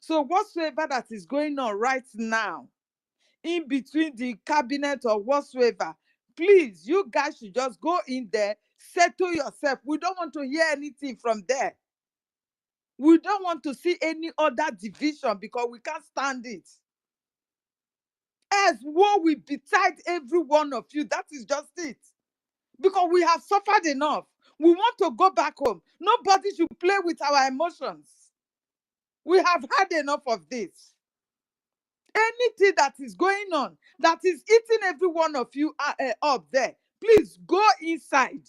So whatsoever that is going on right now, in between the cabinet or whatsoever, please, you guys should just go in there, settle yourself. We don't want to hear anything from there. We don't want to see any other division because we can't stand it. As war will betide every one of you. That is just it. Because we have suffered enough. We want to go back home. Nobody should play with our emotions. We have had enough of this. Anything that is going on, that is eating every one of you up there, please go inside.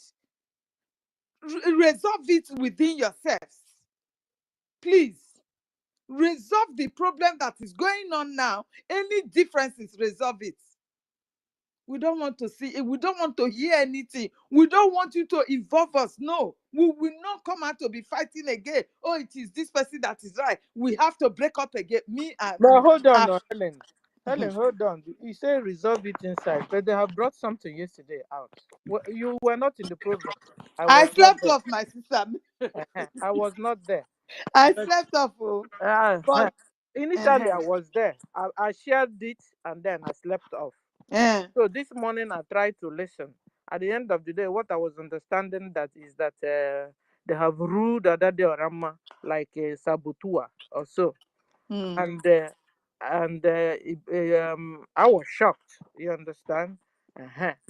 Resolve it within yourselves. Please. Resolve the problem that is going on now. Any differences, resolve it. We don't want to see it. We don't want to hear anything. We don't want you to involve us. No, we will not come out to be fighting again. Oh, it is this person that is right. We have to break up again. Me and But hold on, Helen. Helen, hold on. You say resolve it inside, but they have brought something yesterday out. Well, you were not in the program. I I was not slept there. off, my sister. I was not there. I But slept off. But initially, I was there. I shared it and then I slept off. So this morning, I tried to listen. At the end of the day, what I was understanding that is that they have ruled Adade Orama like a saboteur or so. And I was shocked. You understand?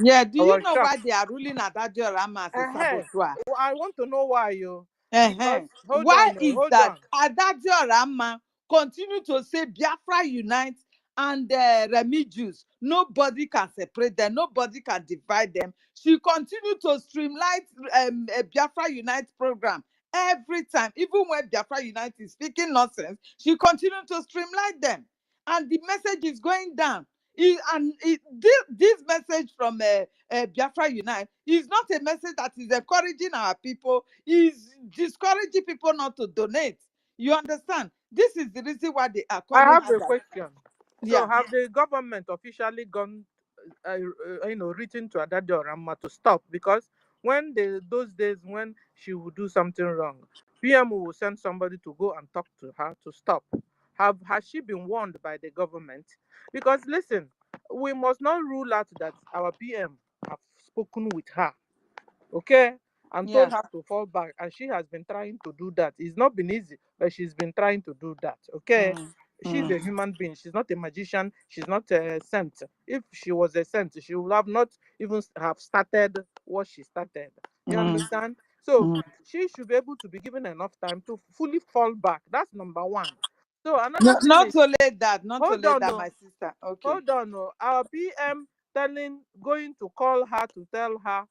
yeah, do I you was know shocked. why they are ruling Adadio Rama as a saboteur? I want to know why you. Because hold Why on, is hold that on. Adadio Rama continue to say Biafra unite and Remi Jews? Nobody can separate them. Nobody can divide them. She continue to streamline a Biafra Unite program every time. Even when Biafra Unite is speaking nonsense, she continue to streamline them. And the message is going down. This message from Biafra Unite is not a message that is encouraging our people, is discouraging people not to donate. You understand? This is the reason why they are I calling have her a that. question. So Yeah. have the government officially gone, written to Adade Orama to stop? Because when those days when she would do something wrong, PM will send somebody to go and talk to her to stop. Has she been warned by the government? Because listen, we must not rule out that our PM have spoken with her, okay, and told Yeah. her to fall back, and she has been trying to do that. It's not been easy, but she's been trying to do that, okay. She's a human being. She's not a magician. She's not a saint. If she was a saint, she would have not even have started what she started. You understand? So she should be able to be given enough time to fully fall back. That's number one. So another thing Not is, to let that, not to hold let on, that, no, my sister. Okay. hold on, no. Our PM going to call her to tell her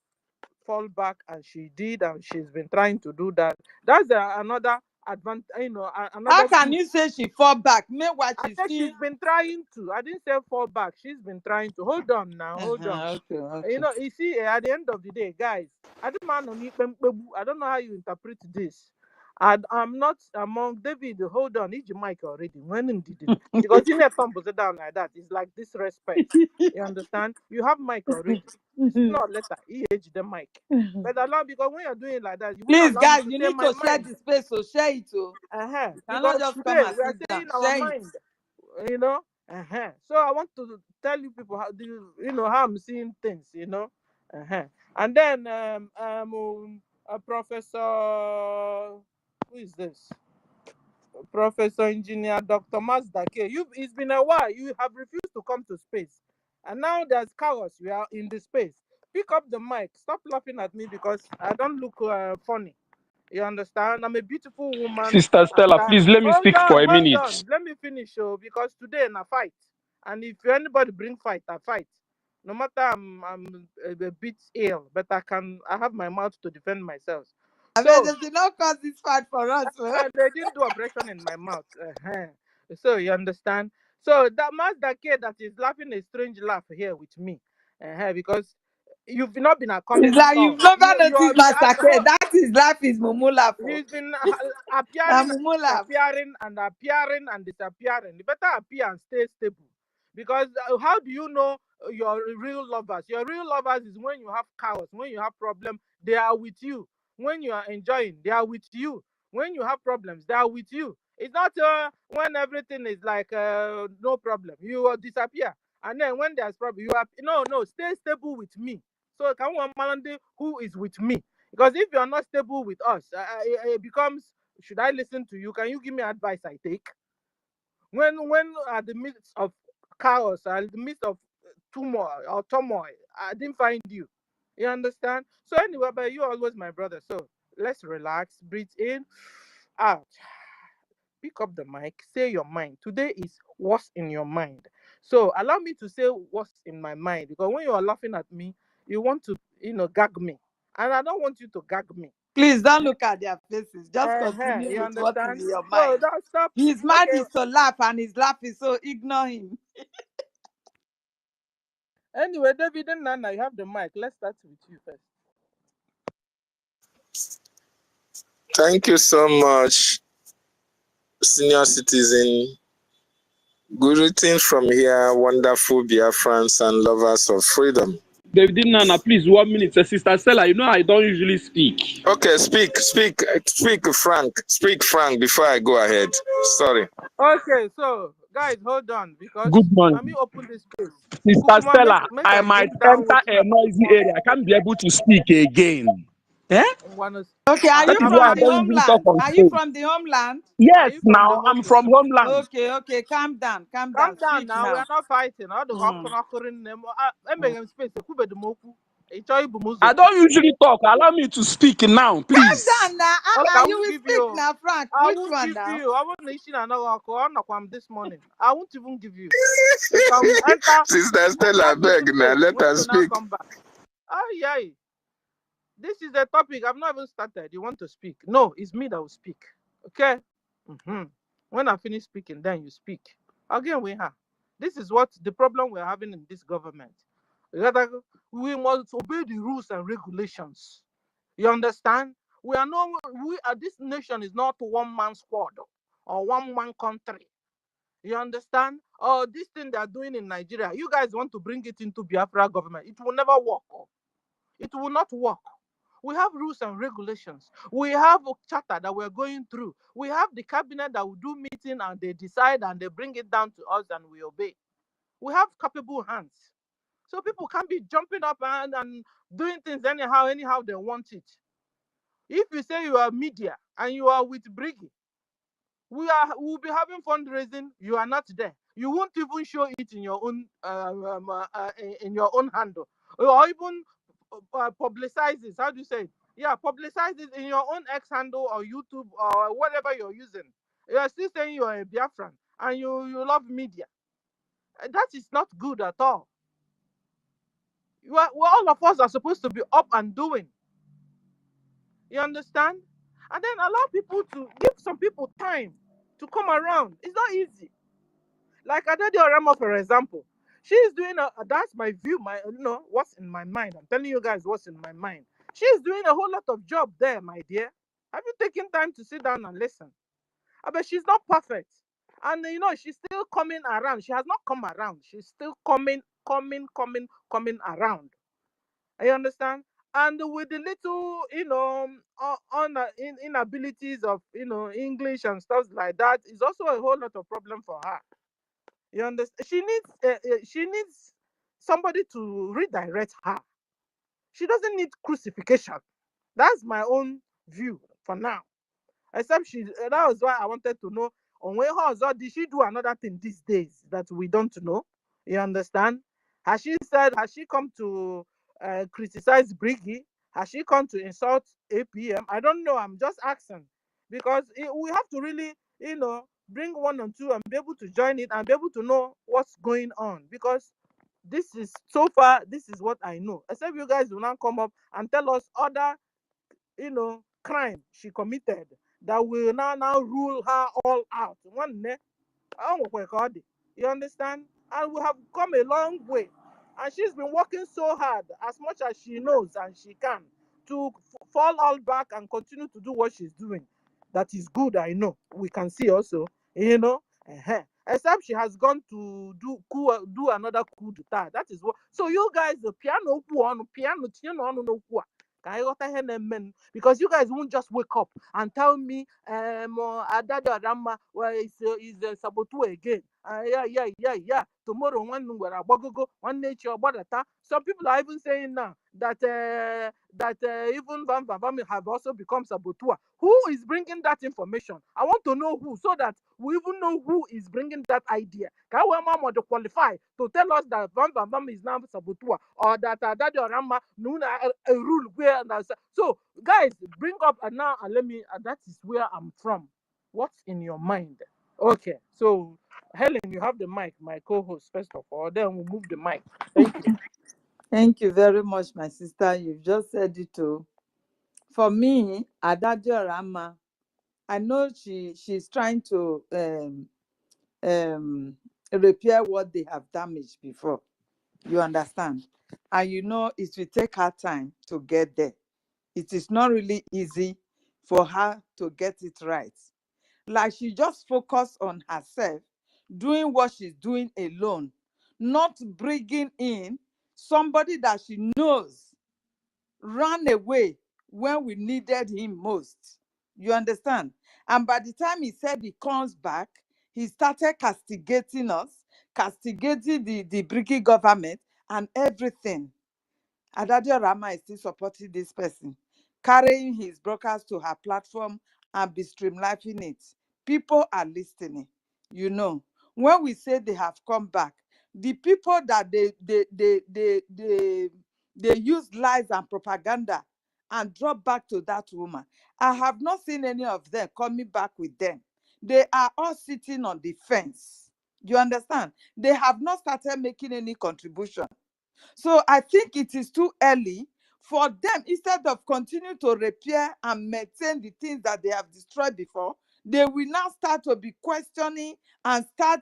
fall back, and she did, and she's been trying to do that. That's another advantage, How another can good. you say she fall back? Meanwhile, I she's said still. she's been trying to. I didn't say fall back. She's been trying to. Hold on now. Hold on. Okay, okay. You see, at the end of the day, guys, I don't know how you interpret this. I'm not among David. Hold on, need your mic already. When did it? Because you never tumble down like that. It's like disrespect. You understand? You have mic already. It's not letter. EH the mic. But allow, because when you're doing it like that, you won't Please, allow me guys, to you say need my to share mind. the space, so share it. You cannot Because just come today and we are sit down. saying our Share it. mind, you know. So I want to tell you people how I'm seeing things, And then Professor, who is this? Professor Engineer Dr. Mazdake. It's been a while. You have refused to come to space, and now there's chaos. We are in the space. Pick up the mic. Stop laughing at me because I don't look funny. You understand? I'm a beautiful woman. Sister And Stella, please let me hold speak on, for a hold minute. on. Let me finish, because today na fight. And if anybody bring fight, I fight. No matter I'm a bit ill, but I have my mouth to defend myself. I mean, So they did not cause this fight for us. they didn't do operation in my mouth. So you understand? So that Mazda kid that is laughing a strange laugh here with me, because you've not been It's coming at like all. you've never You noticed Master K. That is life is Mumu laugh. He's been Na appearing and Mumu laugh. disappearing and appearing and disappearing. You better appear and stay stable. Because how do you know your real lovers? Your real lovers is when you have chaos, when you have problem, they are with you. When you are enjoying, they are with you. When you have problems, they are with you. It's not when everything is like no problem, you will disappear. And then when there's problem, you are no, stay stable with me. So can one Malande who is with me? Because if you are not stable with us, it becomes, should I listen to you? Can you give me advice I take? When at the midst of chaos, at the midst of turmoil, I didn't find you. You understand? So anyway, but you're always my brother. So let's relax, breathe in, out. Pick up the mic, say your mind. Today is what's in your mind. So allow me to say what's in my mind, because when you are laughing at me, you want to, gag me. And I don't want you to gag me. Please don't look at their faces. Just continue You with what's understand? in your So mind. don't stop. His mind Okay. is to laugh and he's laughing, so ignore him. Anyway, David and Nana, you have the mic. Let's start with you first. Thank you so much, senior citizen. Greetings from here, wonderful Biafrans and lovers of freedom. David Nana, please, 1 minute. Sister Stella, you know I don't usually speak. Okay, speak, Frank, before I go ahead. Sorry. Okay, so guys, hold on, because Good let me morning. open this space. Sister Kukuma, Stella, make I I might bring down enter what a noisy area. I can't be able to speak again. Eh? Okay, are That you is why from I the don't Are usually talk homeland? on Are you stage. from the homeland? Yes, you from the now I'm from homeland? homeland. Okay, calm down, Calm down speak now. We now. are not fighting. All the occurring them. Space. I don't usually talk. Allow me to speak now, Calm please. down now. Okay, I You won't will give speak you. now, Frank. I Which won't one give now? you. I won't nation another this morning. I won't even give you. You can enter. Sister Stella, Enter this beg now, space. let When us you now speak. come back. Oh yeah. This is the topic. I've not even started. You want to speak? No, it's me that will speak. Okay. When I finish speaking, then you speak. Again, this is what the problem we're having in this government. We must obey the rules and regulations. You understand? This nation is not one man squad or one man country. You understand? Oh, this thing they are doing in Nigeria, you guys want to bring it into Biafra government. It will never work. It will not work. We have rules and regulations. We have a charter that we're going through. We have the cabinet that will do meeting and they decide and they bring it down to us and we obey. We have capable hands. So people can't be jumping up and doing things anyhow they want it. If you say you are media and you are with BRGIE, we'll be having fundraising. You are not there. You won't even show it in your own handle, or even publicize it. How do you say it? Yeah, publicize it in your own X handle or YouTube or whatever you're using. You are still saying you are a Biafran and you love media. That is not good at all. All of us are supposed to be up and doing. You understand? And then allow people to give some people time to come around. It's not easy. Like Adede Oremo, for example, she's doing that's my view, what's in my mind. I'm telling you guys what's in my mind. She's doing a whole lot of job there, my dear. Have you taken time to sit down and listen? But she's not perfect. And she's still coming around. She has not come around. She's still coming around. You understand? And with the little, inabilities of, English and stuff like that, is also a whole lot of problem for her. You understand? She needs somebody to redirect her. She doesn't need crucifixion. That's my own view for now. Except that was why I wanted to know on where her did she do another thing these days that we don't know? You understand? Has she come to criticize BRGIE? Has she come to insult APM? I don't know. I'm just asking because we have to really, bring one and two and be able to join it and be able to know what's going on, because this is what I know. Except you guys will not come up and tell us other, crime she committed that will now rule her all out. You understand? And we have come a long way. And she's been working so hard, as much as she knows and she can, to fall all back and continue to do what she's doing. That is good, I know. We can see also, Except she has gone to do another coup d'etat. That is what. So you guys, the piano, Because you guys won't just wake up and tell me, Adada Rama, well, is Sabotu again. Yeah. Tomorrow, one where one nature, some people are even saying now that even Van Van have also become Sabotua. Who is bringing that information? I want to know who, so that we even know who is bringing that idea. Can we to qualify to tell us that Van Van is now Sabotua, or that Adada Rama Nuna a rule where so guys bring up and now let me that is where I'm from. What's in your mind? Okay, so Helen, you have the mic, my co-host, first of all, then we'll move the mic. Thank you. Thank you very much, my sister. You've just said it too. For me, Adadio Rama, I know she's trying to repair what they have damaged before. You understand? And you know it will take her time to get there. It is not really easy for her to get it right. Like she just focused on herself, doing what she's doing alone, not bringing in somebody that she knows ran away when we needed him most. You understand? And by the time he said he comes back, he started castigating us, castigating the BRGIE government and everything. Adadio Rama is still supporting this person, carrying his brokers to her platform and be streamlining it. People are listening. You know, when we say they have come back, the people that they use lies and propaganda and drop back to that woman, I have not seen any of them coming back with them. They are all sitting on the fence. You understand? They have not started making any contribution. So I think it is too early for them, instead of continuing to repair and maintain the things that they have destroyed before, they will now start to be questioning and start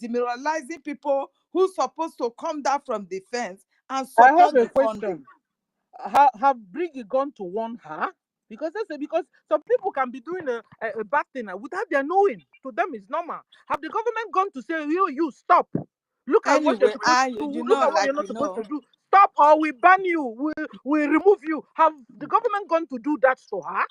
demoralizing people who's supposed to come down from the fence and I have support a the funding. question. Have BRGIE gone to warn her? Because because some people can be doing a bad thing without their knowing. To them, it's normal. Have the government gone to say, you stop? Look at what you're Anyway, supposed to do. you Look know, at what like you're not you supposed know, to do. Stop, or we ban you. We remove you. Have the government gone to do that to her?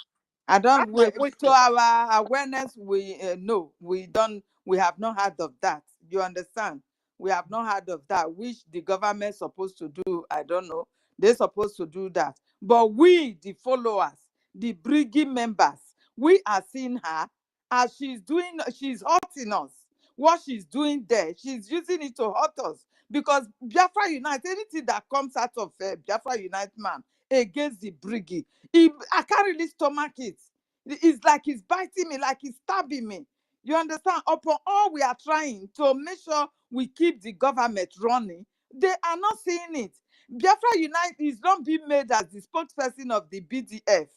I That's don't. my To question. our awareness, we no, we don't. We have not heard of that. You understand? We have not heard of that. Which the government supposed to do? I don't know. They're supposed to do that. But we, the followers, the BRGIE members, we are seeing her as she's doing. She's hurting us. What she's doing there, she's using it to hurt us, because Biafra Unite, anything that comes out of Biafra Unite man against the BRGIE, I can't really stomach it. It's like he's biting me, like he's stabbing me. You understand? Upon all we are trying to make sure we keep the government running, they are not seeing it. Biafra Unite is not being made as the spokesperson of the BDF.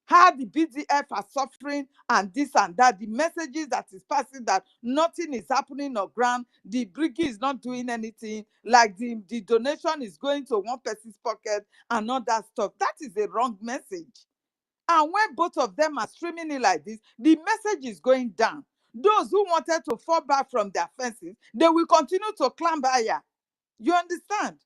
How the BDF are suffering and this and that, the messages that is passing that nothing is happening on ground, the BRGIE is not doing anything, like the donation is going to one person's pocket and all that stuff. That is a wrong message. And when both of them are streaming it like this, the message is going down. Those who wanted to fall back from their fences, they will continue to climb higher. You understand?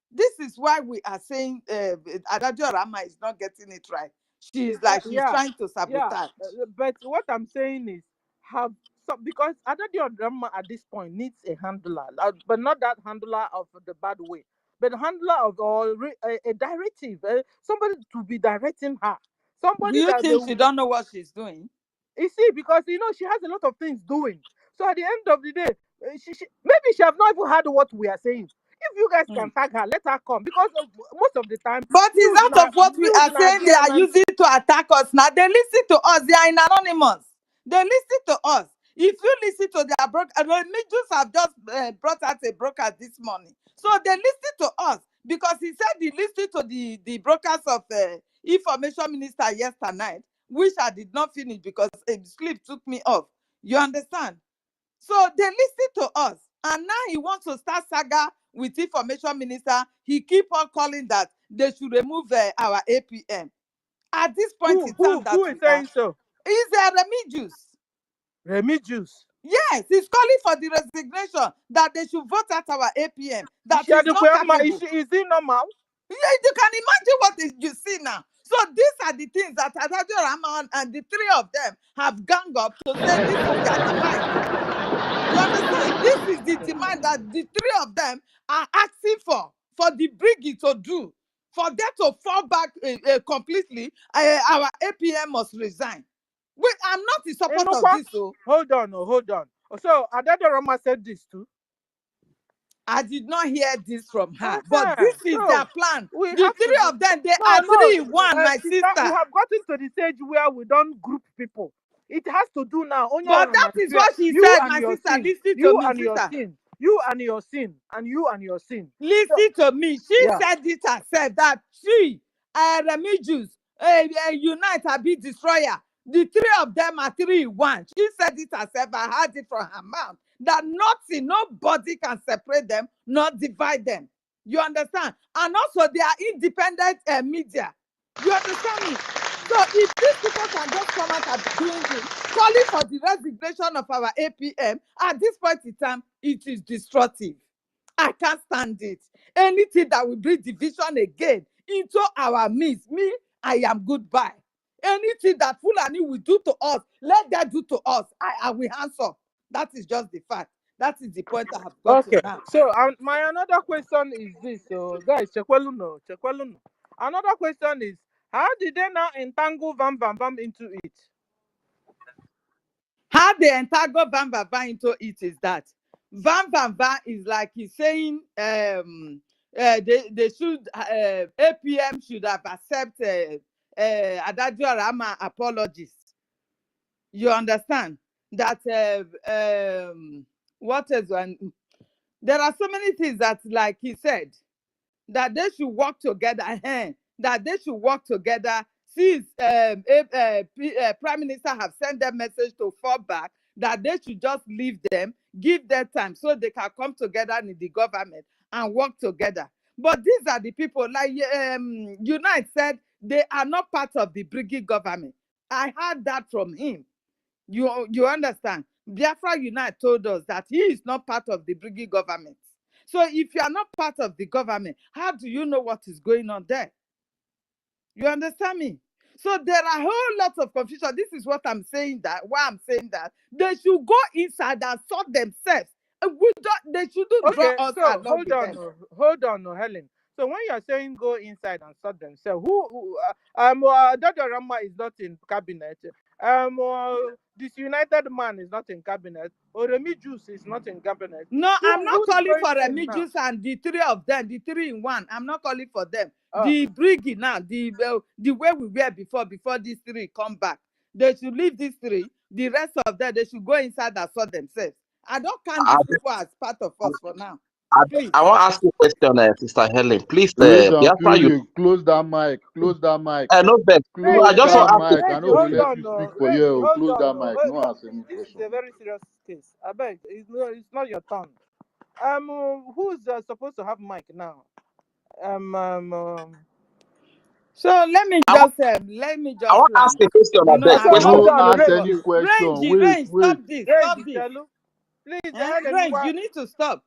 This is why we are saying Adadio Rama is not getting it right. She's like she's Yeah, trying to yeah. sabotage. But what I'm saying is, have because Adadi drama at this point needs a handler, but not that handler of the bad way, but handler of a directive, somebody to be directing her, Do somebody you that they think she will. don't know what she's doing? You see, because she has a lot of things doing. So at the end of the day, maybe she have not even heard what we are saying. If you guys Hmm. can tag her, let her come, because most of the time But it's out of what we news are na saying they DM are and using to attack us now. They listen to us. They are in anonymous. They listen to us. If you listen to their broker, Mijus have just brought out a broker this morning. So they listen to us because he said he listened to the brokers of information minister yesterday night, which I did not finish because sleep took me off. You understand? So they listen to us. And now he wants to start saga with information minister. He keep on calling that they should remove our APM. At this point in time that who is we are, saying so? is there Remigius? Remigius. Yes, he's calling for the resignation, that they should vote out our APM, that Is he's not capable. is he normal? You can imagine what you see now. So these are the things that Adadio Rahman and the three of them have ganged up to say this is their demand. You understand? This is the demand that the three of them are asking for the BRGIE to do. For them to fall back completely, our APM must resign. Wait, I'm not in support of this. So hold on. So Adadio Rahman said this too. I did not hear this from her, but this is their plan. The three of them, they are 3-1, my sister. We have gotten to the stage where we don't group people. It has to do now. But that is what she said, my sister. Listen to me, sister. You and your sin, and you and your sin. Listen to me. She said it herself that she, Remigius, Unite Abi Destroyer, the three of them are 3-1. She said it herself. I heard it from her mouth. That nothing, nobody can separate them, not divide them. You understand? And also, they are independent media. You understand me? So if these people can just come out and be doing this, calling for the resignation of our APM, at this point in time, it is destructive. I can't stand it. Anything that will bring division again into our midst, me, I am goodbye. Anything that Fulani will do to us, let that do to us. I will answer. That is just the fact. That is the point I have got to now. So my another question is this, guys, Chekweluno. Another question is, how did they now entangle Vam into it? How they entangle Vam into it is that Vam is like he's saying they should APM should have accepted Adadio Rahman apologies. You understand that what is one? There are so many things that, like he said, that they should work together. That they should work together. Since Prime Minister have sent them message to fall back, that they should just leave them, give them time so they can come together in the government and work together. But these are the people, like Unite said, they are not part of the BRGIE government. I heard that from him. You understand? Biafra Unite told us that he is not part of the BRGIE government. So if you are not part of the government, how do you know what is going on there? You understand me? So there are a whole lot of confusion. This is what I'm saying that, why I'm saying that. They should go inside and sort themselves. They shouldn't draw us along with them. Hold on, Helen. So when you're saying go inside and sort themselves, Adadio Rahman is not in cabinet. This United Man is not in cabinet. Or Remigius is not in cabinet. No, I'm not calling for Remigius and the three of them, the 3-in-1. I'm not calling for them. The BRGIE now, the way we were before these three come back. They should leave these three. The rest of them, they should go inside and sort themselves. I don't count these people as part of us for now. I want to ask you a question, Sister Helen. Please, Biafra, you close that mic. Close that mic. No, but I just want to ask I know we let you speak for you. Close that mic. No answer any question. This question. is a very serious case. I beg, it's not your turn. Who's supposed to have mic now? So let me just I want to ask a question. Don't ask any question. Range, stop this. Please, Range, you need to stop.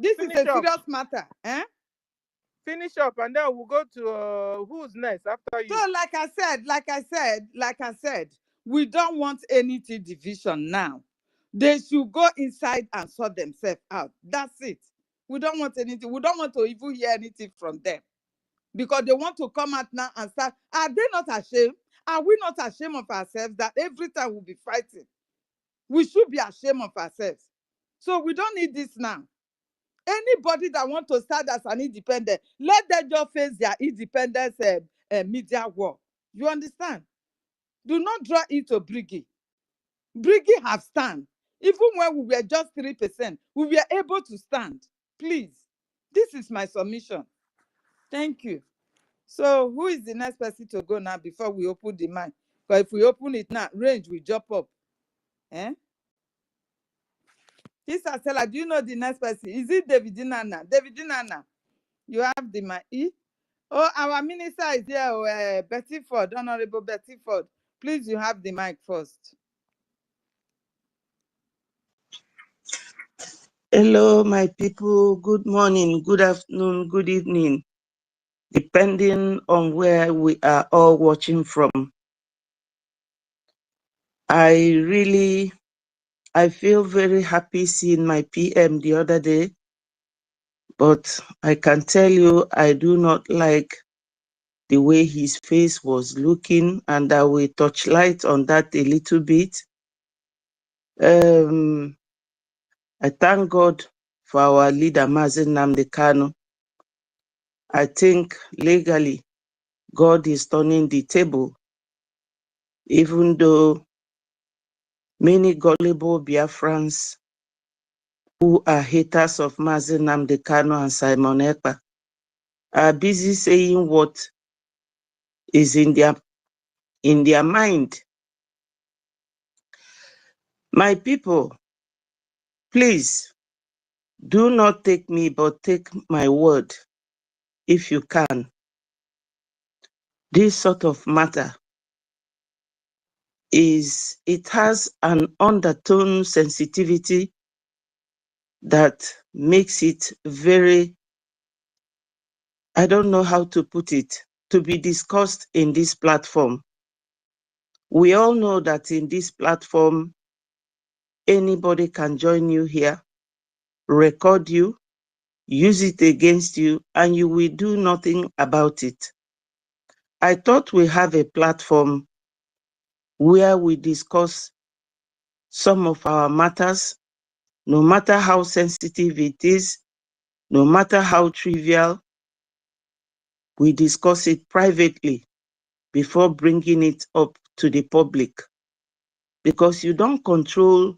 This is a serious matter. Finish up, and then we'll go to who's next after you. So like I said, we don't want anything division now. They should go inside and sort themselves out. That's it. We don't want anything. We don't want to even hear anything from them. Because they want to come out now and start. Are they not ashamed? Are we not ashamed of ourselves that every time we'll be fighting? We should be ashamed of ourselves. So we don't need this now. Anybody that wants to start as an independent, let them just face their independence media war. You understand? Do not draw into BRGIE. BRGIE have stand. Even when we were just 3%, we were able to stand. Please, this is my submission. Thank you. So who is the next person to go now before we open the mic? Because if we open it now, Range will jump up. Sister Stella, do you know the next person? Is it David Nana? David Nana, you have the mic. Oh, our minister is here, Betty Ford, Honorable Betty Ford. Please, you have the mic first. Hello, my people. Good morning, good afternoon, good evening. depending on where we are all watching from. I feel very happy seeing my PM the other day, but I can tell you I do not like the way his face was looking, and I will touch light on that a little bit. I thank God for our leader, Mazen Nnamdi Kanu. I think legally God is turning the table, even though many gullible Biafrans who are haters of Mazen Nnamdi Kanu and Simon Ekpa are busy saying what is in their mind. My people, please do not take me, but take my word if you can. This sort of matter it has an undertone sensitivity that makes it very, I don't know how to put it, to be discussed in this platform. We all know that in this platform, anybody can join you here, record you, use it against you, and you will do nothing about it. I thought we have a platform where we discuss some of our matters, no matter how sensitive it is, no matter how trivial, we discuss it privately before bringing it up to the public. Because you don't control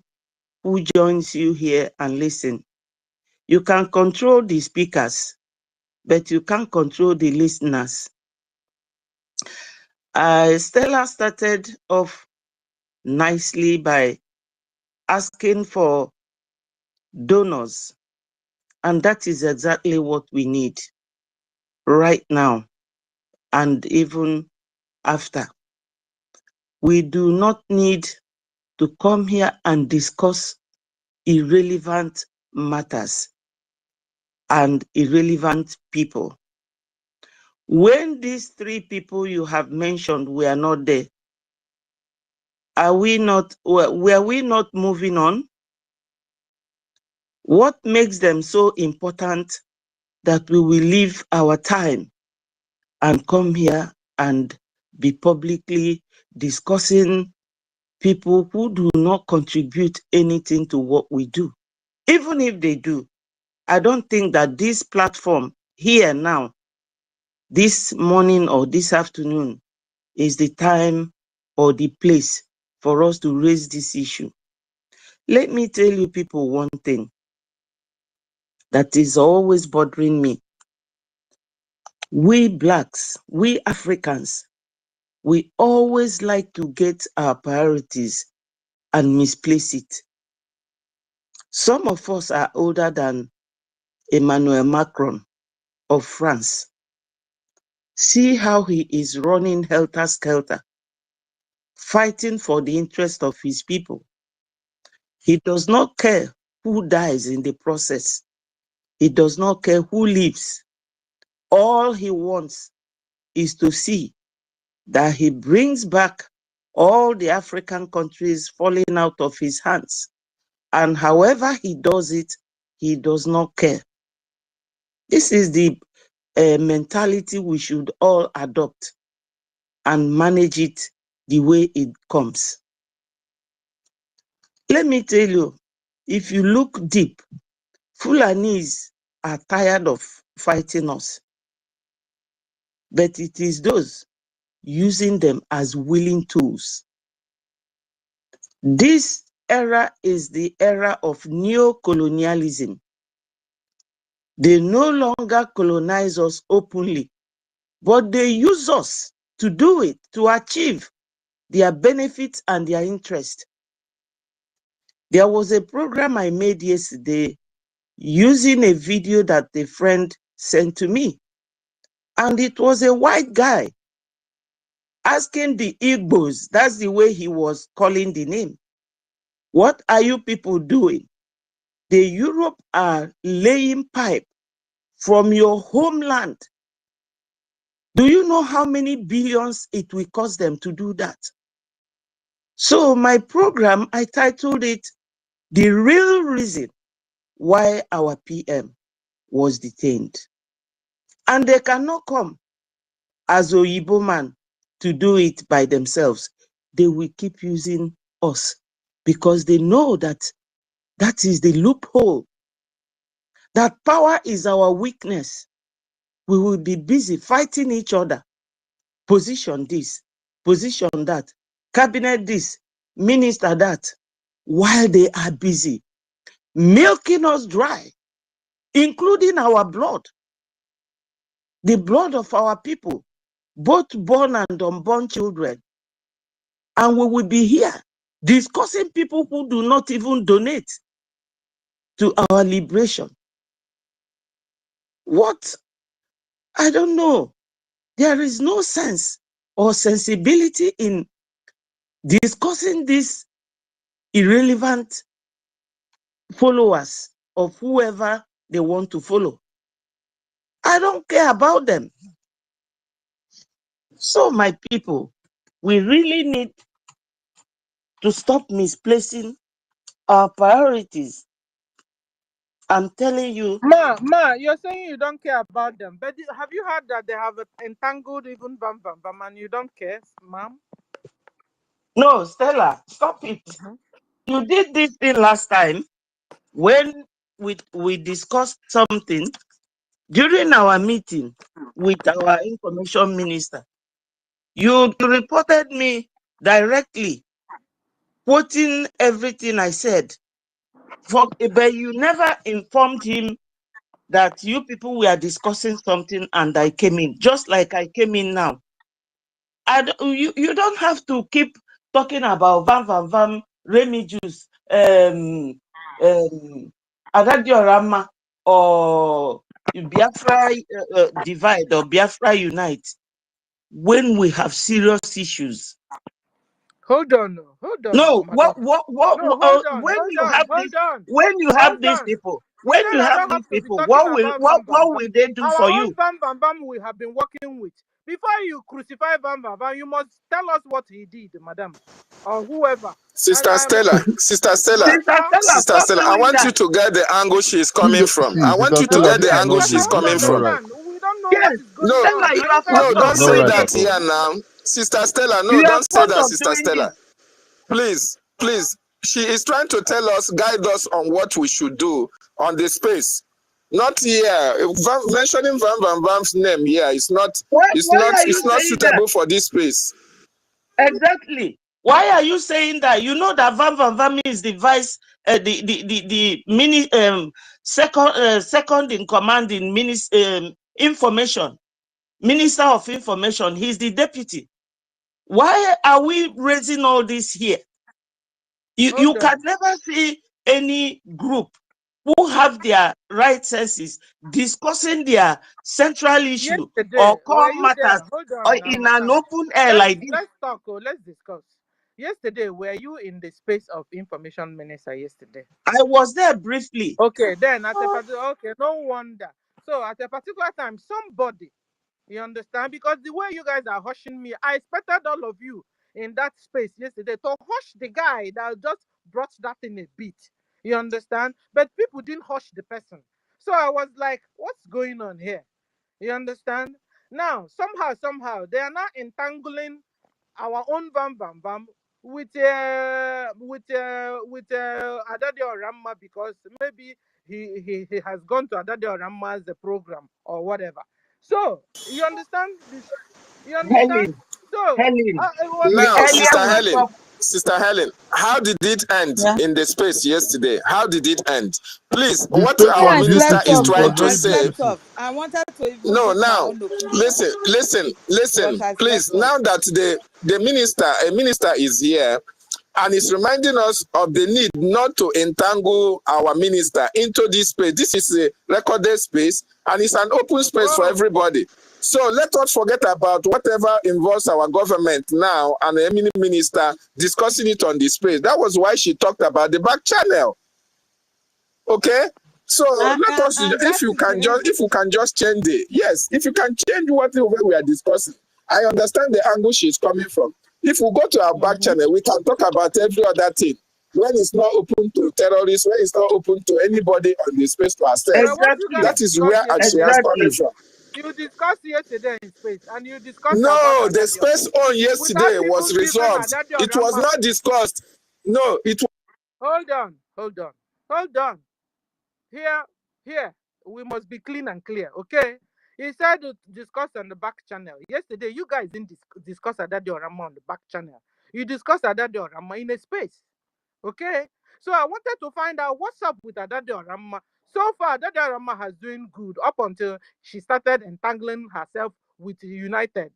who joins you here and listen. You can control the speakers, but you can't control the listeners. Stella started off nicely by asking for donors, and that is exactly what we need right now and even after. We do not need to come here and discuss irrelevant matters and irrelevant people. When these three people you have mentioned were not there, were we not moving on? What makes them so important that we will leave our time and come here and be publicly discussing people who do not contribute anything to what we do? Even if they do, I don't think that this platform here now, this morning or this afternoon, is the time or the place for us to raise this issue. Let me tell you people one thing that is always bothering me. We blacks, we Africans, we always like to get our priorities and misplace it. Some of us are older than Emmanuel Macron of France. See how he is running helter-skelter, fighting for the interest of his people. He does not care who dies in the process. He does not care who lives. All he wants is to see that he brings back all the African countries falling out of his hands. And however he does it, he does not care. This is the mentality we should all adopt and manage it the way it comes. Let me tell you, if you look deep, Fulanis are tired of fighting us. But it is those using them as willing tools. This era is the era of neo-colonialism. They no longer colonize us openly, but they use us to do it, to achieve their benefits and their interest. There was a program I made yesterday using a video that a friend sent to me. And it was a white guy asking the Igbos, that's the way he was calling the name, what are you people doing? The Europe are laying pipe from your homeland Do you know how many billions it will cost them to do that? So my program, I titled it, The Real Reason Why Our PM Was Detained. And they cannot come as Oyibo man to do it by themselves. They will keep using us because they know that that is the loophole. That power is our weakness. We will be busy fighting each other. Position this, position that, cabinet this, minister that, while they are busy milking us dry, including our blood, the blood of our people, both born and unborn children. And we will be here discussing people who do not even donate to our liberation. What? I don't know. There is no sense or sensibility in discussing these irrelevant followers of whoever they want to follow. I don't care about them. So my people, we really need to stop misplacing our priorities. I'm telling you. Ma, you're saying you don't care about them, but have you heard that they have entangled even Bam Bam Bam and you don't care, ma'am? No, Stella, stop it. You did this thing last time when we discussed something during our meeting with our information minister. You reported me directly, quoting everything I said. But you never informed him that you people were discussing something and I came in, just like I came in now. And you don't have to keep talking about Vam, Remy Juice, Adadiorama, or Biafra Divide or Biafra Unite when we have serious issues. Hold on. No, when you have these people, what will they do for you? Bam Bam we have been working with. Before you crucify Bam Bam, you must tell us what he did, madam, or whoever. Sister Stella, I want you to get the angle she is coming from. I want you to get the angle she's coming from. We don't know what is going on. No, don't say that here now. Sister Stella, no, don't say that, Sister Stella. Please. She is trying to tell us, guide us on what we should do on the space. Not here. Mentioning Vam Vam Vam's name here is not suitable for this space. Exactly. Why are you saying that? You know that Vam Vam Vam is the vice, second in command in information, Minister of Information. He's the deputy. Why are we raising all this here? You can never see any group who have their right senses discussing their central issue or core matters in an open air like this. Let's talk. Let's discuss. Yesterday, were you in the space of information minister yesterday? I was there briefly. Okay, then no wonder. So at a particular time, somebody, you understand, because the way you guys are hushing me, I expected all of you in that space yesterday to hush the guy that just brought that in a bit. You understand? But people didn't hush the person. So I was like, what's going on here? You understand? Now, somehow, they are now entangling our own Bam Bam Bam with Adadio Ramma, because maybe he has gone to Adadio Ramma's program or whatever. So you understand this? You understand? Sister Helen, how did it end in the space yesterday? How did it end? Please, what our minister is trying to say. I wanted to even now listen. Please, now that a minister is here and is reminding us of the need not to entangle our minister into this space. This is a recorded space and it's an open space for everybody. So let us forget about whatever involves our government now and the minister discussing it on this space. That was why she talked about the back channel. Okay? So let us, if you can just change it. Yes, if you can change whatever we are discussing. I understand the angle she's coming from. If we go to our back channel, we can talk about every other thing. When it's not open to terrorists, when it's not open to anybody on the space to assess. Exactly. That is where she has coming from. You discussed yesterday in space, and you discussed. No, the space on yesterday was resolved. It was not discussed. No, it was. Hold on. Here, we must be clean and clear, okay? He said to discuss on the back channel. Yesterday, you guys didn't discuss Adade Orama on the back channel. You discussed Adade Orama in a space, okay? So I wanted to find out what's up with Adade Orama. So far, Adade Orama has doing good up until she started entangling herself with disunited.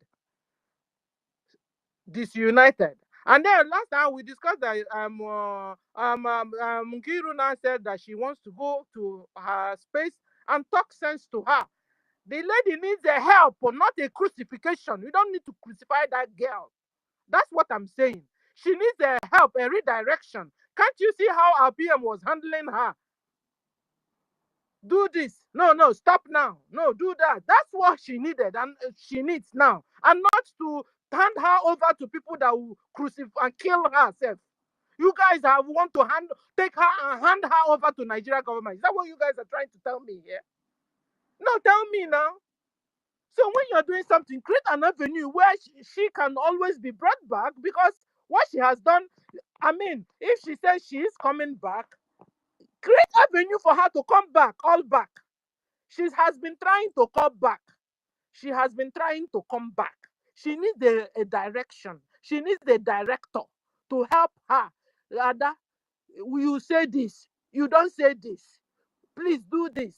And then last time we discussed that Nkiru now said that she wants to go to her space and talk sense to her. The lady needs a help, or not a crucifixion. We don't need to crucify that girl. That's what I'm saying. She needs a help, a redirection. Can't you see how our PM was handling her? Do this. No, stop now. No, do that. That's what she needed, and she needs now. And not to hand her over to people that will crucify and kill herself. You guys want to take her and hand her over to Nigeria government. Is that what you guys are trying to tell me here? No, tell me now. So when you're doing something, create an avenue where she can always be brought back, because what she has done, I mean, if she says she is coming back, create avenue for her to come back, all back. She has been trying to come back. She has been trying to come back. She needs a direction. She needs a director to help her. Ada, you say this. You don't say this. Please do this.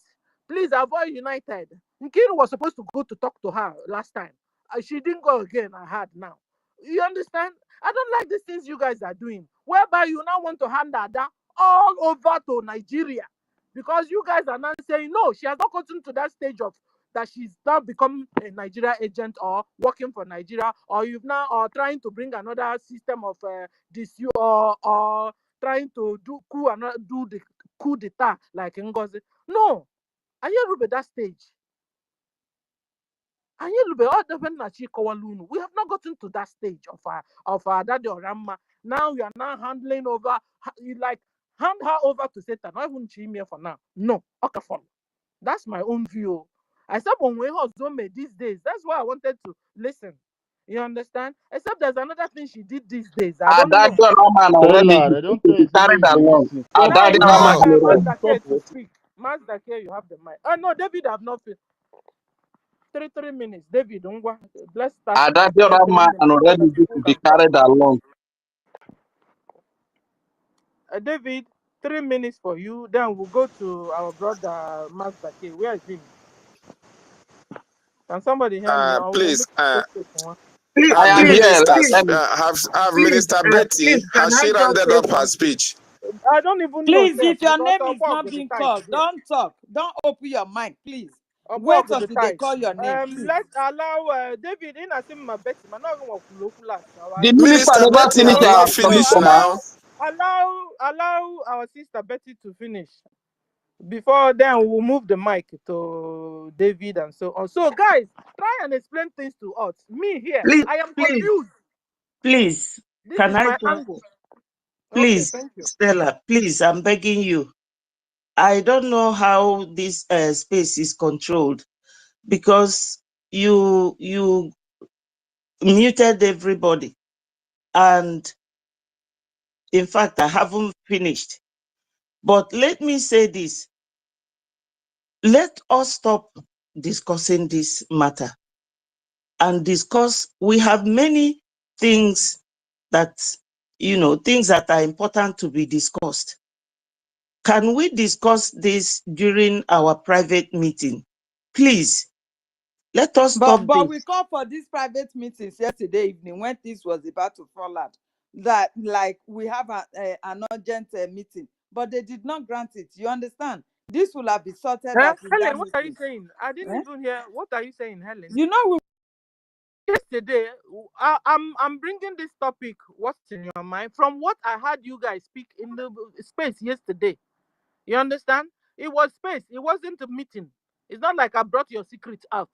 Please avoid United. Nkiru was supposed to go to talk to her last time. She didn't go again, I heard now. You understand? I don't like these things you guys are doing, whereby you now want to hand Ada all over to Nigeria, because you guys are now saying, no, she has not gotten to that stage of that she's now become a Nigeria agent or working for Nigeria, or you've now trying to bring another system of this, or trying to do the coup d'etat like NGOZI. No, Ayerube that stage. Ayerube all the we have not gotten to that stage of Adade Orama. Now you are now handling over, you like hand her over to Satan. Not even Chimia for now. No, Okafon. That's my own view. Except when we have these days. That's why I wanted to listen. You understand? Except there's another thing she did these days. I don't know. I don't tell you carried along. Now, No. Master K to speak. Master K, you have the mic. Oh no, David, have not finished. 3 minutes. David, let's start. Adade Orama and already to be carried along. David, 3 minutes for you. Then we'll go to our brother Master K. Where is he? Can somebody hear me? Please, Please, I am here. Have Minister Betty, has she rounded up her speech? I don't even please, know. Please, if your name is not being called, don't talk. Don't open your mic, please. Wait until they call your name. Let's allow David in as him Betty. The minister never finished now. Allow our sister Betty to finish. Before then, we'll move the mic to David and so on. So, guys, try and explain things to us. Me here, please, I am confused. Please, this can is I my just, angle. please, okay, thank you. Stella, please, I'm begging you. I don't know how this space is controlled, because you muted everybody, and in fact, I haven't finished. But let me say this. Let us stop discussing this matter and discuss. We have many things that, things that are important to be discussed. Can we discuss this during our private meeting? Please, let us stop But this. we called for these private meetings yesterday evening when this was about to fall out. That, like, we have an urgent meeting, but they did not grant it. You understand? This will have been sorted out. Helen, what are you saying? I didn't even hear. What are you saying, Helen? You know, yesterday, I'm bringing this topic. What's in your mind? From what I heard you guys speak in the space yesterday. You understand? It was space. It wasn't a meeting. It's not like I brought your secret out.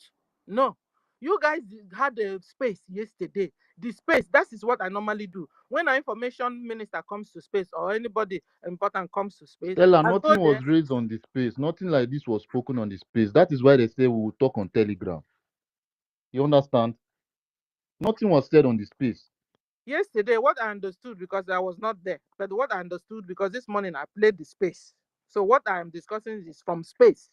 No. You guys had a space yesterday. The space, that is what I normally do. When an information minister comes to space or anybody important comes to space, Stella, I go nothing there. was raised on the space. Nothing like this was spoken on the space. That is why they say we will talk on Telegram. You understand? Nothing was said on the space. Yesterday, what I understood, because I was not there, but what I understood, because this morning I played the space. So what I am discussing is from space.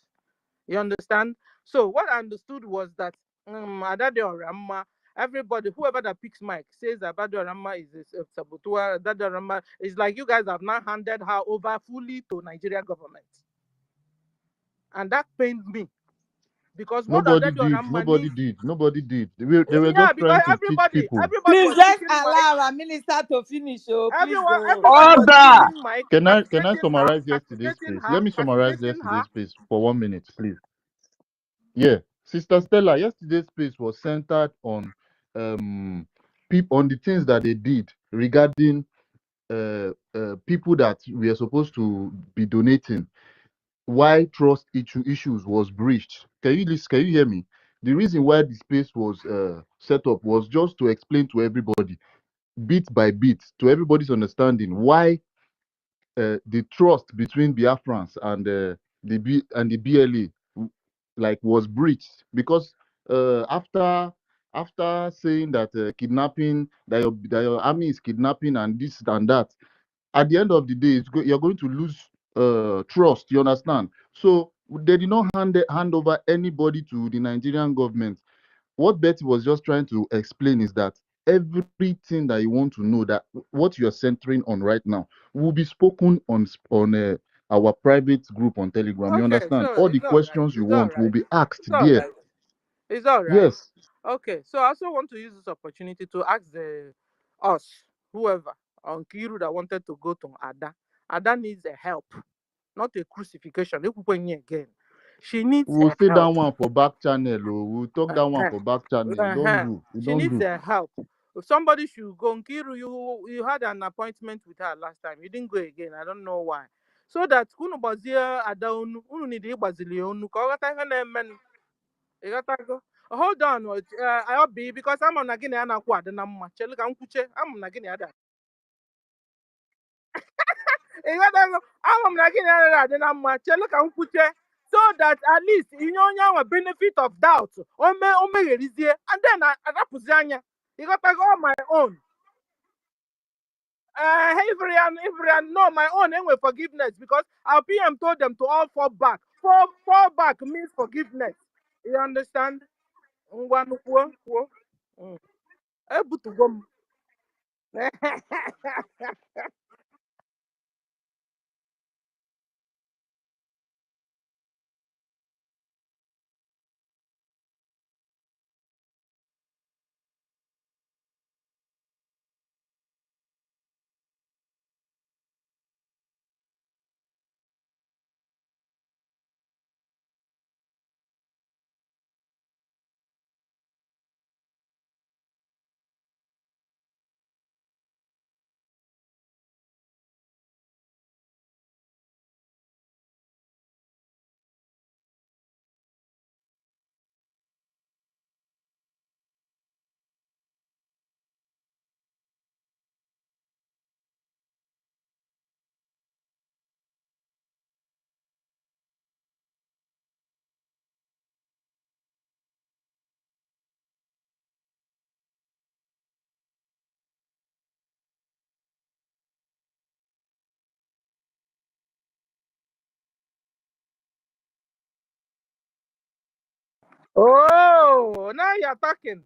You understand? So what I understood was that Adade Rama, everybody, whoever that picks mic says that Adade Rama is a saboteur. Adade Rama is like you guys have now handed her over fully to Nigeria government, and that pained me because what Nobody Adade did. Rama Nobody needs, did. Nobody did. They were yeah, just because trying to teach people. everybody Please was let's picking mic. allow our minister to finish. Oh, please. Oh. Everybody was Order. picking mic, Can I castigating her, summarize yesterday's space? Let me summarize castigating her. yesterday's space for 1 minute, please. Yeah, Sister Stella, yesterday's space was centered on people on the things that they did regarding people that we are supposed to be donating. Why trust issues was breached? Can you hear me? The reason why the space was set up was just to explain to everybody, bit by bit, to everybody's understanding, why the trust between Biafrans and the BLA like was breached, because after saying that kidnapping, that your army is kidnapping and this and that, at the end of the day you're going to lose trust. You understand? So they did not hand over anybody to the Nigerian government. What Betty was just trying to explain is that everything that you want to know, that what you're centering on right now, will be spoken on our private group on Telegram. You Okay, understand? so All the it's all right. questions you It's all want will right. be asked It's all there. right. It's all right. Yes. Okay, so I also want to use this opportunity to ask us, whoever, on Kiru that wanted to go to Ada. Ada needs a help, not a crucifixion. Again. She needs We'll a say that help. one for back channel. Oh. We'll talk that one Uh-huh. for back channel. You don't Uh-huh. do. You She don't needs do. a help. If somebody should go, Nkiru, you had an appointment with her last time. You didn't go again. I don't know why. So that unu gbazie Ada unu need ịgbazili onu ka ọ ghọta ihe na-eme. You got to go. Hold on, I'll be because I'm on again and I quad and I'm chelu ka nkwuche. I'm on again ada. You got to go. I'm on again and I'm chelu ka nkwuche. So that at least you know a benefit of doubt. Ome yerizie and then I rapuzi anya. You got to go on my own. Everyone, no, my own anyway forgiveness because our PM told them to all fall back. Fall back means forgiveness. You understand? Ngwanu kwuo. Ebutugo m. Oh, now you're talking.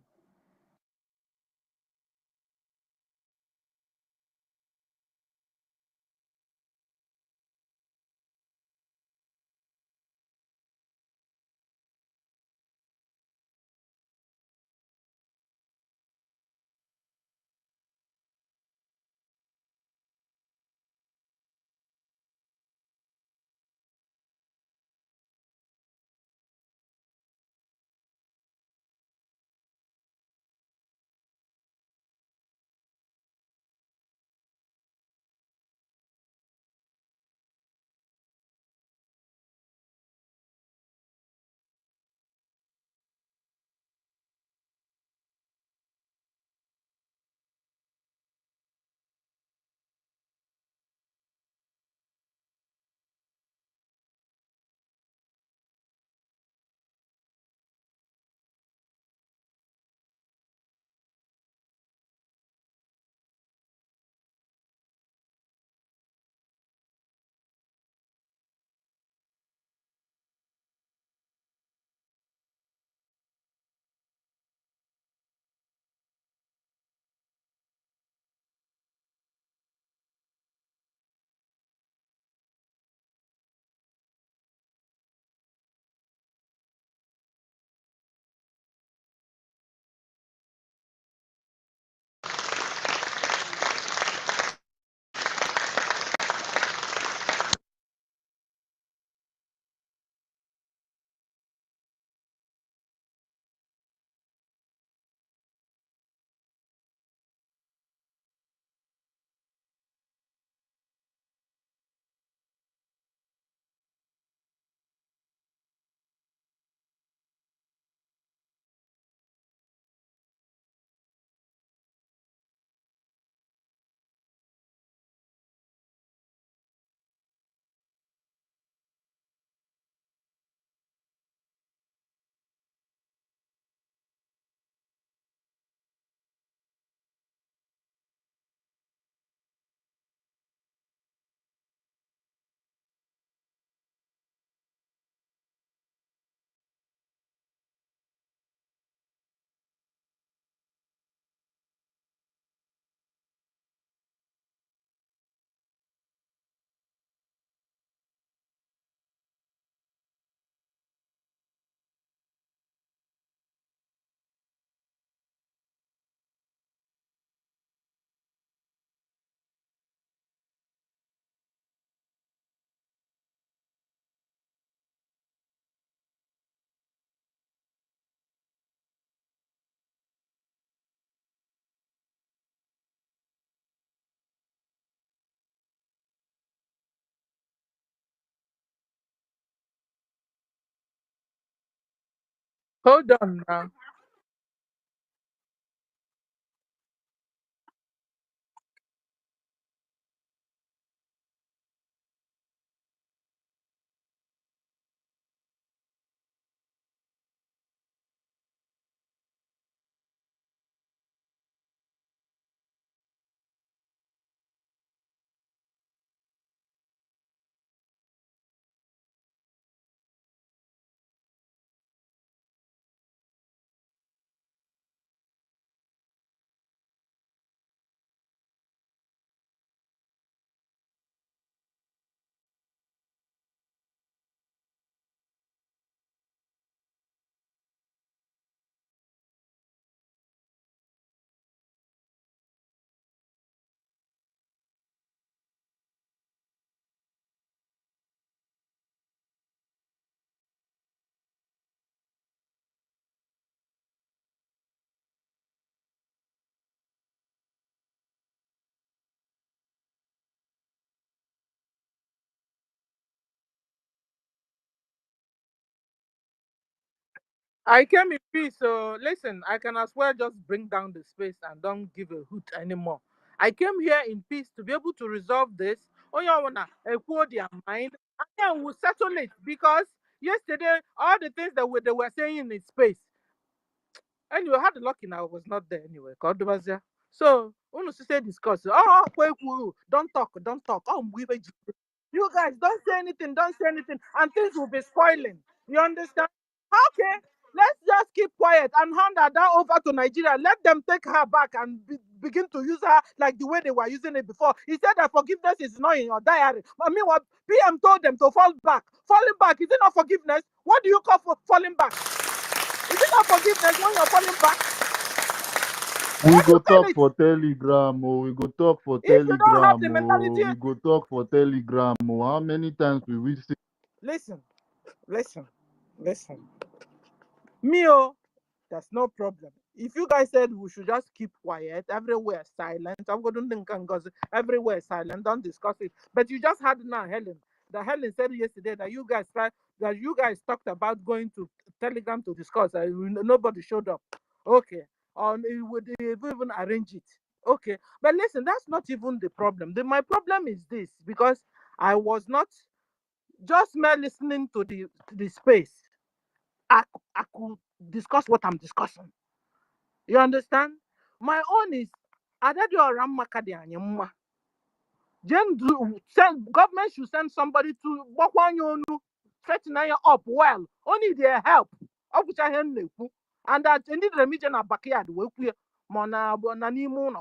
Hold on now. I came in peace, so listen, I can as well just bring down the space and don't give a hoot anymore. I came here in peace to be able to resolve this. Oh, you wanna equal their mind, and then we'll settle it because yesterday all the things that they were saying in space. Anyway, I had the lucky I was not there anyway. God was there. So, when you say discuss, oh, don't talk, don't talk. Oh, you guys don't say anything, and things will be spoiling. You understand? Okay, let's just keep quiet and hand her down over to Nigeria. Let them take her back and begin to use her like the way they were using it before. He said that forgiveness is not in your diary. I mean, what PM told them to fall back. Falling back, is it not forgiveness? What do you call for falling back? Is it not forgiveness when you're falling back? We go talk for Telegram, oh. We go talk for if Telegram, you don't have the mentality, we go talk for Telegram, oh. How many times will we see? Listen. Me, that's no problem. If you guys said we should just keep quiet, everywhere silent, I'm going to think everywhere silent, don't discuss it. But you just had now Helen. That Helen said yesterday that you guys talked about going to Telegram to discuss. Nobody showed up. Okay. It would even arrange it. Okay. But listen, that's not even the problem. My problem is this, because I was not just mere listening to the space. I could discuss what I'm discussing. You understand? My own is government should send somebody to straighten up well. Only their help. And that in the region of backyard, Mona Bonanimo,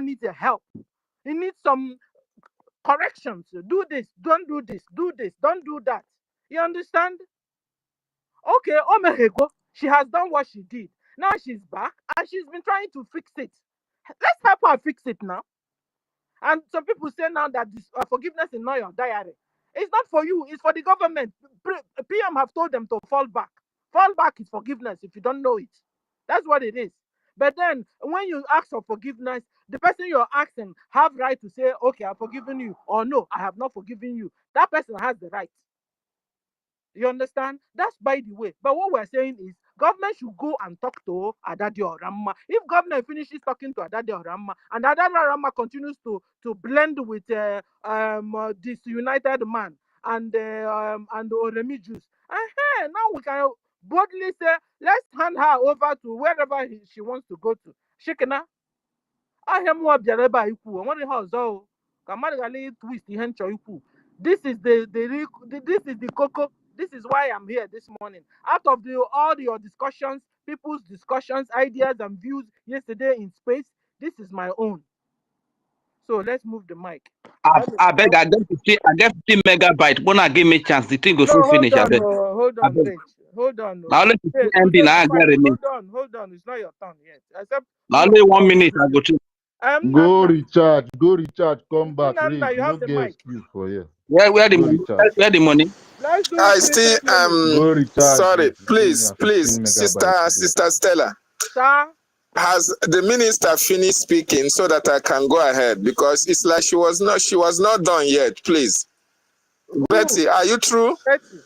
needs help. He needs some corrections. Do this, don't do this, do this, don't do that. You understand? Okay, Omehego, she has done what she did. Now she's back and she's been trying to fix it. Let's help her fix it now. And some people say now that this forgiveness is not your diary. It's not for you, it's for the government. PM have told them to fall back. Fall back is forgiveness if you don't know it. That's what it is. But then when you ask for forgiveness, the person you're asking have right to say, okay, I've forgiven you, or no, I have not forgiven you. That person has the right. You understand? That's by the way. But what we're saying is government should go and talk to Adadi Oramma. If government finishes talking to Adadi Oramma and Adadi Oramma continues to blend with this United Man and Oremi Juice, now we can boldly say, let's hand her over to wherever she wants to go to. Shikena, ahịa mụnwa bịara ebe a ikwu, o nwere ihe ọzọ ka mmadụ ghara twist ihe nchọ ikwu. This is the cocoa. This is why I'm here this morning. Out of all your discussions, people's discussions, ideas and views yesterday in space, this is my own. So let's move the mic. I beg, I get 15 megabytes. Wanna give me chance? The thing goes to finish. Hold on, Rich. Hold on. Now let me ending. Hold on. It's not your turn yet. Except now only 1 minute. I go to. Go recharge. Come back. Rich, you don't get excuse for you. Where the money? Where the money? I still go recharge. Sorry, please, Sister Stella. Sir? Has the minister finished speaking so that I can go ahead? Because it's like she was not done yet. Please, Betty, are you true? Betty.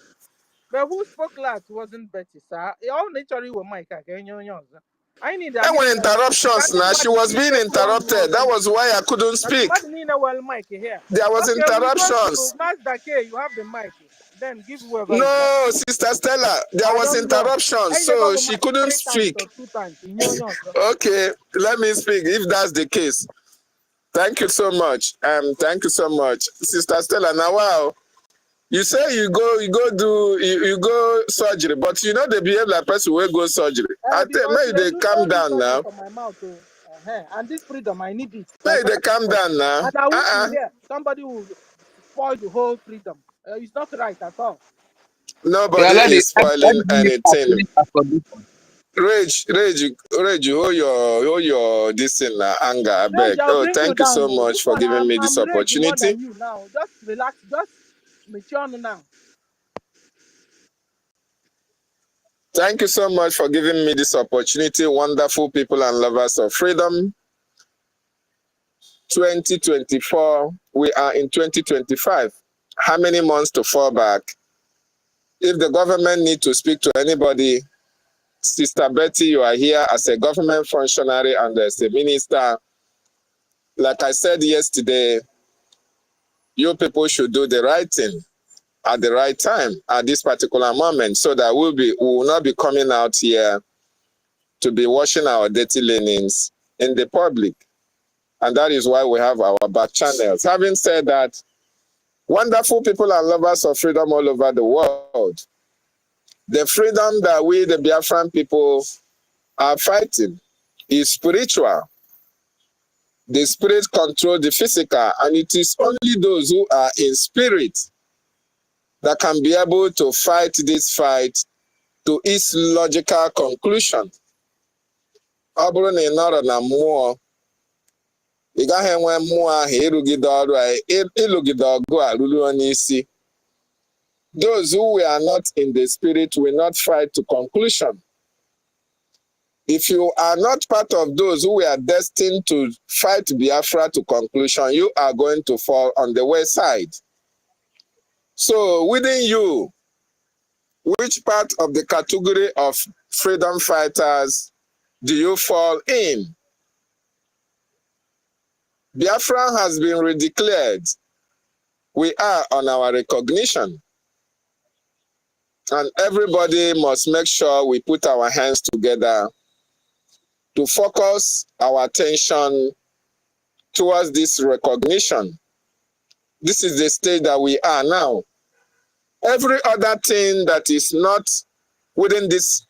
But who spoke last wasn't Betty, sir. All naturally were Mike. I need There were interruptions now. She was being interrupted. That was why I couldn't speak. Mic here. There was Okay, interruptions. Master K, you have the mic. Then give whoever. No, Sister Stella, there was interruptions, so she couldn't speak. 2 times. Okay, let me speak if that's the case. Thank you so much. Thank you so much, Sister Stella. Now, wow, you say you go surgery, but you know they behave like person will go surgery. I think maybe they calm down now. My mouth, and this freedom, I need it. Maybe they calm down now. And I will hear somebody will spoil the whole freedom. It's not right at all. Nobody is spoiling anything. Rage, hold your this in anger. I beg. Oh, thank you so much for giving me this opportunity. You now. Just relax, just mature now. Thank you so much for giving me this opportunity, wonderful people and lovers of freedom. 2024, we are in 2025. How many months to fall back? If the government need to speak to anybody, Sister Betty, you are here as a government functionary and as a minister. Like I said yesterday, you people should do the right thing at the right time at this particular moment, so that we will not be coming out here to be washing our dirty linens in the public. And that is why we have our back channels. Having said that, wonderful people and lovers of freedom all over the world, the freedom that we, the Biafran people, are fighting is spiritual. The spirit controls the physical, and it is only those who are in spirit that can be able to fight this fight to its logical conclusion. Ọ bụrụ na ị nọrọ na mmụọ, ị gaghị enwe mmụọ ahụ ịrụgide ọrụ a, ịlụgide ọgụ a ruru onye isi. Those who are not in the spirit will not fight to conclusion. If you are not part of those who are destined to fight Biafra to conclusion, you are going to fall on the wayside. So within you, which part of the category of freedom fighters do you fall in? Biafra has been redeclared. We are on our recognition. And everybody must make sure we put our hands together to focus our attention towards this recognition. This is the stage that we are now. Every other thing that is not within this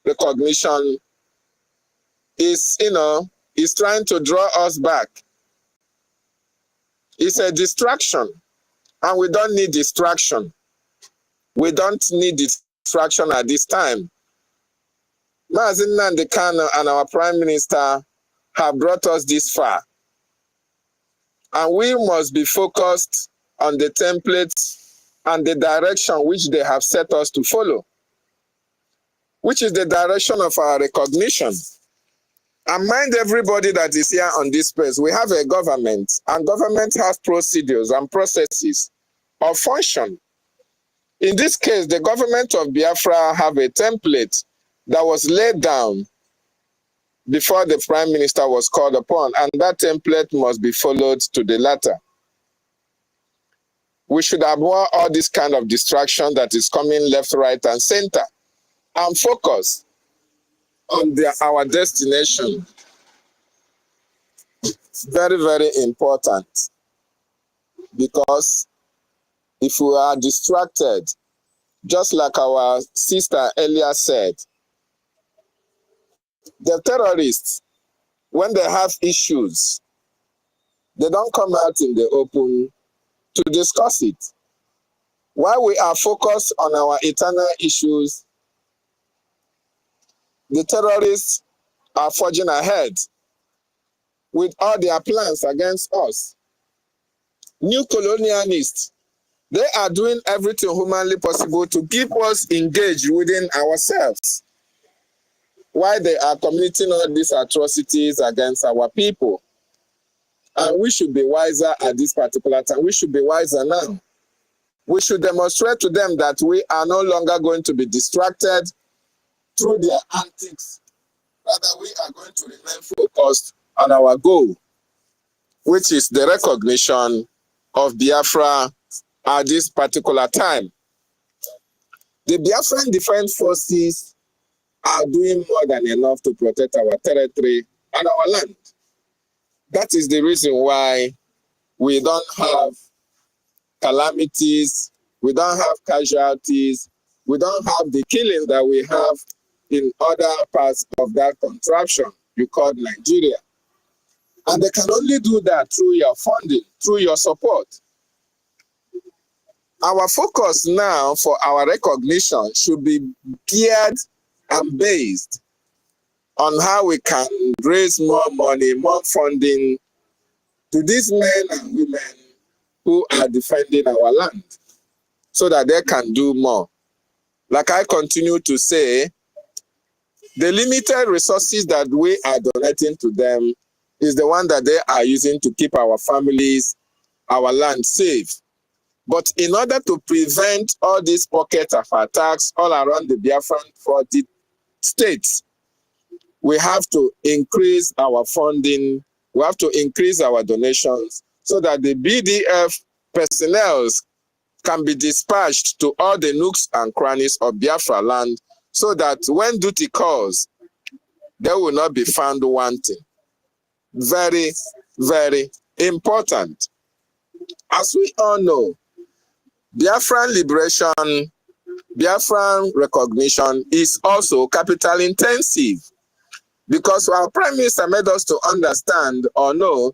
recognition is, is trying to draw us back. It's a distraction, and we don't need distraction. We don't need distraction at this time. Mazi Nnamdi Kanu and our Prime Minister have brought us this far. And we must be focused on the templates and the direction which they have set us to follow, which is the direction of our recognition. And mind everybody that is here on this place, we have a government, and government has procedures and processes of function. In this case, the government of Biafra have a template that was laid down before the Prime Minister was called upon, and that template must be followed to the letter. We should avoid all this kind of distraction that is coming left, right, and center, and focus on our destination. It's very, very important, because if we are distracted, just like our sister earlier said, the terrorists, when they have issues, they don't come out in the open to discuss it. While we are focused on our internal issues, the terrorists are forging ahead with all their plans against us. New colonialists, they are doing everything humanly possible to keep us engaged within ourselves, while they are committing all these atrocities against our people. And we should be wiser at this particular time. We should be wiser now. we should demonstrate to them that we are no longer going to be distracted through their antics. Rather, we are going to remain focused on our goal, which is the recognition of Biafra at this particular time. The Biafran Defense Forces are doing more than enough to protect our territory and our land. That is the reason why we don't have calamities, we don't have casualties, we don't have the killing that we have in other parts of that contraption you call Nigeria. And they can only do that through your funding, through your support. Our focus now for our recognition should be geared and based on how we can raise more money, more funding to these men and women who are defending our land so that they can do more. Like I continue to say, the limited resources that we are donating to them is the one that they are using to keep our families, our land safe. But in order to prevent all these pockets of attacks all around the Biafran 40 states, we have to increase our funding, we have to increase our donations so that the BDF personnel can be dispatched to all the nooks and crannies of Biafra land so that when duty calls, they will not be found wanting. Very, very important. As we all know, Biafran liberation, Biafran recognition is also capital intensive because our Prime Minister made us to understand or know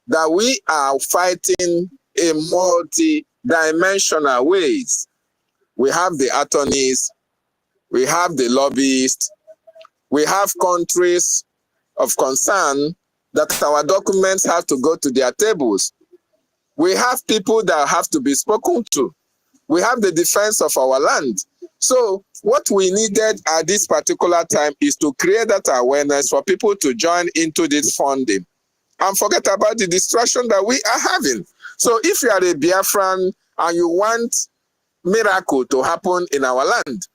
that we are fighting in multi-dimensional ways. We have the attorneys, we have the lobbyists, we have countries of concern that our documents have to go to their tables. We have people that have to be spoken to. We have the defense of our land. So what we needed at this particular time is to create that awareness for people to join into this funding and forget about the distraction that we are having. So if you are a Biafran and you want miracle to happen in our land,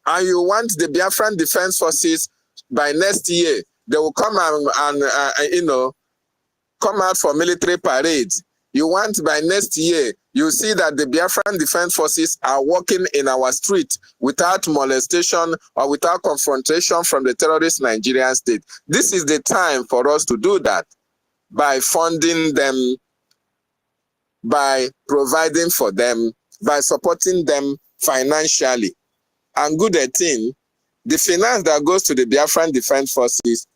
and you want the Biafran Defense Forces by next year, they will come and come out for military parades. You want by next year, you see that the Biafran Defense Forces are working in our street without molestation or without confrontation from the terrorist Nigerian state. This is the time for us to do that by funding them, by providing for them, by supporting them financially. And good thing, the finance that goes to the Biafran Defense Forces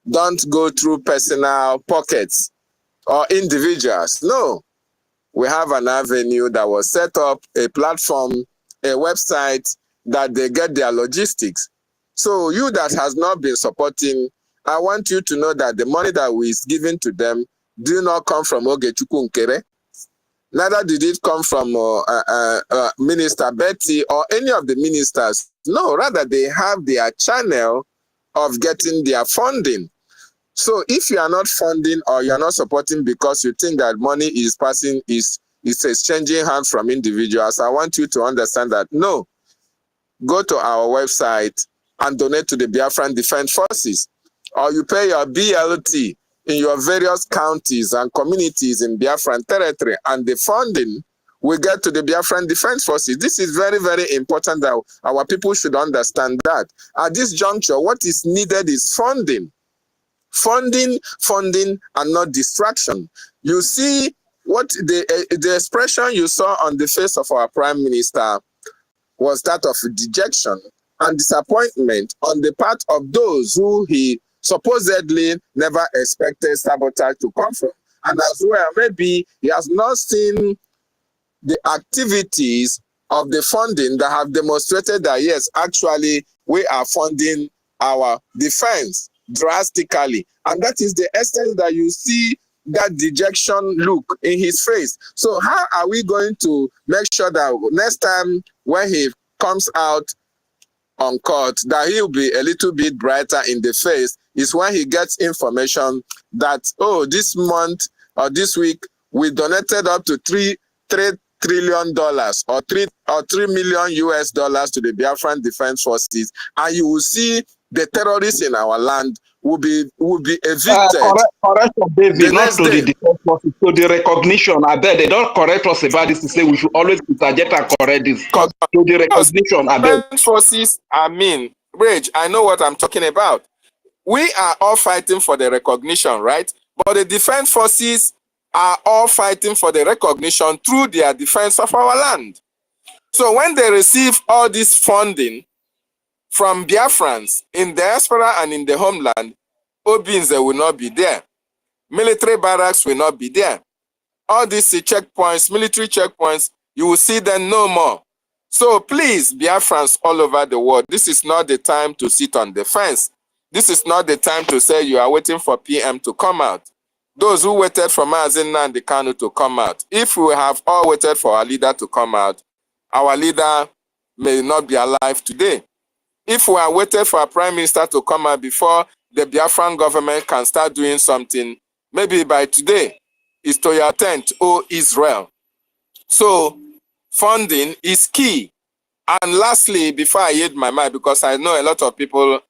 don't go through personal pockets or individuals. No, we have an avenue that was set up, a platform, a website that they get their logistics. So you that has not been supporting, I want you to know that the money that is given to them do not come from Ogechukwu Nkere. Neither did it come from Minister Betty or any of the ministers. No, rather they have their channel of getting their funding. So if you are not funding or you are not supporting because you think that money is passing, is exchanging hands from individuals, I want you to understand that no, go to our website and donate to the Biafran Defense Forces, or you pay your BLT in your various counties and communities in Biafran territory, and the funding will get to the Biafran Defense Forces. This is very, very important that our people should understand that. At this juncture, what is needed is funding. Funding, and not distraction. You see what the expression you saw on the face of our Prime Minister was that of dejection and disappointment on the part of those who he supposedly never expected sabotage to come from. And as well, maybe he has not seen the activities of the funding that have demonstrated that, yes, actually, we are funding our defense drastically. And that is the essence that you see that dejection look in his face. So how are we going to make sure that next time when he comes out on court, that he'll be a little bit brighter in the face, is when he gets information that, oh, this month or this week, we donated up to trillion or 3 million US dollars to the Biafran Defense Forces, and you will see the terrorists in our land will be evicted. Correction, David, not to day. the defense forces, to the recognition. I bet they don't correct us about this to say we should always interject and correct this. To the recognition, I bet. Defense forces, Bridge, I know what I'm talking about. We are all fighting for the recognition, right? But the defense forces are all fighting for the recognition through their defense of our land. So when they receive all this funding from Biafrans in diaspora and in the homeland, Obinze will not be there. Military barracks will not be there. All these checkpoints, military checkpoints, you will see them no more. So please, Biafrans all over the world, this is not the time to sit on the fence. This is not the time to say you are waiting for PM to come out. Those who waited for Mazen Nnamdi Kanu to come out, if we have all waited for our leader to come out, our leader may not be alive today. If we are waiting for our prime minister to come out before the Biafran government can start doing something, maybe by today, it's to your tent, O Israel. So funding is key. And lastly, before I yield my mind, because I know a lot of people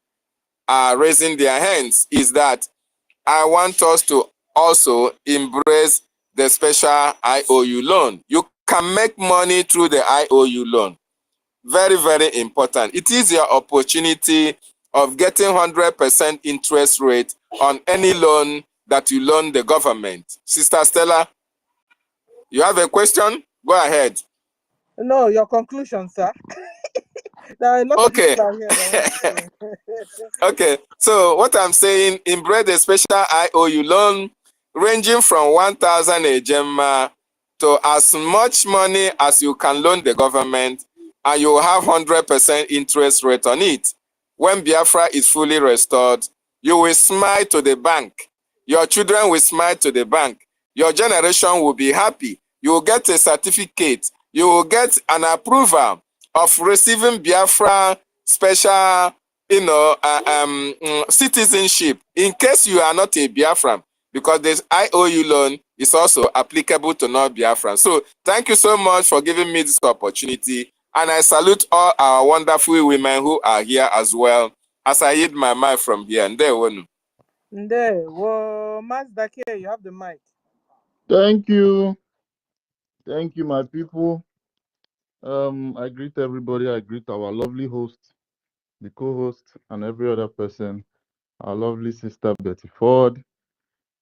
are raising their hands, is that I want us to also embrace the special IOU loan. You can make money through the IOU loan. Very, very important. It is your opportunity of getting 100% interest rate on any loan that you loan the government. Sister Stella, you have a question? Go ahead. No, your conclusion, sir. There are a lot of people out here that Okay, so what I'm saying, embrace the special IOU loan ranging from 1,000 ejema to as much money as you can loan the government, and you will have 100% interest rate on it. When Biafra is fully restored, you will smile to the bank. Your children will smile to the bank. Your generation will be happy. You will get a certificate. You will get an approval of receiving Biafra special, citizenship in case you are not a Biafran, because this IOU loan is also applicable to non-Biafran. So thank you so much for giving me this opportunity, and I salute all our wonderful women who are here as well as I hid my mic from here. And there, well, Mazda K, you have the mic. Thank you, my people. I greet everybody. I greet our lovely host, the co-host, and every other person. Our lovely sister Betty Ford.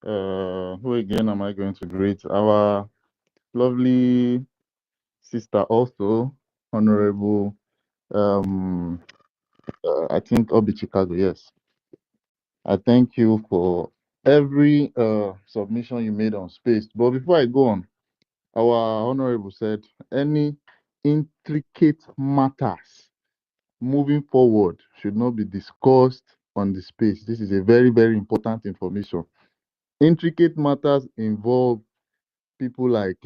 Who again am I going to greet? Our lovely sister also, Honorable, I think Obi Chicago, yes. I thank you for every submission you made on space. But before I go on, our Honorable said any intricate matters moving forward should not be discussed on the space. This is a very, very important information. Intricate matters involve people like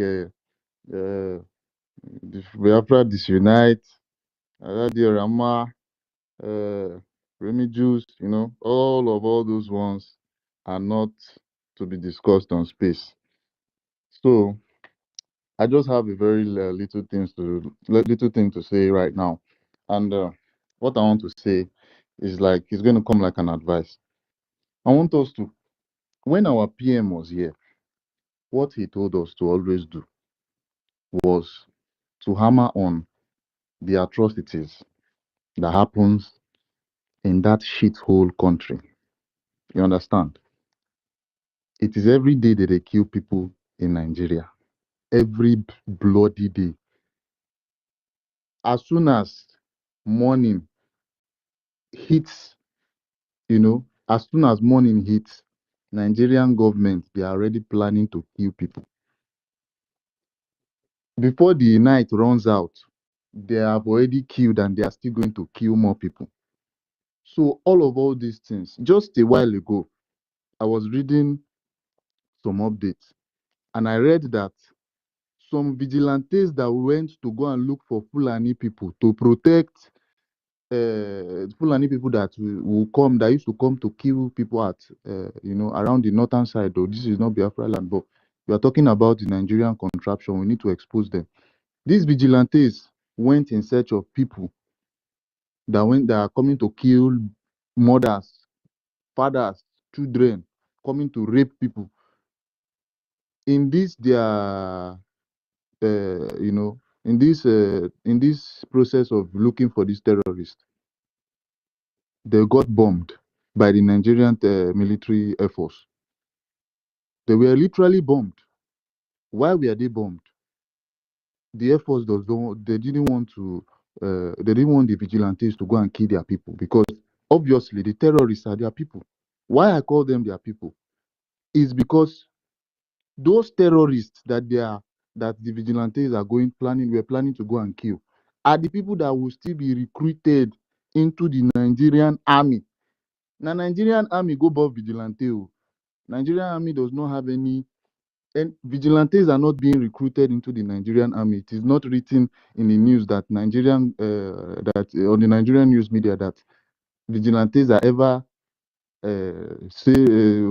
Biafra Disunite, Radio Rama, Remy Juice, all those ones are not to be discussed on space. So I just have a very little thing to say right now, and what I want to say is like it's going to come like an advice. I want us to, when our PM was here, what he told us to always do was to hammer on the atrocities that happens in that shithole country. You understand? It is every day that they kill people in Nigeria. Every bloody day. As soon as morning hits, as soon as morning hits, Nigerian government, they are already planning to kill people. Before the night runs out, they have already killed and they are still going to kill more people. So all these things, just a while ago, I was reading some updates and I read that some vigilantes that went to go and look for Fulani people to protect Fulani people that used to come to kill people at, around the northern side. Though this is not Biafra land, but we are talking about the Nigerian contraption. We need to expose them. These vigilantes went in search of people that are coming to kill mothers, fathers, children, coming to rape people. In this their in this process of looking for these terrorists, they got bombed by the Nigerian military air force. They were literally bombed. Why were they bombed? The air force they didn't want to they didn't want the vigilantes to go and kill their people, because obviously the terrorists are their people. Why I call them their people is because those terrorists that the vigilantes were planning to go and kill are the people that will still be recruited into the Nigerian army. Now Nigerian army go above vigilante. Nigerian army does not have any, and vigilantes are not being recruited into the Nigerian army. It is not written in the news that on the Nigerian news media that vigilantes are ever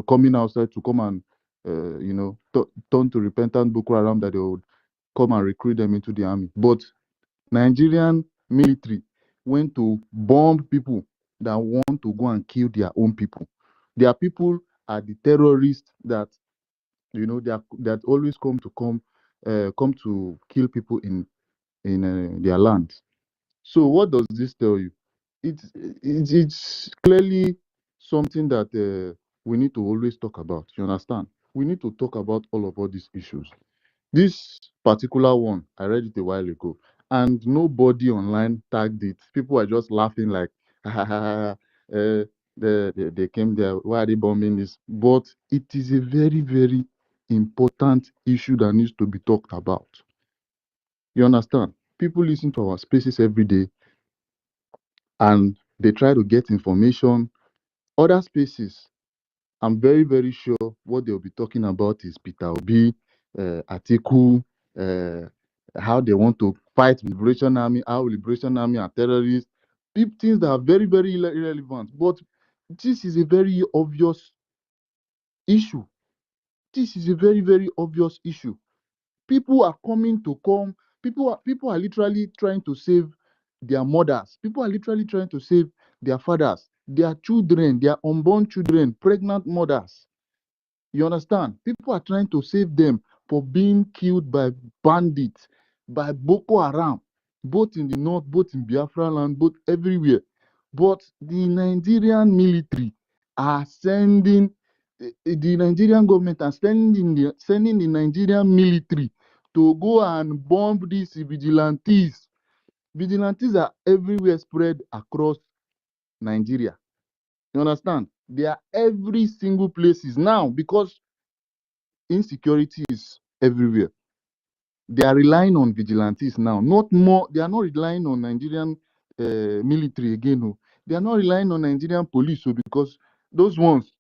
coming outside to come and turn to repentant Boko Haram, that they would come and recruit them into the army. But Nigerian military went to bomb people that want to go and kill their own people. Their people are the terrorists that that always come to kill people in their land. So what does this tell you? It's clearly something that we need to always talk about. You understand? We need to talk about all these issues. This particular one, I read it a while ago, and nobody online tagged it. People are just laughing like, ha, ha, ha, ha, they came there. Why are they bombing this? But it is a very, very important issue that needs to be talked about. You understand? People listen to our spaces every day and they try to get information. Other spaces, I'm very, very sure what they'll be talking about is Peter Obi, Atiku, how they want to fight Liberation Army, how Liberation Army are terrorists, things that are very, very irrelevant. But this is a very obvious issue. This is a very, very obvious issue. People are coming to come. People are literally trying to save their mothers. People are literally trying to save their fathers, their children, their unborn children, pregnant mothers. You understand? People are trying to save them for being killed by bandits, by Boko Haram, both in the north, both in Biafra land, both everywhere. But the Nigerian military are sending, the Nigerian government are sending the Nigerian military to go and bomb these vigilantes. Vigilantes are everywhere spread across Nigeria. You understand? They are every single places now because insecurity is everywhere. They are relying on vigilantes now, not more. They are not relying on Nigerian military again. No. They are not relying on Nigerian police, so because those ones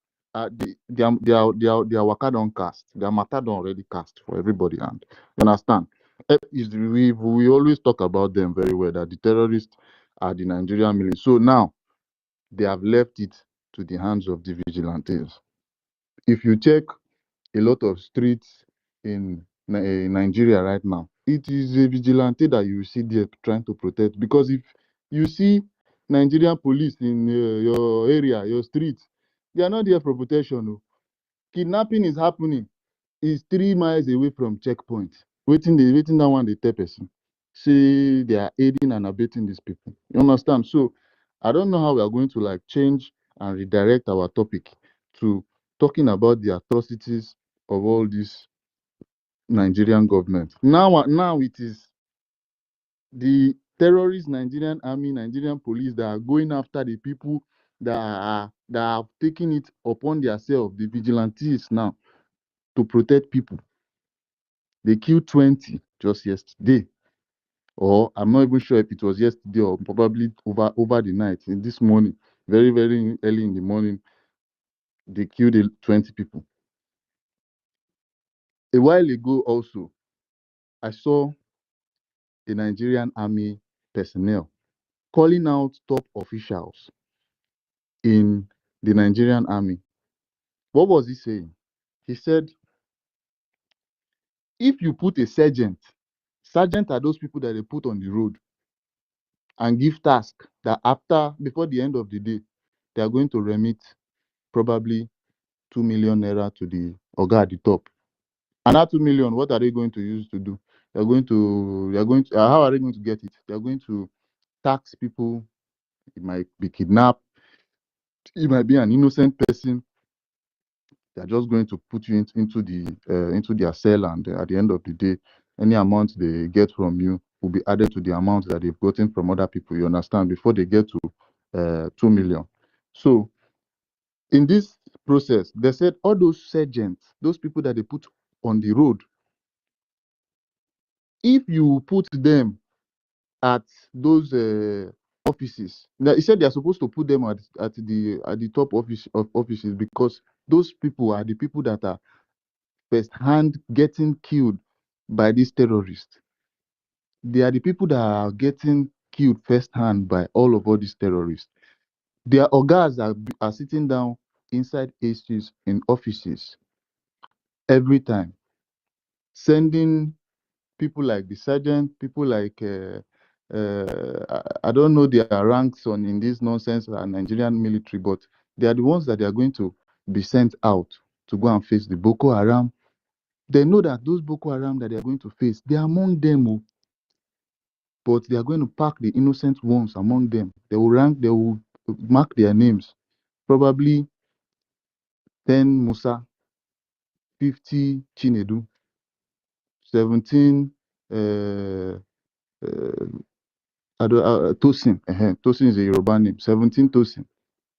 their waka don cast, their matter don already cast for everybody. And you understand? We always talk about them very well, that the terrorists are the Nigerian military. So now they have left it to the hands of the vigilantes. If you check a lot of streets in Nigeria right now, it is a vigilante that you see there trying to protect. Because if you see Nigerian police in your area, your street, they are not there for protection. No. Kidnapping is happening. It's 3 miles away from checkpoint. Waiting that one they tell person. See, they are aiding and abetting these people. You understand? So I don't know how we are going to change and redirect our topic to talking about the atrocities of all this Nigerian government. Now it is the terrorist Nigerian army, Nigerian police that are going after the people that have taken it upon themselves, the vigilantes now, to protect people. They killed 20 just yesterday, or I'm not even sure if it was yesterday or probably over the night. In this morning, very, very early in the morning, they killed 20 people. A while ago also, I saw the Nigerian army personnel calling out top officials in the Nigerian army. What was he saying? He said, if you put a sergeant Sergeants are those people that they put on the road and give task that before the end of the day, they are going to remit probably 2 million naira to the Oga at the top. And that 2 million, what are they going to use to do? How are they going to get it? They're going to tax people. It might be kidnapped. It might be an innocent person. They're just going to put you into their cell, and at the end of the day, any amount they get from you will be added to the amount that they've gotten from other people. You understand? Before they get to 2 million. So in this process, they said all those sergeants, those people that they put on the road, if you put them at those offices, now he said they are supposed to put them at the top offices, because those people are the people that are first hand getting killed by these terrorists. They are the people that are getting killed first hand by all these terrorists. Their organs are sitting down inside ACs in offices every time, sending people like the sergeant, people like I don't know their ranks in this nonsense Nigerian military, but they are the ones that they are going to be sent out to go and face the Boko Haram. They know that those Boko Haram that they are going to face, they are among them, but they are going to pack the innocent ones among them. They will mark their names, probably 10 Musa, 50 Chinedu, 17 Tosin. Tosin is a Yoruba name. 17 Tosin.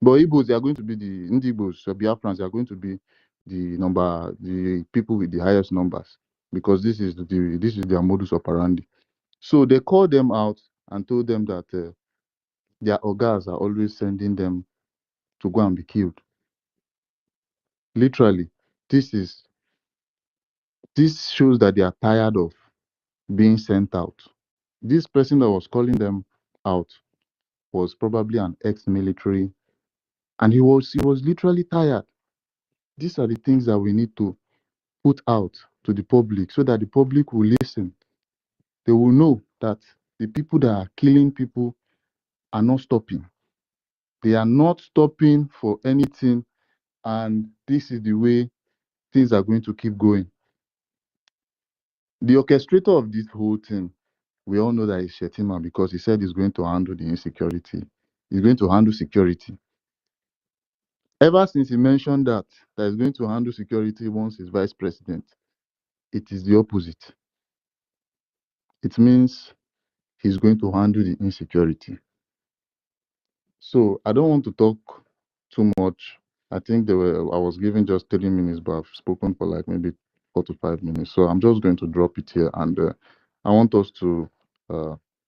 But Igbos, they are going to be the Igbos, so BIAFRANS, they are going to be the people with the highest numbers, because this is their modus operandi. So they called them out and told them that their organs are always sending them to go and be killed. Literally, this shows that they are tired of being sent out. This person that was calling them out was probably an ex-military, and he was literally tired. These are the things that we need to put out to the public, so that the public will listen. They will know that the people that are killing people are not stopping. They are not stopping for anything, and this is the way things are going to keep going. The orchestrator of this whole thing, we all know that it's Shetima, because he said he's going to handle the insecurity. He's going to handle security. Ever since he mentioned that he's going to handle security once he's vice president, it is the opposite. It means he's going to handle the insecurity. So I don't want to talk too much. I think I was given just 30 minutes, but I've spoken for like maybe 4 to 5 minutes. So I'm just going to drop it here, and I want us to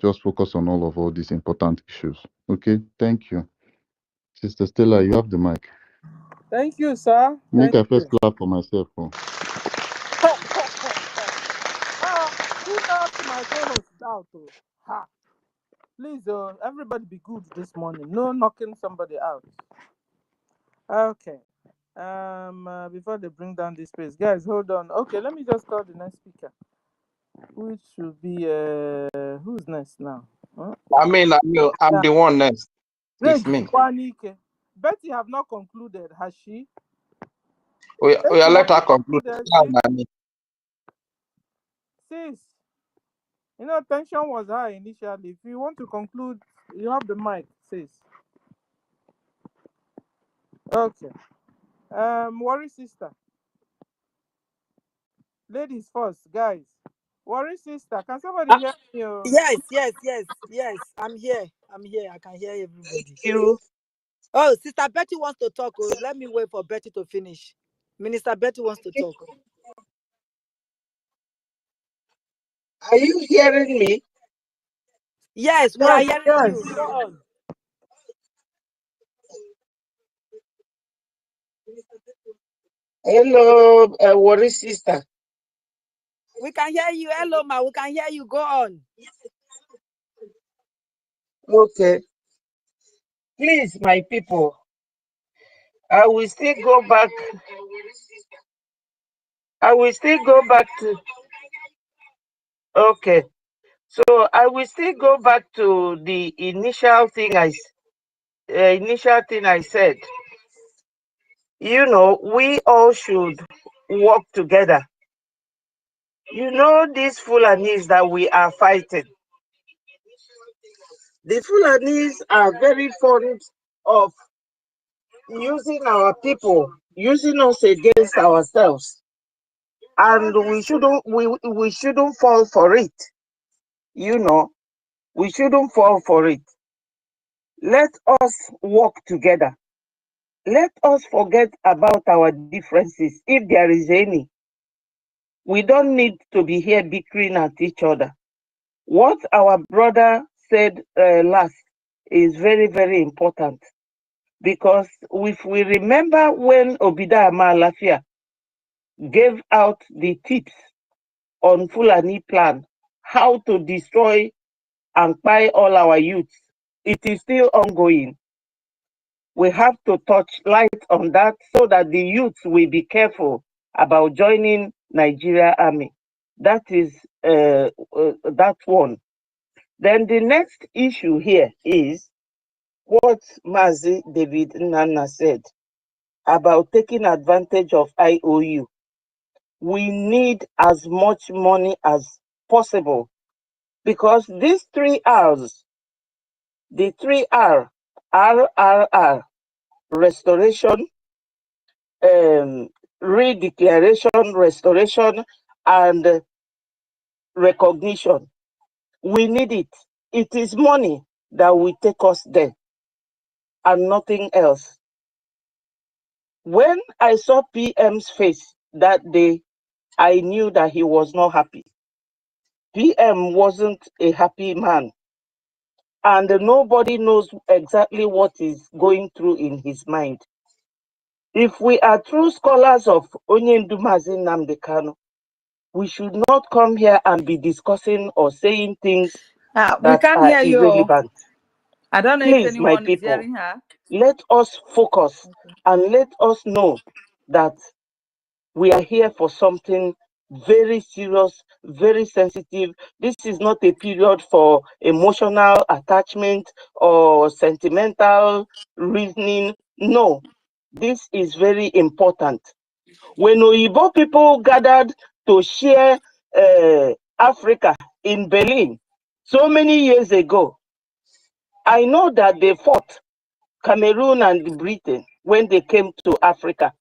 just focus on all these important issues. Okay, thank you. Sister Stella, you have the mic. Thank you, sir. Make Thank I first you. clap for myself. Who knocked my co-host out? Ha. Please, everybody be good this morning. No knocking somebody out. Okay. Before they bring down this place, guys, hold on. Okay, let me just call the next speaker, which should be who's next now? Huh? I mean, I'm the one next. It's me. Betty have not concluded, has she? We are let her conclude. Sis, you know, tension was high initially. If you want to conclude, you have the mic, sis. Okay. Worry sister. Ladies first, guys. Worry sister, can somebody hear me? Yes. I'm here. I can hear everybody. Thank you. Oh, Sister Betty wants to talk. Oh, let me wait for Betty to finish. Minister Betty wants to talk. Are you hearing me? Yes, we are hearing you. Go on. Hello, Worry sister. We can hear you. Hello, ma. We can hear you. Go on. Okay. Please, my people, I will still go back. I will still go back to Okay. So I will still go back to the initial thing I said. You know, we all should work together. You know, these Fulanis that we are fighting. The Fulanis are very fond of using our people, using us against ourselves. And we shouldn't fall for it. You know, we shouldn't fall for it. Let us work together. Let us forget about our differences, if there is any. We don't need to be here bickering at each other. What our brother said last is very, very important. Because if we remember when Obida Amalafia gave out the tips on Fulani plan, how to destroy and buy all our youths, it is still ongoing. We have to touch light on that so that the youths will be careful about joining Nigeria Army. That is that one. Then the next issue here is what Mazi David Nana said about taking advantage of IOU. We need as much money as possible because these 3 R's, the 3 RRR, restoration, redeclaration, restoration, and recognition. We need it. It is money that will take us there and nothing else. When I saw PM's face that day, I knew that he was not happy. PM wasn't a happy man. And nobody knows exactly what is going through in his mind. If we are true scholars of Onyendu Mazi Nnamdi Kanu, we should not come here and be discussing or saying things We that can't are hear you. irrelevant. I don't know Please, if anyone my is people, hearing her. let us focus and let us know that we are here for something very serious, very sensitive. This is not a period for emotional attachment or sentimental reasoning. No, this is very important. When Oyibo people gathered to share Africa in Berlin so many years ago, I know that they fought Cameroon and Britain when they came to Africa.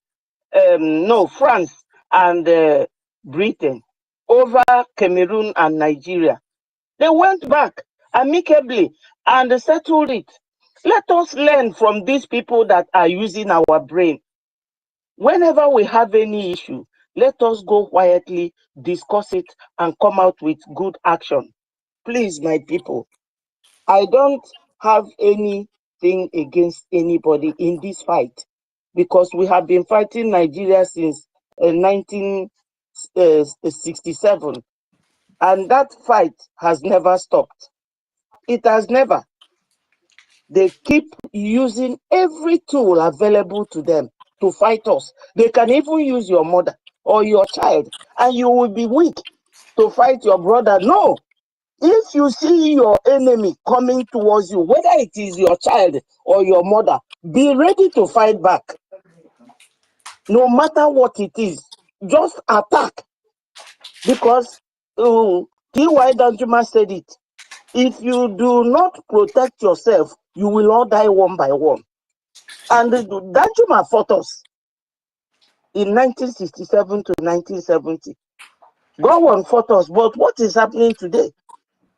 No, France and Britain over Cameroon and Nigeria. They went back amicably and settled it. Let us learn from these people that are using our brain. Whenever we have any issue, let us go quietly, discuss it, and come out with good action. Please, my people, I don't have anything against anybody in this fight because we have been fighting Nigeria since 1967, and that fight has never stopped. It has never. They keep using every tool available to them to fight us. They can even use your mother or your child, and you will be weak to fight your brother. No. If you see your enemy coming towards you, whether it is your child or your mother, be ready to fight back. No matter what it is, just attack. Because T.Y. Danjuma said it. If you do not protect yourself, you will all die one by one. And Danjuma fought us in 1967 to 1970. Gowon fought us, but what is happening today?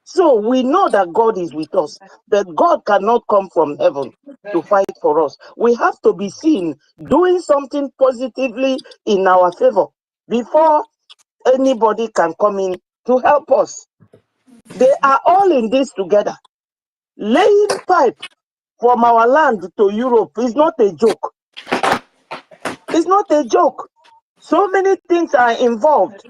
So we know that God is with us, that God cannot come from heaven to fight for us. We have to be seen doing something positively in our favor before anybody can come in to help us. They are all in this together. Laying pipe from our land to Europe is not a joke. It's not a joke. So many things are involved.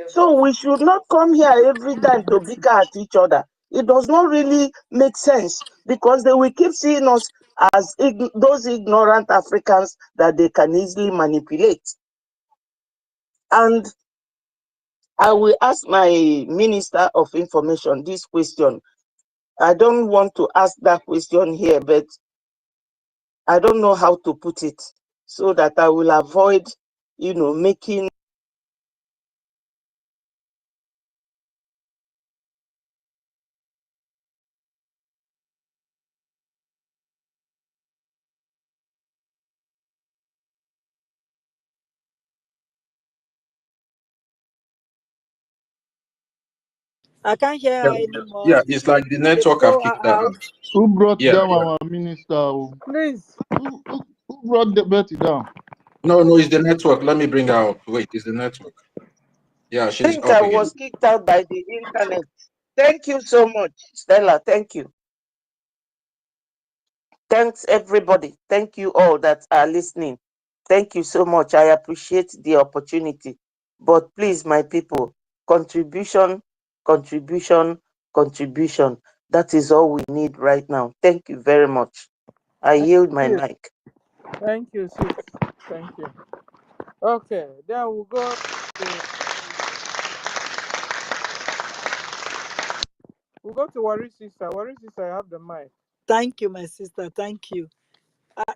So we should not come here every time to bicker at each other. It does not really make sense because they will keep seeing us as those ignorant Africans that they can easily manipulate. And I will ask my Minister of Information this question. I don't want to ask that question here, but I don't know how to put it so that I will avoid, making. I can't hear Yeah, her anymore. yeah, it's like the They network have throw her kicked her out. out. Who brought Yeah, down yeah. our minister? Please. Who brought the Betty down? No, it's the network. Let me bring her up. Wait, it's the network. Yeah, I she's think up I again. was kicked out by the internet. Thank you so much, Stella. Thank you. Thanks, everybody. Thank you all that are listening. Thank you so much. I appreciate the opportunity. But please, my people, contribution, contribution, contribution. That is all we need right now. Thank you very much. I yield my mic. Thank you, sis. Thank you. Okay, then we'll go to Worry Sister. Worry Sister, I have the mic. Thank you, my sister. Thank you.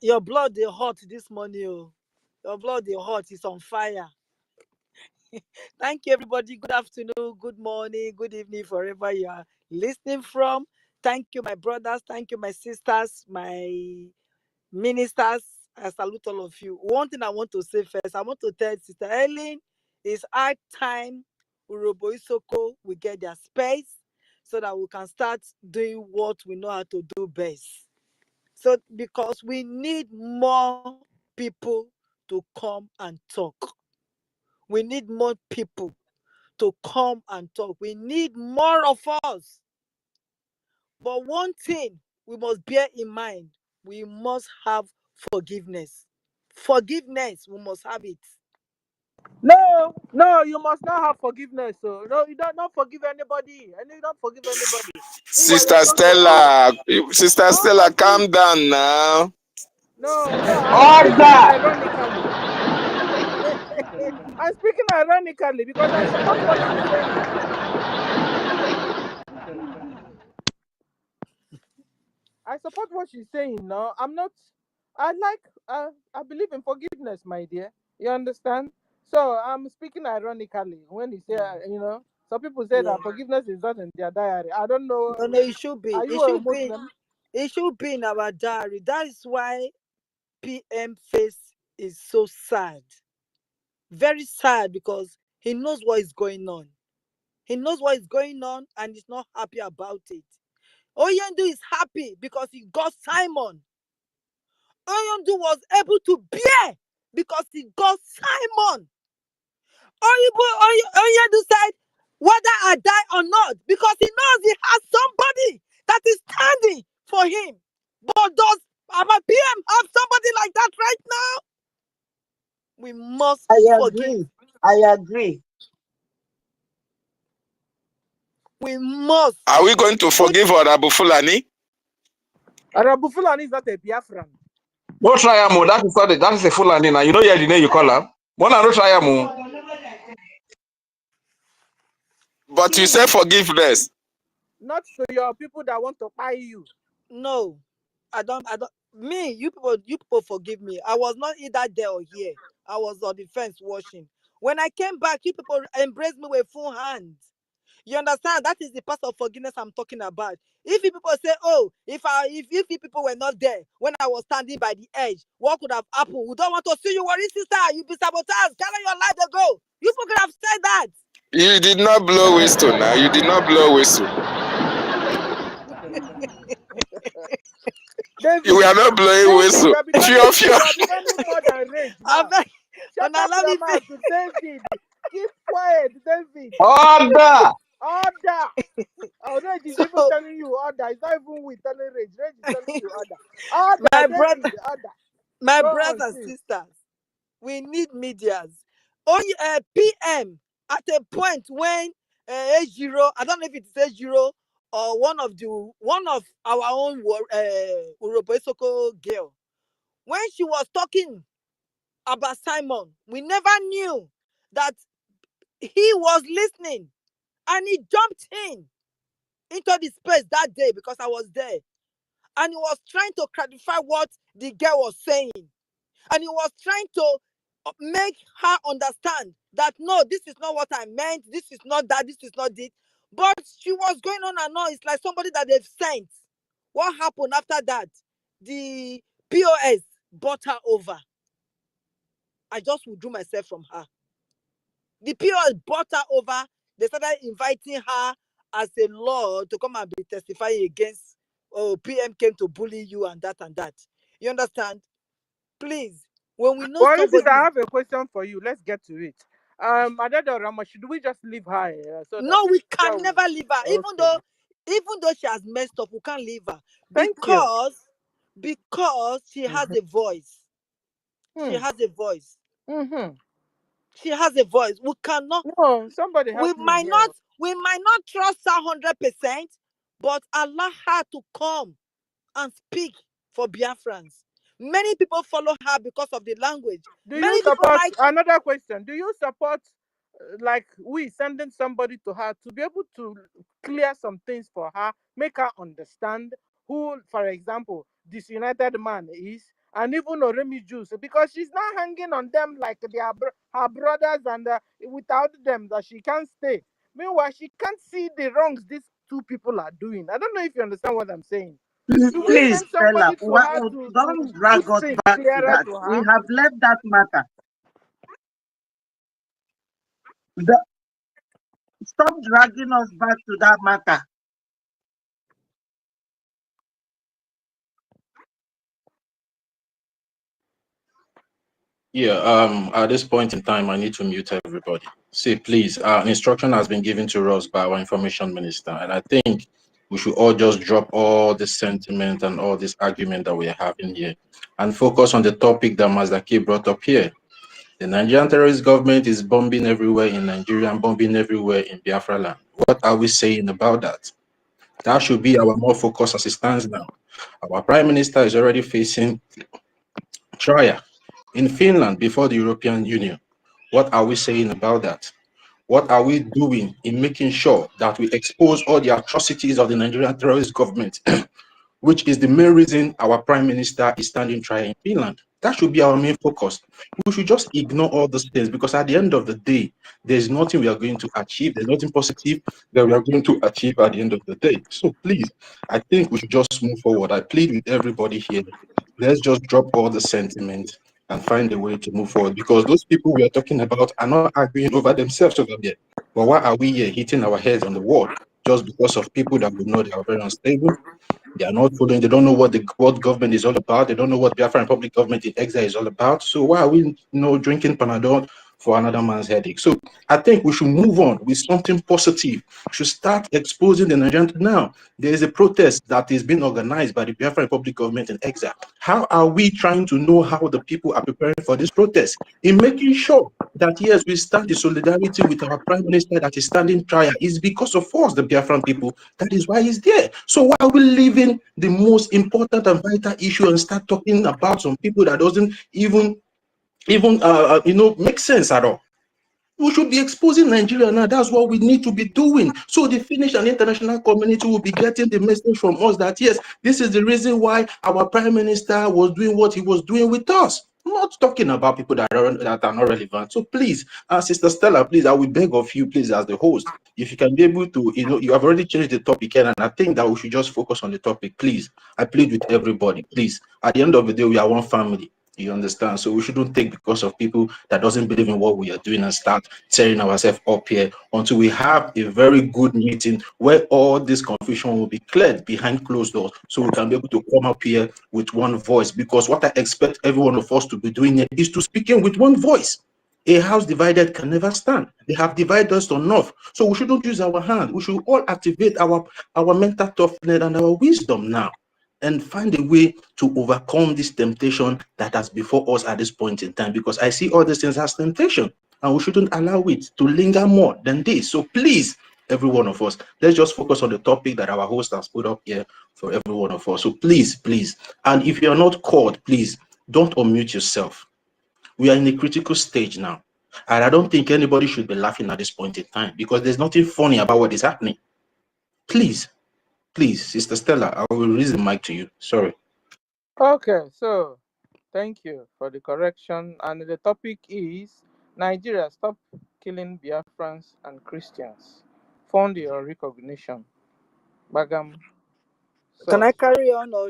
Your blood is hot this morning. Oh. Your blood is hot. It's on fire. Thank you, everybody. Good afternoon, good morning, good evening, wherever you are listening from. Thank you, my brothers. Thank you, my sisters, my ministers. I salute all of you. One thing I want to say first, I want to tell Sister Ellen, it's our time Urobo Isoko will get their space so that we can start doing what we know how to do best. So, because we need more people to come and talk. We need more people to come and talk. We need more of us. But one thing we must bear in mind, we must have forgiveness. Forgiveness, we must have it. No, you must not have forgiveness. So no, you don't not forgive anybody, and you don't forgive anybody. Meanwhile, you Sister want to forgive. Stella, Sister I want Stella, to see. calm down now. No, I'm speaking Order! ironically. I'm speaking ironically because I support what she's saying. I support what she's saying. No, I'm not. I like. I believe in forgiveness, my dear. You understand? So I'm speaking ironically when he say, some people say Yeah. that forgiveness is not in their diary. I don't know. No, it should be. Are It you a should be. Muslim? It should be in our diary. That is why PM face is so sad. Very sad because he knows what is going on. He knows what is going on and he's not happy about it. Oyendu is happy because he got Simon. Oyendu was able to bear because he got Simon. Oyendu said, whether I die or not, because he knows he has somebody that is standing for him. But does our PM have somebody like that right now? We must forgive. I agree. We must. Are we going to forgive Honorable Fulani? Arabu Fulani is not a Biafran. No try am. That is a Fulani now. You know the name you call her. One and no try am. But you say forgiveness. Not to your people that want to buy you. No, I don't. Me, you people forgive me. I was not either there or here. I was on the fence watching. When I came back, you people embraced me with full hands. You understand? That is the part of forgiveness I'm talking about. If you people say, "Oh, if you people were not there when I was standing by the edge, what could have happened? We don't want to see you worry, sister. You be sabotaged. Carry your life to go." You people could have said that. You did not blow whistle now. You did not blow whistle. You David, were not blowing David, whistle. Fear, fear. you are becoming more than rage I now. beg, Shut and up allow your me mouth, David. Keep quiet, David. Order! Order. Oh, Rage is even so telling you order. It's not even with telling Rage. Rage is telling you order. Order, my David, brother, order. my Go brothers on, and sis. sisters. We need medias. Only PM at a point when Ejiro, I don't know if it's Ejiro or one of our own Urobo Isoko girl, when she was talking about Simon, we never knew that he was listening, and he jumped into the space that day because I was there. And he was trying to clarify what the girl was saying. And he was trying to make her understand that, no, this is not what I meant. This is not that. This is not it. But she was going on and on. It's like somebody that they've sent. What happened after that? The POS bought her over. I just withdrew myself from her. The POS bought her over. They started inviting her as a law to come and be testifying against, oh, PM came to bully you and that and that. You understand? Please, when we know Well, this is, somebody I is... have a question for you. Let's get to it. Adada Rama, should we just leave her so that No, we yeah, can never leave her. okay. Even though she has messed up, we can't leave her. Thank you. Because she has a voice. She has a voice. She has a voice. We cannot. No, somebody help We me might here. not trust her 100%, but allow her to come and speak for Biafrans. Many people follow her because of the language. Do you Many people support, like... another question, do you support like we sending somebody to her to be able to clear some things for her, make her understand who, for example, this United Man is, and even Oremi Jews, because she's not hanging on them like they are her brothers, and without them that she can't stay. Meanwhile, she can't see the wrongs these two people are doing. I don't know if you understand what I'm saying. Do we Please, send Stella, somebody to her to don't drag put us things back to clearer that. to We her? have left that matter. Stop dragging us back to that matter. Yeah, at this point in time, I need to mute everybody. See, please, an instruction has been given to us by our information minister, and I think we should all just drop all this sentiment and all this argument that we are having here and focus on the topic that Mazaki brought up here. The Nigerian terrorist government is bombing everywhere in Nigeria and bombing everywhere in Biafra land. What are we saying about that? That should be our more focus as it stands now. Our prime minister is already facing trial in Finland before the European Union. What are we saying about that? What are we doing in making sure that we expose all the atrocities of the Nigerian terrorist government, which is the main reason our prime minister is standing trial in Finland? That should be our main focus. We should just ignore all those things, because at the end of the day, there's nothing we are going to achieve. There's nothing positive that we are going to achieve at the end of the day. So please, I think we should just move forward. I plead with everybody here. Let's just drop all the sentiment and find a way to move forward, because those people we are talking about are not arguing over themselves over there. But why are we here hitting our heads on the wall just because of people that we know they are very unstable? They are not following. They don't know what government is all about. They don't know what Biafran Republic government in exile is all about. So why are we, drinking Panadol for another man's headache? So I think we should move on with something positive. We should start exposing the Nigerian. Now there is a protest that is being organized by the Biafran Republic government in exile. How are we trying to know how the people are preparing for this protest? In making sure that yes, we stand in solidarity with our prime minister that is standing trial is because of us, the Biafran people. That is why he's there. So why are we leaving the most important and vital issue and start talking about some people that doesn't even make sense at all? We should be exposing Nigeria now. That's what we need to be doing. So the Finnish and international community will be getting the message from us that yes, this is the reason why our prime minister was doing what he was doing with us. I'm not talking about people that are not relevant. So please, Sister Stella, please, I will beg of you, please, as the host, if you can be able to, you have already changed the topic, and I think that we should just focus on the topic, please. I plead with everybody, please. At the end of the day, we are one family. You understand? So we shouldn't take because of people that doesn't believe in what we are doing and start tearing ourselves up here until we have a very good meeting where all this confusion will be cleared behind closed doors, so we can be able to come up here with one voice. Because what I expect every one of us to be doing here is to speak in with one voice. A house divided can never stand. They have divided us enough. So we shouldn't use our hand. We should all activate our mental toughness and our wisdom now, and find a way to overcome this temptation that has before us at this point in time, because I see all these things as temptation, and we shouldn't allow it to linger more than this. So please, every one of us, let's just focus on the topic that our host has put up here for every one of us. So please, and if you're not called, please don't unmute yourself. We are in a critical stage now. And I don't think anybody should be laughing at this point in time because there's nothing funny about what is happening. Please, Sister Stella, I will release the mic to you. Sorry. Okay, so thank you for the correction. And the topic is Nigeria, stop killing Biafrans and Christians. Fund your recognition. Bagam. Can So, I carry on or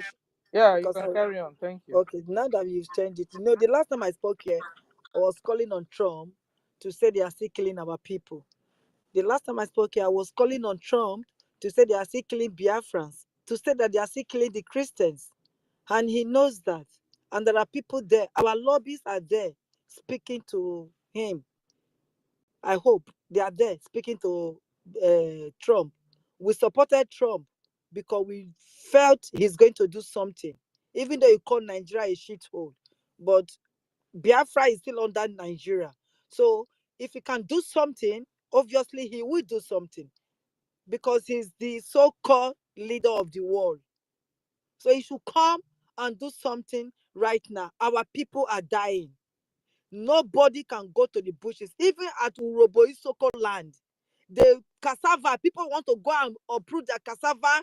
yeah, you because can carry on. Thank you. okay, now that you've changed it, the last time I spoke here, I was calling on Trump to say they are still killing our people. The last time I spoke here, I was calling on Trump to say they are still killing Biafrans, to say that they are still killing the Christians. And he knows that. And there are people there. Our lobbies are there speaking to him. I hope they are there speaking to Trump. We supported Trump because we felt he's going to do something, even though he called Nigeria a shithole. But Biafra is still under Nigeria. So if he can do something, obviously he will do something because he's the so-called leader of the world. So he should come and do something right now. Our people are dying. Nobody can go to the bushes, even at Urobo Isoko land. The cassava, people want to go and uproot their cassava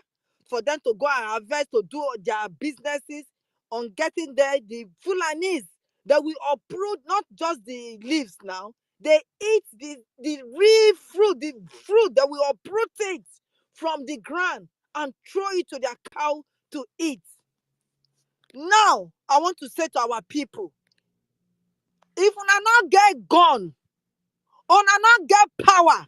for them to go and harvest to do their businesses. On getting there, the Fulanis, they will uproot not just the leaves now, they eat the real fruit, the fruit, they will uproot it from the ground and throw it to their cow to eat. Now, I want to say to our people, if una not get gun, una not get power,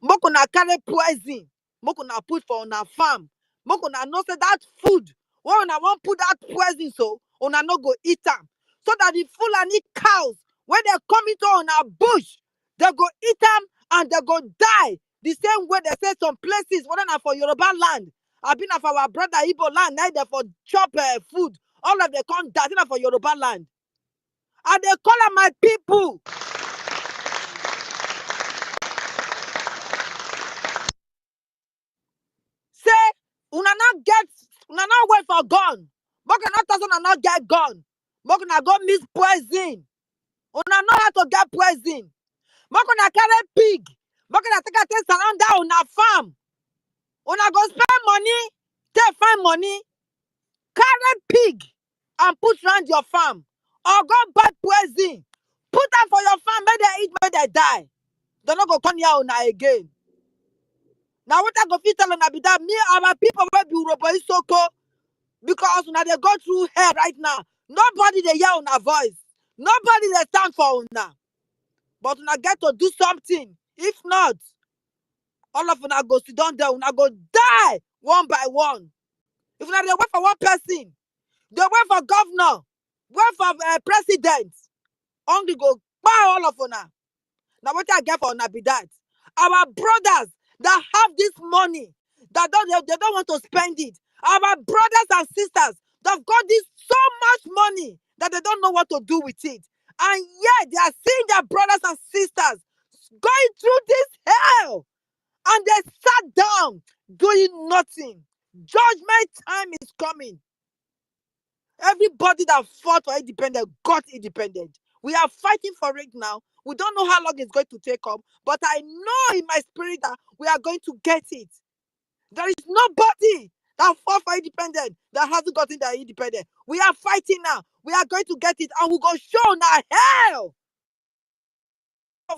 make una carry poison, make una put for una farm, make una know say that food wey una wan put that poison so una no go eat am, so that the Fulani cows when they come into una bush, they go eat am and they go die the same way they say some places, whether na for Yoruba land, abi na for our brother Igbo land, na they for chop food, all of them come die na for Yoruba land. And they call am my people. Say, una not wait for gun. Make una not una not get gun. Make una go mix poison. Una know how to get poison. Make una carry pig. Make una take surround that una farm. Una go spend money, take find money, carry pig and put round your farm. Or go buy poison. Put am for your farm, make they eat, make they die. They no go come here una again. Now what I go fit tell una be that me and our people will be Urobo Isoko because una they go through hell right now. Nobody they hear una voice. Nobody they stand for una. But una get to do something. If not, all of una go sit down there, una go die one by one. If una they wait for one person, they wait for governor, wait for president, only go buy all of una. Now what I get for una be that. Our brothers that have this money, that they don't want to spend it. Our brothers and sisters that have got this so much money that they don't know what to do with it. And yet they are seeing their brothers and sisters going through this hell. And they sat down doing nothing. Judgment time is coming. Everybody that fought for independence got independent. We are fighting for it now. We don't know how long it's going to take up, but I know in my spirit that we are going to get it. There is nobody that fought for independence that hasn't gotten their independence. We are fighting now. We are going to get it, and we're going to show now hell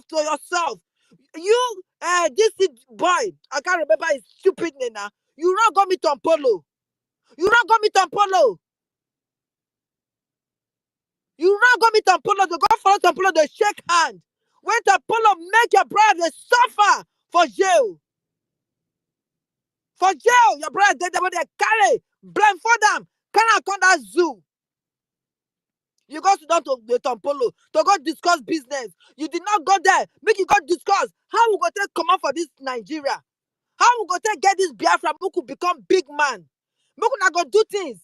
to yourself. You, this boy, I can't remember his stupid name now. You not got me Tompolo. You not got me Tompolo. You not go meet Tampolo, they go follow Tampolo, they shake hand. When Tampolo make your brother, they suffer for jail. For jail, your brother, they carry, blame for them. Cannot come that zoo. You go to down to the Tampolo to go discuss business. You did not go there. Make you go discuss how we go take come out for this Nigeria. How we go take get this Biafra, we could become big man. We could not go do things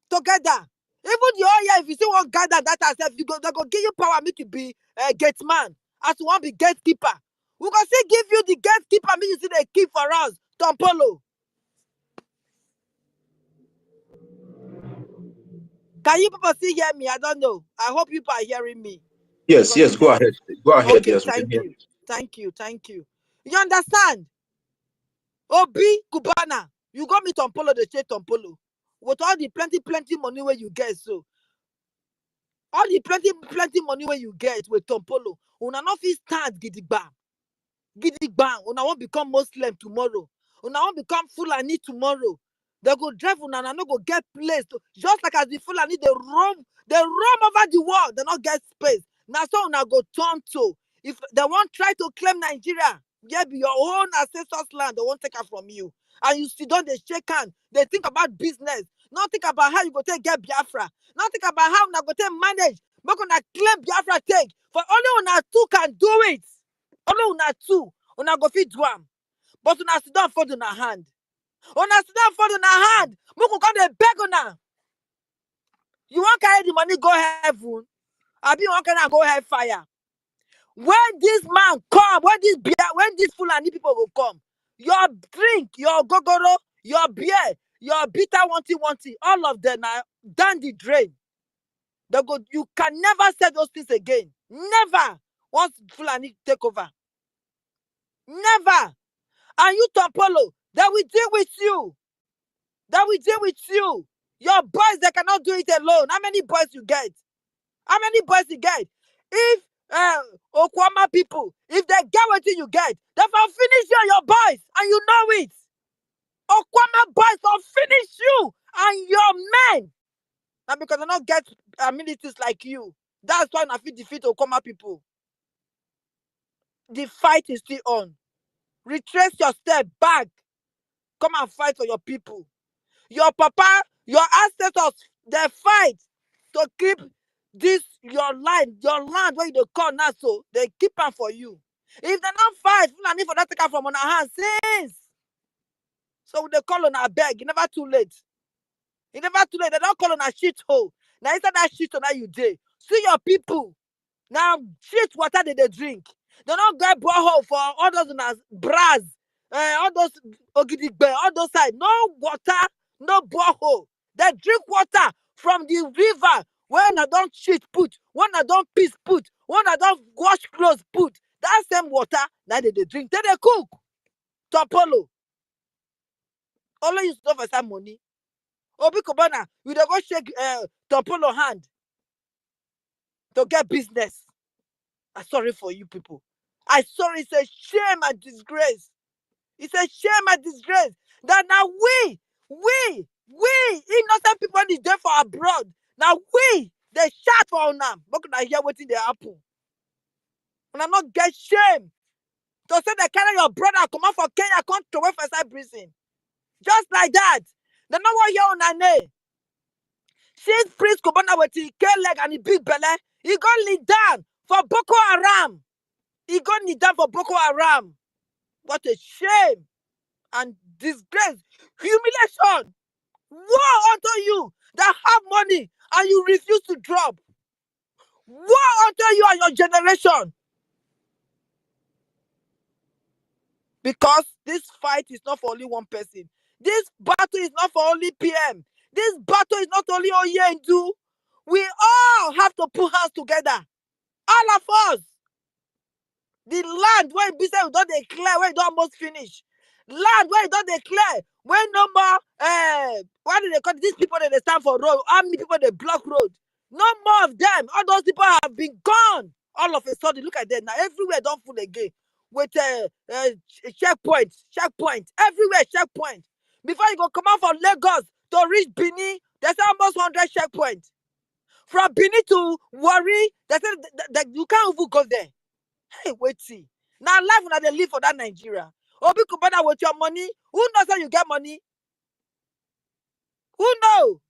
together. Even the oil, if you see one guy that herself, they go give you power, make you be a gate man. As you want to be gatekeeper. We can still give you the gatekeeper, make you see the keep for us. Tompolo. Can you people still hear me? I don't know. I hope people are hearing me. Yes, yes, go ahead. Go ahead. Okay, Yes, we can thank hear. you. Thank you. Thank you. You understand? Obi Cubana, you got me Tompolo, the state Tompolo. With all the plenty money where you get, so all the plenty money where you get with Tompolo, una no fit stand gidigba. Una won't become Muslim tomorrow. Una won't become Fulani tomorrow. They go drive una no go get place to, just like as the Fulani they roam over the world, they not get space. Now so una go turn to. If they won't try to claim Nigeria, yeah, be your own ancestors' land, they won't take it from you. And you sit down, they shake hand, they think about business, not think about how you go take get Biafra, not think about how una go take manage, but gonna claim Biafra take. For only una two can do it. Only una two, una go fit do am. But una sit down for una hand. Una sit down for una hand. Muku come dey beg una. You wan carry the money go heaven? Abi you wan carry am go hellfire? When this man come, when this Fulani people will come, your drink, your gogoro, your beer, your bitter wanty, all of them are down the drain. They go, you can never say those things again. Never. Once Fulani take over. Never. And you Tompolo, that we deal with you. That we deal with you. Your boys, they cannot do it alone. How many boys you get? How many boys you get? If Okwama people, if they get what you get, they will finish you and your boys, and you know it. Okwama boys will finish you and your men. Now because they don't get militaries like you. That's why I feel defeat Okwama people. The fight is still on. Retrace your step back. Come and fight for your people. Your papa, your ancestors, they fight to keep this your land where you call now, so they keep am for you. If they don't fight, Fulani for that take am from on our hands since. So they call on our beg. It's never too late. It's never too late. They don't call on a shit hole. Now inside that shit hole, now you dey. See your people. Now shit water they drink. They don't get borehole for all those bras, all those ogidigbe, all those side. No water, no borehole. They drink water from the river. When I don't shit put, when I don't piss put, when I don't wash clothes put. That same water, now they drink. Then they cook. Tompolo. Only you stop for some money. Obi Kubana, you don't go shake Tompolo hand to get business. I'm sorry for you people. I'm sorry. It's a shame and disgrace. It's a shame and disgrace that now we, innocent people is there for abroad. Now we, they shout for them. But can I hear what in the apple? And I'm not get shame to say they carry your brother come out for Kenya, come to away for inside prison. Just like that. They know what you're on a name. Since Prince Kubana with his leg and his big belly, he got lead down for Boko Haram. He got lead down for Boko Haram. What a shame and disgrace, humiliation. Woe unto you that have money and you refuse to drop. Woe unto you and your generation. Because this fight is not for only one person. This battle is not for only PM. This battle is not only Oyendu. We all have to put hands together. All of us. The land where business we don't declare, where it don't almost finish. Land where it don't declare, when no more, why do they call these people that they stand for road? How many people they block road? No more of them. All those people have been gone. All of a sudden, look at them now. Everywhere don't full again. With checkpoint. Everywhere checkpoint. Before you go come out from Lagos to reach Benin, there's almost 100 checkpoints. From Benin to Warri, they say that you can't even go there. Hey, wait, see. Now life when they live for that Nigeria. Obi Kubana with your money. Who knows how you get money? Who know?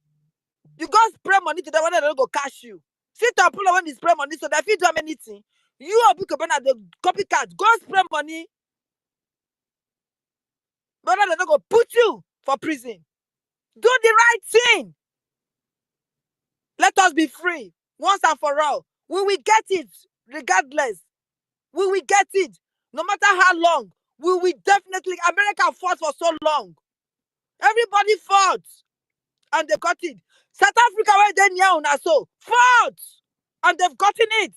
You go spray money to them when they don't go cash you. See Tompolo when they spray money, so they feel do anything. You Obi Kubana the copycat. Go spray money. But they don't go put you for prison. Do the right thing. Let us be free once and for all. We will get it regardless. We will get it. No matter how long. We will definitely. America fought for so long. Everybody fought. And they got it. South Africa, where they near una so fought. And they've gotten it.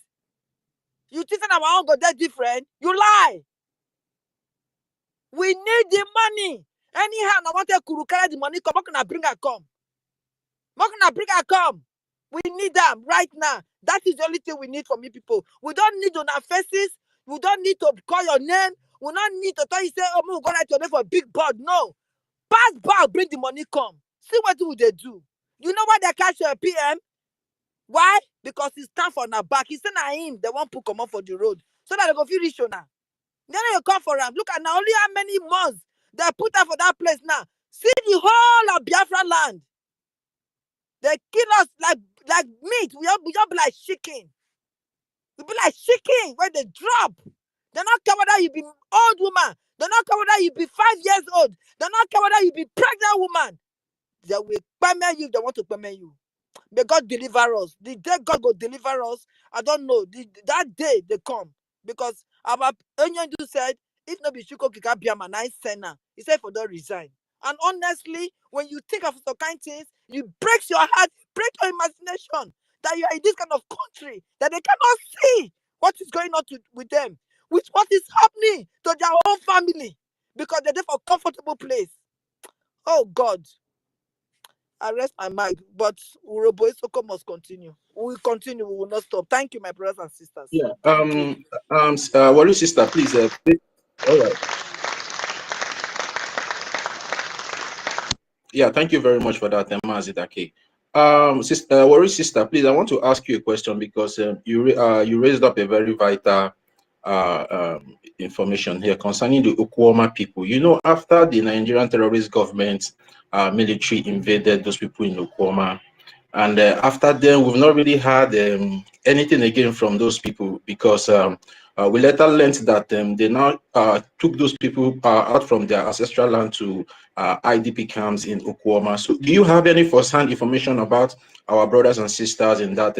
You think our own go that different? You lie. We need the money. Anyhow, I want to carry the money. Come on, bring her come. Bring her come. We need them right now. That is the only thing we need from you people. We don't need on our faces. We don't need to call your name. We don't need to tell you say, oh, we're going to write your name for a big board. No. Pass back, bring the money, come. See what do they do. You know why they catch your PM? Why? Because it's time for our back. It's not him. They won't put come on for the road. So that they go feel rich now. Then you come for them. Look at now only how many months they put up for that place now. See the whole of Biafra land. They kill us like meat. We all be like chicken. We be like chicken when they drop. They're not care whether you be old woman. They're not care whether you be 5 years old. They're not care whether you be pregnant woman. They will permit you. They want to permit you. May God deliver us. The day God will deliver us, I don't know. That day they come. Because our Onyendu said, if no be Shuko Kikabiama, I send her. He said for don't resign. And honestly, when you think of some kind of things, you break your heart, break your imagination that you are in this kind of country, that they cannot see what is going on with them, with what is happening to their own family, because they're there for a comfortable place. Oh God. I rest my mind, but Urobo Isoko must continue. We will continue. We will not stop. Thank you, my brothers and sisters. Yeah. Thank you. Warri sister, please. All right. Yeah, thank you very much for that, Mazidake. Sister, Warri sister, please. I want to ask you a question because you raised up a very vital information here concerning the Okwoma people. You know, after the Nigerian terrorist government military invaded those people in Okwoma, and after then, we've not really had anything again from those people because we later learned that they now took those people out from their ancestral land to IDP camps in Okwoma. So do you have any first-hand information about our brothers and sisters in that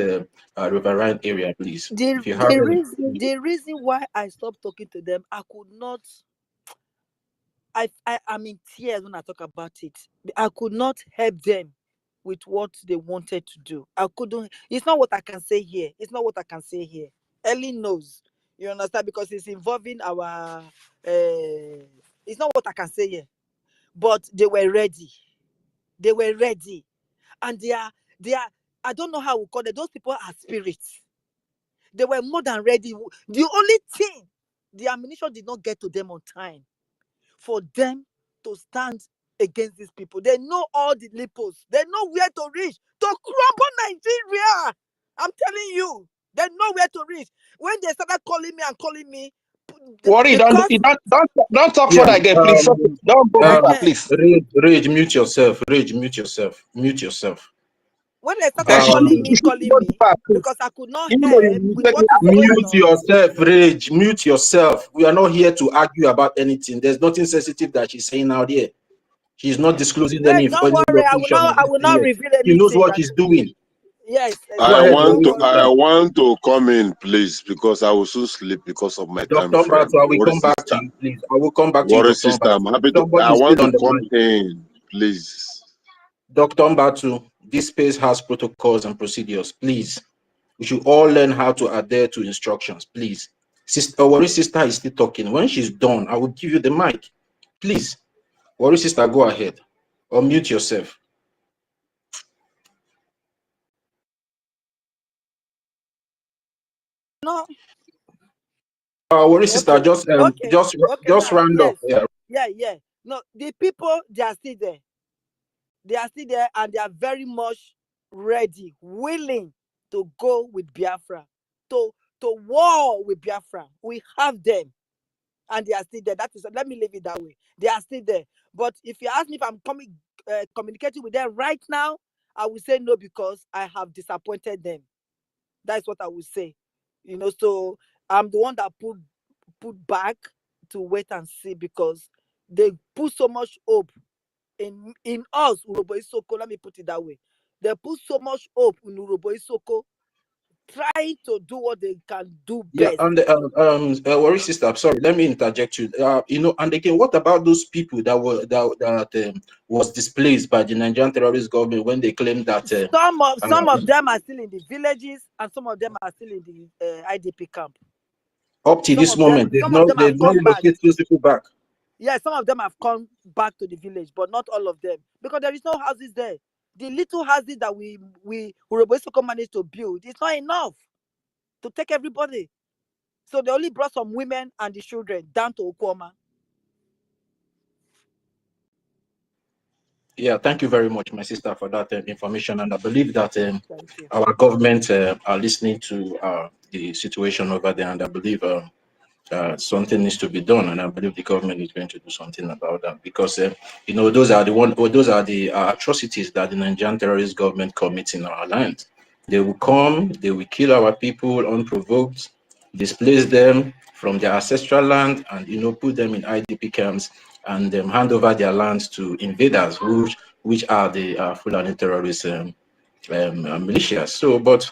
riverine area, please? If you have The reason why I stopped talking to them, I could not, I'm in tears when I talk about it. I could not help them with what they wanted to do. I couldn't, it's not what I can say here. It's not what I can say here. Ellie knows. You understand? Because it's involving our, it's not what I can say here. But they were ready. They were ready. And they are, I don't know how we call it. Those people are spirits. They were more than ready. The only thing, the ammunition did not get to them on time for them to stand against these people. They know all the loopholes. They know where to reach to crumble Nigeria. I'm telling you, they know where to reach. When they started calling me, Worry, don't talk for that again, please. Don't go further, please. Rage, mute yourself. Rage, mute yourself. Mute yourself. When they started calling me, because I could not help with what is going on. Mute yourself, Rage. Mute yourself. We are not here to argue about anything. There's nothing sensitive that she's saying out here. She's not disclosing any Don't worry, I will not reveal anything. She knows what she's doing. Yes. I want to come in, please, because I will soon sleep because of my time frame. I will come back to you, please. I will come back to you. Warri sister, I'm happy to. I want to come in, please. Dr. Mbatu, this space has protocols and procedures. Please, we should all learn how to adhere to instructions. Please, sister, Warri sister is still talking. When she's done, I will give you the mic. Please, Warri sister, go ahead. Or mute yourself. No. Warri sister, just round up. Yeah. No, the people, they are still there. They are still there, and they are very much ready, willing to go with Biafra, to war with Biafra. We have them, and they are still there. That is, let me leave it that way. They are still there. But if you ask me if I'm communicating with them right now, I will say no, because I have disappointed them. That's what I would say. You know, so I'm the one that put back to wait and see, because they put so much hope in us, Urobo Isoko. Let me put it that way. They put so much hope in Urobo Isoko, trying to do what they can do best. Yeah, and Warri sister, I'm sorry, let me interject you. You know, and again, what about those people that was displaced by the Nigerian terrorist government when they claimed that some of them are still in the villages, and some of them are still in the IDP camp. Up to Some this of them, moment, they've some of them have not come back. relocated those people back. Yeah, some of them have come back to the village, but not all of them, because there is no houses there. The little houses that we Urobesoko managed to build, it's not enough to take everybody. So they only brought some women and the children down to Okwama. Yeah, thank you very much, my sister, for that information. And I believe that Thank you. our government are listening to the situation over there, and I believe something needs to be done, and I believe the government is going to do something about that, because you know, those are the atrocities that the Nigerian terrorist government commits in our land. They will come, they will kill our people unprovoked, displace them from their ancestral land, and you know, put them in IDP camps, and hand over their lands to invaders, which are the Fulani terrorist militias. So, but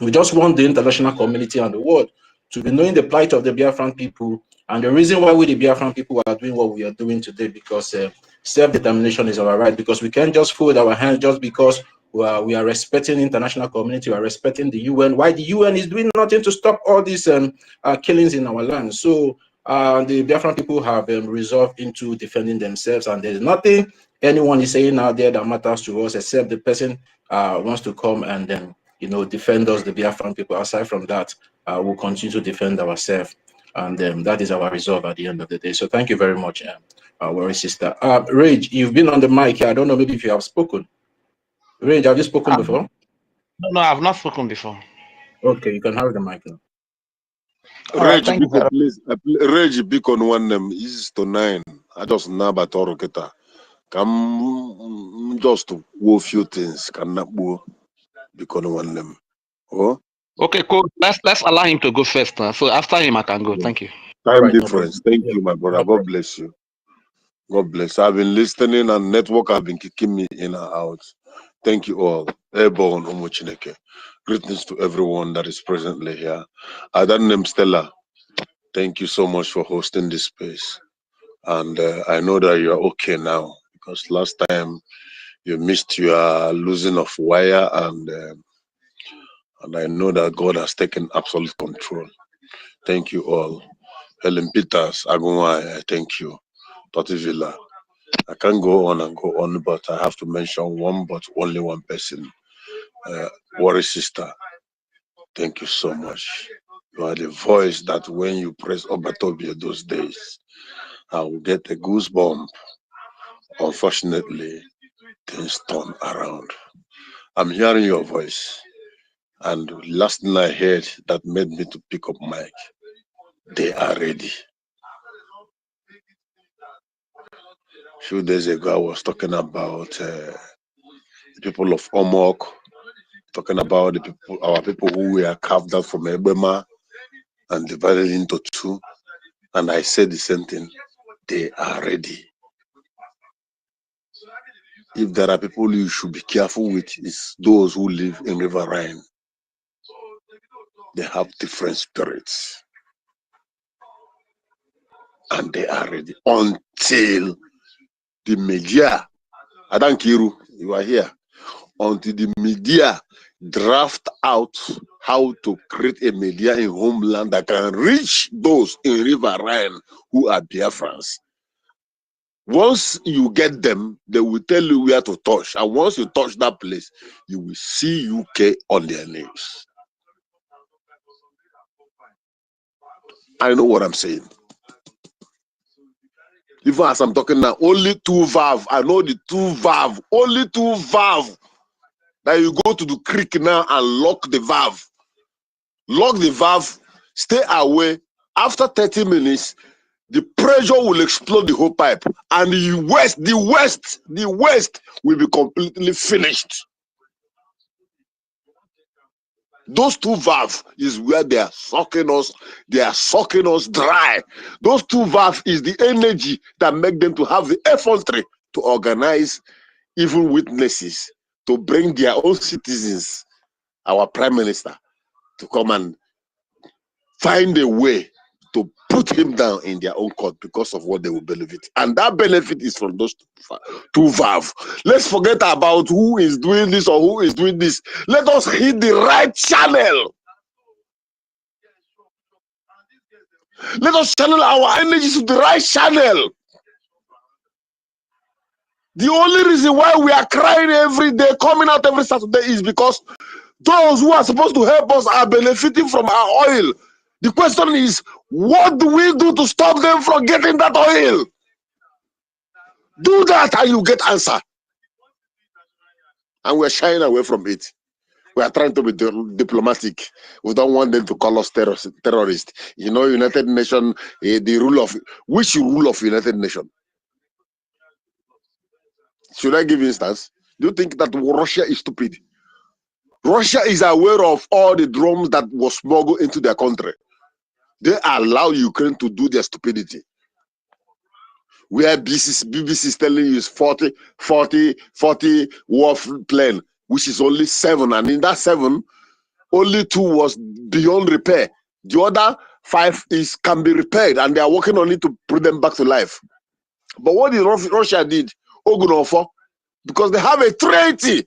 we just want the international community and the world to be knowing the plight of the Biafran people, and the reason why we, the Biafran people, are doing what we are doing today, because self-determination is our right, because we can't just fold our hands just because we are respecting international community, we are respecting the UN. Why the UN is doing nothing to stop all these killings in our land. So the Biafran people have resolved into defending themselves, and there's nothing anyone is saying out there that matters to us, except the person wants to come and then, you know, defend us, the Biafran people. Aside from that, we'll continue to defend ourselves, and that is our resolve at the end of the day. So thank you very much, Warri sister. Rage, you've been on the mic here. I don't know, maybe if you have spoken. Rage, have you spoken before? No, I've not spoken before. Okay, you can have the mic now. Rage, please. Rage, Beacon one name is to 9. I just know about Oroketa. Come just to a few things. Can not Beacon one name. Oh. Okay, cool. Let's allow him to go first. So after him, I can go. Thank you. Time difference. Thank you, my brother. God bless you. God bless. I've been listening, and network have been kicking me in and out. Thank you all. Airborne Umuchineke. Greetings to everyone that is presently here. Adan name Stella. Thank you so much for hosting this space. And I know that you are okay now, because last time you missed your losing of wire, and I know that God has taken absolute control. Thank you all. Helen Peters, Agunwa, thank you. Toti Villa. I can go on and go on, but I have to mention only one person. Warri sister, thank you so much. You are the voice that when you press Obatobia those days, I will get a goosebump. Unfortunately, things turn around. I'm hearing your voice, and last thing I heard that made me to pick up mic, they are ready. A few days ago, I was talking about the people of Omok, talking about the people, our people who were carved out from Ebema and divided into two. And I said the same thing. They are ready. If there are people you should be careful with, it's those who live in River Rhine. They have different spirits. And they are ready until the media, Adan Kiru, you are here, until the media draft out how to create a media in homeland that can reach those in River Rhine who are Biafrans. Once you get them, they will tell you where to touch. And once you touch that place, you will see UK on their names. I know what I'm saying. Even as I'm talking now, only 2 valve. I know the 2 valve. Only 2 valve. That you go to the creek now and lock the valve. Lock the valve, stay away. After 30 minutes, the pressure will explode the whole pipe. And the west will be completely finished. Those 2 valves is where they are sucking us dry. Those 2 valves is the energy that make them to have the effrontery to organize evil witnesses, to bring their own citizens, our prime minister, to come and find a way to put him down in their own court because of what they will benefit. And that benefit is from those 2 valves. Let's forget about who is doing this or who is doing this. Let us hit the right channel. Let us channel our energies to the right channel. The only reason why we are crying every day, coming out every Saturday, is because those who are supposed to help us are benefiting from our oil. The question is, what do we do to stop them from getting that oil? Do that and you get answer. And we're shying away from it. We are trying to be diplomatic. We don't want them to call us terrorists. You know, United Nations, the rule of, which rule of United Nations? Should I give instance? Do you think that Russia is stupid? Russia is aware of all the drones that was smuggled into their country. They allow Ukraine to do their stupidity. Where BBC is telling you is 40 war plane, which is only 7. And in that 7, only 2 was beyond repair. The other 5 can be repaired, and they are working on it to put them back to life. But what did Russia did? Ogunofo, because they have a treaty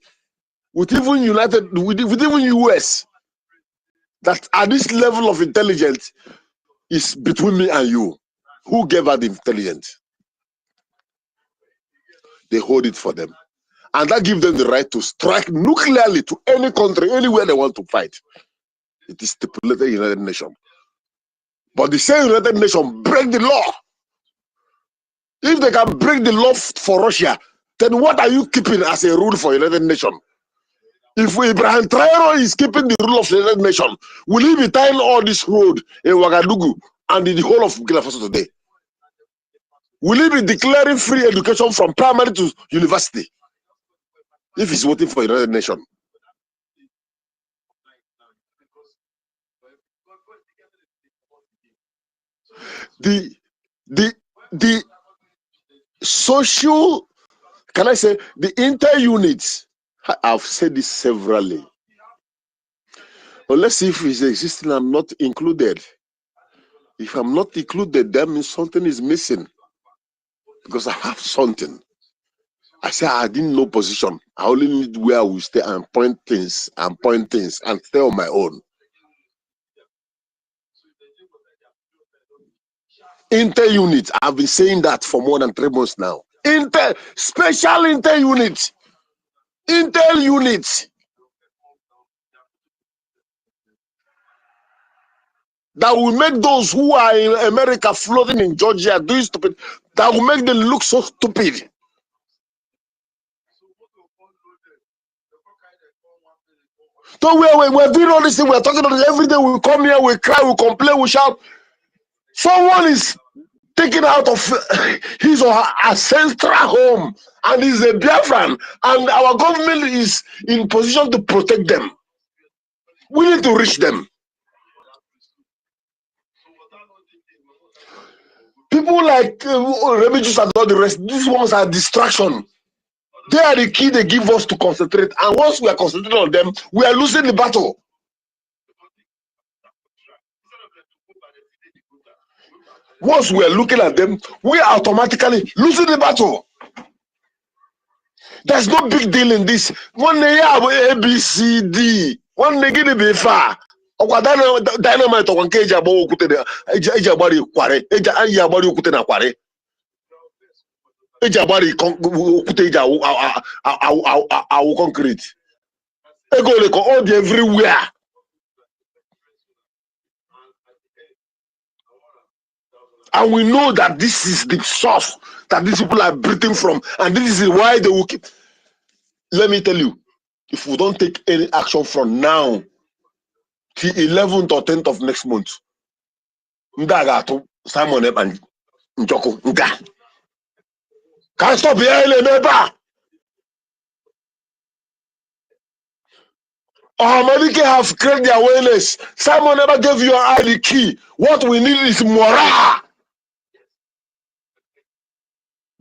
with even even US, that at this level of intelligence is between me and you. Who gave her the intelligence? They hold it for them. And that gives them the right to strike nuclearly to any country, anywhere they want to fight. It is stipulated in the United Nations. But the same United Nations break the law. If they can break the law for Russia, then what are you keeping as a rule for United Nations? If Ibrahim Traore is keeping the rule of the United Nations, will he be tying all this road in Ouagadougou and in the whole of Burkina Faso today? Will he be declaring free education from primary to university if he's voting for the United Nations? The social, can I say, the inter-units, I've said this severally. Well, let's see if it's existing. I'm not included. If I'm not included, that means something is missing. Because I have something. I say I didn't know position. I only need where I will stay and point things and stay on my own. Inter-unit, I've been saying that for more than 3 months now. Special inter-unit. Inter-unit. That will make those who are in America floating in Georgia doing stupid, that will make them look so stupid. So we're doing all this thing, we're talking about it every day. We come here, we cry, we complain, we shout. Someone is taken out of his or her ancestral home and is a Biafran, and our government is in position to protect them. We need to reach them. People like Remigius and all the rest, these ones are distraction. They are the key they give us to concentrate. And once we are concentrating on them, we are losing the battle. Once we are looking at them, we are automatically losing the battle. There's no big deal in this. One day have A, B, C, D. One day get be far. Dynamite or one cage about Ejabari Quare, Ejabari Ukute na Quare. Ejabari Ukute our concrete. Ego all everywhere. And we know that this is the source that these people are breathing from, and this is why they will keep. Let me tell you, if we don't take any action from now till 11th or 10th of next month, Simon and Njoko can't stop here, remember. America have created their awareness. Simon never gave you an ID key. What we need is morale.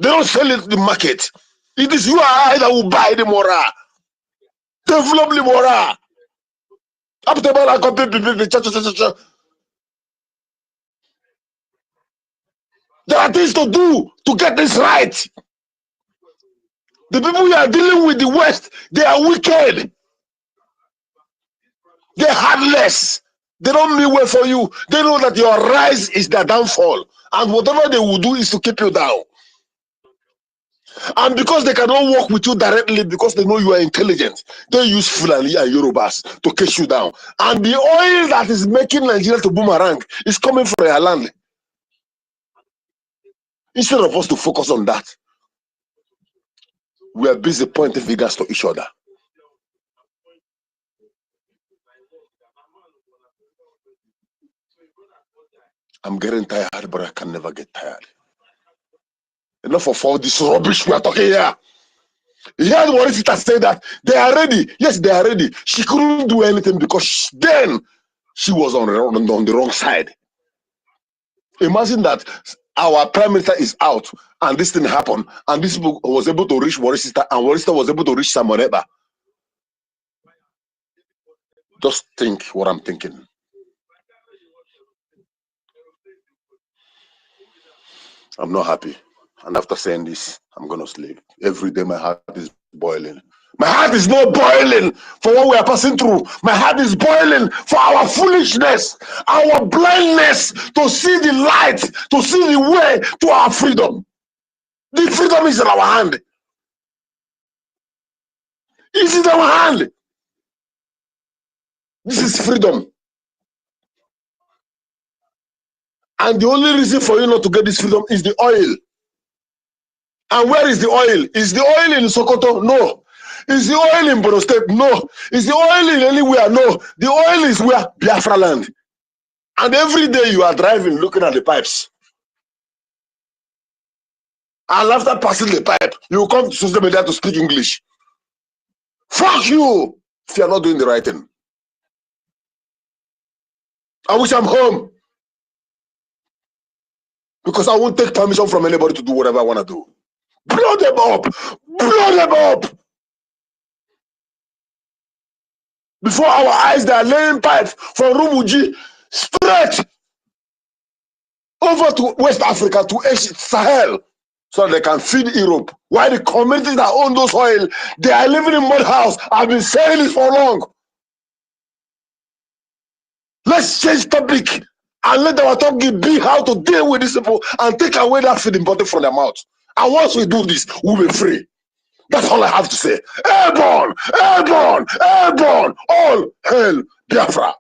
They don't sell it in the market. It is you and I that will buy the morale. Develop the morale. There are things to do to get this right. The people you are dealing with, the West, they are wicked. They're heartless. They don't mean well for you. They know that your rise is their downfall. And whatever they will do is to keep you down. And because they cannot work with you directly because they know you are intelligent, they use Fulani and Yorubas to case you down. And the oil that is making Nigeria to boomerang is coming from your land. Instead of us to focus on that, we are busy pointing fingers to each other. I'm getting tired, but I can never get tired. Enough of all this rubbish we are talking here. You heard what it said that they are ready. Yes, they are ready. She couldn't do anything because then she was on the wrong side. Imagine that our prime minister is out and this thing happened and this people was able to reach Warrior Sister and Warrior Sister was able to reach Samoneba. Just think what I'm thinking. I'm not happy. And after saying this, I'm going to sleep. Every day my heart is boiling. My heart is not boiling for what we are passing through. My heart is boiling for our foolishness, our blindness to see the light, to see the way to our freedom. The freedom is in our hand. It's in our hand. This is freedom. And the only reason for you not to get this freedom is the oil. And where is the oil? Is the oil in Sokoto? No. Is the oil in Borno State? No. Is the oil in anywhere? No. The oil is where? Biafra land. And every day you are driving, looking at the pipes. And after passing the pipe, you come to social media to speak English. Fuck you if you are not doing the right thing. I wish I'm home. Because I won't take permission from anybody to do whatever I want to do. Blow them up! Blow them up! Before our eyes, they are laying pipes from Rumuji straight over to West Africa, to Sahel, so they can feed Europe. While the communities that own those oil, they are living in mud house. I've been saying this for long. Let's change topic and let our topic be how to deal with these people and take away that feeding bottle from their mouth. And once we do this, we'll be free. That's all I have to say. Airborne! Airborne! Airborne! All hail Biafra.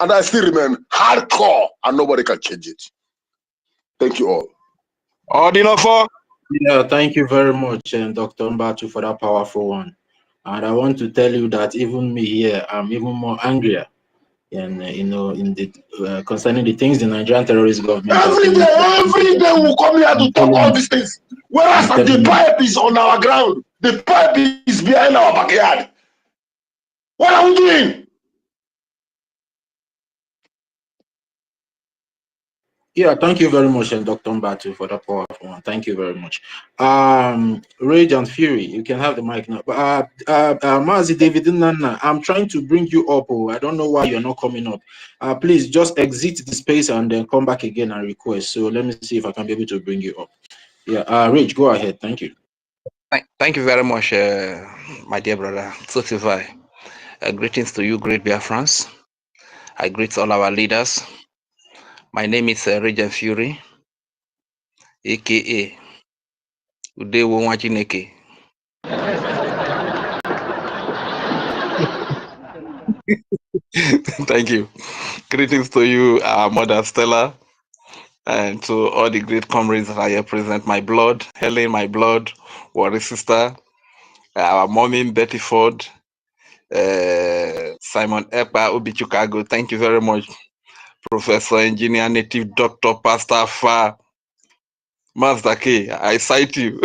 And I still remain hardcore and nobody can change it. Thank you all. Ordinofo. Yeah, thank you very much, Dr. Mbatu, for that powerful one. And I want to tell you that even me here, I'm even more angrier. And in the concerning the things the Nigerian terrorist government. Every day we come here to talk all these things. Whereas the pipe is on our ground, the pipe is behind our backyard. What are we doing? Yeah, thank you very much, Dr. Mbatu, for that powerful one. Thank you very much. Rage and Fury, you can have the mic now. But Mazi David Nana, I'm trying to bring you up. Oh, I don't know why you're not coming up. Please just exit the space and then come back again and request. So let me see if I can be able to bring you up. Yeah, Rage, go ahead. Thank you. Thank you very much, my dear brother Sotify. Greetings to you, great Biafrans. I greet all our leaders. My name is Regent Fury, aka Udewo Wachineke. Thank you. Greetings to you, Mother Stella, and to all the great comrades that I represent. My blood, Helen, my blood, Warrior Sister, our mommy, Betty Ford, Simon Epa, Obichukago. Thank you very much. Professor, Engineer, Native Doctor, Pastor, Fa, Master K, I cite you.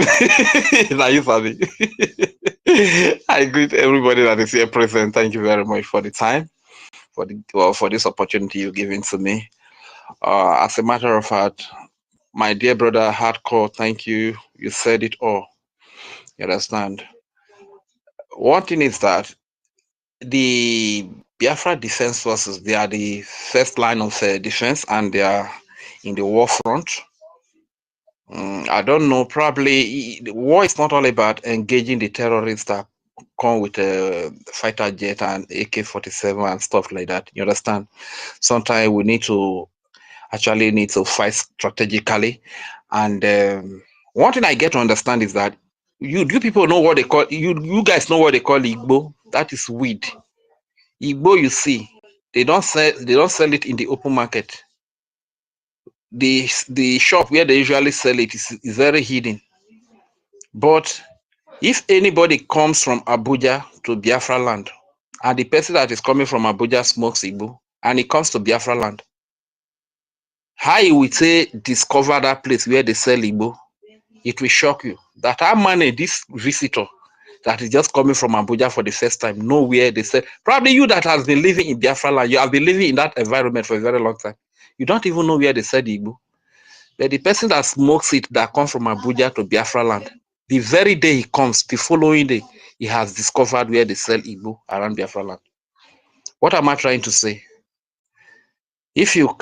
Now you sabi. I greet everybody that is here present. Thank you very much for the time, for this opportunity you're giving to me. As a matter of fact, my dear brother Hardcore, thank you. You said it all. You understand? One thing is that the Biafra Defense Forces, they are the first line of defense and they are in the war front. I don't know, probably the war is not all about engaging the terrorists that come with a fighter jet and AK-47 and stuff like that. You understand? Sometimes we need to fight strategically. And one thing I get to understand is that you people know what they call you guys know what they call Igbo. That is weed. Igbo, you see, they don't sell it in the open market. The shop where they usually sell it is very hidden. But if anybody comes from Abuja to Biafra land, and the person that is coming from Abuja smokes Igbo, and he comes to Biafra land, how you will say discover that place where they sell Igbo, it will shock you. That how many this visitor that is just coming from Abuja for the first time, know where they sell. Probably you that has been living in Biafra land, you have been living in that environment for a very long time. You don't even know where they sell the Igbo. But the person that smokes it that comes from Abuja to Biafra land, the very day he comes, the following day, he has discovered where they sell Igbo around Biafra land. What am I trying to say? If you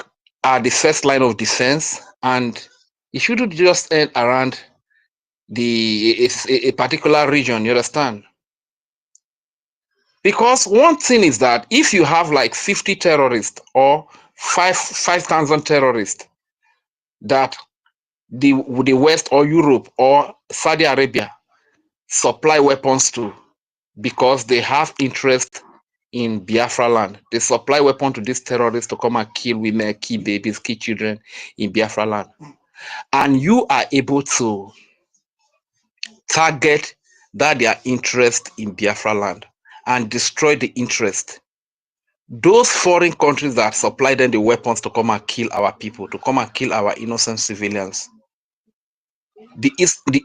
are the first line of defense, and it shouldn't just end around a particular region, you understand? Because one thing is that if you have like 50 terrorists or 5,000 terrorists that the West or Europe or Saudi Arabia supply weapons to, because they have interest in Biafra land. They supply weapons to these terrorists to come and kill women, kill babies, kill children in Biafra land. And you are able to target that their interest in Biafra land and destroy the interest. Those foreign countries that supply them the weapons to come and kill our people, to come and kill our innocent civilians, the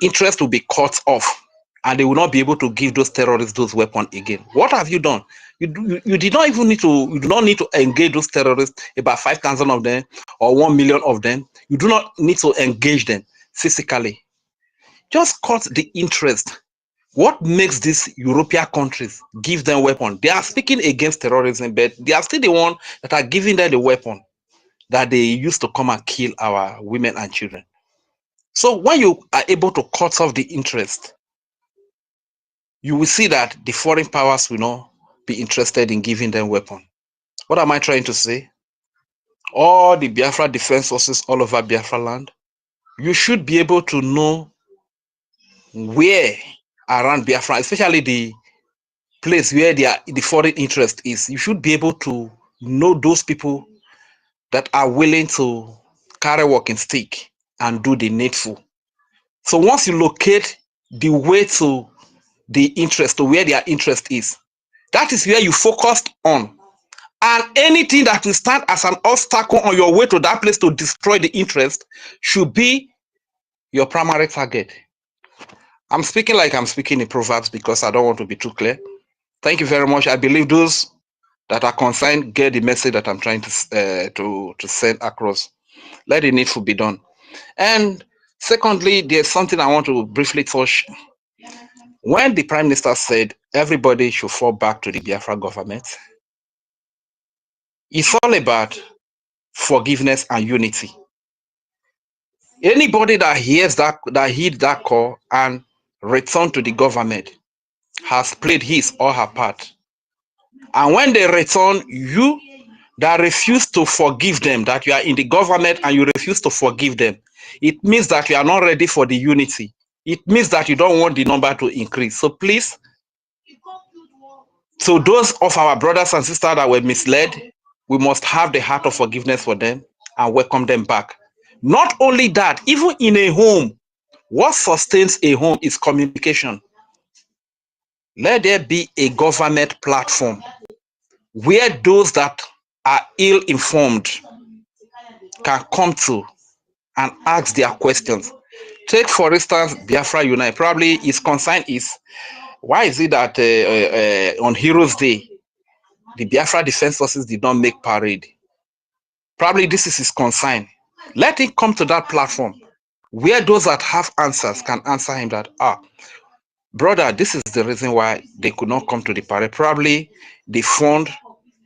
interest will be cut off, and they will not be able to give those terrorists those weapons again. What have you done? You did not even need to. You do not need to engage those terrorists, about 5,000 of them or 1 million of them. You do not need to engage them physically. Just cut the interest. What makes these European countries give them weapons? They are speaking against terrorism, but they are still the ones that are giving them the weapon that they used to come and kill our women and children. So when you are able to cut off the interest, you will see that the foreign powers will not be interested in giving them weapons. What am I trying to say? All the Biafra defense forces all over Biafra land, you should be able to know where around Biafra, especially the place where the foreign interest is. You should be able to know those people that are willing to carry walking stick and do the needful. So once you locate the way to the interest, to where their interest is, that is where you focused on. And anything that will stand as an obstacle on your way to that place to destroy the interest should be your primary target. I'm speaking like I'm speaking in Proverbs because I don't want to be too clear. Thank you very much. I believe those that are concerned get the message that I'm trying to send across. Let the needful be done. And secondly, there's something I want to briefly touch. When the Prime Minister said everybody should fall back to the Biafra government, it's all about forgiveness and unity. Anybody that hears that heed that call and return to the government has played his or her part. And when they return, you that refuse to forgive them, that you are in the government and you refuse to forgive them, it means that you are not ready for the unity. It means that you don't want the number to increase. So please, so those of our brothers and sisters that were misled, we must have the heart of forgiveness for them and welcome them back. Not only that, even in a home, what sustains a home is communication. Let there be a government platform where those that are ill-informed can come to and ask their questions. Take, for instance, Biafra Unite. Probably his concern is, why is it that on Heroes Day, the Biafra Defense Forces did not make parade? Probably this is his concern. Let him come to that platform where those that have answers can answer him that, brother, this is the reason why they could not come to the parade. Probably the fund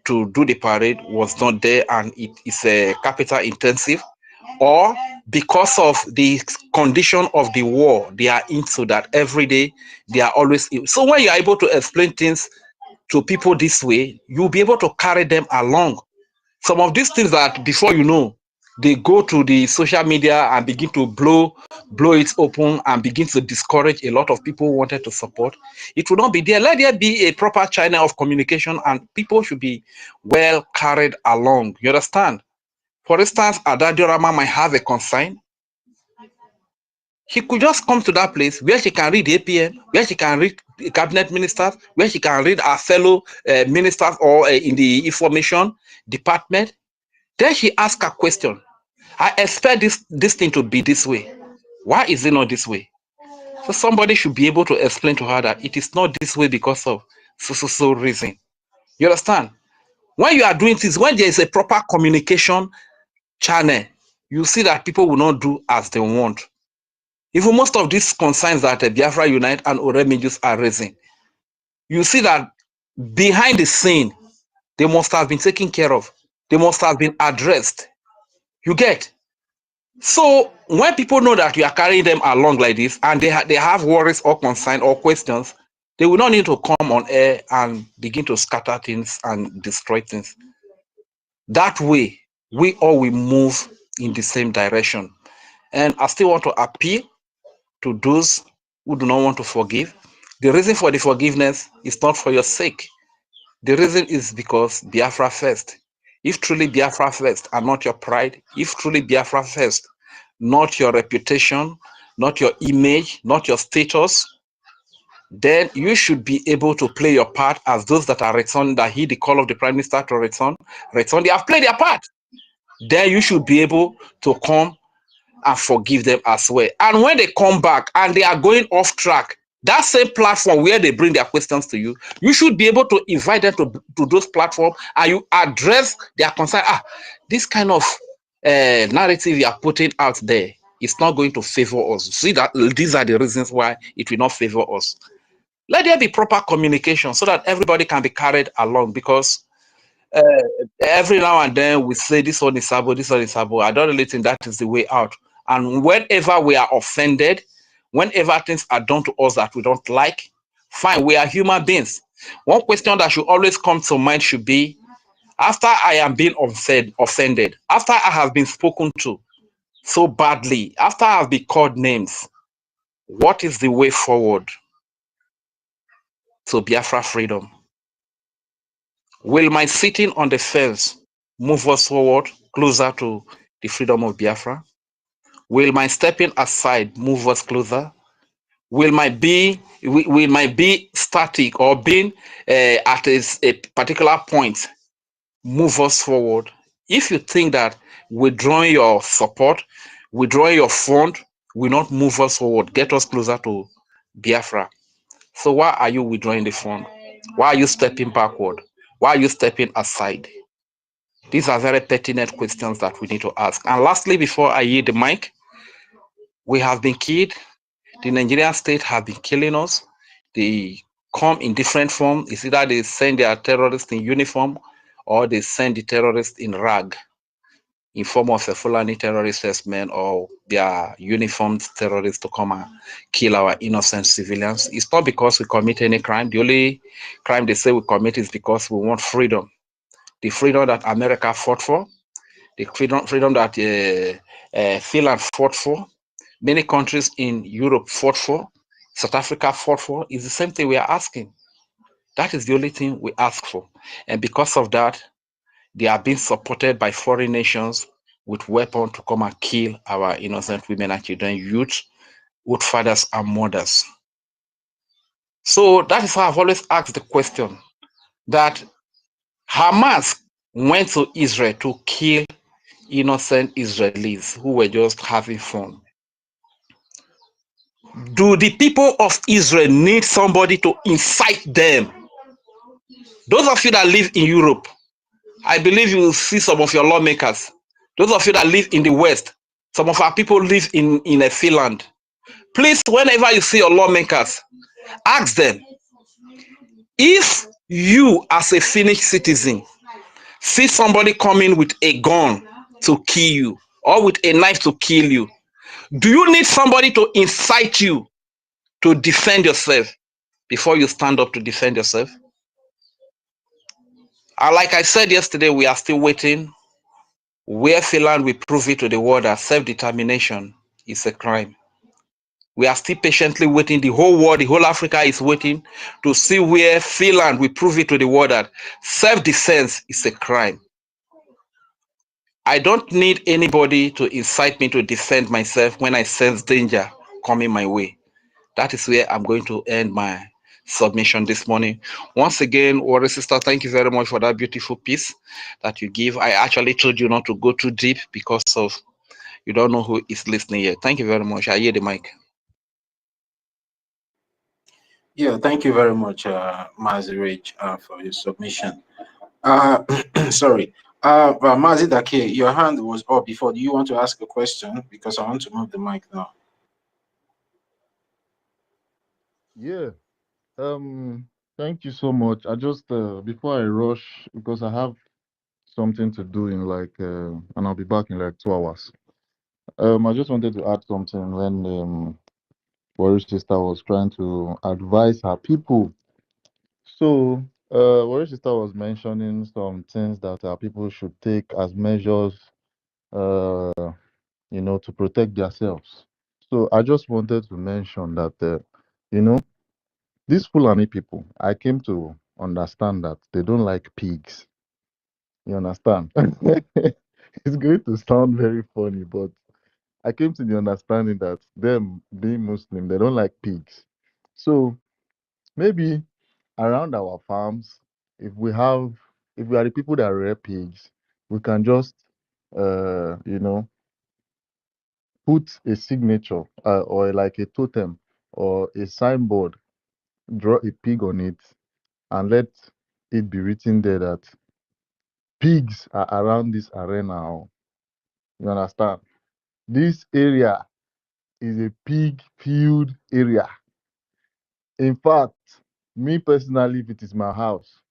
to do the parade was not there and it is capital intensive, or because of the condition of the war they are into, that every day they are always ill. So when you are able to explain things to people this way, you'll be able to carry them along. Some of these things that before you know, they go to the social media and begin to blow it open and begin to discourage a lot of people who wanted to support. It will not be there. Let there be a proper channel of communication and people should be well carried along. You understand? For instance, Adadiorama might have a concern. He could just come to that place where she can read the APM, where she can read the cabinet ministers, where she can read our fellow ministers or in the information department. Then she asks a question. I expect this thing to be this way. Why is it not this way? So somebody should be able to explain to her that it is not this way because of so reason. You understand? When you are doing things, when there is a proper communication channel, you see that people will not do as they want. Even most of these concerns that Biafra Unite and Oremijus are raising, you see that behind the scene, they must have been taken care of. They must have been addressed. You get? So when people know that you are carrying them along like this and they have worries or concern or questions, they will not need to come on air and begin to scatter things and destroy things. That way, we all will move in the same direction. And I still want to appeal to those who do not want to forgive. The reason for the forgiveness is not for your sake. The reason is because Biafra first. If truly Biafra first and not your pride, if truly Biafra first, not your reputation, not your image, not your status, then you should be able to play your part as those that are returning, that heed the call of the Prime Minister to return. They have played their part. Then you should be able to come and forgive them as well. And when they come back and they are going off track, that same platform where they bring their questions to you, you should be able to invite them to those platforms and you address their concern. This kind of narrative you are putting out there is not going to favor us. See that these are the reasons why it will not favor us. Let there be proper communication so that everybody can be carried along, because every now and then we say this one is sabo, this one is sabo. I don't really think that is the way out. And whenever we are offended, whenever things are done to us that we don't like, fine, we are human beings. One question that should always come to mind should be, after I am being offended, after I have been spoken to so badly, after I have been called names, what is the way forward to Biafra freedom? Will my sitting on the fence move us forward closer to the freedom of Biafra? Will my stepping aside move us closer? Will my be static or being at a particular point move us forward? If you think that withdrawing your support, withdrawing your fund will not move us forward, get us closer to Biafra, so why are you withdrawing the fund? Why are you stepping backward? Why are you stepping aside? These are very pertinent questions that we need to ask. And lastly, before I yield the mic, we have been killed. The Nigerian state have been killing us. They come in different forms. It's either they send their terrorists in uniform or they send the terrorists in rag in form of a Fulani terrorist men or their uniformed terrorists to come and kill our innocent civilians. It's not because we commit any crime. The only crime they say we commit is because we want freedom. The freedom that America fought for, the freedom that Finland fought for, many countries in Europe fought for, South Africa fought for, is the same thing we are asking. That is the only thing we ask for. And because of that, they are being supported by foreign nations with weapons to come and kill our innocent women and children, youth fathers and mothers. So that is why I've always asked the question that Hamas went to Israel to kill innocent Israelis who were just having fun. Do the people of Israel need somebody to incite them? Those of you that live in Europe, I believe you will see some of your lawmakers. Those of you that live in the West, some of our people live in Finland. Please, whenever you see your lawmakers, ask them, if you as a Finnish citizen see somebody coming with a gun to kill you, or with a knife to kill you? Do you need somebody to incite you to defend yourself before you stand up to defend yourself? Like I said yesterday, we are still waiting. Where Finland will prove it to the world that self-determination is a crime. We are still patiently waiting. The whole world, the whole Africa is waiting to see where Finland will prove it to the world that self-defense is a crime. I don't need anybody to incite me to defend myself when I sense danger coming my way. That is where I'm going to end my submission this morning. Once again, Warrior Sister, thank you very much for that beautiful piece that you give. I actually told you not to go too deep because of you don't know who is listening here. Thank you very much. I hear the mic. Yeah, thank you very much, Mazi Rich, for your submission. Sorry. Mazi Dake, your hand was up before. Do you want to ask a question? Because I want to move the mic now. Yeah. Thank you so much. I just before I rush because I have something to do in like and I'll be back in like 2 hours. I just wanted to add something when Warrior Sister was trying to advise her people. So Warrior Sister was mentioning some things that our people should take as measures uh to protect themselves. So I just wanted to mention that you know these Fulani people, I came to understand that they don't like pigs. You understand? It's going to sound very funny, but I came to the understanding that them being Muslim, they don't like pigs. So maybe around our farms, if we have, if we are the people that rear pigs, we can just, you know, put a signature or like a totem or a signboard, draw a pig on it, and let it be written there that pigs are around this arena. You understand? This area is a pig filled area. In fact, me personally, if it is my house,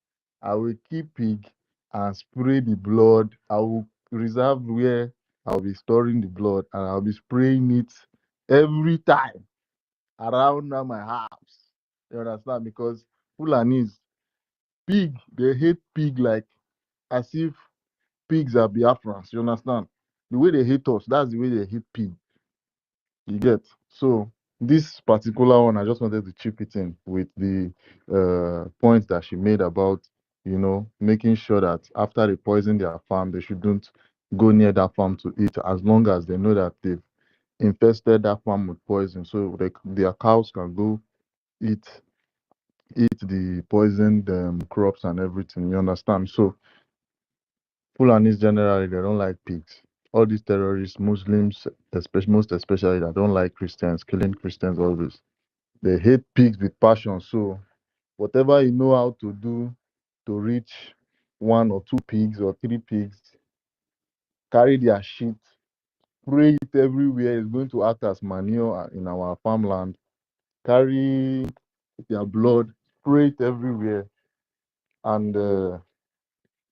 I will keep pig and spray the blood. I will reserve where I'll be storing the blood and I'll be spraying it every time around my house. You understand? Because Fulanis, pig, they hate pig like as if pigs are Biafrans. You understand? The way they hate us, that's the way they hate pig. You get? So this particular one, I just wanted to chip it in with the point that she made about, making sure that after they poison their farm, they shouldn't go near that farm to eat as long as they know that they've infested that farm with poison. So their cows can go eat the poisoned crops and everything. You understand? So Fulanis generally they don't like pigs. All these terrorists, Muslims, most especially, that don't like Christians, killing Christians always. They hate pigs with passion. So whatever you know how to do to reach 1 or 2 pigs or 3 pigs, carry their shit, spray it everywhere. It's going to act as manure in our farmland. Carry their blood, spray it everywhere, and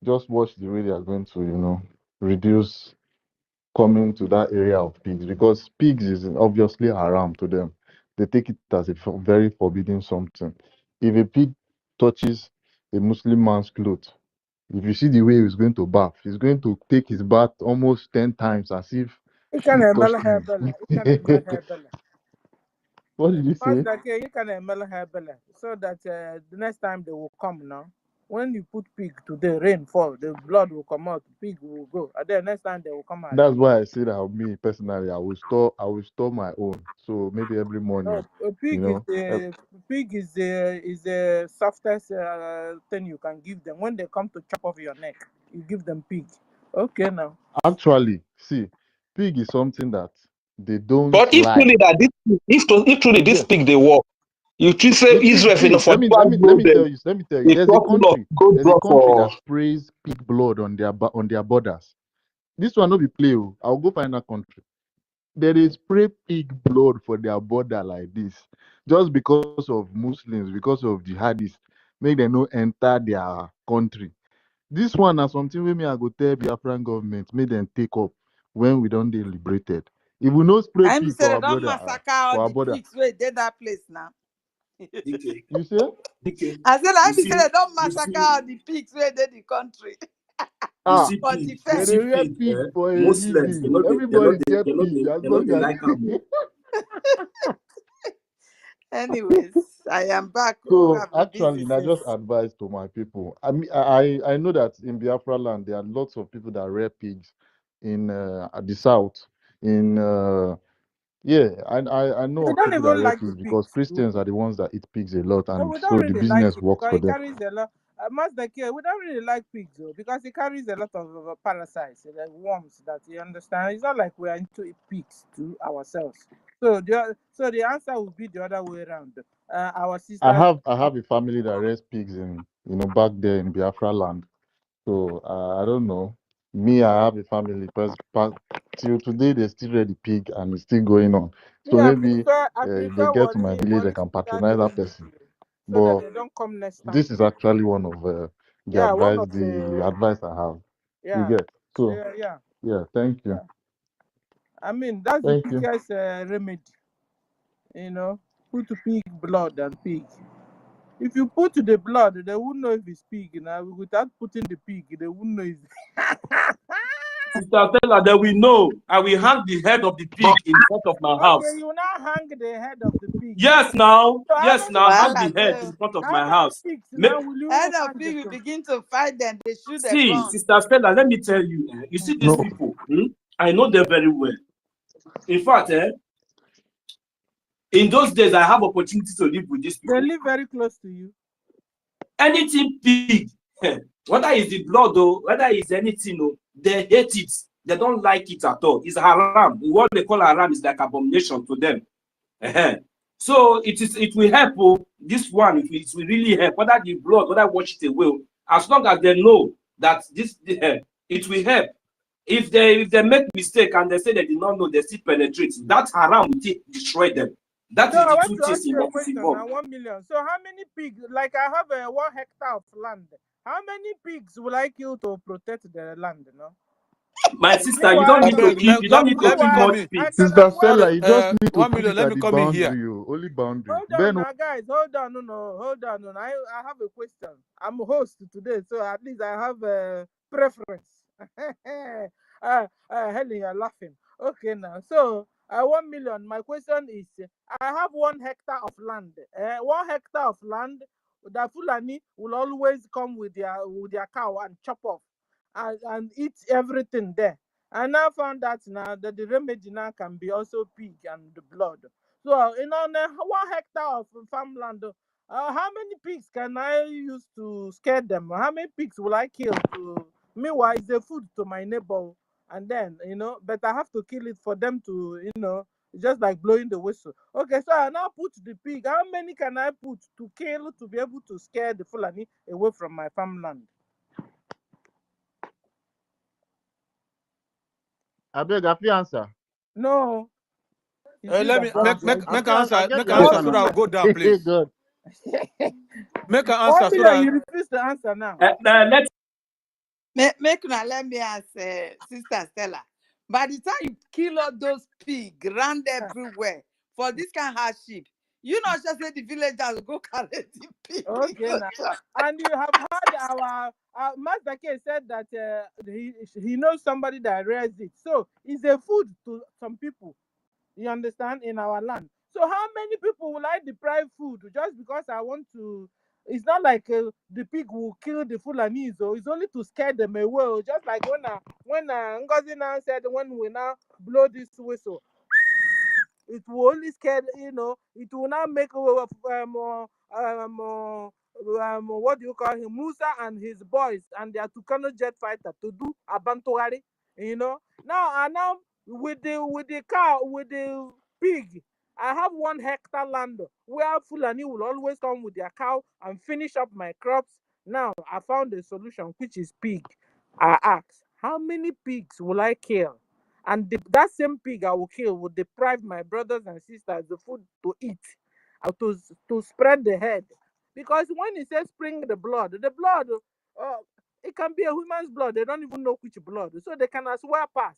just watch the way they are going to, reduce coming to that area of pigs, because pigs is obviously haram to them. They take it as a very forbidden something. If a pig touches a Muslim man's clothes, if you see the way he's going to bath, he's going to take his bath almost 10 times as if You he can touched hair him. bella. You can hair bella. What did you Once say? that you can hair bella, so that the next time they will come now. When you put pig today, rain fall, the blood will come out, pig will go. And then next time they will come That's again. why I said that me personally, I will store my own. So maybe every No, morning, a you pig is know. the pig is the softest thing you can give them. When they come to chop off your neck, you give them pig. Okay now. Actually, see, pig is something that they don't But if like. truly that if truly this Yes. pig they work, you think say The pig, Israel see, for let me twice let me let grow me them tell you, let me tell you. a There's a crop full of country, gold there's a drop country that for sprays pig blood on their borders. This one no be play. Oh. I'll go find that country. They spray pig blood for their border like this, just because of Muslims, because of jihadists, make them no enter their country. This one is something with me I go tell Biafran government, make them take up. when we don't dey liberated. If we no spray I pig say for they our don't brother massacre all for our the border, pigs where they that place now. DK, you say? DK. I said I You be say they see, don't you massacre see, all the pigs where they the country you Ah, see for pig, you they defense. dey see rear pig. pig for a Muslims, reason. Everybody get pig as they long not they as like am. Anyways, I am back. Oh, So I've been busy actually, I just since. advise to my people. I mean, I know that in Biafra land there are lots of people that rear pigs in at the south. In yeah, I know We of don't people that even rear like the pigs because pigs. Christians are the ones that eat pigs a lot, No, and we don't so the really like business it works because for it them. carries a lot. Master Care, we don't really like pigs though because it carries a lot of parasites, like worms. That you understand. It's not like we are into pigs to ourselves. So the answer would be the other way around. Our sisters. I have a family that rears pigs in back there in Biafra land. So I don't know. Me, I have a family, but till today they still rear the pig and it's still going on. Me, So maybe I if they prefer get to my village, I Wari can sister patronize that raised it, person. so that But they don't come next time. this is actually one of Yeah, one of the advice I have. You yeah, get so yeah. yeah. Thank you, I mean that's the thank you. quickest remedy. Put pig blood and pig. If you put the blood, they wouldn't know if it's pig. Now, without putting the pig, they wouldn't know it's. Sister Stella, that we know, I will hang the head of the pig in front of my house. Okay, you now hang the head of the pig now. Yes, now, So yes, now, Well, hang I the head tell in you, front of how my many house. pigs Make, now will you head of hang the pig will pig? begin to fight them. They shoot the see, gun. Sister Stella, let me tell you, you see these No, people, I know them very well. In fact, in those days, I have opportunity to live with these They people. live very close to you. Anything pig, whether it's the blood or whether it's anything, they hate it. They don't like it at all. It's haram. What they call haram is like abomination to them. So it will help. This one, it will really help. Whether the blood, whether wash it away, as long as they know that it will help. If they make mistake and they say they did not know, they still penetrate. That haram will destroy them. That So is I the want two to things ask you a that is question now. involved. 1 million. So how many pigs? Like I have a 1 hectare of land. How many pigs will I kill to protect the land? No. My sister, you don't Meanwhile, need to no. kill. You don't need to Let me kill come Meanwhile, much in. I pigs. can Sister afford. Stella, Sorry, you just need to 1 put million. it Let at me the come in here. boundary, only boundary. Hold on Then now, guys. Hold on. No. Hold on. No. I have a question. I'm a host today, so at least I have a preference. Helen, you're laughing. Okay, now. So, 1 million. My question is I have 1 hectare of land. 1 hectare of land, the Fulani will always come with their cow and chop off and eat everything there. I now found out now that the remedy now can be also pig and the blood. So, 1 hectare of farmland, how many pigs can I use to scare them? How many pigs will I kill to? Meanwhile, it's a food to my neighbor, and then but I have to kill it for them to just like blowing the whistle. Okay, so I now put the pig. How many can I put to kill to be able to scare the Fulani away from my farmland? I beg a few answer. No, it's you Let that me asked. I make feel an I answer. get Make the an answer answer so One that now. I'll million. go down, please. God. Make an 1 answer so million. that You refuse to answer now. Let's Make una let me ask Sister Stella. By the time you kill all those pigs round everywhere for this kind of hardship, you not just say the villagers go carry the pig. Okay, now. And you have heard our Master K said that he knows somebody that rears it. So it's a food to some people. You understand? In our land. So how many people will I deprive food just because I want to? It's not like the pig will kill the Fulanese, so it's only to scare them away. Just like when Ngozi now said when we now blow this whistle, it will only scare, it will now make what do you call him, Musa and his boys and their Tucano jet fighter to do Abantogari, now with the cow, with the pig, I have 1 hectare land where Fulani will always come with their cow and finish up my crops. Now I found a solution, which is pig. I asked, how many pigs will I kill? And that same pig I will kill will deprive my brothers and sisters the food to eat, to spread the head. Because when it says spring the blood, it can be a human's blood. They don't even know which blood, so they can as well pass.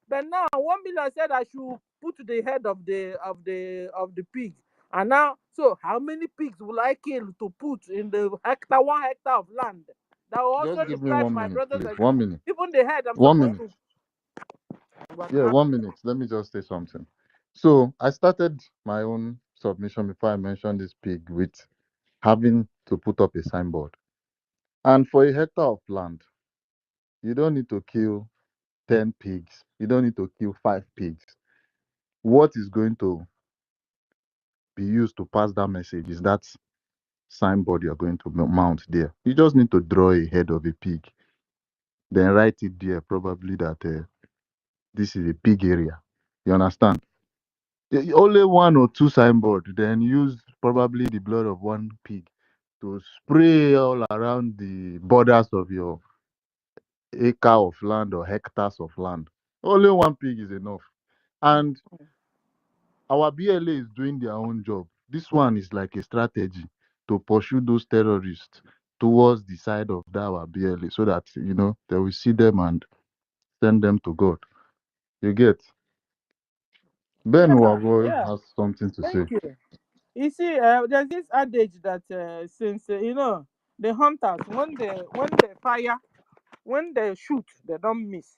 But now 1 million said I should put the head of the pig. And now, so how many pigs will I kill to put in the 1 hectare of land that will also Just give me deprive 1 my minute, brothers please. and 1 sisters? minute. Even the head I'm 1 supposed minute. to. Yeah, 1 minute. Let me just say something. So I started my own submission before I mentioned this pig with having to put up a signboard. And for a hectare of land, you don't need to kill 10 pigs. You don't need to kill 5 pigs. What is going to be used to pass that message is that signboard you're going to mount there. You just need to draw a head of a pig, then write it there, probably that this is a pig area. You understand? Only 1 or 2 signboard, then use probably the blood of 1 pig to spray all around the borders of your acre of land or hectares of land. Only 1 pig is enough. And our BLA is doing their own job. This one is like a strategy to pursue those terrorists towards the side of that our BLA so that, they will see them and send them to God. You get? Ben Yeah, Waboy yeah. has something to say. Thank you. You see, there's this adage that since the hunters when they shoot, they don't miss.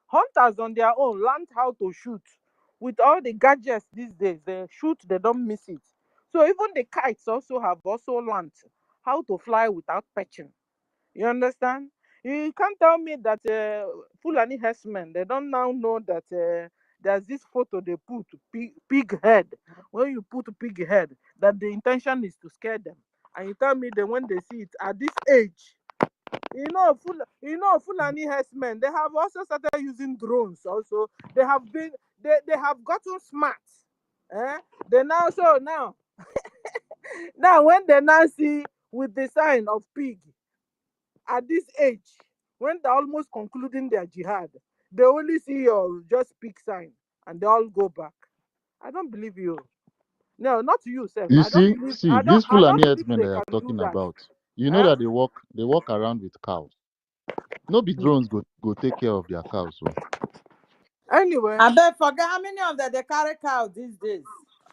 Hunters on their own learned how to shoot. With all the gadgets these days, they shoot, they don't miss it. So even the kites have also learned how to fly without perching. You understand? You can't tell me that Fulani herdsmen, they don't now know that there's this photo they put, pig head. When you put pig head, that the intention is to scare them. And you tell me that when they see it at this age, Fulani herdsmen, they have also started using drones also. They have been, they have gotten smart. Eh? They now, so now when they now see with the sign of pig, at this age, when they're almost concluding their jihad, they only see your just pick sign and they all go back. I don't believe you. No, not you, sir. You I don't see, believe. see, these I don't Fulani believe herdsmen they that you're can do talking that. about, you know Huh? that they walk around with cows. No be drones go take care of their cows. So Anyway, I bet forget how many of them they carry cow these days.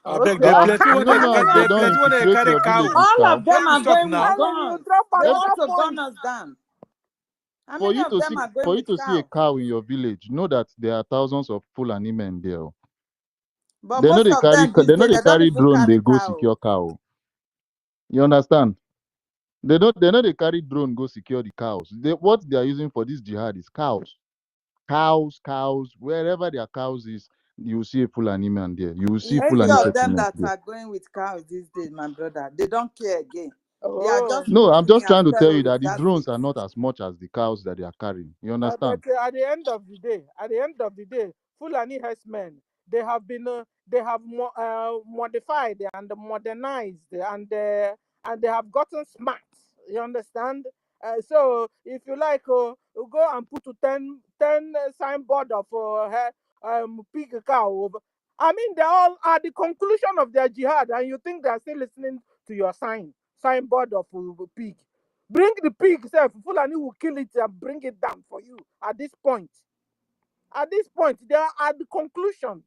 I beg they plenty you when know they now How they they many of don't plenty them? when they infiltrate carry your village cow. with All cow. of them Make we are stop going with now. Ellen, you guns. drop They want another to gun point. us down. How For many you of to them see are going for you with to see a cow? cow in your village, know that there are thousands of Fulani men there. Oh. But most of them these They know days they they don't carry even drone, carry they go cow. secure cow. You understand? They know they carry drone go secure the cows. What they are using for this jihad is cows. Cows. Wherever their cows is, you will see a Fulani man there. You will see It's few Fulani Anyway, of them settlement that there. are going with cows these days, my brother. They don't care again. They are oh, just No, I'm looking just as trying to tell you terrorists. that the That's drones it. are not as much as the cows that they are carrying. You but understand? at the end of the day, Fulani herdsmen, they have modified and modernized and they have gotten smart. You understand? So if you like, you go and put to 10 signboard of pig cow. I mean, they all are the conclusion of their jihad, and you think they are still listening to your signboard of pig. Bring the pig self. Fulani will kill it and bring it down for you at this point. At this point, they are at the conclusion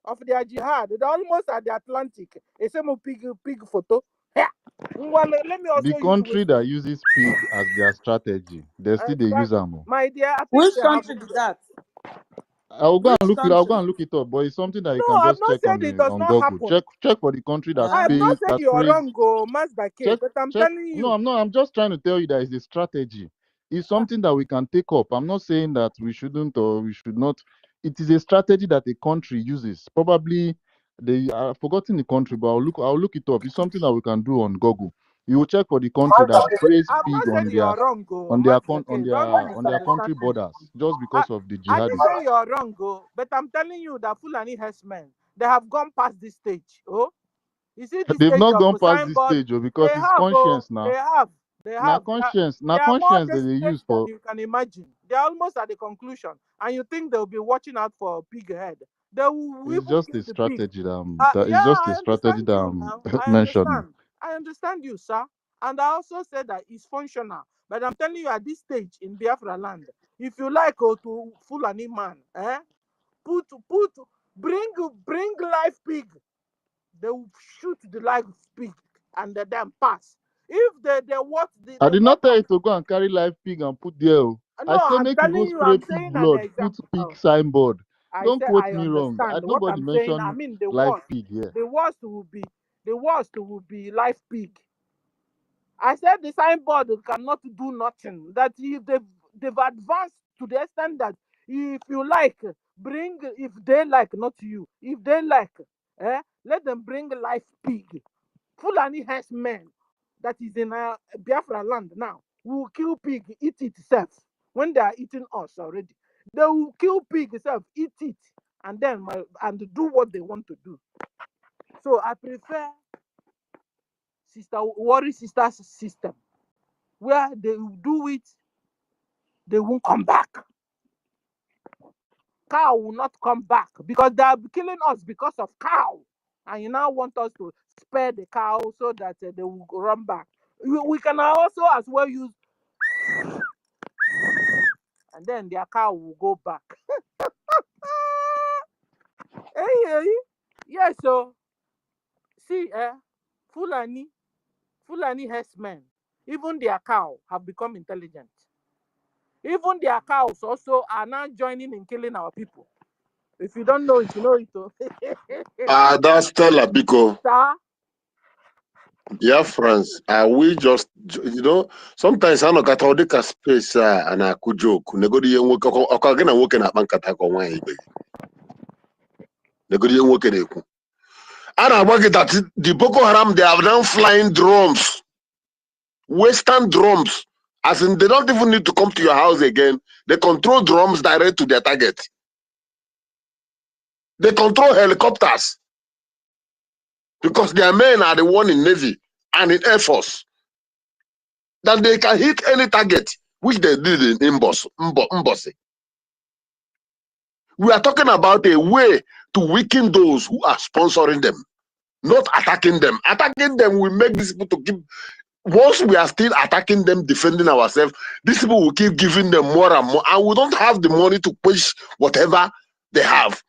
of their jihad. They're almost at the Atlantic. A same pig photo. Yeah. Well, let me The also use country that uses pig as their strategy, they use exactly. them. My dear, I think Which they have. country did that? I'll go Which and look it. I'll go country? and look it up. But it's something that you No, can I've just not check said it does on not Google. happen. Check for the country that I have not said that you're sprays. wrong, go Master K, Check but I'm check. telling No, you. I'm not. I'm just trying to tell you that it's a strategy. It's something that we can take up. I'm not saying that we shouldn't or we should not. It is a strategy that a country uses. Probably they are forgotten the country, but I'll look it up. It's something that we can do on Google. You will check for the country that sprays I've pig not said you're wrong, go Master K. Don't on their country misunderstand me. borders just I, because of the I didn't jihadists. say you're wrong, go, but I'm telling you that Fulani herdsmen, they have gone past this stage. Oh, you see this They've stage not of gone a past this signboard? stage, oh, They because it's have, oh, conscience they now. have, they have. Now They are more conscience that they desperate use than for. you can imagine. They're almost at the conclusion, and you think they'll be watching out for a pig head. They will It's even just kill a the pig. strategy that Yeah, is just a I strategy understand that you I'm now. I mentioning. understand. I understand you, sir. And I also said that it's functional. But I'm telling you, at this stage in Biafra land, if you like to Fulani man, bring live pig. They will shoot the live pig and then pass. If they what I the did what not tell of you to go and carry live pig and put there. Oh. no, I say I'm make you go telling you, spray I'm pig saying an blood, put pig example. signboard. I Don't say quote I me wrong. understand what Nobody I'm saying. I mentioned mean live pig here. the worst will be live pig. I said the signboard cannot do nothing. That if they've advanced to the extent that if you like, bring, if they like, not you, if they like, let them bring live pig. Fulani men that is in Biafra land now will kill pig, eat it itself. When they are eating us already, they will kill pig itself, eat it, and then and do what they want to do. So I prefer Warri sisters system where they will do it, they won't come back. Cow will not come back because they are killing us because of cow. And you now want us to spare the cow so that they will run back. We can also as well use, and then their cow will go back. Hey. Yes, so see, Fulani herdsmen, even their cow have become intelligent. Even their cows also are now joining in killing our people. If you don't know it, you know it. That's Stella Biko. Sir? BIAFRANS, are we just, sometimes I know Catholic space and I could joke. Negodi and work again and working at Bankata or one. Negodi and working. And I work that the Boko Haram, they have now flying drums, Western drums. As in, they don't even need to come to your house again. They control drums direct to their target. They control helicopters because their men are the one in Navy and in Air Force. That they can hit any target, which they did in Mbosi. We are talking about a way to weaken those who are sponsoring them, not attacking them. Attacking them will make these people to keep. Once we are still attacking them, defending ourselves, these people will keep giving them more and more, and we don't have the money to push whatever they have.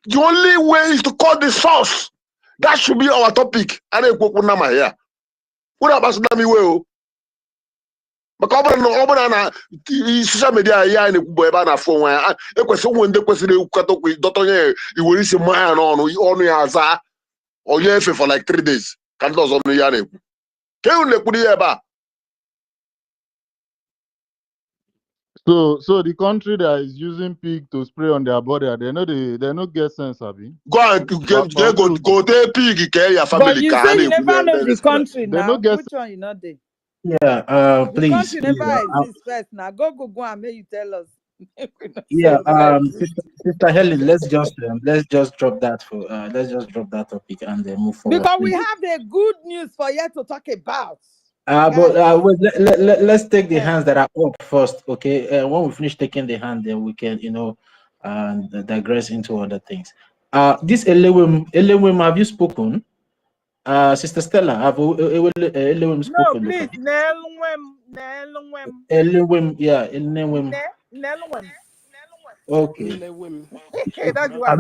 The only way is to call the source. That should be our topic. Maka ọ bụrụ na social media ya na-ekwugbo ebe a na-afụ onwe ya ekwesịrị onwe ndị kwesịrị ekwukọta okwu dọtọnye iwere isi mma ya ọnụ ya aza onye efe for like 3 days ka ndị ọzọ nụ ya na-ekwu ka ewu na-ekwuru ya ebe a. So the country that is using pig to spray on their body, they no get sense, Abi. Go and go take pig care your family. But you say you never know the country now. Which one you know there? Yeah, please. The country never exists first now. Go and make you tell us. Yeah, Sister Helen, let's just drop that for let's just drop that topic and then move forward. Because please. we have the good news for you to talk about. But let's take the hands that are up first, okay? When we finish taking the hand, then we can, digress into other things. This Elewim, have you spoken? Sister Stella, have Elewim spoken? No, please, Elewim, yeah, Elewim. Okay. That's I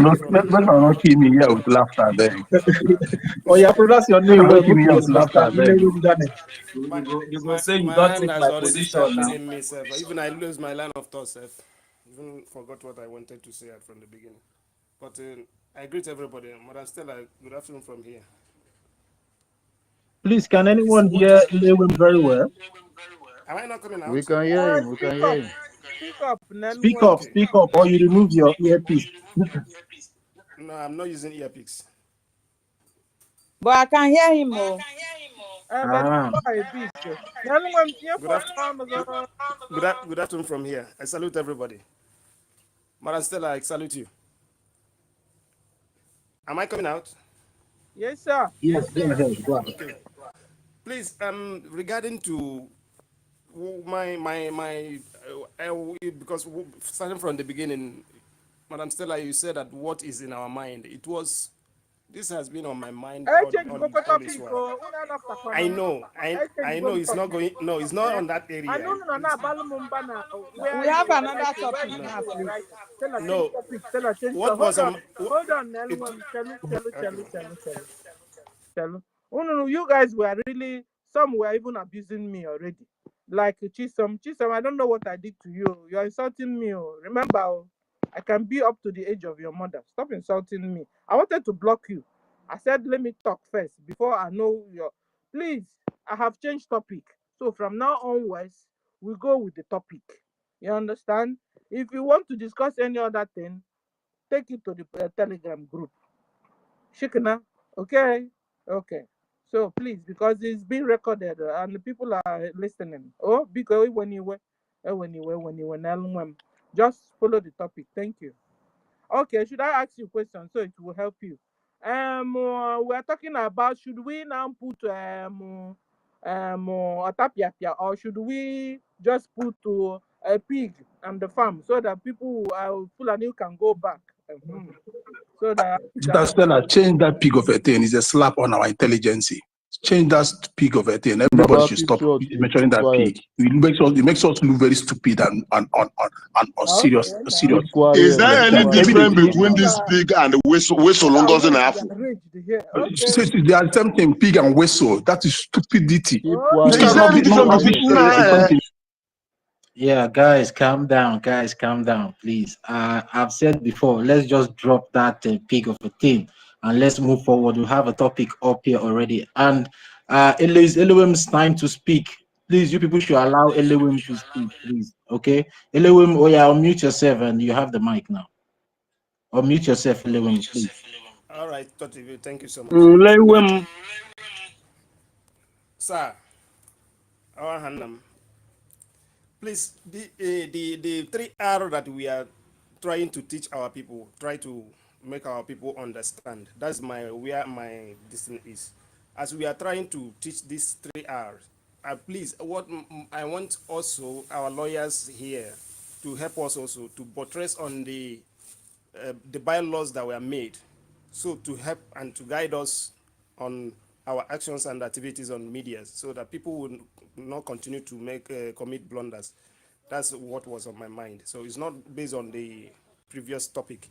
not keep me here with laughter then. Oh, yeah, pronounce your name. Keep me here with laughter then. You go say you don't take has my already position started now. killing me, sir. Even I lose my line of thought, sir. Even forgot what I wanted to say from the beginning. But I greet everybody. Madam Stella, good afternoon from here. Please, can anyone hear Elewim very well? Am I not coming out? We can hear him. We can hear him. Speak up, or you remove your earpiece. No, I'm not using earpiece. But I can hear him. Good afternoon from here. I salute everybody. Madam Stella, I salute you. Am I coming out? Yes, sir. Yes, go ahead. Okay. Please, regarding to because starting from the beginning, Madam Stella, you said that what is in our mind. It was this has been on my mind I all change go for this topic. while. Una na I sakwana. know, I I know change it's not going. No, it's not Eh, on that I area. know no na balumumba na We where have you are another writing, where topic you now, people are please. writing. Tell her change No, topic. Tell her change what topic. was Hold on, it? Nelwam. Okay. Tell. Oh no, you guys were really, some were even abusing me already. Like Chisom, I don't know what I did to you. You're insulting me. Remember, I can be up to the age of your mother. Stop insulting me. I wanted to block you. I said, let me talk first before I know your. Please, I have changed topic. So from now onwards, we go with the topic. You understand? If you want to discuss any other thing, take it to the Telegram group. Shikana, okay? Okay. So please, because it's being recorded and the people are listening. Oh, because when you were, just follow the topic. Thank you. Okay, should I ask you a question so it will help you? We are talking about, should we now put Otapiapia, or should we just put a pig and the farm so that people Fulani can go back? So that That's Stella, change that pig of a thing. It's a slap on our intelligence. Change that pig of a thing. Everybody Baba, should keep stop short, mentioning keep that quiet. pig. It makes us look very stupid and serious. okay now. Keep Is quiet, there keep any Let me quiet. difference say, between this pig and the whistle longos in Africa? Here. Okay. they are something pig and whistle. That is stupidity. Keep You Is quiet, there cannot any be keep difference not be between quiet. serious with something. Yeah, guys, calm down. Guys, calm down, please. I've said before, let's just drop that pig of a thing and let's move forward. We have a topic up here already. And it is Elohim's time to speak. Please, you people should allow Elohim to speak, please. Okay? Elohim, oh yeah, unmute yourself and you have the mic now. Unmute yourself, Elohim, please. All right, thank you so much. Lewem. Sir, our Hannam, please, the 3R that we are trying to teach our people, try to make our people understand. That's where my destiny is. As we are trying to teach these 3Rs, please, what I want also our lawyers here to help us also to buttress on the bylaws that were made, so to help and to guide us on our actions and activities on media, so that people will not continue to commit blunders. That's what was on my mind. So it's not based on the previous topic.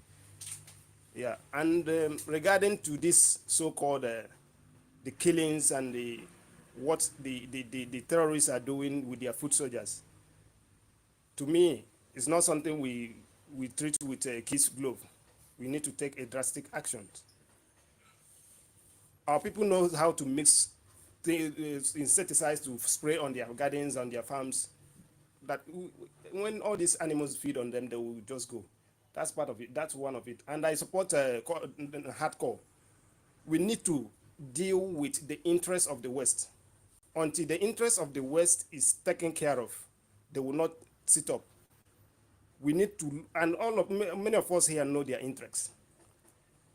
Yeah, and regarding to this so-called the killings and what the terrorists are doing with their foot soldiers, to me, it's not something we treat with a kiss glove. We need to take a drastic action. Our people know how to mix insecticides to spray on their gardens, on their farms. That when all these animals feed on them, they will just go. That's part of it. That's one of it. And I support hardcore. We need to deal with the interests of the West. Until the interest of the West is taken care of, they will not sit up. We need to, and many of us here know their interests.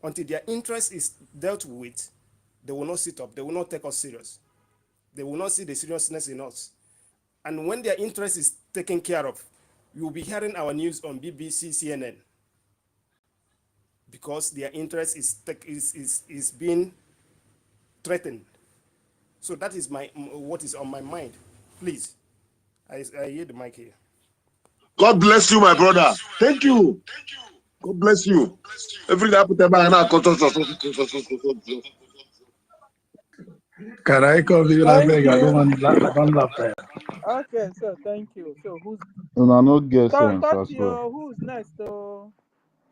Until their interest is dealt with, they will not sit up. They will not take us serious. They will not see the seriousness in us. And when their interest is taken care of, you will be hearing our news on BBC, CNN, because their interest is being threatened. So that is what is on my mind. Please, I hear the mic here. God bless you, my brother. Thank you. God bless you. Every day I put a bag and I cut. Can I come in? I Thank beg, I you. don't laugh. Okay, so thank you. So who's And I no get sense talk as to well. you? Who's next?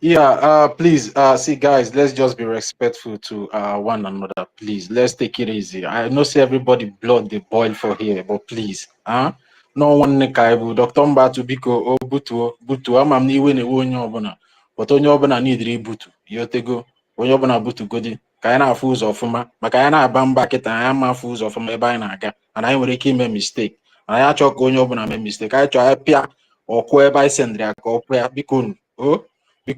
Yeah, please, see, guys, let's just be respectful to one another, please. Let's take it easy. I know see everybody blood they boil for here, but please, no one nekaibu. Dr. Mbatu biko o butu ama m n'iwe na-ewe onye ọbụla, but onye ọbụla nidiri butu yotego onye ọbụla butu godi ka anyị na-afụ ụzọ ọfụma, maka anyị na-aba mba kịta anyị ama afụ ụzọ ọfụma ebe anyị na-aga, and anyị nwere ike ime mistake, anyị achọ ka onye ọbụla mee mistake, anyị chọọ anyị pịa ọkụ ebe anyị sendịrị ya ka ọ pịa biko o. We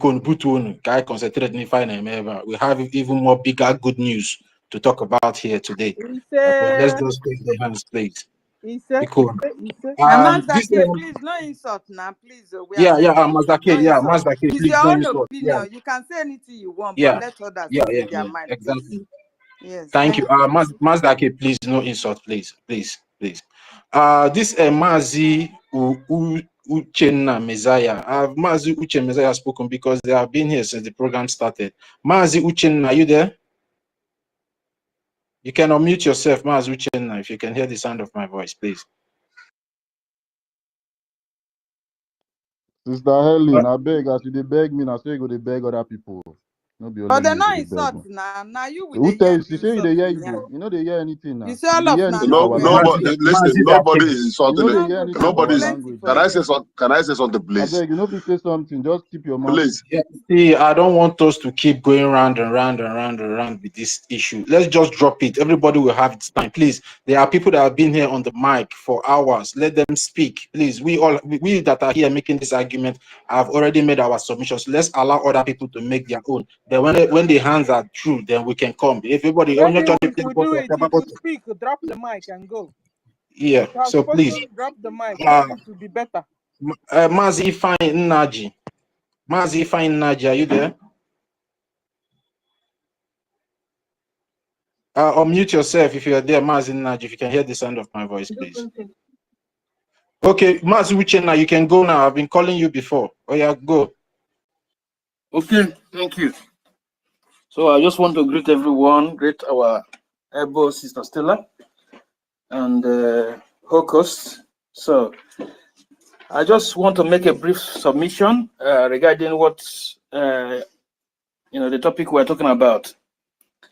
have even more bigger good news to talk about here today. He Okay, let's said, just take the hands, please. Iko. This Mazda, please, no insult now, please. We are Nigerians. Mazda K, It's please your no own insult. Yeah, opinion. You can say anything you want, but let others say their mind, please. exactly. Yes. Thank you. Mazda K, please no insult, please. This Mazi Uchenna Messiah. Mazi Uchen Messiah spoken because they have been here since the program started. Mazi Uchenna, are you there? You can unmute yourself, Mazi Uchenna, if you can hear the sound of my voice, please. Sister Helen, I beg, as you dey beg me, now so you go to beg other people. No be only But they're you go not dey beg insult me. now. Now you with Who the tell hear you? She the say you dey insult. hear Yeah. Igbo. You know they hear anything now. You say all You dey of hear now anything no for our hear. Nobody, listen, nobody is insulting You know it. they hear anything for Nobody our is. language. Can I say something? Can I say something, I please? beg, you know, if you say something, just keep your mouth. Please. Yeah, see, I don't want us to keep going round and round and round and round with this issue. Let's just drop it. Everybody will have its time. Please, there are people that have been here on the mic for hours. Let them speak. Please, we that are here making this argument have already made our submissions. Let's allow other people to make their own. Then when the hands are through, then we can come. If everybody Maybe we could do it. You could speak, drop the mic and go. yeah, so please, Drop the mic. Maybe it will be better. Mazi Ifeanyi Nnaji. Mazi Ifeanyi Nnaji, are you there? Unmute yourself if you are there, Mazi Nnaji, if you can hear the sound of my voice, please. Okay, Mazi Uchenna, you can go now. I've been calling you before. Oh yeah, go. Okay, thank you. So I just want to greet everyone, greet our able Sister Stella and Holocaust. So I just want to make a brief submission regarding what the topic we're talking about.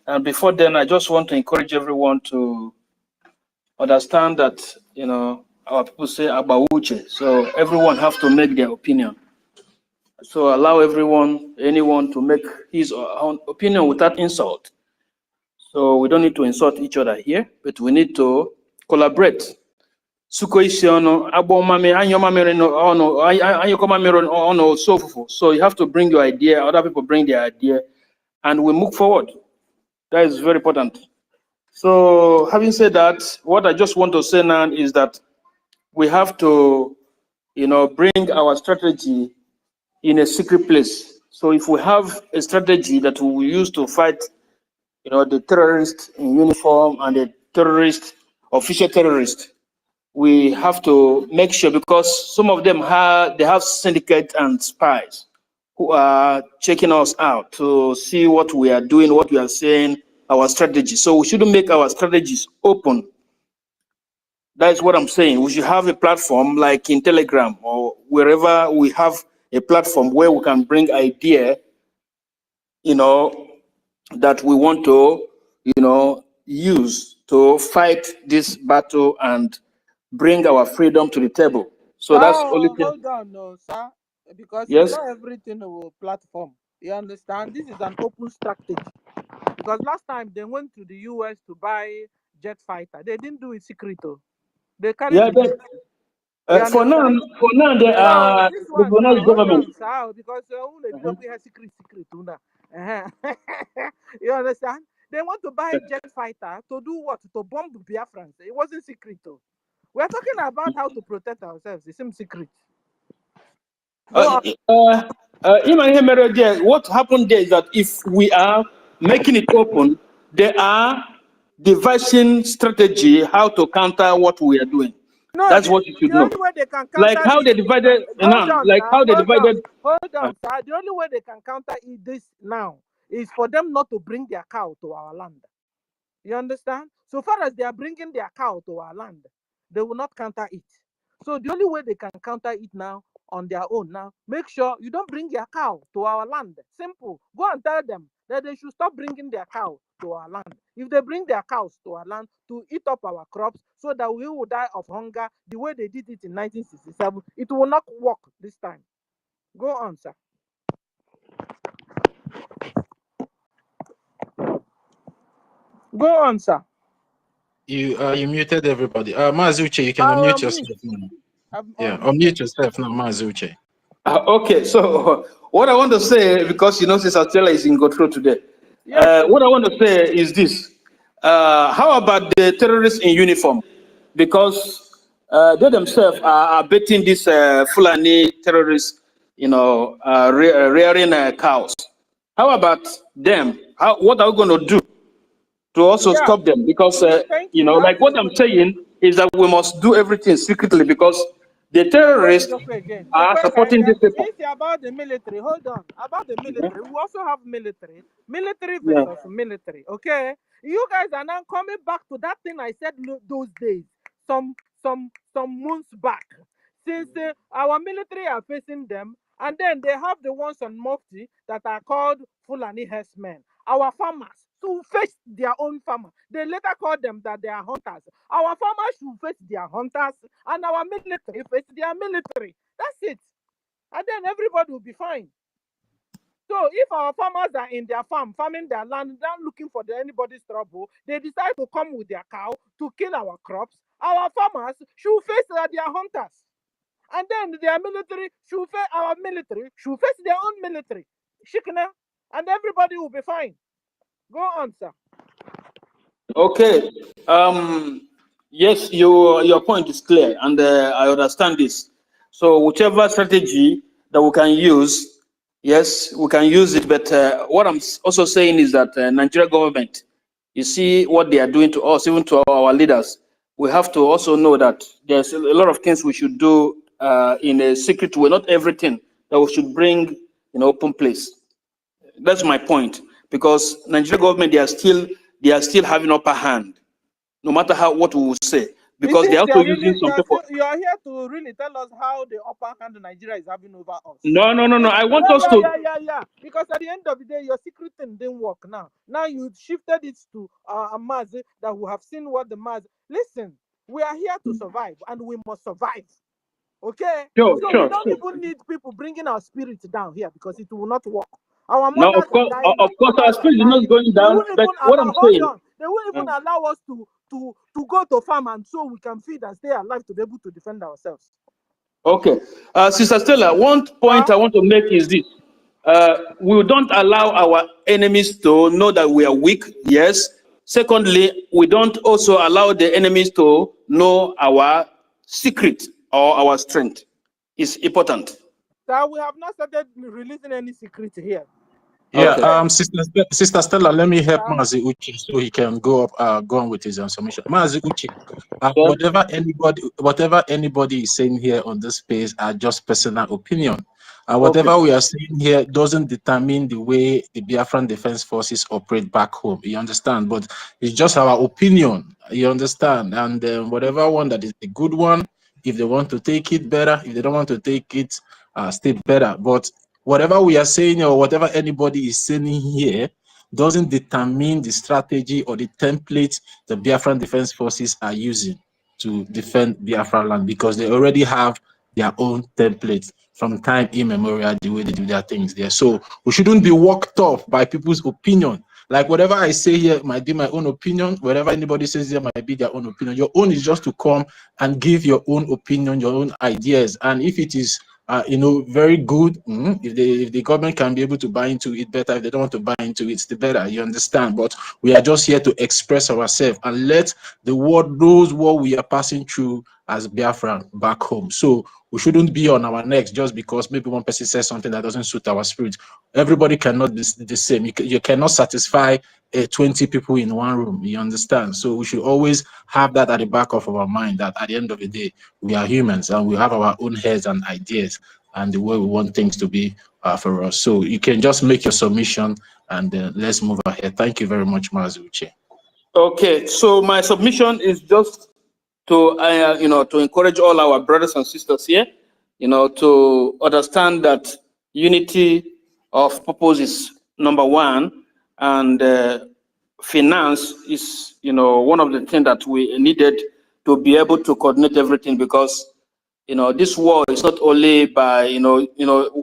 And before then, I just want to encourage everyone to understand that our people say abawuche, so everyone have to make their opinion. So allow anyone to make his or her own opinion without insult. So we don't need to insult each other here, but we need to collaborate. So you have to bring your idea, other people bring their idea, and we move forward. That is very important. So having said that, what I just want to say now is that we have to, bring our strategy in a secret place. So if we have a strategy that we will use to fight, the terrorists in uniform and the official terrorists, we have to make sure, because some of them have syndicates and spies who are checking us out to see what we are doing, what we are saying, our strategy. So we shouldn't make our strategies open. That's what I'm saying. We should have a platform like in Telegram or wherever we have a platform where we can bring idea, that we want to, use to fight this battle and bring our freedom to the table. So that's only thing. Hold on, no, sir, because Yes. it's not everything a platform. You understand? This is an open strategy. Because last time they went to the US to buy jet fighter, they didn't do it secret. They carried For now, they are this one now, recognized hold government. on, sir, because we have secret. You understand? They want to buy jet fighter to do what? To bomb Biafrans. It wasn't secret. We're talking about how to protect ourselves. It seems secret. What happened there is that if we are making it open, they are devising strategy how to counter what we are doing. No, that's what you should the know. only way they can counter Like how they divided, hold on, sir. The only way they can counter this now is for them not to bring their cow to our land. You understand? So far as they are bringing their cow to our land, they will not counter it. So the only way they can counter it now on their own now, make sure you don't bring your cow to our land. Simple. Go and tell them that they should stop bringing their cow to our land. If they bring their cows to our land to eat up our crops so that we will die of hunger the way they did it in 1967, it will not work this time. Go on, sir. Go on, sir. You muted everybody. Mazuche, you can unmute yourself now. Yeah, unmute yourself now, Mazuche. Okay, so what I want to say, because Sister Stella is in control today. What I want to say is this: how about the terrorists in uniform? because they themselves are betting these Fulani terrorists, rearing cows. How about them? What are we going to do to also Yeah. stop them? Because, Thank you. like what I'm saying is that we must do everything secretly because the Wait, terrorists Jokwe again. are Jokwe, supporting these people. it's about the military. Hold on. About the military. We also have military. Military Yeah. versus military. Okay? You guys are now coming back to that thing I said those days. Some months back. Since our military are facing them, and then they have the ones on Mufti that are called Fulani herdsmen. Our farmers to face their own farmers. They later call them that they are hunters. Our farmers should face their hunters, and our military face their military. That's it. And then everybody will be fine. So if our farmers are in their farm, farming their land, not looking for anybody's trouble, they decide to come with their cow to kill our crops, our farmers should face their hunters. And then their military should face our military, should face their own military. Shikna, and everybody will be fine. Go on, sir. Okay. Yes, your point is clear, and I understand this. So whichever strategy that we can use, yes, we can use it. But what I'm also saying is that Nigeria government, you see what they are doing to us, even to our leaders. We have to also know that there's a lot of things we should do in a secret way. Not everything that we should bring in open place. That's my point. Because Nigeria government, they are still having upper hand, no matter what we will say, because they're also using some people. You are here to really tell us how the upper hand Nigeria is having over us. No. I want us to. Yeah. Because at the end of the day, your secret thing didn't work. Now you shifted it to a Maz that we have seen what the Maz. Listen, we are here to survive, and we must survive. Okay. Sure. We don't even need people bringing our spirits down here because it will not work. Our No, mothers of course, are dying. our spirit is not going down. But what I'm saying, they won't even allow us to go to farm and so we can feed and stay alive to be able to defend ourselves. Okay, Sister Stella, one point I want to make is this: we don't allow our enemies to know that we are weak. Yes. Secondly, we don't also allow the enemies to know our secret or our strength. It's important. So we have not started releasing any secret here. Yeah, okay. Sister Stella, let me help Mazi Uchi so he can go on with his submission. Mazi Uchi, whatever anybody is saying here on this page are just personal opinion. Whatever we are saying here doesn't determine the way the Biafran Defense Forces operate back home. You understand? But it's just our opinion. You understand? And whatever one that is a good one, if they want to take it, better. If they don't want to take it, stay better. But whatever we are saying or whatever anybody is saying here doesn't determine the strategy or the template the Biafran Defense Forces are using to defend Biafra land, because they already have their own template from time immemorial, the way they do their things there. So we shouldn't be walked off by people's opinion. Like whatever I say here might be my own opinion. Whatever anybody says here might be their own opinion. Your own is just to come and give your own opinion, your own ideas. And if it is very good. If the government can be able to buy into it, better. If they don't want to buy into it, the better. You understand? But we are just here to express ourselves and let the world knows what we are passing through as Biafran back home. So we shouldn't be on our necks just because maybe one person says something that doesn't suit our spirit. Everybody cannot be the same. You cannot satisfy 20 people in one room. You understand? So we should always have that at the back of our mind, that at the end of the day, we are humans and we have our own heads and ideas and the way we want things to be for us. So you can just make your submission and let's move ahead. Thank you very much, Mazuche. Okay, so my submission is just to to encourage all our brothers and sisters here, to understand that unity of purpose is number one, and finance is one of the things that we needed to be able to coordinate everything, because this war is not only by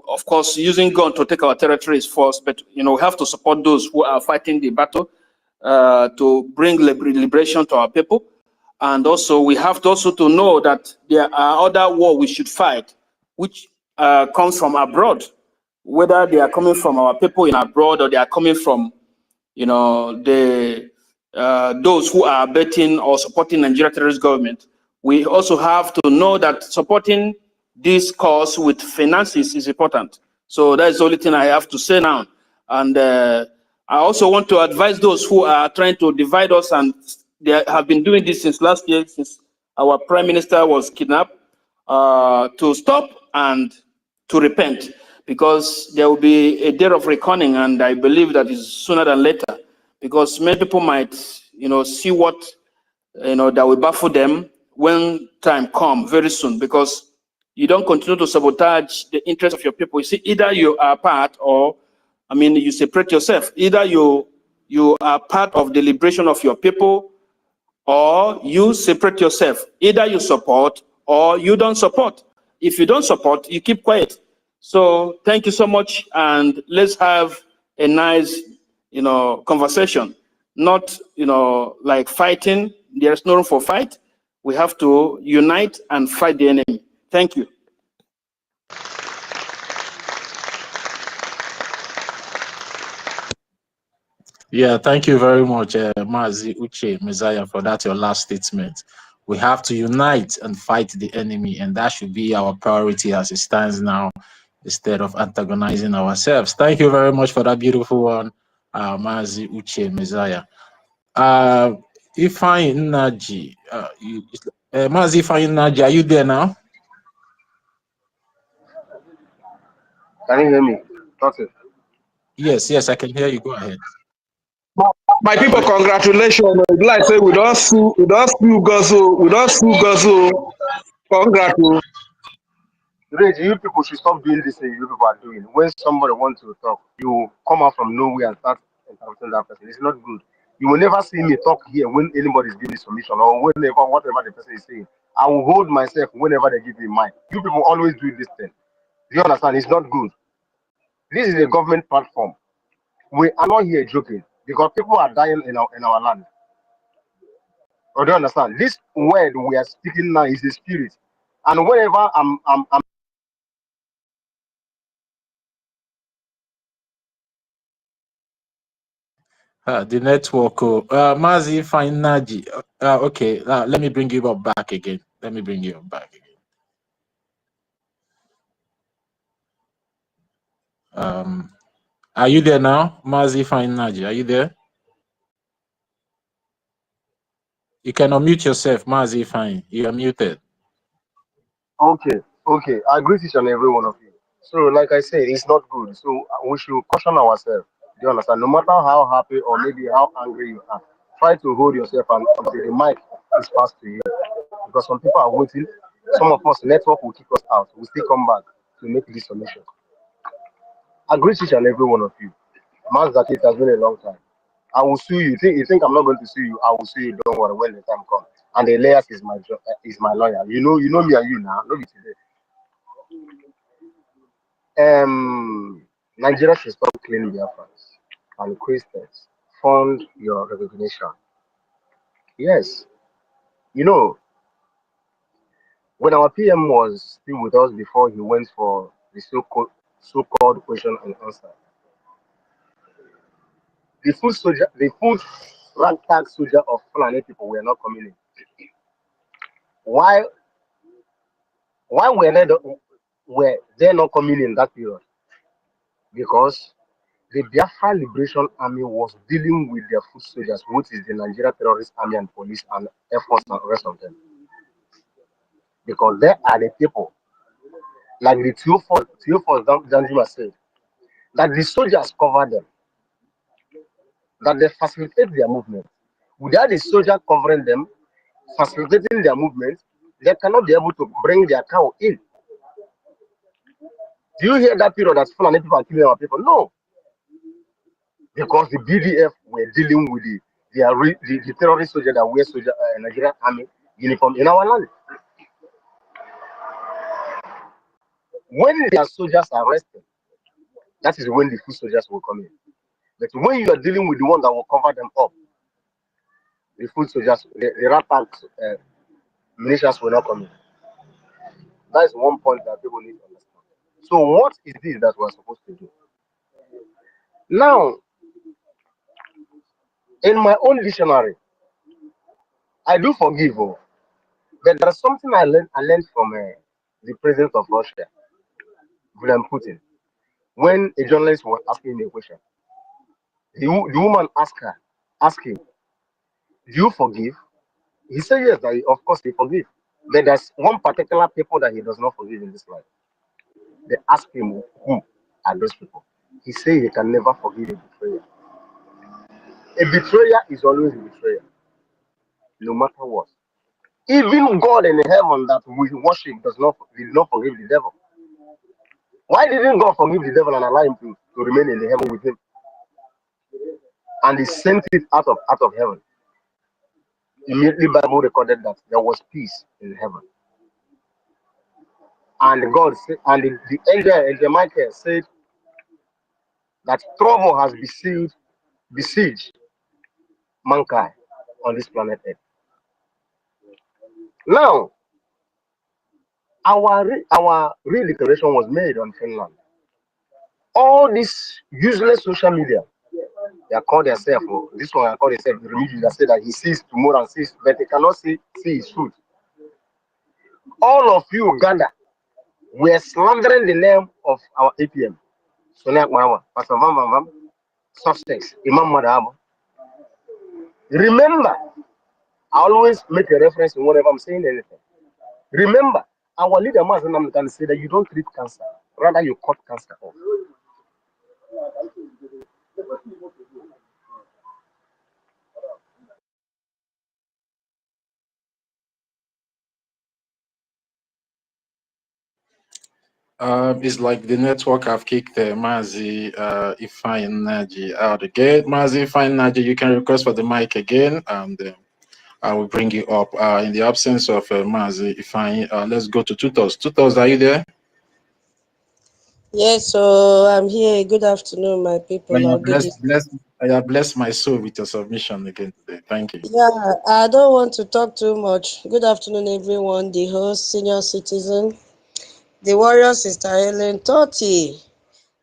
of course using gun to take our territories first, but we have to support those who are fighting the battle to bring liberation to our people. And also we have to to know that there are other wars we should fight, which comes from abroad, whether they are coming from our people in abroad or they are coming from those who are betting or supporting Nigeria terrorist government. we also have to know that supporting this cause with finances is important. So that's the only thing I have to say now. And I also want to advise those who are trying to divide us, and they have been doing this since last year, since our prime minister was kidnapped, to stop and to repent, because there will be a day of reckoning, and I believe that is sooner than later, because many people might, see what, that will baffle them when time comes very soon, because you don't continue to sabotage the interest of your people. You see, either you are part, or, you separate yourself. Either you are part of the liberation of your people, or you separate yourself. Either you support or you don't support. If you don't support, you keep quiet. So thank you so much, and let's have a nice, conversation. Not, like fighting. There's no room for fight. We have to unite and fight the enemy. Thank you. Yeah, thank you very much, Mazi Uche Messiah, for that your last statement. We have to unite and fight the enemy, and that should be our priority as it stands now, instead of antagonizing ourselves. Thank you very much for that beautiful one, Mazi Uche Messiah. Ifeanyi Nnaji, Mazi Ifeanyi Nnaji, are you there now? Can you hear me? Okay. Yes, I can hear you. Go ahead. My people, congratulations. Like say we don't sue Gozo. Congratulations. Rage, you people should stop doing this thing you people are doing. When somebody wants to talk, you come out from nowhere and start interrupting that person. It's not good. You will never see me talk here when anybody is giving submission, or whenever whatever the person is saying. I will hold myself whenever they give me mic. You people always do this thing. Do you understand? It's not good. This is a government platform. We are not here joking, because people are dying in our land. Or do you understand? This word we are speaking now is the spirit. And whenever I'm The network, Mazi Ifeanyi. Okay, let me bring you up back again. Are you there now, Mazi Ifeanyi? Are you there? You can unmute yourself, Mazi Ifeanyi. You are muted. okay, I agree with each and every one of you. So, like I said, it's not good. So we should caution ourselves. Do you understand? No matter how happy or maybe how angry you are, try to hold yourself and until the mic is passed to you. Because some people are waiting. Some of us network will kick us out. We still come back to make this solution. I agree with each and every one of you. Mass that it has been a long time. I will sue you. You think I'm not going to sue you? I will sue you. Don't worry when the time comes. And Elias is my is my lawyer. You know me and you now. Not today. Nigeria should stop claiming Biafrans and Christians fund your recognition. Yes, when our PM was still with us before he went for the so-called question and answer, the full ragtag soldier of Fulani people were not coming in. Why? Why were they not coming in that period? Because the Biafra Liberation Army was dealing with their foot soldiers, which is the Nigeria Terrorist Army and Police and Air Force and the rest of them. Because they are the people, like the Theophilus Danjuma said, that the soldiers cover them, that they facilitate their movement. Without the soldier covering them, facilitating their movement, they cannot be able to bring their cow in. Do you hear that period that Fulani people are killing our people? No. Because the BDF were dealing with the terrorist soldier that wear Nigerian army uniform in our land. When their soldiers are arrested, that is when the foot soldiers will come in. But when you are dealing with the one that will cover them up, the foot soldiers, the rat tanks, militias will not come in. That is one point that people need to understand. So what is this that we're supposed to do? Now, in my own dictionary, I do forgive. But there's something I learned from the president of Russia, Vladimir Putin. When a journalist was asking him a question, the woman asked him, "Do you forgive?" He said, "Yes, that of course he forgive." But there's one particular people that he does not forgive in this life. They ask him who are those people. He said he can never forgive a betrayer. A betrayer is always a betrayer, no matter what. Even God in heaven that we worship will not forgive the devil. Why didn't God forgive the devil and allow him to remain in the heaven with him? And he sent it out of heaven. Immediately Bible recorded that there was peace in heaven. And God said, and the angel Michael said that trouble has besieged mankind on this planet Earth. Now, our real declaration was made on Finland. All this useless social media, they call themselves, this one I call themselves the religion that said that he sees tomorrow and sees, but they cannot see his fruit. All of you Uganda were slandering the name of our APM. Sonia Marawa, Pastor Van Van Van, Sussex, Imam Madabo. Remember, I always make a reference in whenever I'm saying anything. Remember, our leader Mazanam can say that you don't treat cancer, rather you cut cancer off. It's like the network have kicked Mazi EFIK-IBIBIO out again. Mazi EFIK-IBIBIO, you can request for the mic again, and I will bring you up. In the absence of Mazi EFIK-IBIBIO, let's go to Tutos. Tutos, are you there? Yes, so I'm here. Good afternoon, my people. Or good evening. I bless my soul with your submission again today. Thank you. Yeah, I don't want to talk too much. Good afternoon, everyone. The host, senior citizen, the warrior, Sister Helen Totti,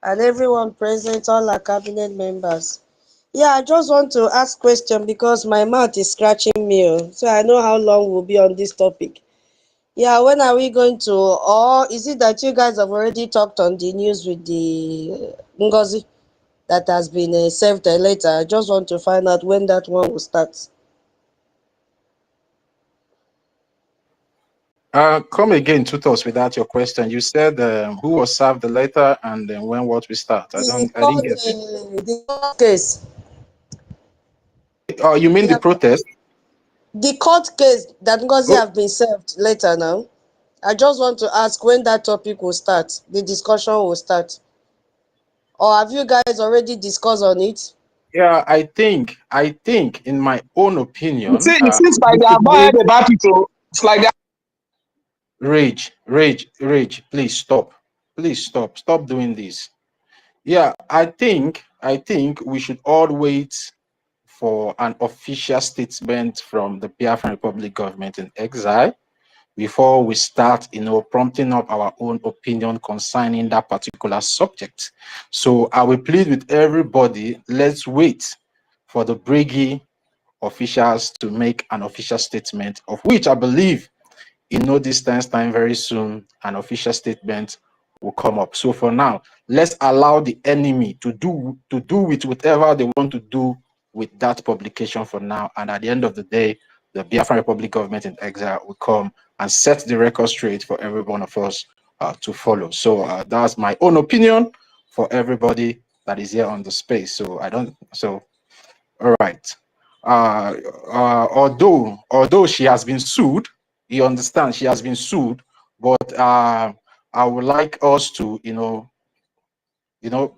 and everyone present, all our cabinet members. Yeah, I just want to ask question because my mouth is scratching me. So I know how long we'll be on this topic. Yeah, when are we going to, or is it that you guys have already talked on the news with the NGOZI that has been served later? I just want to find out when that one will start. Come again, Tutos, without your question. You said who was served the letter and then when what we start. I didn't get it. The court case. Oh, you mean the protest? The court case that NGOZI have been served later now. I just want to ask when that topic will start, the discussion will start. Or have you guys already discussed on it? Yeah, I think, in my own opinion, it seems like they are bad about it. So it's like that. Rage, please stop. Please stop doing this. Yeah, I think we should all wait for an official statement from the Biafran Republic government in exile before we start, prompting up our own opinion concerning that particular subject. So I will plead with everybody, let's wait for the BRGIE officials to make an official statement, of which I believe in no distance time very soon an official statement will come up. So for now, let's allow the enemy to do with whatever they want to do with that publication for now. And at the end of the day, the Biafran Republic government in exile will come and set the record straight for every one of us to follow. So that's my own opinion for everybody that is here on the space. So all right. Although she has been sued, you understand, she has been sued, but I would like us to,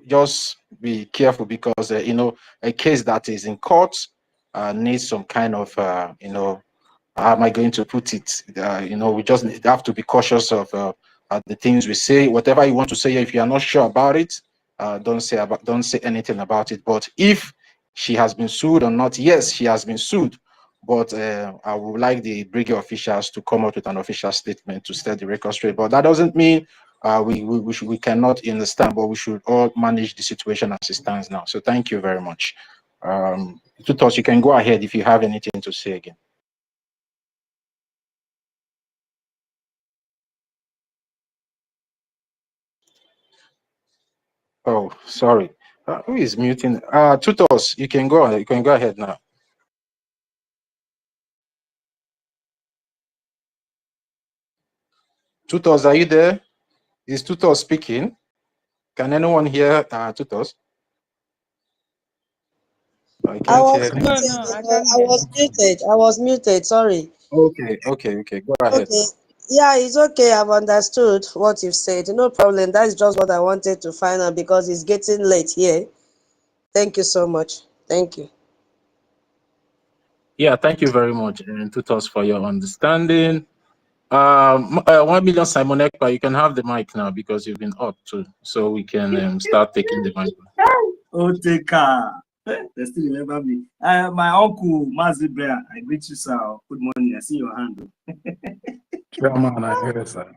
just be careful because, a case that is in court needs some kind of, how am I going to put it? We just have to be cautious of the things we say. Whatever you want to say, if you are not sure about it, don't say anything about it. But if she has been sued or not, yes, she has been sued. But I would like the BRGIE officials to come up with an official statement to set the record straight. But that doesn't mean we cannot understand, but we should all manage the situation as it stands now. So thank you very much. Tutos, you can go ahead if you have anything to say again. Oh, sorry. Who is muting? Tutos, you can go. You can go ahead now. Tutos, are you there? Is Tutos speaking? Can anyone hear Tutos? I I can't hear was him. muted. No, I can't I hear. was muted. I was muted. Sorry. Okay. Go ahead. Okay. Yeah, it's okay. I've understood what you've said. No problem. That's just what I wanted to find out because it's getting late here. Thank you so much. Thank you. Yeah, thank you very much, and Tutos, for your understanding. 1 million Simon Ekpa, you can have the mic now because you've been up too, so we can start taking the mic. Oteka. They still remember me. My uncle, Mazi Brea, I greet you, sir. Good morning. I see your hand. Chairman, I hear, sir.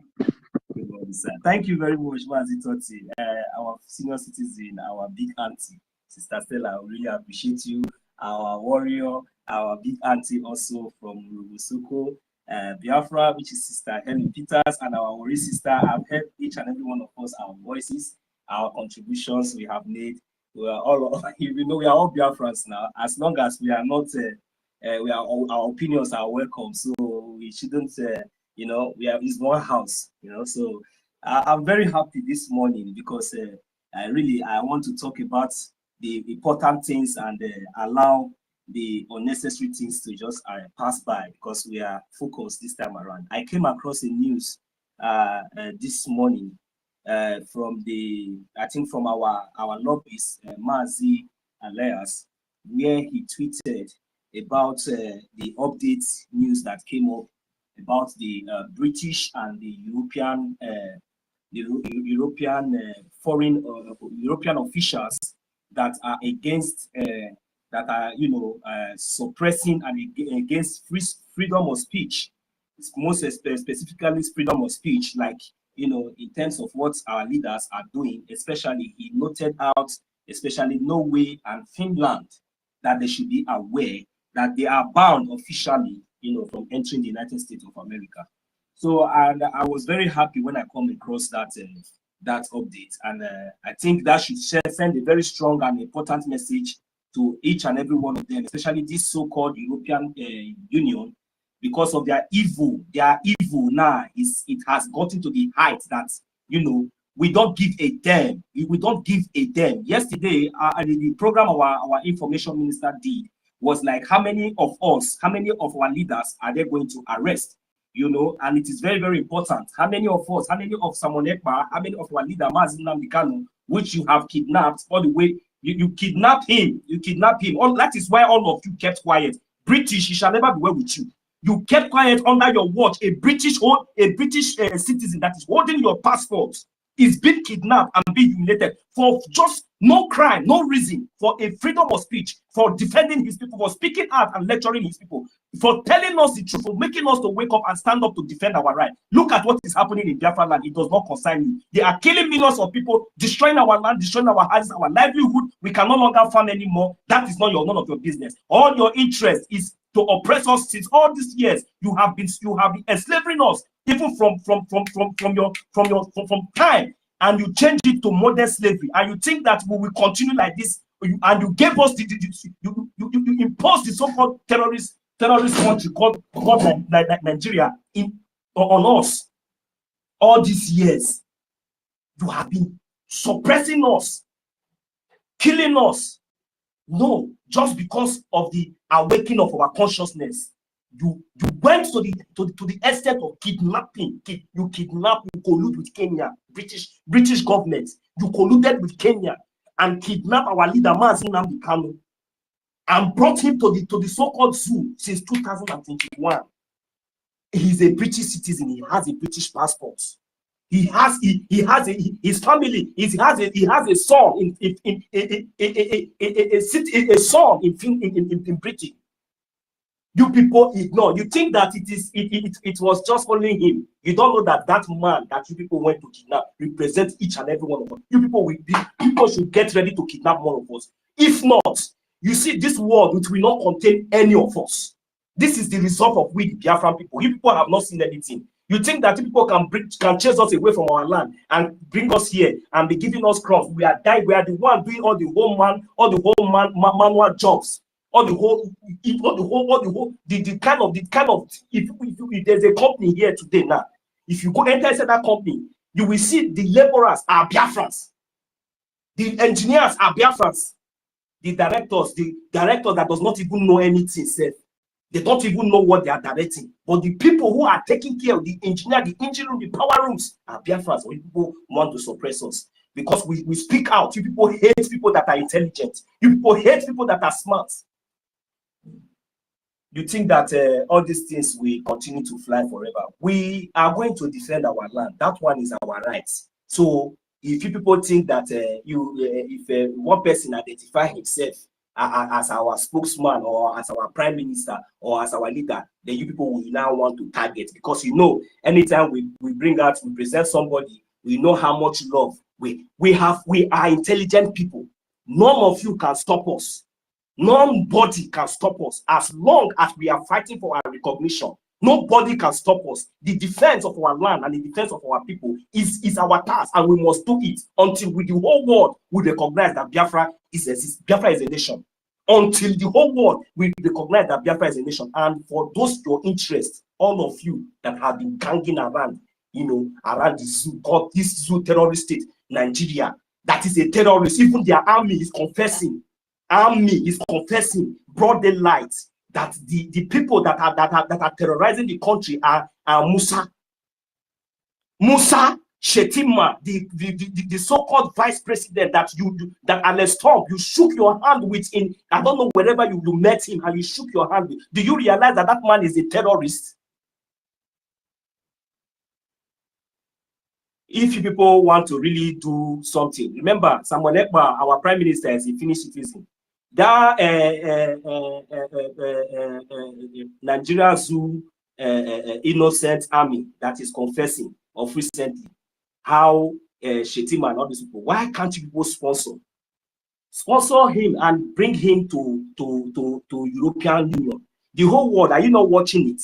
Good morning, sir. Thank you very much, Mazi Toti. Our senior citizen, our big auntie, Sister Stella, I really appreciate you. Our warrior, our big auntie also from Rubusoko, Biafra, which is Sister Helen Peters, and our warrior sister. I've heard each and every one of us, our voices, our contributions we have made. We are all, we know we are all Biafrans now. As long as we are not, we are all, our opinions are welcome. So we shouldn't, you know, we are in one house, you know. So I'm very happy this morning because I want to talk about the important things and allow the unnecessary things to just pass by because we are focused this time around. I came across a news this morning from from our lobbyist, Mazi Alias, where he tweeted about the update news that came up about the British and the European foreign European officials that are against that are suppressing and against freedom of speech. It's most specifically freedom of speech, like in terms of what our leaders are doing. Especially, he noted out, especially Norway and Finland, that they should be aware that they are bound officially, from entering the United States of America. So, and I was very happy when I come across that that update, and I think that should send a very strong and important message to each and every one of them, especially this so-called European Union, because of their evil. Their evil now it has gotten to the height that we don't give a damn. We don't give a damn. Yesterday, the program our information minister did was like, how many of our leaders are they going to arrest? And it is very, very important. How many of us, how many of Simon Ekpa, how many of our leader, Mazi Nnamdi Kanu, which you have kidnapped all the way, you kidnap him, that is why all of you kept quiet. British, he shall never be well with you. You kept quiet under your watch. A British citizen that is holding your passport is being kidnapped and being humiliated for just no crime, no reason, for a freedom of speech, for defending his people, for speaking out and lecturing his people, for telling us the truth, for making us to wake up and stand up to defend our right. Look at what is happening in Biafra land. It does not concern you. They are killing millions of people, destroying our land, destroying our houses, our livelihood. We can no longer farm anymore. That is not none of your business. All your interest is to oppress us. Since all these years, you have been enslaving us, even from time, and you change it to modern slavery, and you think that we will continue like this, and you gave us you imposed the so-called terrorist country called Nigeria on us. All these years, you have been suppressing us, killing us. No, just because of the awakening of our consciousness, you went to the extent of kidnapping. You collude with Kenya, British government. You colluded with Kenya and kidnapped our leader Mazi Nnamdi Kanu and brought him to the so-called zoo since 2021. He's a British citizen. He has a British passport. He has his family. He has a son in Britain. You people ignore. You think that it was just only him. You don't know that that man that you people went to kidnap represents each and every one of us. You people should get ready to kidnap one of us. If not, you see, this world which will not contain any of us. This is the result of we, the Biafran people. You people have not seen anything. You think that people can chase us away from our land and bring us here and be giving us crops? We are dying. We are the one doing all the manual jobs, the kind of. If there's a company here today now, if you go enter inside that company, you will see the laborers are Biafrans, the engineers are Biafrans, the directors that does not even know anything, said they don't even know what they are directing. But the people who are taking care of the engineer, the engine room, the power rooms are Biafrans. When people want to suppress us because we speak out. You people hate people that are intelligent. You people hate people that are smart. You think that all these things will continue to fly forever? We are going to defend our land. That one is our right. So if you people think that if one person identify himself as our spokesman or as our prime minister or as our leader, then you people will now want to target, because you know anytime we present somebody, we know how much love we are intelligent people. None of you can stop us. Nobody can stop us as long as we are fighting for our recognition. Nobody can stop us. The defense of our land and the defense of our people is our task, and we must do it until the whole world will recognize that Biafra is a nation. Until the whole world will recognize that Biafra is a nation. And for those your interests, all of you that have been ganging around, around the zoo, called this zoo terrorist state, Nigeria, that is a terrorist. Even their army is confessing. Broad daylight that the people that are terrorizing the country are Musa Shetima, the so-called vice president that Alex Trump, you shook your hand with in, I don't know, wherever you met him and you shook your hand with. Do you realize that man is a terrorist? If you people want to really do something, remember Samuel Ekpa, our prime minister, is a Finnish citizen. That Nigeria Zoo innocent army that is confessing of recently how Shetima and all these people, why can't you people sponsor him and bring him to European Union? The whole world, are you not watching it?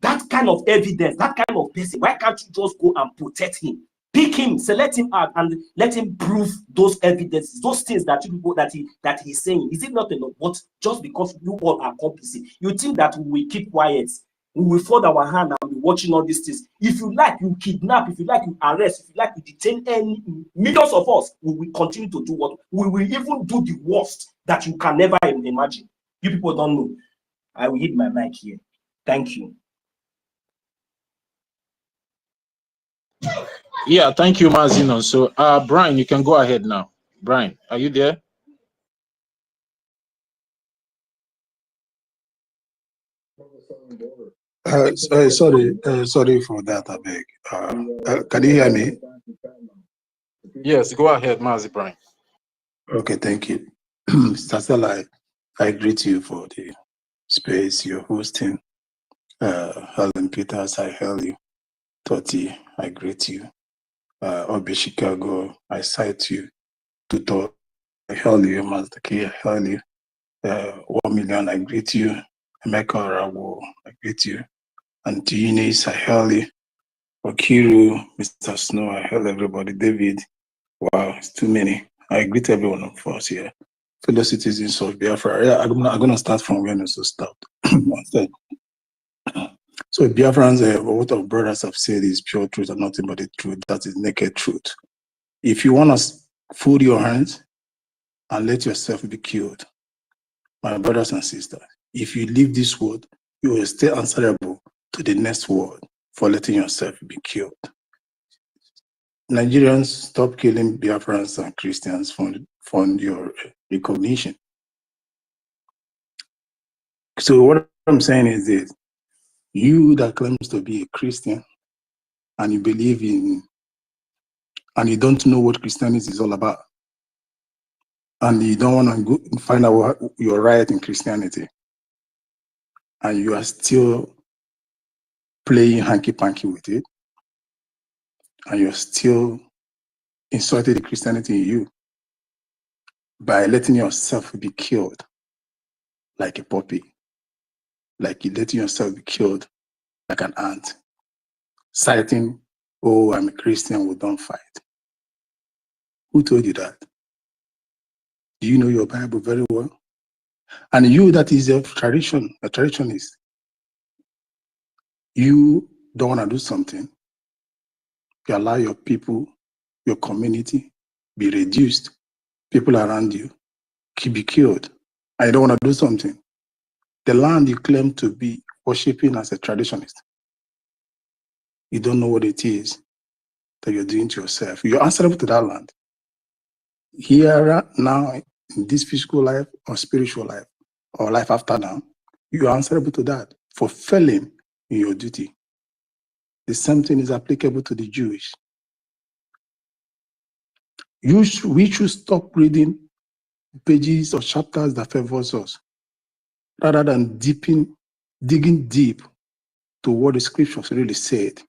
That kind of evidence, that kind of person, why can't you just go and protect him? Pick him, select him out, and let him prove those evidences, those things that you people that he's saying. Is it not enough? But just because you all are complicit, you think that we will keep quiet, we will fold our hand and be watching all these things? If you like, you kidnap. If you like, you arrest. If you like, you detain millions of us. We will continue to do what we will even do the worst that you can never imagine. You people don't know. I will hit my mic here. Thank you. Yeah, thank you, Mazino. So, Brian, you can go ahead now. Brian, are you there? Sorry for that, I beg. Can you hear me? Yes, go ahead, Mazi Brian. Okay, thank you. Mr. Stella, I greet you for the space you're hosting. Helen Peters, I hail you. Toti, I greet you. Obi Chicago, I cite you. Tuto, I hail you. Master K, I hail you. 1 million, I greet you. Emeka Orawo, I greet you. And Eunice, I hail you. Okiru, Mr. Snow, I hail everybody. David, wow, it's too many. I greet every one of us here. Fellow citizens of Biafra. Yeah, I'm gonna start from where I stopped. So Biafrans, what our brothers have said is pure truth and nothing but the truth. That is naked truth. If you want to fold your hands and let yourself be killed, my brothers and sisters, if you leave this world, you will stay answerable to the next world for letting yourself be killed. Nigerians, stop killing Biafrans and Christians from your recognition. So what I'm saying is this: you that claims to be a Christian and you believe in, and you don't know what Christianity is all about, and you don't want to go find out what you're right in Christianity, and you are still playing hanky-panky with it, and you're still insulting the Christianity in you by letting yourself be killed like a puppy, like you're letting yourself be killed like an ant. citing, oh, I'm a Christian, we don't fight. Who told you that? Do you know your Bible very well? And you that is a traditionist, you don't want to do something. You allow your people, your community, be reduced, people around you, be killed, and you don't want to do something. The land you claim to be worshiping as a traditionalist, you don't know what it is that you're doing to yourself. You're answerable to that land. Here, now, in this physical life or spiritual life, or life after now, you are answerable to that for failing in your duty. The same thing is applicable to the Jewish. We should stop reading pages or chapters that favors us, rather than digging deep to what the scriptures really said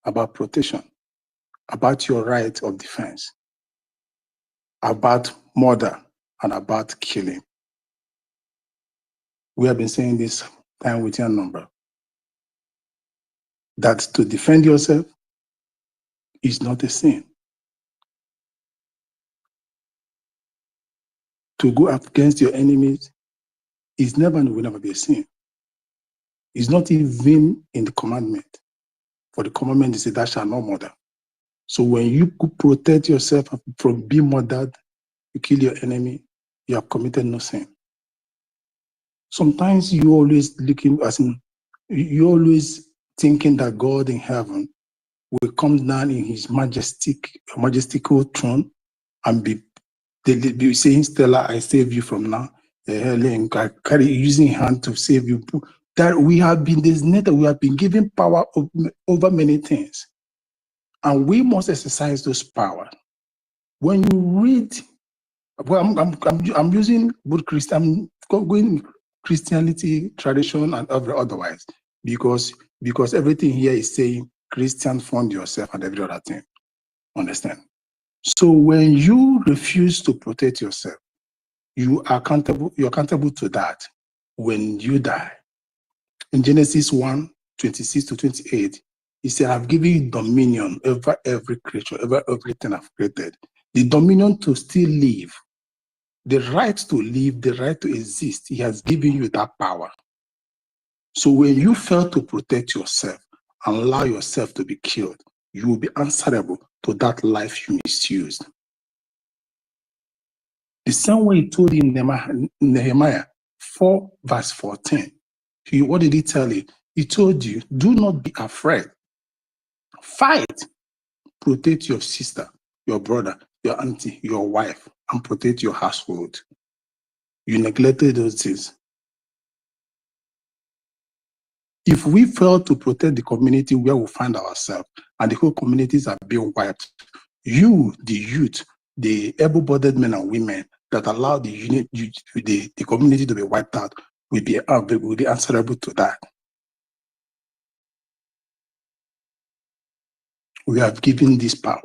about protection, about your right of defense, about murder, and about killing. We have been saying this time within a number, that to defend yourself is not a sin. To go up against your enemies is never and will never be a sin. It's not even in the commandment. For the commandment is thou shalt not murder. So when you could protect yourself from being murdered, you kill your enemy, you have committed no sin. Sometimes you always looking as in, you always thinking that God in heaven will come down in his majestical throne and be saying, Stella, I save you from now. I carry using hand to save you. That we have been designated, we have been given power over many things. And we must exercise those power. When you read, well, I'm using both Christian, I'm going Christianity, tradition, and otherwise, because everything here is saying Christian, fund yourself and every other thing. Understand? So when you refuse to protect yourself, you're accountable to that when you die. In Genesis 1:26-28, he said, I've given you dominion over every creature, over everything I've created. The dominion to still live, the right to live, the right to exist. He has given you that power. So when you fail to protect yourself and allow yourself to be killed, you will be answerable to that life you misused. The same way he told in Nehemiah 4:14. What did he tell you? He told you, do not be afraid. Fight. Protect your sister, your brother, your auntie, your wife, and protect your household. You neglected those things. If we fail to protect the community where we find ourselves and the whole communities are being wiped, you, the youth, the able-bodied men and women that allow the community to be wiped out will be answerable to that. We have given this power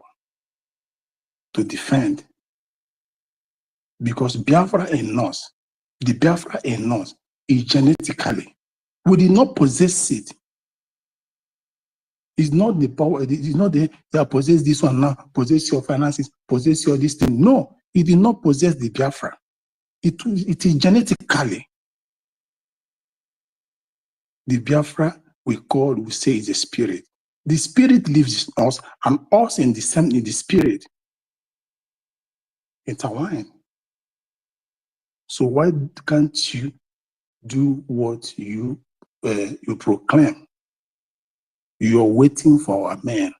to defend, because Biafra in us, the Biafra in us is genetically. We did not possess it. It's not the power, it's not the possess this one now, possess your finances, possess your this thing. No, it did not possess the Biafra. It is genetically. The Biafra we say is a spirit. The spirit lives in us and us in the spirit. Intertwine. So why can't you do what you proclaim? You're waiting for our men,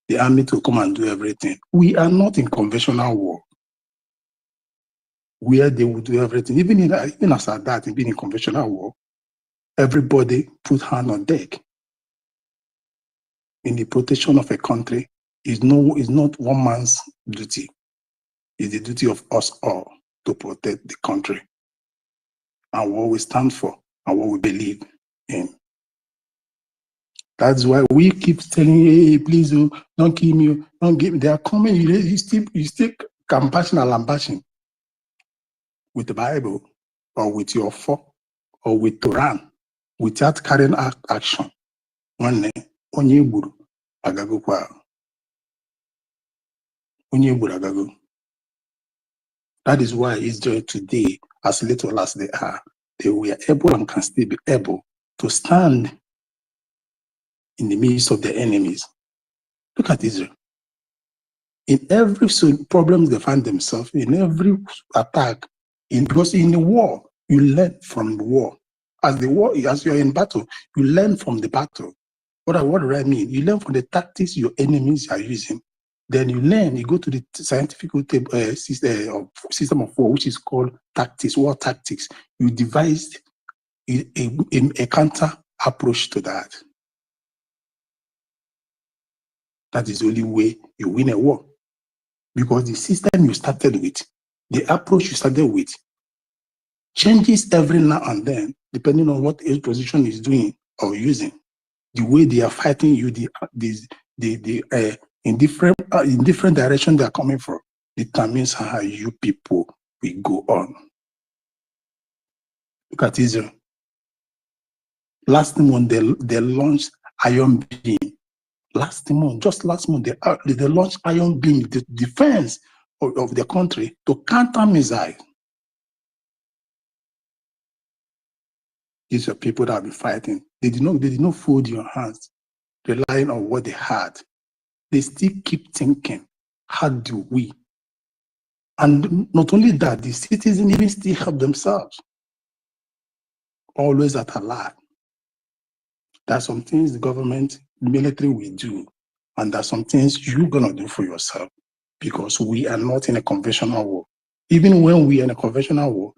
the army, to come and do everything. We are not in conventional war, where they will do everything. Even as at that, being in conventional war, everybody put hand on deck. In the protection of a country is not one man's duty. It's the duty of us all to protect the country and what we stand for and what we believe in. That's why we keep telling, hey, please don't kill me, don't give me. They are coming, you still compassion and lambashing with the Bible or with your or with Quran without carrying action. One agago kwa onye gburu agago. That is why Israel today, as little as they are, they were able and can still be able to stand in the midst of their enemies. Look at Israel. In every problem they find themselves, in every attack, because in the war, you learn from the war. As you're in battle, you learn from the battle. What do I mean? You learn from the tactics your enemies are using. Then you learn, you go to the scientific system of war, which is called tactics, war tactics. You devised a counter approach to that. That is the only way you win a war. Because the system you started with, the approach you started with, changes every now and then, depending on what each position is doing or using. The way they are fighting you, in different direction they are coming from, determines how you people will go on. Look at Israel. Last month they launched Iron Beam. Just last month, they launched Iron Beam, the defense of the country, to counter missiles. These are people that have been fighting. They did not fold your hands, relying on what they had. They still keep thinking, how do we? And not only that, the citizens even still help themselves. Always at alert. There are some things the government, the military will do, and there are some things you're gonna do for yourself, because we are not in a conventional war. Even when we are in a conventional war,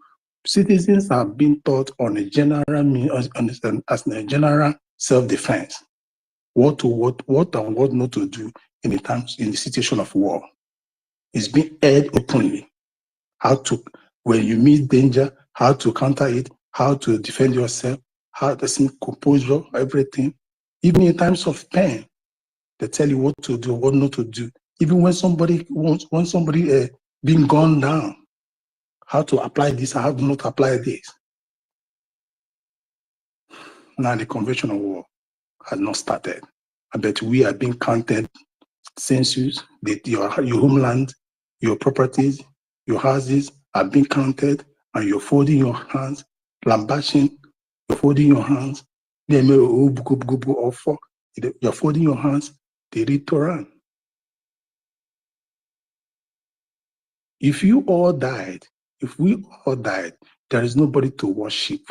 citizens are being taught on a general self-defense. What and what not to do in the situation of war. It's being aired openly. When you meet danger, how to counter it, how to defend yourself, how to seek composure, everything. Even in times of pain, they tell you what to do, what not to do. Even when somebody being gunned down, how to apply this, how to not apply this. Now the conventional war has not started. I bet we are being counted census, your homeland, your properties, your houses are being counted, and you're folding your hands, lambashing, you're folding your hands, you're folding your hands, they read Quran. If we all died, there is nobody to worship.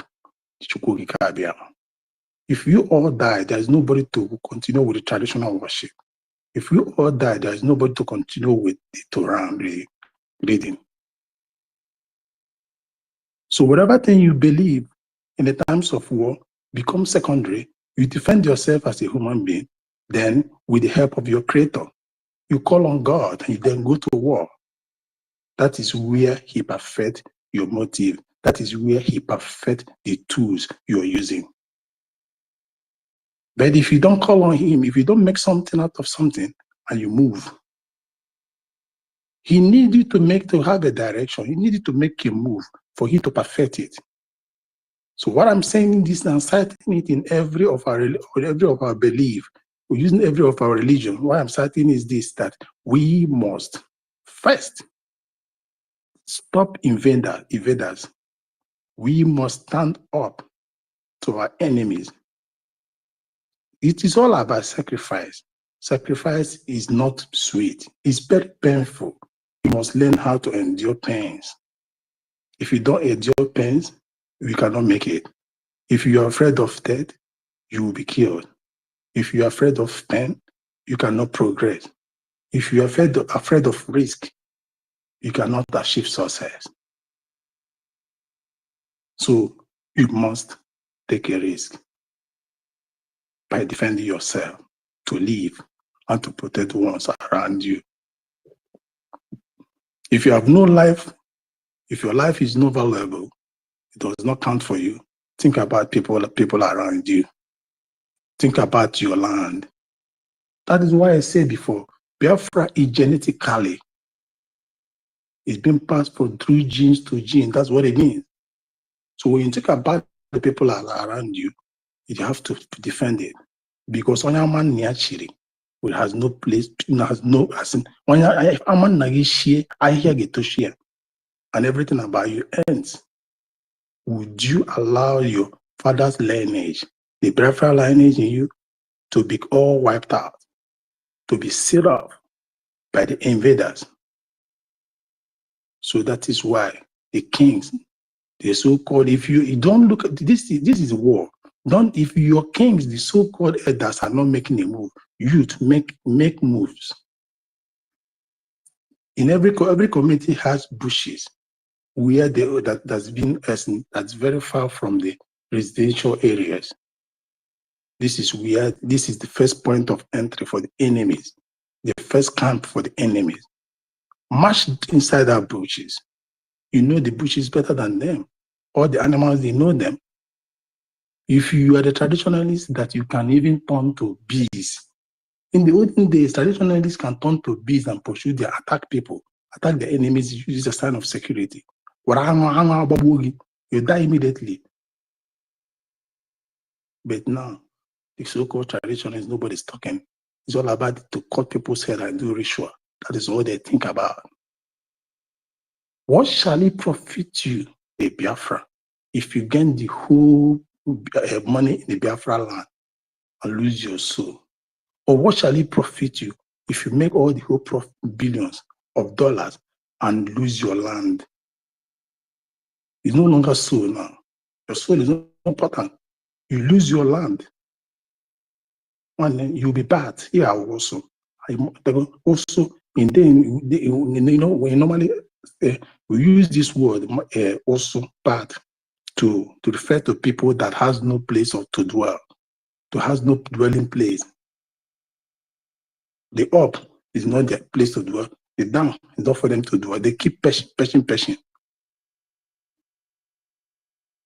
If you all die, there is nobody to continue with the traditional worship. If you all die, there is nobody to continue with the Torah reading. So whatever thing you believe in the times of war becomes secondary. You defend yourself as a human being. Then, with the help of your creator, you call on God and you then go to war. That is where he perfects your motive. That is where he perfects the tools you're using. But if you don't call on him, if you don't make something out of something and you move, he needs you to have a direction. He needs you to make a move for him to perfect it. So what I'm saying in this, I'm citing it in every of our belief, we're using every of our religion. What I'm citing is this, that we must first stop invaders. We must stand up to our enemies. It is all about sacrifice. Sacrifice is not sweet. It's very painful. You must learn how to endure pains. If you don't endure pains, you cannot make it. If you are afraid of death, you will be killed. If you are afraid of pain, you cannot progress. If you are afraid of risk, you cannot achieve success. So you must take a risk by defending yourself to live and to protect the ones around you. If you have no life, if your life is not valuable, it does not count for you, think about people around you. Think about your land. That is why I said before, Biafra is genetically, it's been passed from through genes to gene. That's what it means. So when you think about the people around you, you have to defend it. Because on your man niachiri, It has no place, has no, as in, when I share, I hear get to share, and everything about you ends. Would you allow your father's lineage, the Biafra lineage in you, to be all wiped out, to be sealed off by the invaders? So that is why the kings, the so-called, if you don't look at this is war. Don't, if your kings, the so-called elders, are not making a move, youth make moves. In every community has bushes where that's very far from the residential areas. This is the first point of entry for the enemies, the first camp for the enemies. March inside our bushes. You know the bushes better than them. All the animals, they know them. If you are the traditionalist that you can even turn to bees. In the olden days, traditionalists can turn to bees and pursue their attack people, attack the enemies, use a sign of security. You die immediately. But now, the so-called traditionalists, nobody's talking. It's all about to cut people's hair and do ritual. That is all they think about. What shall it profit you, the Biafra, if you gain the whole money in the Biafra land and lose your soul? Or what shall it profit you if you make all the whole billions of dollars and lose your land? It's no longer soul now. Your soul is not important. You lose your land, and then you'll be bad. Here also, also we normally we use this word also bad to refer to people that has no place to dwell, to has no dwelling place. The up is not their place to dwell. The down is not for them to dwell. They keep patching.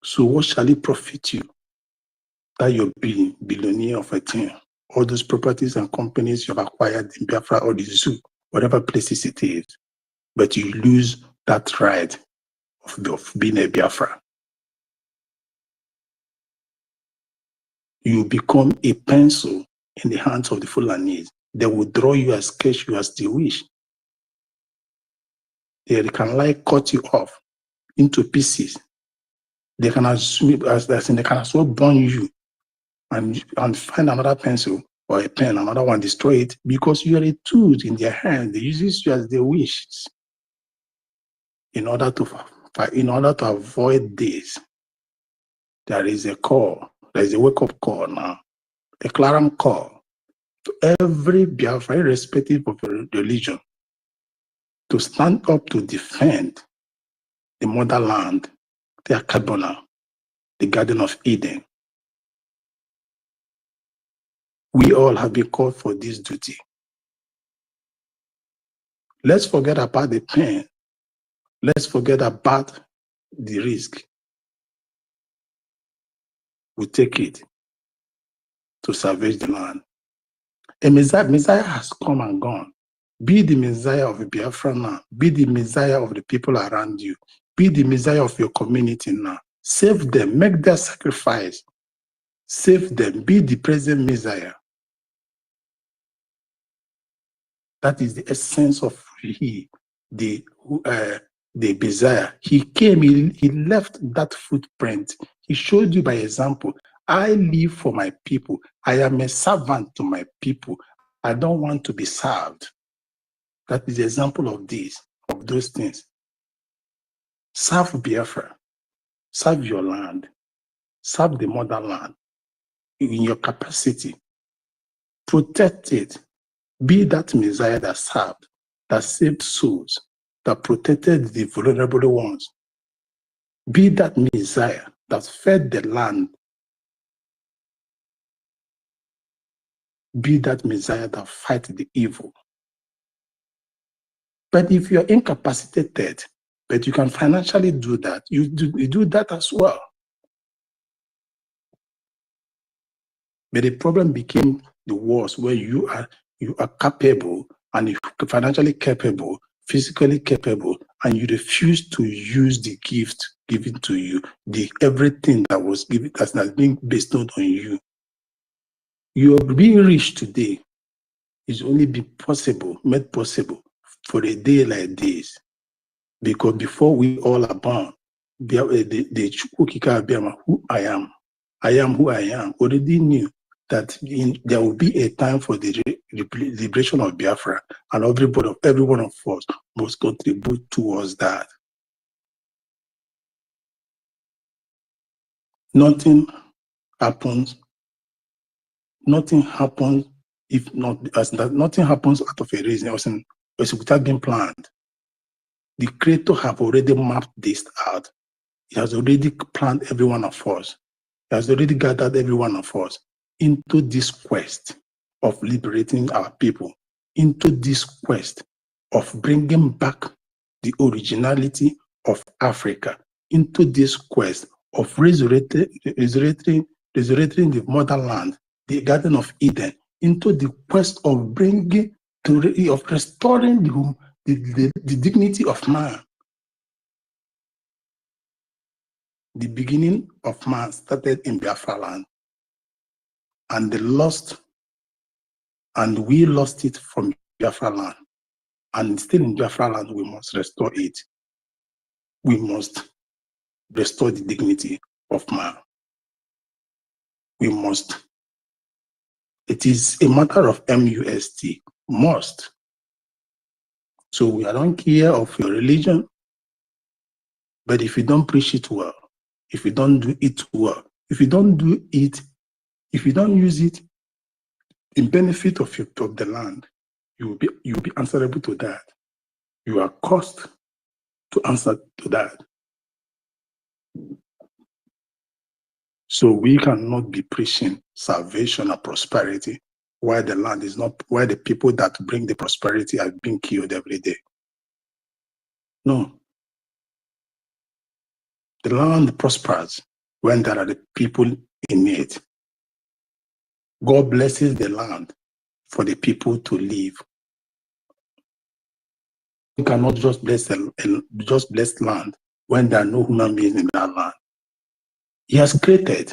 So what shall it profit you that you're being billionaire of a thing? All those properties and companies you have acquired in Biafra or the zoo, whatever places it is, but you lose that right of being a Biafra. You become a pencil in the hands of the Fulanis. They will draw you as sketch you as they wish. They can cut you off into pieces. They can they can as well burn you and find another pencil or a pen, another one, destroy it, because you are a tool in their hands. They use you as they wish. In order to avoid this, there is a call. There is a wake-up call now, a clarion call to every Biafra, irrespective of religion, to stand up to defend the motherland, the Akabona, the Garden of Eden. We all have been called for this duty. Let's forget about the pain. Let's forget about the risk. We take it to salvage the land. A Messiah has come and gone. Be the Messiah of Biafra now. Be the Messiah of the people around you. Be the Messiah of your community now. Save them. Make their sacrifice. Save them. Be the present Messiah. That is the essence of the Messiah. He came, he left that footprint. He showed you by example. I live for my people. I am a servant to my people. I don't want to be served. That is the example of those things. Serve Biafra. Serve your land. Serve the motherland in your capacity. Protect it. Be that Messiah that served, that saved souls, that protected the vulnerable ones. Be that Messiah that fed the land. Be that Messiah that fight the evil. But if you're incapacitated, but you can financially do that, you do that as well. But the problem became the worst, where you are capable, and you're financially capable, physically capable, and you refuse to use the gift given to you, everything that was given, that's being bestowed on you. You're being rich today. is only made possible for a day like this. Because before we all are born, the Chukwukika Abiyama, who I am who I am, already knew that there will be a time for the liberation of Biafra, and every one of us must contribute towards that. Nothing happens if not, nothing happens out of a reason, or without being planned. The Creator have already mapped this out. He has already planned every one of us. He has already gathered every one of us into this quest of liberating our people, into this quest of bringing back the originality of Africa, into this quest of resurrecting the motherland, the Garden of Eden, into the quest of restoring the dignity of man. The beginning of man started in Biafra land, and we lost it from Biafra land. And still in Biafra land, we must restore it. We must restore the dignity of man. We must. It is a matter of must, must. So I don't care of your religion, but if you don't preach it well, if you don't do it well, if you don't use it in benefit of the land, you'll be answerable to that. You are caused to answer to that. So we cannot be preaching salvation and prosperity while the land is not, while the people that bring the prosperity are being killed every day. No. The land prospers when there are the people in it. God blesses the land for the people to live. You cannot just bless land when there are no human beings in that land. He has created.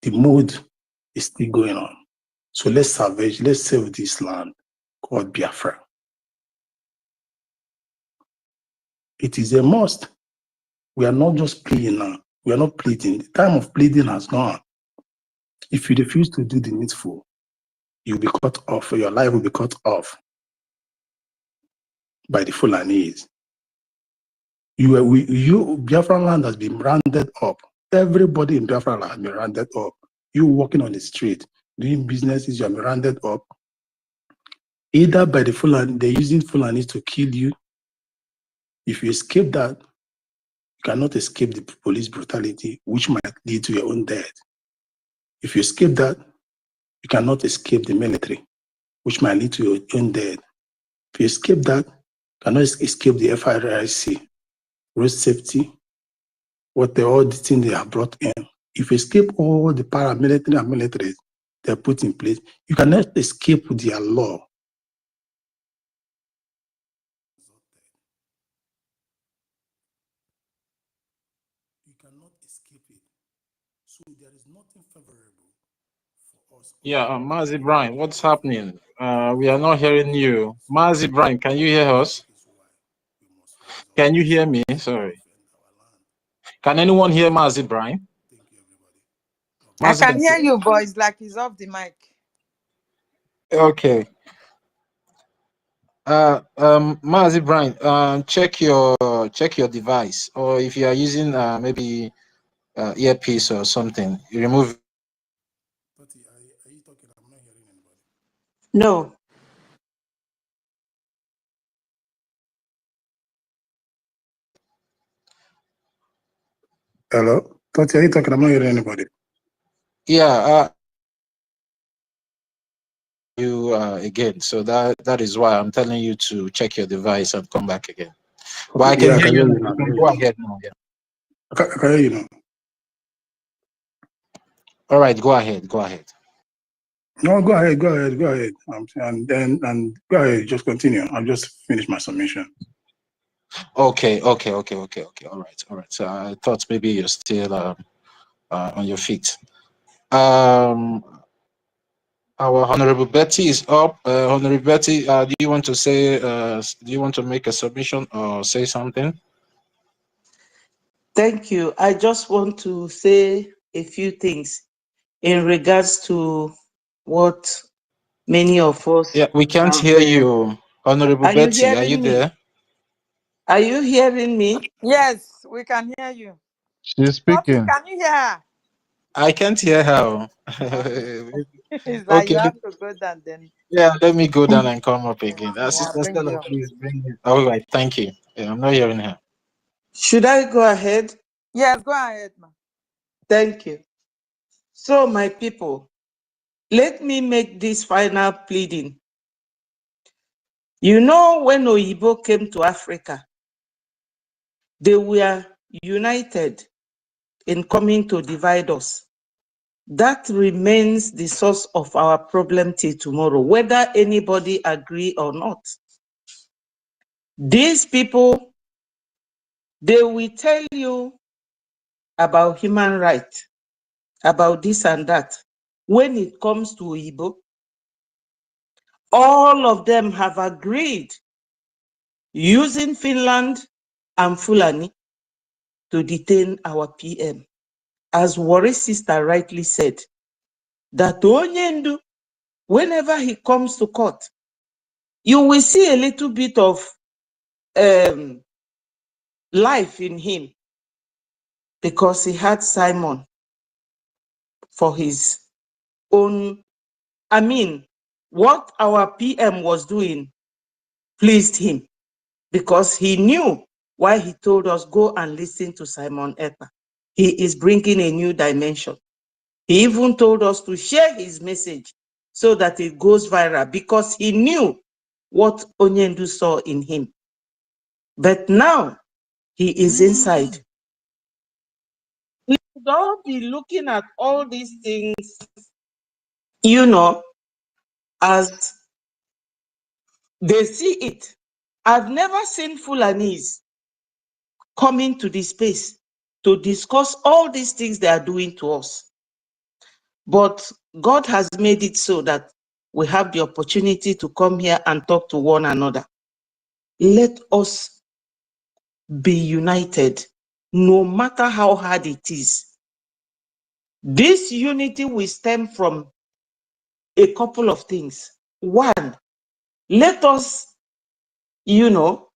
The mood is still going on. So let's save this land called Biafra. It is a must. We are not just pleading now. We are not pleading. The time of pleading has gone. If you refuse to do the needful, you'll be cut off, your life will be cut off by the Fulanese. Biafra land has been rounded up. Everybody in Biafra land has been rounded up. You walking on the street, doing businesses, you have been rounded up. Either by the Fulani, they're using Fulanis to kill you. If you escape that, you cannot escape the police brutality, which might lead to your own death. If you escape that, you cannot escape the military, which might lead to your own death. If you escape that, you cannot escape the FIRIC, road safety, all the things they have brought in. If you escape all the paramilitary and militaries they put in place, you cannot escape their law. You cannot escape it. So there is nothing favorable for us. Yeah, Mazi Brian, what's happening? We are not hearing you. Mazi Brian, can you hear us? Can you hear me? Sorry. Can anyone hear Mazi Brian? I can hear you, boys, like he's off the mic. Okay. Mazi Brian, check your device, or if you are using maybe earpiece or something, you remove. No. Hello? Toti, are you talking? I'm not hearing anybody. Yeah, you again. So that is why I'm telling you to check your device and come back again. Okay, but I can hear you now. You can go ahead now. Yeah. I can hear you now. All right, go ahead. Go ahead. No, go ahead. And go ahead. Just continue. I'll just finish my submission. Okay. All right. So I thought maybe you're still on your feet. I Our Honorable Betty is up. Honorable Betty, do you want to say? Do you want to make a submission or say something? Thank you. I just want to say a few things in regards to what many of us Yeah, we can't have. hear you, Honorable Are you Betty. Are you hearing me? there? Are you hearing me? Yes, we can hear you. She's Totti, speaking. can you hear her? I can't hear her. Okay. It's like Okay, you have to go down then. yeah, let me go down and come up again. Yeah, Sister bring Stella, you up. please bring it. All right, thank you. Yeah, I'm not hearing her. Should I go ahead? Yes, go ahead, ma. Thank you. So, my people, let me make this final pleading. You know, when Oyibo came to Africa, they were united in coming to divide us. That remains the source of our problem till tomorrow, whether anybody agree or not. These people, they will tell you about human rights, about this and that. When it comes to Oyibo, all of them have agreed using Finland and Fulani to detain our PM. As Warri's sister rightly said, that Onyendu, whenever he comes to court, you will see a little bit of life in him because he had Simon for his own. I mean, what our PM was doing pleased him because he knew why he told us go and listen to Simon Ekpa. He is bringing a new dimension. He even told us to share his message so that it goes viral because he knew what Onyendu saw in him. But now he is inside. We should all be looking at all these things, you know, as they see it. I've never seen Fulanese coming to this space to discuss all these things they are doing to us. But God has made it so that we have the opportunity to come here and talk to one another. Let us be united, no matter how hard it is. This unity will stem from a couple of things. One, let us, you know,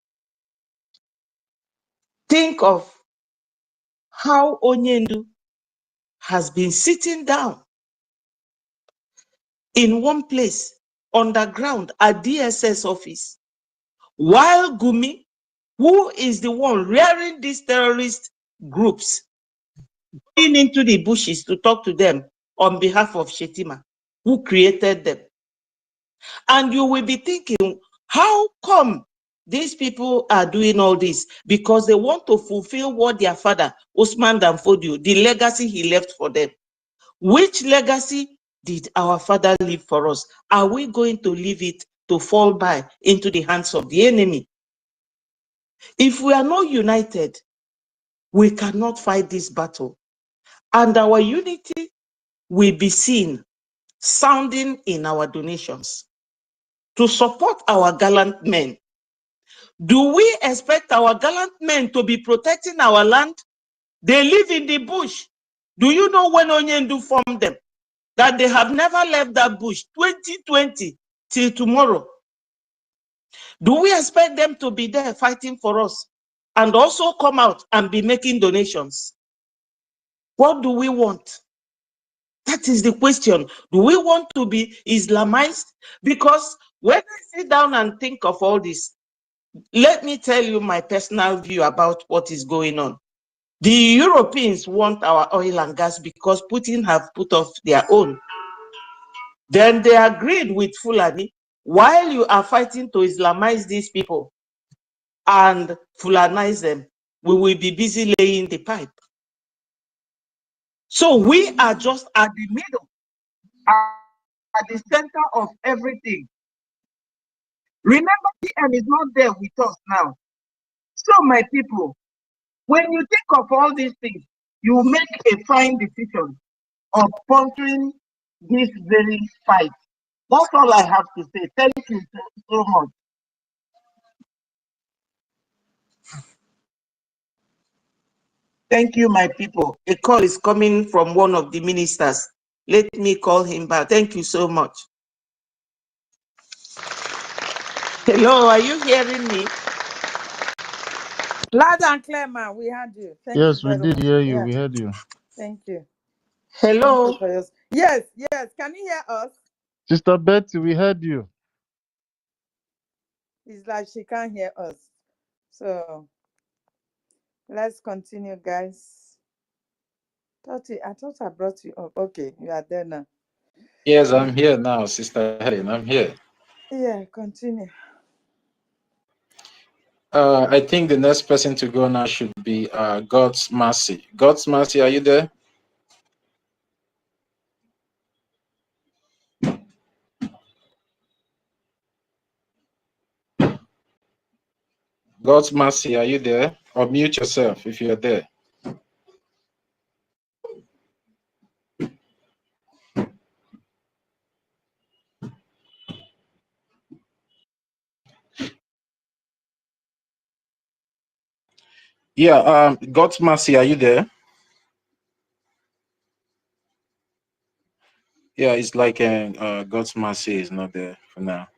think of how Onyendu has been sitting down in one place underground at DSS office, while Gumi, who is the one rearing these terrorist groups, going into the bushes to talk to them on behalf of Shetima, who created them. And you will be thinking, how come these people are doing all this? Because they want to fulfill what their father, Usman Danfodio, the legacy he left for them. Which legacy did our father leave for us? Are we going to leave it to fall by into the hands of the enemy? If we are not united, we cannot fight this battle. And our unity will be seen sounding in our donations to support our gallant men. Do we expect our gallant men to be protecting our land? They live in the bush. Do you know when Onyendu formed them? That they have never left that bush, 2020 till tomorrow. Do we expect them to be there fighting for us and also come out and be making donations? What do we want? That is the question. Do we want to be Islamized? Because when I sit down and think of all this, let me tell you my personal view about what is going on. The Europeans want our oil and gas because Putin have put off their own. Then they agreed with Fulani, while you are fighting to Islamize these people and Fulanize them, we will be busy laying the pipe. So we are just at the middle, at the center of everything. Remember, PM is not there with us now. So my people, when you think of all these things, you make a fine decision of sponsoring this very fight. That's all I have to say. Thank you so much. Thank you, my people. A call is coming from one of the ministers. Let me call him back. Thank you so much. Hello, are you hearing me? Loud and clear, man. We had you. Thank you Yes, we very did much. hear you. Yeah. We heard you. Thank you. Hello. Thank you for yours. Yes, yes. Can you hear us? Sister Betty, we heard you. It's like she can't hear us. So let's continue, guys. Toti, I thought I brought you up. Okay, you are there now. Yes, I'm here now, Sister Helen. I'm here. Yeah, continue. I think the next person to go now should be God's Mercy. God's Mercy, are you there? God's Mercy, are you there? Or mute yourself if you're there. Yeah, God's Mercy, are you there? Yeah, it's like God's Mercy is not there for now.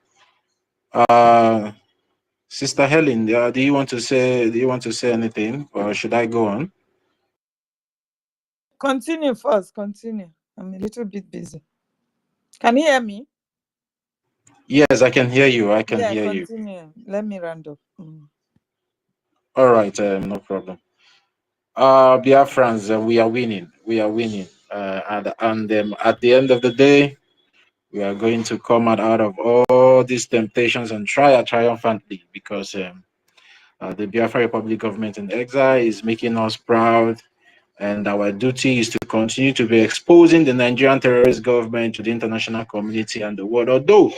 Sister Helen, do you want to say anything, or should I go on? Continue first. Continue. I'm a little bit busy. Can you hear me? Yes, I can hear you. I can hear you. Continue. Let me round up. All right, no problem. BIAFRANS, we are winning. We are winning. And at the end of the day, we are going to come out of all these temptations and triumphantly, because the Biafra Republic government in exile is making us proud, and our duty is to continue to be exposing the Nigerian terrorist government to the international community and the world. Although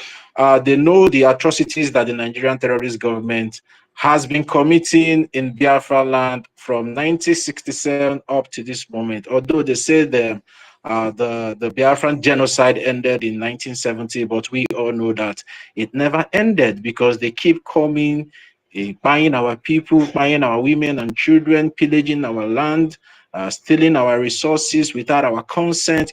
they know the atrocities that the Nigerian terrorist government has been committing in Biafra land from 1967 up to this moment. Although they say the Biafran genocide ended in 1970, but we all know that it never ended, because they keep coming, buying our people, buying our women and children, pillaging our land, stealing our resources without our consent,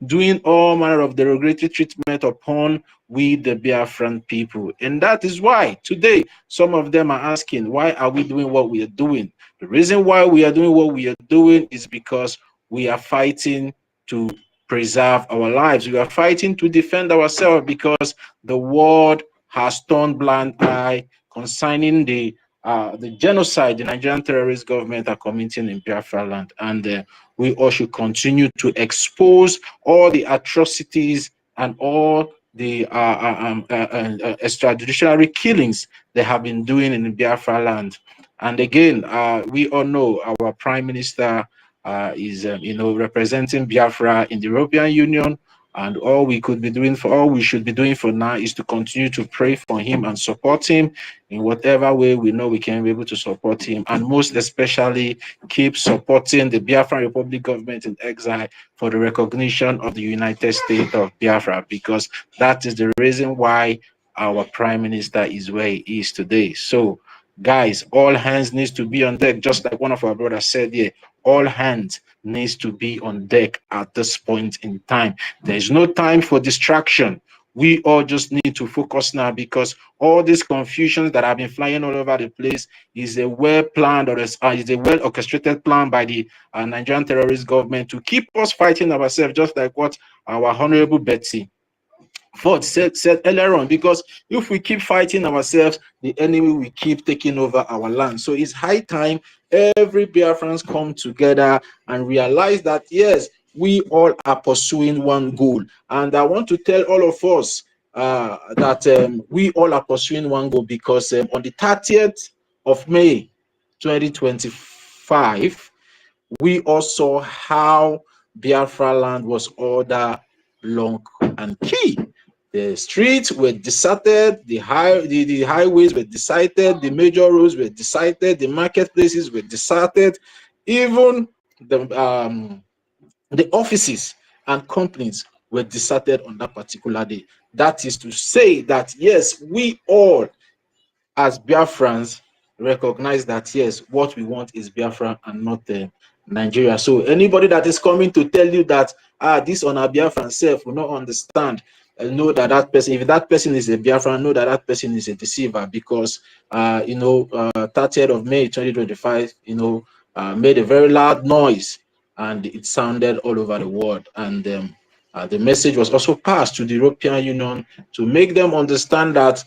doing all manner of derogatory treatment upon we, the Biafran people. And that is why today some of them are asking, why are we doing what we are doing? The reason why we are doing what we are doing is because we are fighting to preserve our lives. We are fighting to defend ourselves, because the world has turned blind eye concerning the genocide the Nigerian terrorist government are committing in Biafra land. And we all should continue to expose all the atrocities and all the extrajudicial killings they have been doing in Biafra land. And again, we all know our Prime Minister is representing Biafra in the European Union. And all we should be doing for now is to continue to pray for him and support him in whatever way we know we can be able to support him, and most especially keep supporting the Biafran Republic government in exile for the recognition of the United States of Biafra, because that is the reason why our Prime Minister is where he is today. So, guys, all hands needs to be on deck, just like one of our brothers said here. All hands needs to be on deck at this point in time. There is no time for distraction. We all just need to focus now, because all these confusions that have been flying all over the place is a well-planned or is a well-orchestrated plan by the Nigerian terrorist government to keep us fighting ourselves, just like what our Honorable Betsy Ford said earlier on, because if we keep fighting ourselves, the enemy will keep taking over our land. So it's high time every Biafrans come together and realize that, yes, we all are pursuing one goal. And I want to tell all of us that we all are pursuing one goal, because on the 30th of May 2025, we all saw how Biafra land was ordered lock and key. The streets were deserted, the highways were deserted, the major roads were deserted, the marketplaces were deserted, even the offices and companies were deserted on that particular day. That is to say that, yes, we all as Biafrans recognize that, yes, what we want is Biafra and not Nigeria. So anybody that is coming to tell you that this on a Biafran self will not understand, know that that person, if that person is a Biafran, know that that person is a deceiver, because 30th of May 2025, made a very loud noise, and it sounded all over the world. And the message was also passed to the European Union to make them understand that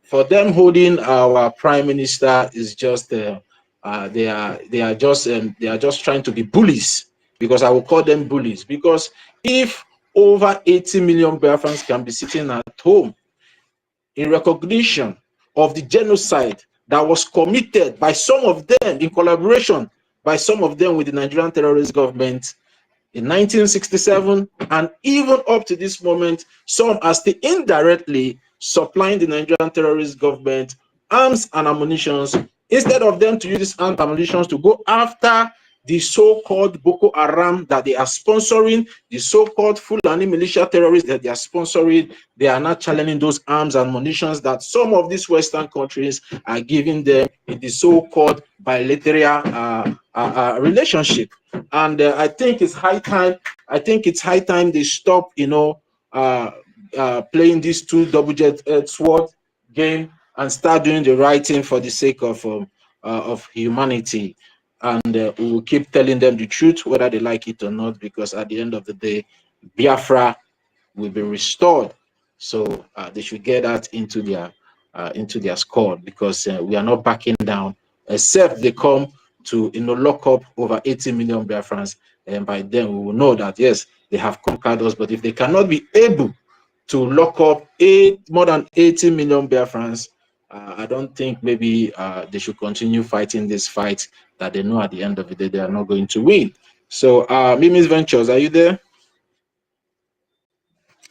for them, holding our prime minister is just they are just trying to be bullies, because I will call them bullies, because if over 80 million Biafrans can be sitting at home in recognition of the genocide that was committed by some of them, in collaboration by some of them with the Nigerian terrorist government in 1967, and even up to this moment, some are still indirectly supplying the Nigerian terrorist government arms and ammunition, instead of them to use these arms and ammunition to go after the so-called Boko Haram that they are sponsoring, the so-called Fulani militia terrorists that they are sponsoring. They are not challenging those arms and munitions that some of these Western countries are giving them in the so-called bilateral relationship. And I think it's high time. I think it's high time they stop, playing this two double-edged sword game and start doing the right thing for the sake of humanity. And we will keep telling them the truth, whether they like it or not, because at the end of the day, Biafra will be restored. So they should get that into their score, because we are not backing down, except they come to lock up over 80 million Biafrans, and by then we will know that, yes, they have conquered us. But if they cannot be able to lock up more than 80 million Biafrans, I don't think maybe they should continue fighting this fight that they know at the end of the day they are not going to win. So, Mimi's Ventures, are you there?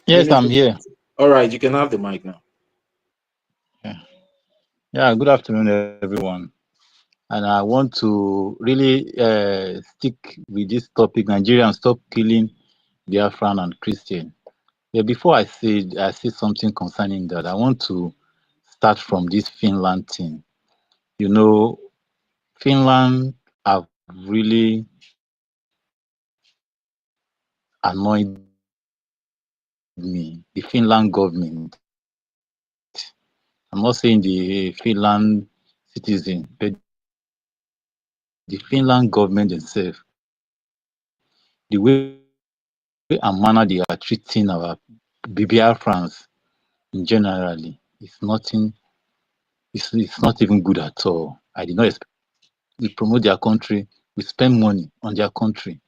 Yes, I'm here. All right, you can have the mic now. Yeah, good afternoon, everyone. And I want to really stick with this topic: Nigerians stop killing Biafran and Christian. Yeah, before I say something concerning that, I want to start from this Finland thing. Finland have really annoyed me. The Finland government. I'm not saying the Finland citizen, but the Finland government themselves, the way and manner they are treating our BBR in generally, it's nothing. It's not even good at all. I did not expect. We promote their country. We spend money on their country.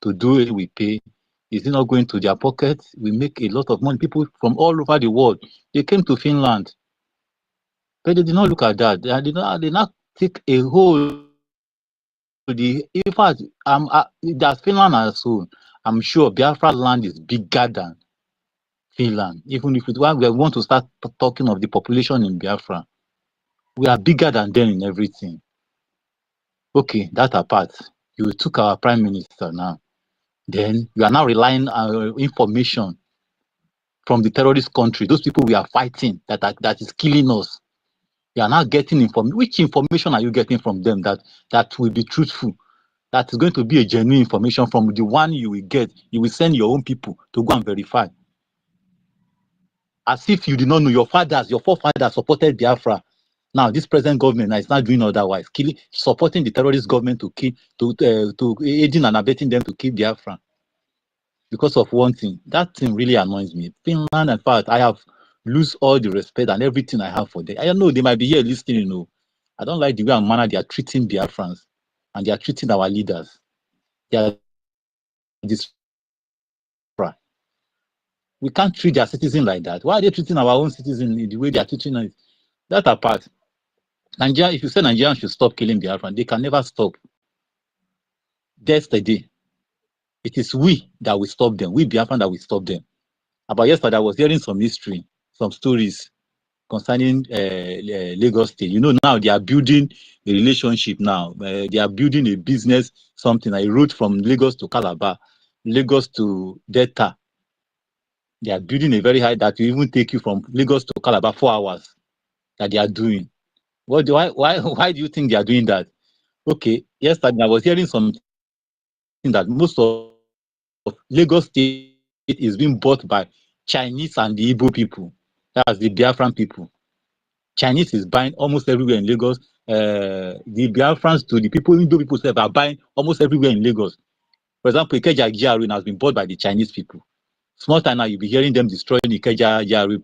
To do it, we pay. Is it not going to their pockets? We make a lot of money. People from all over the world, they came to Finland, but they did not look at that. They did not take a whole. In fact, that Finland as whole, I'm sure Biafra land is bigger than Finland. Even if we want to start talking of the population in Biafra, we are bigger than them in everything. Okay, that apart, you took our prime minister now. Then you are now relying on information from the terrorist country, those people we are fighting that is killing us. You are now getting information. Which information are you getting from them that will be truthful? That is going to be a genuine information from the one you will get. You will send your own people to go and verify. As if you did not know your forefathers supported Biafra. Now this present government is not doing otherwise, supporting the terrorist government to aiding and abetting them to kill Biafra. Because of one thing, that thing really annoys me. Finland, in fact, I have lose all the respect and everything I have for them. I know they might be here listening, I don't like the way and manner they are treating Biafrans and they are treating our leaders. They are we can't treat their citizens like that. Why are they treating our own citizens in the way they are treating us? That apart, Nigeria, if you say Nigerians should stop killing Biafran, they can never stop. That's the day. It is we that will stop them. We Biafran that will stop them. About yesterday, I was hearing some history, some stories concerning Lagos State. Now they are building a relationship now. They are building a business, something. I wrote from Lagos to Calabar, Lagos to Delta. They are building a very high that will even take you from Lagos to Calabar 4 hours that they are doing. Why do you think they are doing that? Okay, yesterday I was hearing something that most of Lagos State is being bought by Chinese and the Igbo people. That's the Biafran people. Chinese is buying almost everywhere in Lagos. The Biafrans to the people, Igbo people are buying almost everywhere in Lagos. For example, Ikeja GRA has been bought by the Chinese people. Small time now, you'll be hearing them destroying Ikeja GRA,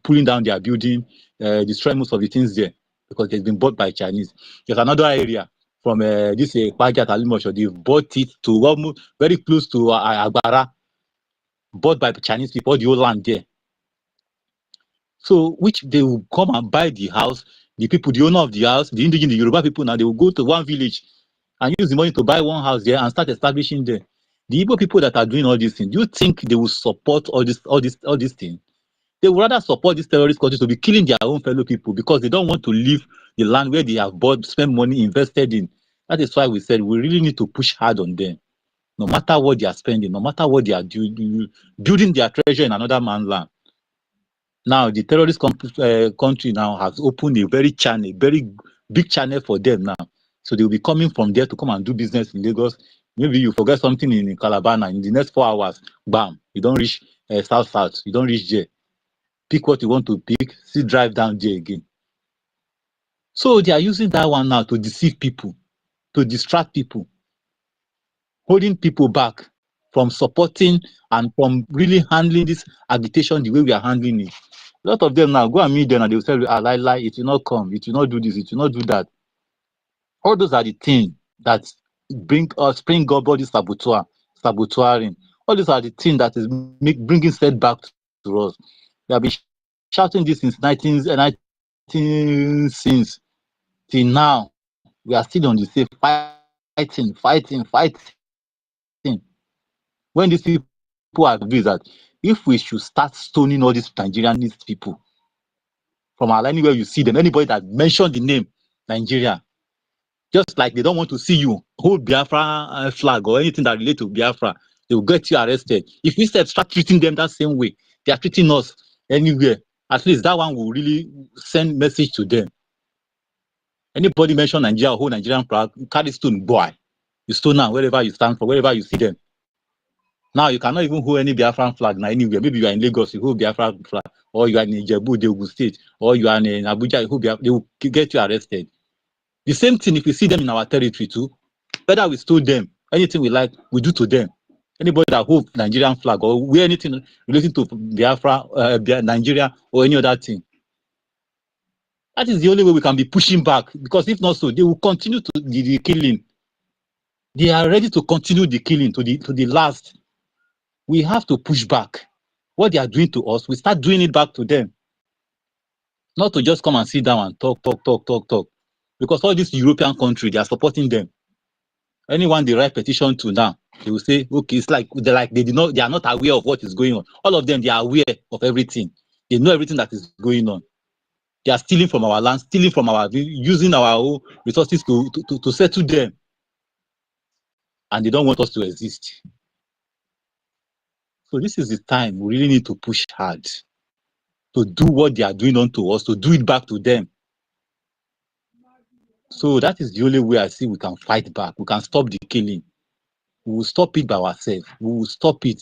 pulling down their building, destroying most of the things there because they've been bought by Chinese. There's another area from this Kwaja Talimosho, they've bought it to almost very close to Agbara, bought by the Chinese people, all the whole land there. So, which they will come and buy the house, the people, the owner of the house, the indigenous, the Yoruba people now, they will go to one village and use the money to buy one house there and start establishing there. The Igbo people that are doing all these things, do you think they will support all these things? They would rather support these terrorist countries to be killing their own fellow people because they don't want to leave the land where they have bought, spent money, invested in. That is why we said we really need to push hard on them. No matter what they are spending, no matter what they are doing, building their treasure in another man's land. Now, the terrorist country now has opened a very big channel for them now. So they will be coming from there to come and do business in Lagos. Maybe you forget something in Calabar and in the next 4 hours, bam, you don't reach South, you don't reach there. Pick what you want to pick, still drive down there again. So they are using that one now to deceive people, to distract people, holding people back from supporting and from really handling this agitation the way we are handling it. A lot of them now go and meet them and they will tell you, lie, it will not come, it will not do this, it will not do that. All those are the things that bring up all this saboteuring. All these are the things that is bringing setback to us. We have been shouting this since 19 since till now. We are still on the same fighting. When these people agree that if we should start stoning all these Nigerian people from anywhere you see them, anybody that mention the name Nigeria, just like they don't want to see you hold Biafra flag or anything that relate to Biafra, they will get you arrested. If we start treating them that same way, they are treating us anywhere. At least that one will really send message to them. Anybody mention Nigeria or hold Nigerian flag, carry stone, boy. You stone now wherever you stand for, wherever you see them. Now you cannot even hold any Biafran flag now anywhere. Maybe you are in Lagos, you hold Biafra flag, or you are in Ijebu, Ogun State, or you are in Abuja, you hold Biafra, they will get you arrested. The same thing if we see them in our territory too. Whether we stole them, anything we like, we do to them. Anybody that hold Nigerian flag or wear anything relating to Biafra, Nigeria, or any other thing. That is the only way we can be pushing back. Because if not so, they will continue to the killing. They are ready to continue the killing to the last. We have to push back. What they are doing to us, we start doing it back to them. Not to just come and sit down and talk. Because all these European countries, they are supporting them. Anyone they write petition to now, they will say, okay, it's like they are not aware of what is going on. All of them, they are aware of everything. They know everything that is going on. They are stealing from our land, using our own resources to settle them. And they don't want us to exist. So this is the time we really need to push hard to do what they are doing unto us, to do it back to them. So that is the only way I see we can fight back. We can stop the killing. We will stop it by ourselves. We will stop it.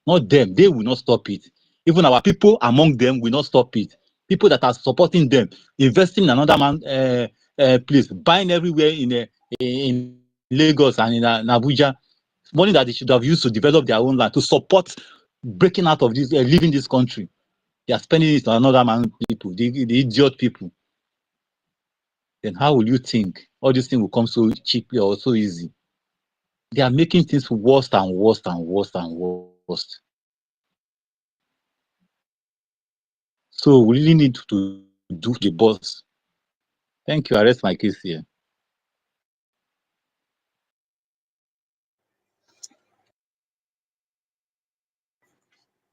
Not them. They will not stop it. Even our people among them will not stop it. People that are supporting them, investing in another man place, buying everywhere in Lagos and in Abuja, money that they should have used to develop their own land, to support breaking out of this, leaving this country. They are spending it on another man people, the idiot people. Then how will you think all these things will come so cheaply or so easy? They are making things worse and worse and worse and worse. So we really need to do the boss. Thank you. I rest my case here.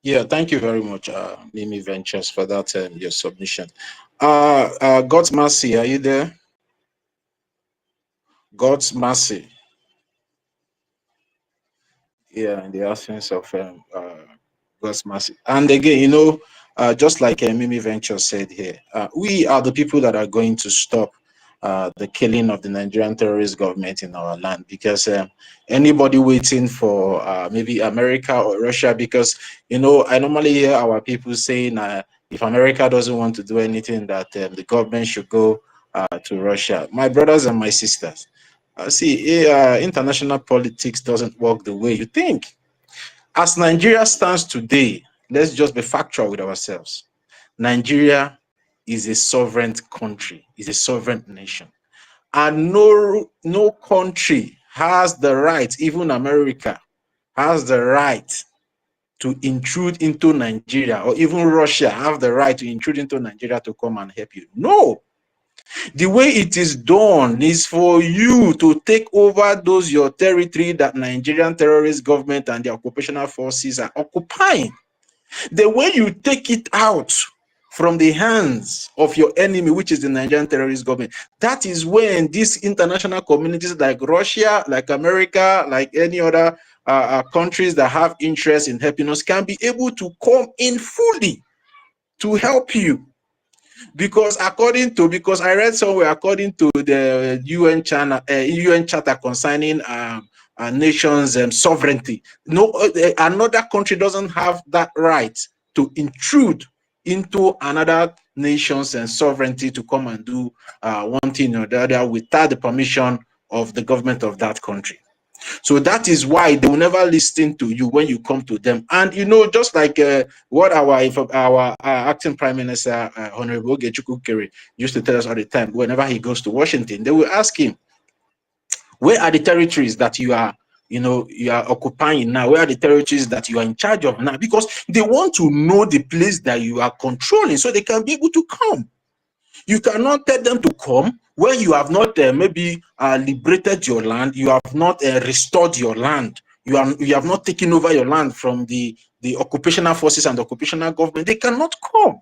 Yeah, thank you very much, Mimi Ventures, for that your submission. God's Mercy, are you there? God's Mercy. Yeah, in the absence of God's mercy. And again, you know, just like Mimi Venture said here, we are the people that are going to stop the killing of the Nigerian terrorist government in our land, because anybody waiting for maybe America or Russia, because, you know, I normally hear our people saying if America doesn't want to do anything, that the government should go to Russia. My brothers and my sisters, see, international politics doesn't work the way you think. As Nigeria stands today, let's just be factual with ourselves. Nigeria is a sovereign country, is a sovereign nation. And no country has the right, even America has the right to intrude into Nigeria, or even Russia have the right to intrude into Nigeria to come and help you. No. The way it is done is for you to take over your territory that Nigerian terrorist government and the occupational forces are occupying. The way you take it out from the hands of your enemy, which is the Nigerian terrorist government, that is when these international communities like Russia, like America, like any other countries that have interest in helping us can be able to come in fully to help you. Because because I read somewhere, according to the UN Charter concerning nations' sovereignty, no another country doesn't have that right to intrude into another nation's sovereignty to come and do one thing or the other without the permission of the government of that country. So that is why they will never listen to you when you come to them. And you know, just like what our acting Prime Minister, Honorable Ogechukwu used to tell us all the time, whenever he goes to Washington, they will ask him, where are the territories that you are, you know, you are occupying now? Where are the territories that you are in charge of now? Because they want to know the place that you are controlling so they can be able to come. You cannot tell them to come when you have not maybe liberated your land, you have not restored your land, you have not taken over your land from the occupational forces and the occupational government. They cannot come.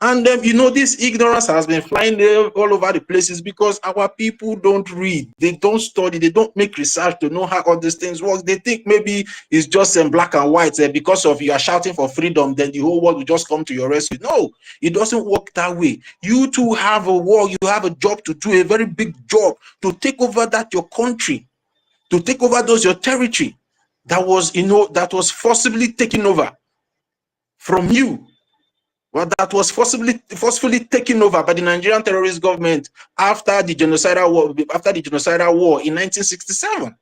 And you know, this ignorance has been flying all over the places because our people don't read, they don't study, they don't make research to know how all these things work. They think maybe it's just black and white. Because of you are shouting for freedom, then the whole world will just come to your rescue. No, it doesn't work that way. You too have a work, you have a job to do, a very big job to take over that your country, to take over your territory that was, you know, that was forcibly taken over from you. Well, that was forcefully taken over by the Nigerian terrorist government after the genocidal war in 1967.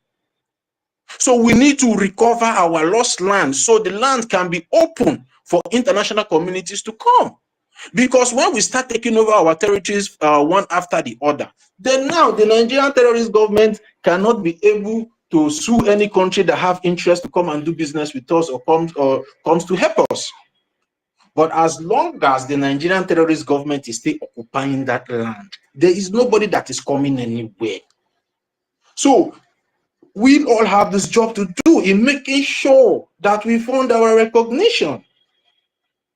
So we need to recover our lost land so the land can be open for international communities to come. Because when we start taking over our territories one after the other, then now the Nigerian terrorist government cannot be able to sue any country that have interest to come and do business with us or comes to help us. But as long as the Nigerian terrorist government is still occupying that land, there is nobody that is coming anywhere. So we all have this job to do in making sure that we fund our recognition.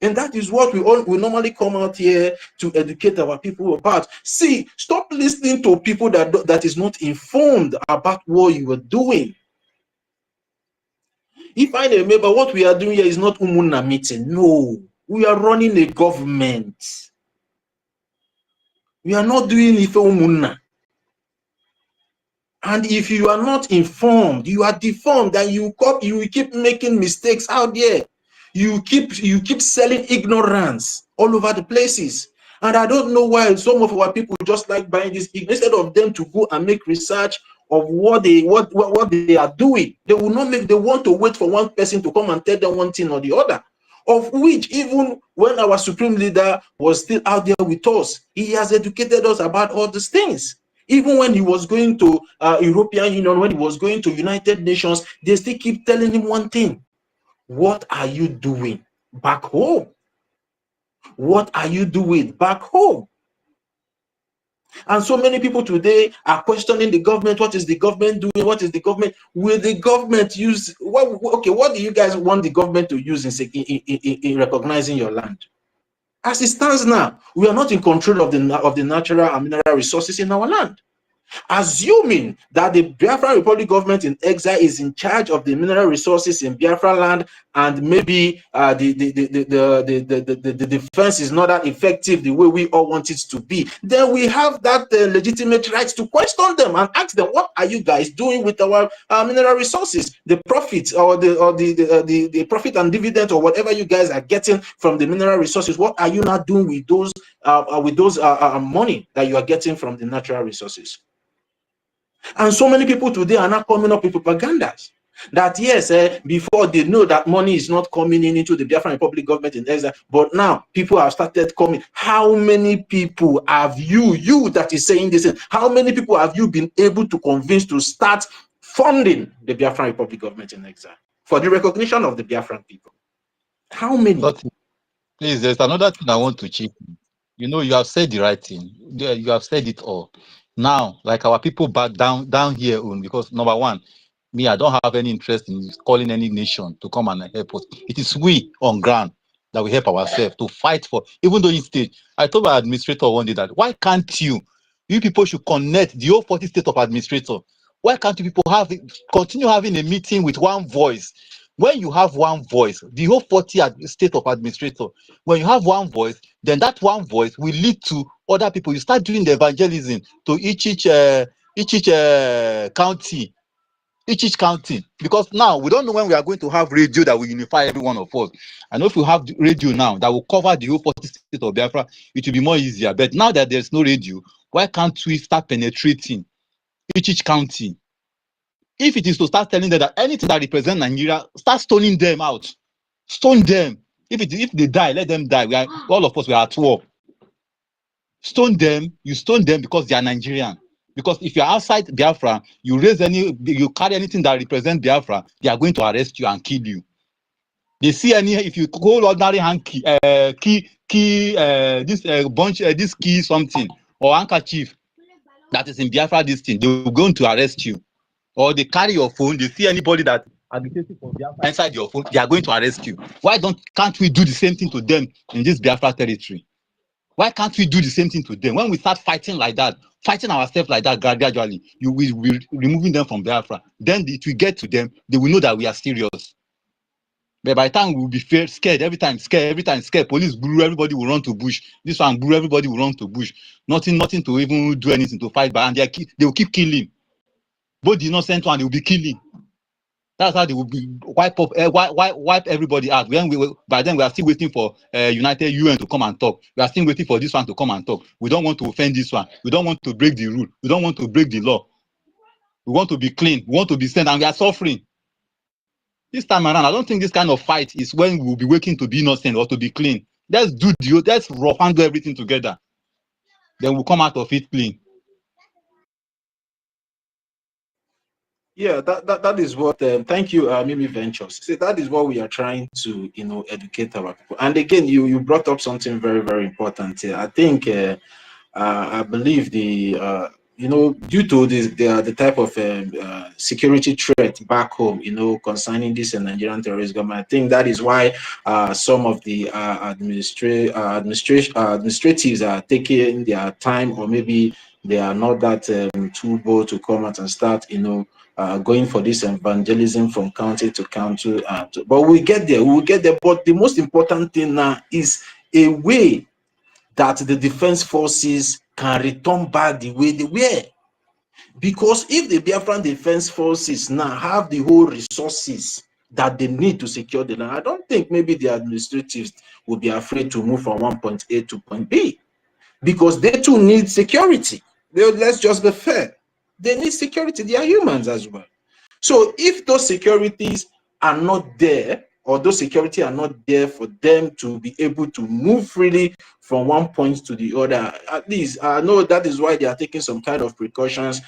And that is what we normally come out here to educate our people about. See, stop listening to people that is not informed about what you are doing. If I remember, what we are doing here is not Umunna meeting. No, we are running a government. We are not doing Ife Umunna. And if you are not informed, you are deformed, and you keep making mistakes out there. You keep selling ignorance all over the places. And I don't know why some of our people just like buying this instead of them to go and make research of what they are doing. They will not make. They want to wait for one person to come and tell them one thing or the other. Of which, even when our supreme leader was still out there with us, he has educated us about all these things. Even when he was going to European Union, when he was going to United Nations, they still keep telling him one thing. What are you doing back home? What are you doing back home? And so many people today are questioning the government. What is the government doing? What is the government? Will the government use? What do you guys want the government to use in recognizing your land? As it stands now, we are not in control of the natural and mineral resources in our land. Assuming that the Biafra Republic government in exile is in charge of the mineral resources in Biafra land, and maybe the defense is not that effective the way we all want it to be, then we have that legitimate right to question them and ask them, what are you guys doing with our mineral resources? The profits or the profit and dividend or whatever you guys are getting from the mineral resources, what are you not doing with those money that you are getting from the natural resources? And so many people today are now coming up with propagandas that yes, before they know that money is not coming in into the Biafran Republic government in exile, but now people have started coming. How many people have you that is saying this, how many people have you been able to convince to start funding the Biafran Republic government in exile for the recognition of the Biafran people? How many? But please, there's another thing I want to check. You know, you have said the right thing. You have said it all. Now, like our people back down here, because number one, me, I don't have any interest in calling any nation to come and help us. It is we on ground that we help ourselves to fight for, even though in state. I told my administrator one day that why can't you people should connect the whole 40 state of administrator. Why can't you people continue having a meeting with one voice? When you have one voice, the whole 40 state of administrator, when you have one voice, then that one voice will lead to other people. You start doing the evangelism to each county, each county, because now we don't know when we are going to have radio that will unify every one of us. I know if we have radio now that will cover the whole 40 state of Biafra, it will be more easier. But now that there's no radio, why can't we start penetrating each county? If it is to start telling them that anything that represents Nigeria, start stoning them out. Stone them. If they die, let them die. All of us, we are at war. Stone them. You stone them because they are Nigerian. Because if you're outside Biafra, you carry anything that represents Biafra, they are going to arrest you and kill you. They see if you hold ordinary this key something or handkerchief that is in Biafra, this thing, they will going to arrest you. Or they carry your phone, they see anybody that agitating for Biafra inside your phone, they are going to arrest you. Why can't we do the same thing to them in this Biafra territory? Why can't we do the same thing to them? When we start fighting like that, fighting ourselves like that gradually, you will be removing them from Biafra. Then it will get to them, they will know that we are serious. But by the time we will be scared, every time scared, police brew, everybody will run to bush. This one brew, everybody will run to bush. Nothing to even do anything to fight back, and they will keep killing. Both the innocent one, they will be killing. That's how they will be wipe everybody out. By then we are still waiting for United UN to come and talk. We are still waiting for this one to come and talk. We don't want to offend this one. We don't want to break the rule. We don't want to break the law. We want to be clean. We want to be sane, and we are suffering. This time around, I don't think this kind of fight is when we will be waiting to be innocent or to be clean. Let's rough handle everything together. Then we'll come out of it clean. Yeah, that is what. Thank you, Mimi Ventures. See, that is what we are trying to, educate our people. And again, you brought up something very, very important here. I think, I believe due to the type of security threat back home, concerning this Nigerian terrorist government, I think that is why some of the administratives are taking their time, or maybe they are not that too bold to come out and start, going for this evangelism from county to county. But we will get there. But the most important thing now is a way that the defense forces can return back the way they were. Because if the Biafran defense forces now have the whole resources that they need to secure the land, I don't think maybe the administratives will be afraid to move from one point A to point B, because they too need security. Let's just be fair. They need security. They are humans as well. So if those securities are not there, or those security are not there for them to be able to move freely from one point to the other, at least I know that is why they are taking some kind of precautions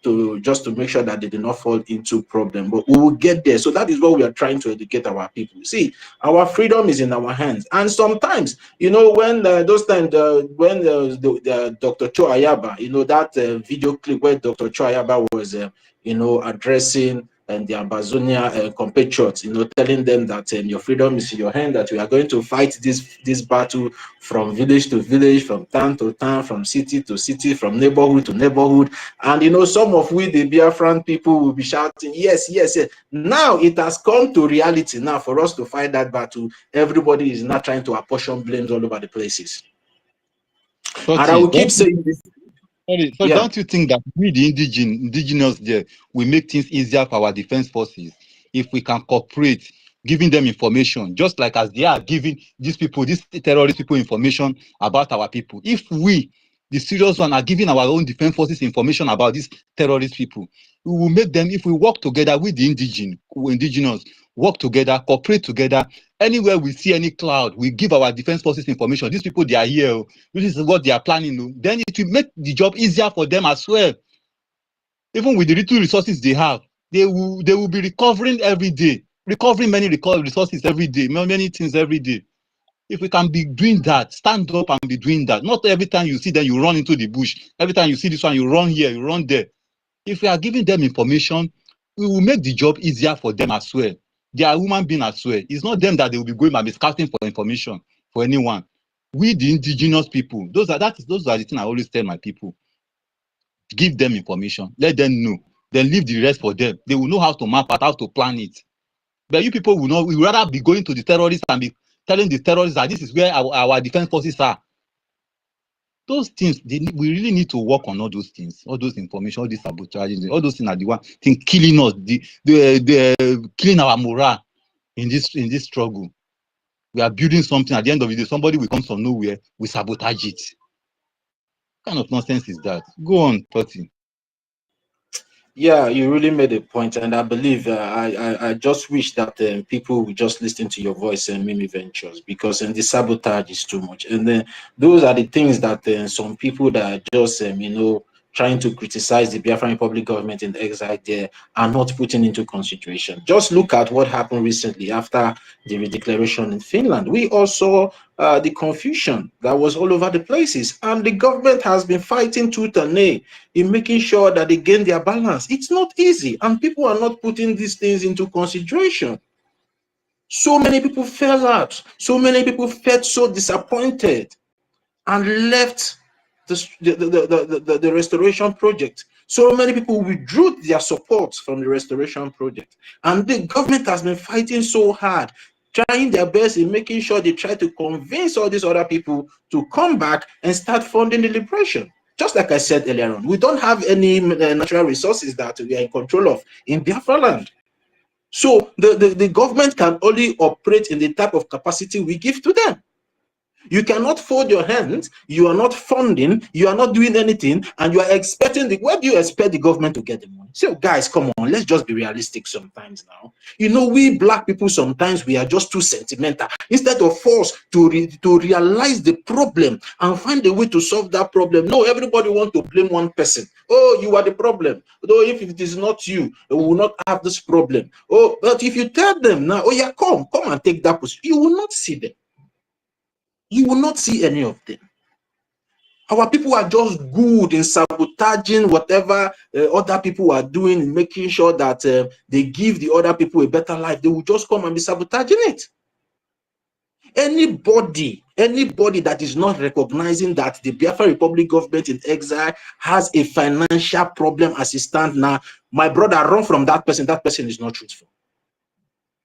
to make sure that they do not fall into problem. But we will get there. So that is what we are trying to educate our people. See, our freedom is in our hands. And sometimes, when those times when Dr. Cho Ayaba, that video clip where Dr. Cho Ayaba was addressing and the Amazonia compatriots, telling them that your freedom is in your hand, that we are going to fight this battle from village to village, from town to town, from city to city, from neighborhood to neighborhood. And some of we, the Biafran people, will be shouting, yes, yes, yes. Now it has come to reality now for us to fight that battle. Everybody is now trying to apportion blames all over the places. And I will keep saying this. So don't you think that we, the indigenous there, will make things easier for our defense forces if we can cooperate, giving them information, just like as they are giving these terrorist people information about our people? If we, the serious one, are giving our own defense forces information about these terrorist people, we will make them, if we work together with the indigenous, work together, cooperate together. Anywhere we see any cloud, we give our defense forces information. These people, they are here. This is what they are planning. Then it will make the job easier for them as well. Even with the little resources they have, they will be recovering every day, recovering many resources every day, many things every day. If we can be doing that, stand up and be doing that. Not every time you see them, you run into the bush. Every time you see this one, you run here, you run there. If we are giving them information, we will make the job easier for them as well. They are human beings as well. It's not them that they will be going and be scouting for information for anyone. We, the indigenous people, those are the things I always tell my people. Give them information, let them know, then leave the rest for them. They will know how to map out, how to plan it. But you people will not. We would rather be going to the terrorists and be telling the terrorists that this is where our defense forces are. Those things, we really need to work on all those things, all those information, all these sabotages, all those things are the one thing killing us, the killing our morale in this struggle. We are building something. At the end of the day, somebody will come from nowhere, we sabotage it. What kind of nonsense is that? Go on, Totti. Yeah, you really made a point, and I believe I just wish that people would just listen to your voice and Mimi Ventures, because the sabotage is too much, and then those are the things that some people that are just trying to criticize the Biafran Republic government in the exile there are not putting into consideration. Just look at what happened recently after the redeclaration in Finland. We also the confusion that was all over the places, and the government has been fighting tooth and nail in making sure that they gain their balance. It's not easy, and people are not putting these things into consideration. So many people fell out. So many people felt so disappointed and left the restoration project. So many people withdrew their support from the restoration project, and the government has been fighting so hard, trying their best in making sure they try to convince all these other people to come back and start funding the liberation. Just like I said earlier on, we don't have any natural resources that we are in control of in Biafra land. So the government can only operate in the type of capacity we give to them. You cannot fold your hands, you are not funding, you are not doing anything, and you are expecting where do you expect the government to get the money? So guys, come on, let's just be realistic sometimes now. We black people, sometimes we are just too sentimental. Instead of force to realize the problem and find a way to solve that problem. No, everybody wants to blame one person. Oh, you are the problem. Though if it is not you, we will not have this problem. Oh, but if you tell them now, oh yeah, come and take that position, you will not see them. You will not see any of them. Our people are just good in sabotaging whatever other people are doing, in making sure that they give the other people a better life. They will just come and be sabotaging it. Anybody that is not recognizing that the Biafra Republic government in exile has a financial problem as it stands now, my brother, run from that person. That person is not truthful.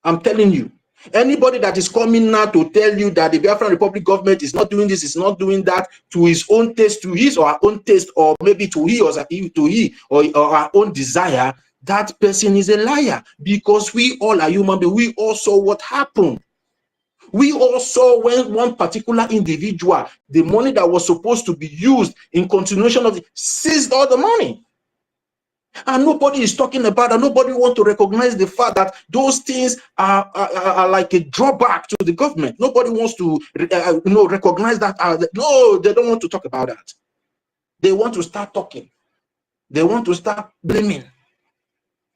I'm telling you. Anybody that is coming now to tell you that the Biafran Republic government is not doing this, is not doing that, to his own taste, to his or her own taste, or maybe to he or our own desire, that person is a liar, because we all are human beings. We all saw what happened. We all saw when one particular individual, the money that was supposed to be used in continuation of seized all the money. And nobody is talking about, and nobody wants to recognize the fact that those things are like a drawback to the government. Nobody wants to recognize that. No, they don't want to talk about that. They want to start talking. They want to start blaming,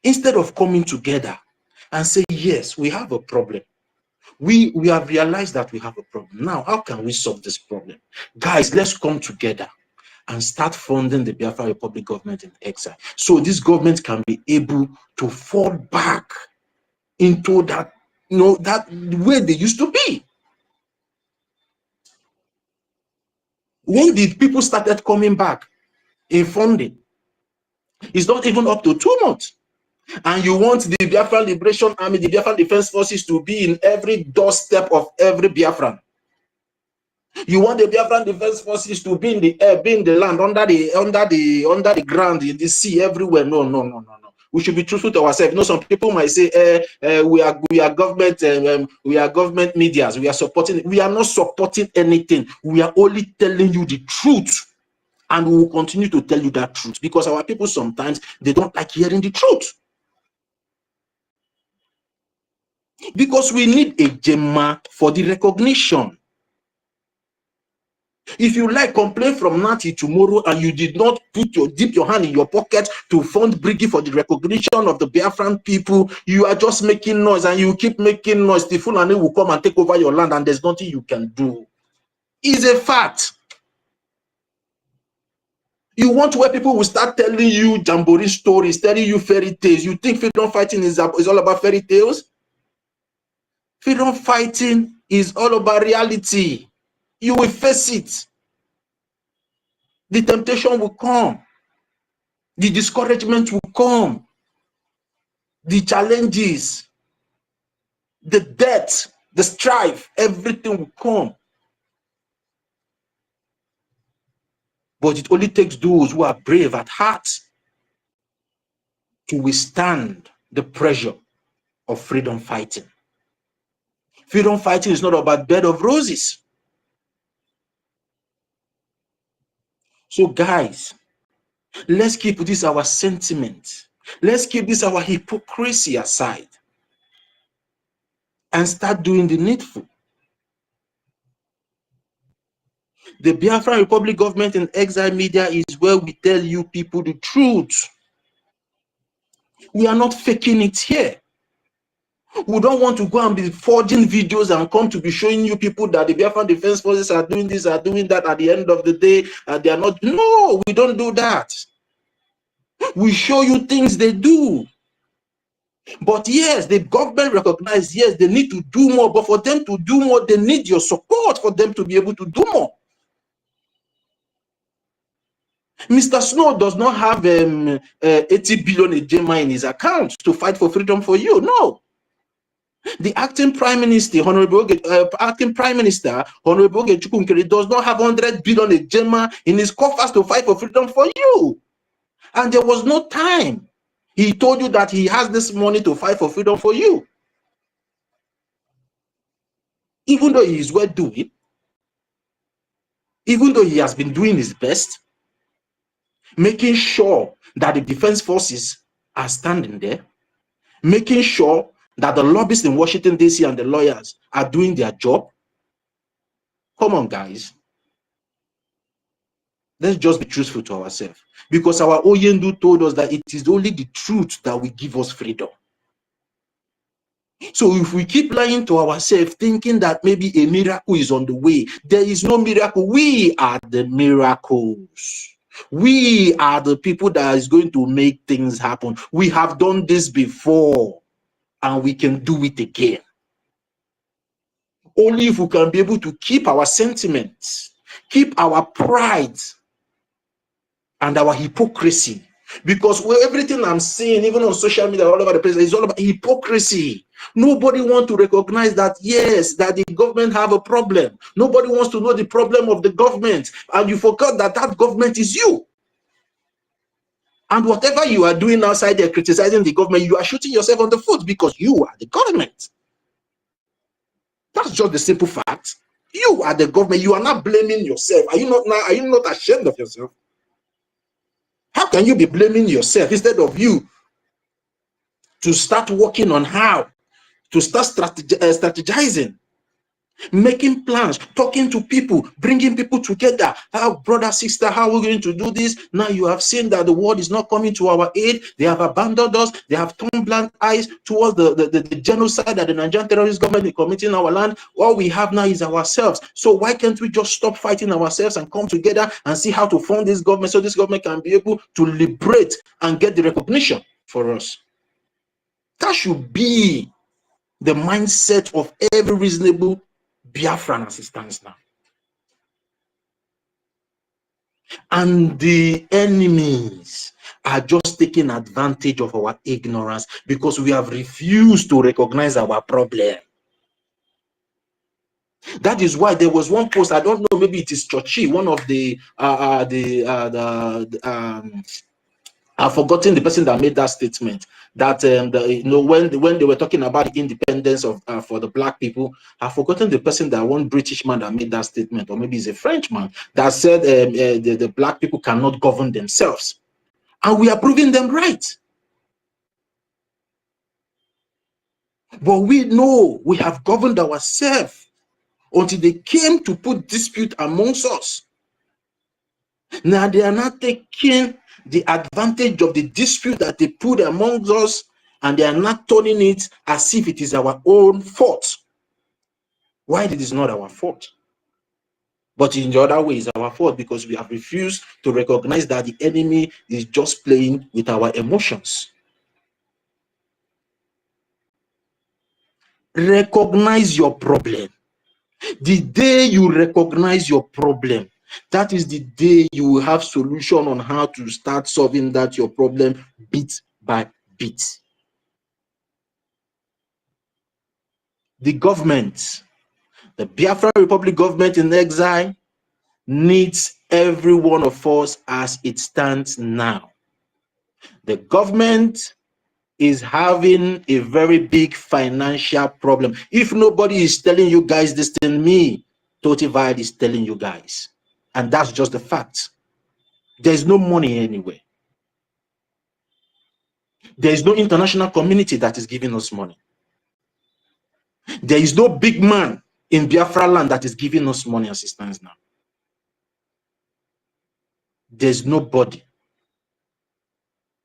instead of coming together and say, yes, we have a problem. We have realized that we have a problem. Now, how can we solve this problem? Guys, let's come together. and start funding the Biafra Republic government in exile. So this government can be able to fall back into that, that way they used to be. When did people started coming back in funding? It's not even up to 2 months. And you want the Biafra Liberation Army, the Biafra Defense Forces to be in every doorstep of every Biafran. You want the Biafran Defense Forces to be in the air, be in the land, under the ground, in the sea, everywhere. No. We should be truthful to ourselves. Some people might say, we are government, we are government medias, we are supporting. We are not supporting anything. We are only telling you the truth. And we will continue to tell you that truth, because our people sometimes, they don't like hearing the truth. Because we need a Gemma for the recognition. If you like, complain from now till tomorrow, and you did not dip your hand in your pocket to fund BRGIE for the recognition of the Biafran people, you are just making noise, and you keep making noise. The Fulani will come and take over your land, and there's nothing you can do. It's a fact. You want where people will start telling you jamboree stories, telling you fairy tales. You think freedom fighting is all about fairy tales? Freedom fighting is all about reality. You will face it. The temptation will come. The discouragement will come. The challenges, the death, the strife, everything will come. But it only takes those who are brave at heart to withstand the pressure of freedom fighting. Freedom fighting is not about bed of roses. So guys, let's keep this our sentiment. Let's keep this our hypocrisy aside and start doing the needful. The Biafra Republic government in exile media is where we tell you people the truth. We are not faking it here. We don't want to go and be forging videos and come to be showing you people that the Biafra Defense Forces are doing this, are doing that. At the end of the day, they are not. No, we don't do that. We show you things they do. But yes, the government recognizes, yes, they need to do more. But for them to do more, they need your support for them to be able to do more. Mr. Snow does not have 80 billion EJMA in his account to fight for freedom for you. No. The acting prime minister, Honorable Chukwunkere, does not have 100 billion EJMA in his coffers to fight for freedom for you. And there was no time. He told you that he has this money to fight for freedom for you. Even though he is well doing, even though he has been doing his best, making sure that the defense forces are standing there, making sure that the lobbyists in Washington, D.C. and the lawyers are doing their job. Come on, guys. Let's just be truthful to ourselves. Because our Oyendu told us that it is only the truth that will give us freedom. So if we keep lying to ourselves, thinking that maybe a miracle is on the way, there is no miracle. We are the miracles. We are the people that is going to make things happen. We have done this before, and we can do it again. Only if we can be able to keep our sentiments, keep our pride, and our hypocrisy. Because everything I'm seeing, even on social media, all over the place, is all about hypocrisy. Nobody wants to recognize that, yes, that the government have a problem. Nobody wants to know the problem of the government. And you forgot that that government is you. And whatever you are doing outside there criticizing the government, you are shooting yourself on the foot because you are the government. That's just the simple fact. You are the government. You are not blaming yourself. Are you not ashamed of yourself? How can you be blaming yourself instead of you to start working on how to start strategizing making plans, talking to people, bringing people together. How, brother, sister, how are we going to do this? Now you have seen that the world is not coming to our aid. They have abandoned us. They have turned blind eyes towards the genocide that the Nigerian terrorist government is committing in our land. All we have now is ourselves. So why can't we just stop fighting ourselves and come together and see how to fund this government so this government can be able to liberate and get the recognition for us? That should be the mindset of every reasonable Biafran as it stands now. And the enemies are just taking advantage of our ignorance because we have refused to recognize our problem. That is why there was one post, I don't know, maybe it is Chochi, one of I've forgotten the person that made that statement. That when they were talking about the independence of for the black people, I've forgotten the person, that one British man that made that statement, or maybe it's a Frenchman that said the black people cannot govern themselves, and we are proving them right. But we know we have governed ourselves until they came to put dispute amongst us. Now they are not taking the advantage of the dispute that they put amongst us, and they are not turning it as if it is our own fault. Why it is not our fault? But in the other way, it's our fault because we have refused to recognize that the enemy is just playing with our emotions. Recognize your problem. The day you recognize your problem, that is the day you will have solution on how to start solving that your problem bit by bit. The government, the Biafra Republic government in exile, needs every one of us as it stands now. The government is having a very big financial problem. If nobody is telling you guys this thing, me, Totivide, is telling you guys. And that's just the fact. There's no money anywhere. There is no international community that is giving us money. There is no big man in Biafra land that is giving us money as it stands now. There's nobody.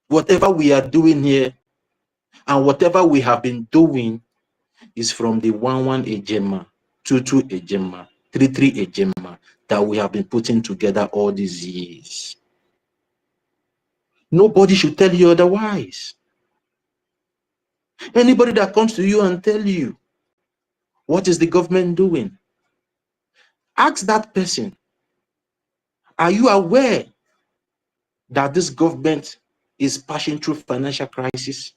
Whatever we are doing here and whatever we have been doing is from the 11 Ejema, 22 Ejema, 33 Ejema that we have been putting together all these years. Nobody should tell you otherwise. Anybody that comes to you and tell you, what is the government doing? Ask that person, are you aware that this government is passing through financial crisis?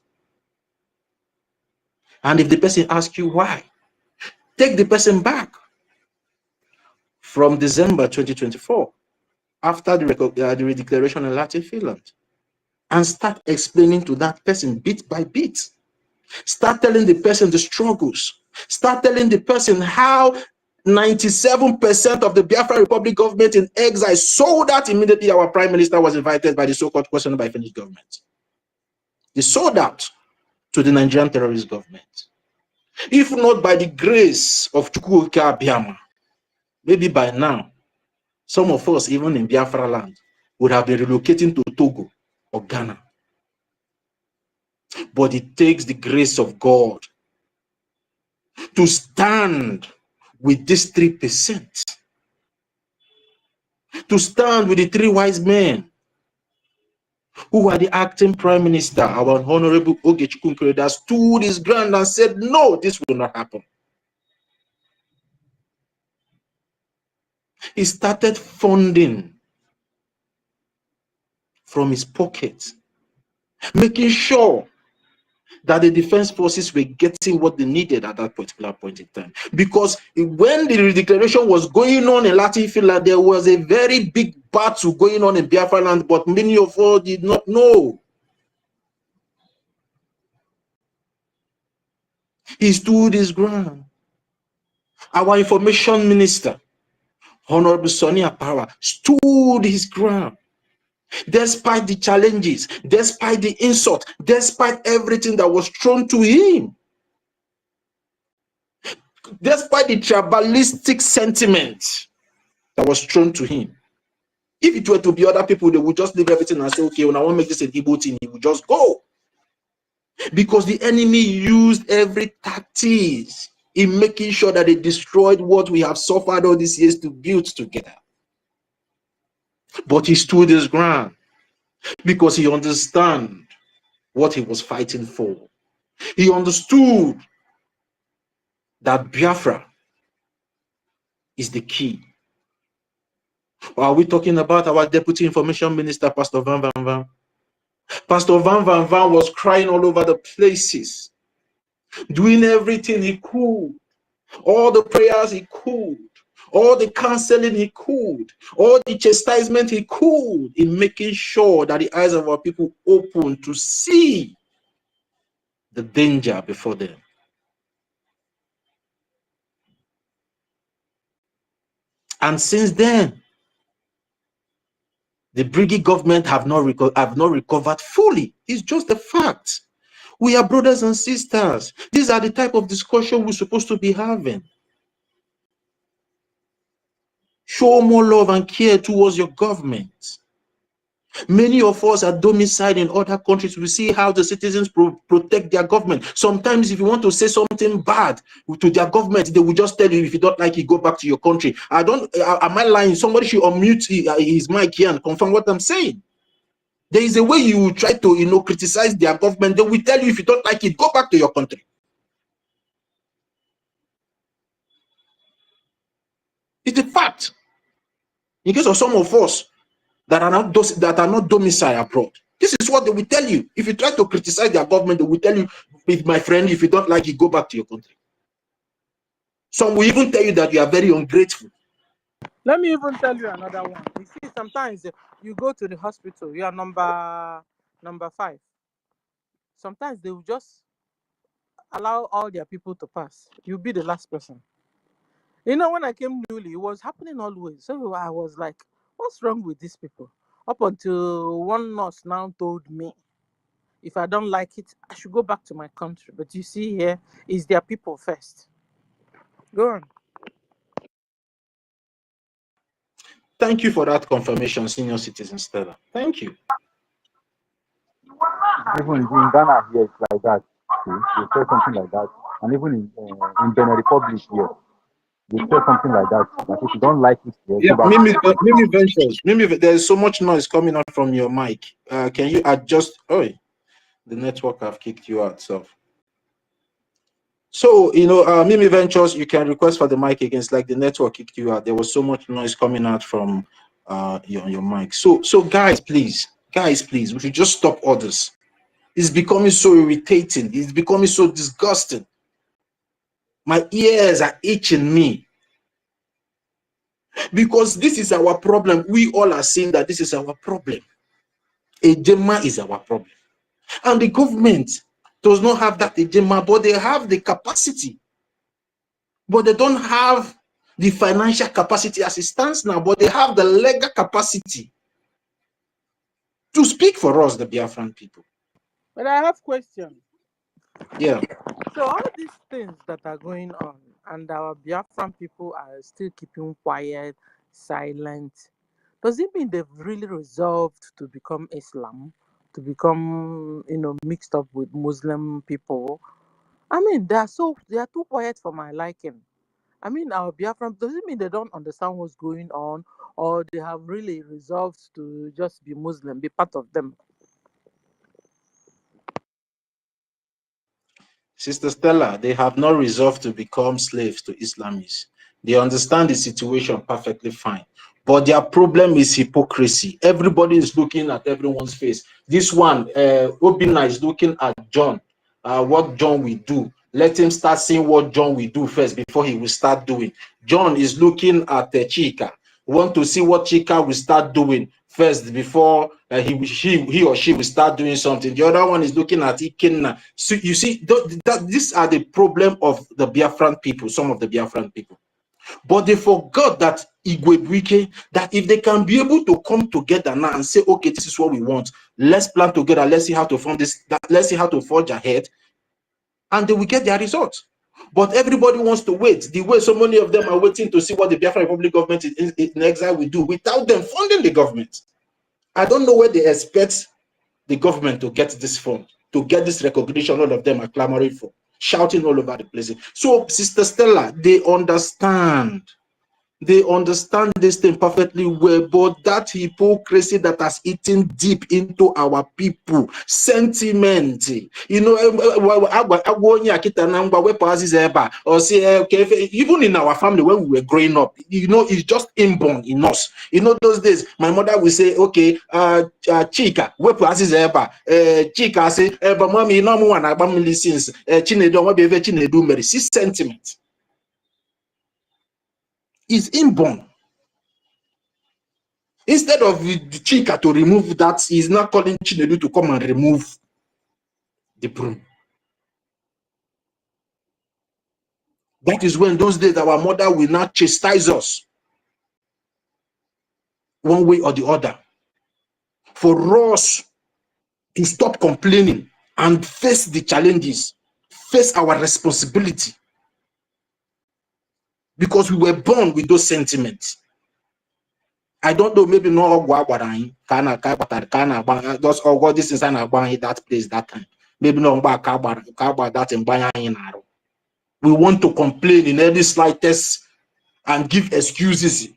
And if the person asks you why, take the person back from December 2024, after the redeclaration in Latin Finland, and start explaining to that person bit by bit. Start telling the person the struggles. Start telling the person how 97% of the Biafra Republic government in exile sold out immediately our prime minister was invited by the so-called questioned by Finnish government. They sold out to the Nigerian terrorist government. If not by the grace of Chukwuka Abiyama, maybe by now, some of us, even in Biafra land, would have been relocating to Togo or Ghana. But it takes the grace of God to stand with this 3%, to stand with the 3 wise men who are the acting prime minister, our honorable OGOJA, that stood his ground and said, no, this will not happen. He started funding from his pocket, making sure that the defense forces were getting what they needed at that particular point in time. Because when the redeclaration was going on in Latin Finland, there was a very big battle going on in Biafra land, but many of us did not know. He stood his ground. Our information minister, Honorable Sonny Apara, stood his ground. Despite the challenges, despite the insult, despite everything that was thrown to him. despite the tribalistic sentiment that was thrown to him. If it were to be other people, they would just leave everything and say, okay, when I want to make this an Igbo thing, he would just go. Because the enemy used every tactics in making sure that they destroyed what we have suffered all these years to build together. But he stood his ground because he understood what he was fighting for. He understood that Biafra is the key. Or are we talking about our Deputy Information Minister, Pastor Van Van Van? Pastor Van Van Van was crying all over the places, doing everything he could, all the prayers he could, all the counseling he could, all the chastisement he could in making sure that the eyes of our people open to see the danger before them. And since then, the BRGIE government have not recovered fully. It's just a fact. We are brothers and sisters. These are the type of discussion we're supposed to be having. Show more love and care towards your government. Many of us are domiciled in other countries. We see how the citizens protect their government. Sometimes if you want to say something bad to their government, they will just tell you, if you don't like it, go back to your country. Am I lying? Somebody should unmute his mic here and confirm what I'm saying. There is a way you try to, criticize their government. They will tell you, if you don't like it, go back to your country. It's a fact. In case of some of us that are not domiciled abroad, this is what they will tell you. If you try to criticize their government, they will tell you, my friend, if you don't like it, go back to your country. Some will even tell you that you are very ungrateful. Let me even tell you another one. You see, sometimes you go to the hospital, you are number 5. Sometimes they will just allow all their people to pass. You'll be the last person. When I came newly, it was happening always. So I was like, what's wrong with these people? Up until one nurse now told me, if I don't like it, I should go back to my country. But you see here, it's their people first. Go on. Thank you for that confirmation, senior citizen Stella. Thank you. Even in Ghana here, it's like that. They say something like that. And even in Benin Republic here, they say something like that. That if you don't like it here, Yeah, go back. Mimi Ventures. Mimi, there's so much noise coming out from your mic. Can you adjust? Oh, the network have kicked you out. So, Mimi Ventures, you can request for the mic again. It's like the network kicked you out. There was so much noise coming out from your mic. So guys, please, we should just stop all this. It's becoming so irritating. It's becoming so disgusting. My ears are itching me. Because this is our problem. We all are seeing that this is our problem. Ejema is our problem. And the government does not have that ejema, but they have the capacity. But they don't have the financial capacity as it stands now, but they have the legal capacity to speak for us, the Biafran people. But I have questions. Yeah. So all these things that are going on, and our Biafran people are still keeping quiet, silent, does it mean they've really resolved to become Islam, to become, mixed up with Muslim people? I mean, they are too quiet for my liking. I mean, our Biafran, does it mean they don't understand what's going on, or they have really resolved to just be Muslim, be part of them? Sister Stella, they have not resolved to become slaves to Islamists. They understand the situation perfectly fine. But their problem is hypocrisy. Everybody is looking at everyone's face. This one, Obina is looking at John, what John will do. Let him start seeing what John will do first before he will start doing. John is looking at Chika. Want to see what Chika will start doing first before he or she will start doing something. The other one is looking at Ikenna. So you see, these are the problem of the Biafran people, some of the Biafran people. But they forgot that EKID, that if they can be able to come together now and say, okay, this is what we want, let's plan together, let's see how to form this, let's see how to forge ahead, and they will get their results. But everybody wants to wait. The way so many of them are waiting to see what the Biafra Republic government in exile will do without them funding the government. I don't know where they expect the government to get this fund, to get this recognition all of them are clamoring for, shouting all over the place. So, Sister Stella, they understand. They understand this thing perfectly well, but that hypocrisy that has eaten deep into our people, sentiment, you know, or say, okay, even in our family when we were growing up, you know, it's just inborn in us. You know, those days, my mother would say, okay, Chika, Chika say, but mommy, no more than I listens, Chinedu, what be Chinedu, Mary, see sentiment is inborn. Instead of the Chika to remove that, he's not calling Chinedu to come and remove the broom. That is when those days our mother will not chastise us one way or the other. For us to stop complaining and face the challenges, face our responsibility. Because we were born with those sentiments. I don't know, maybe no just all this is an that place that time. Maybe no that in we want to complain in any slightest and give excuses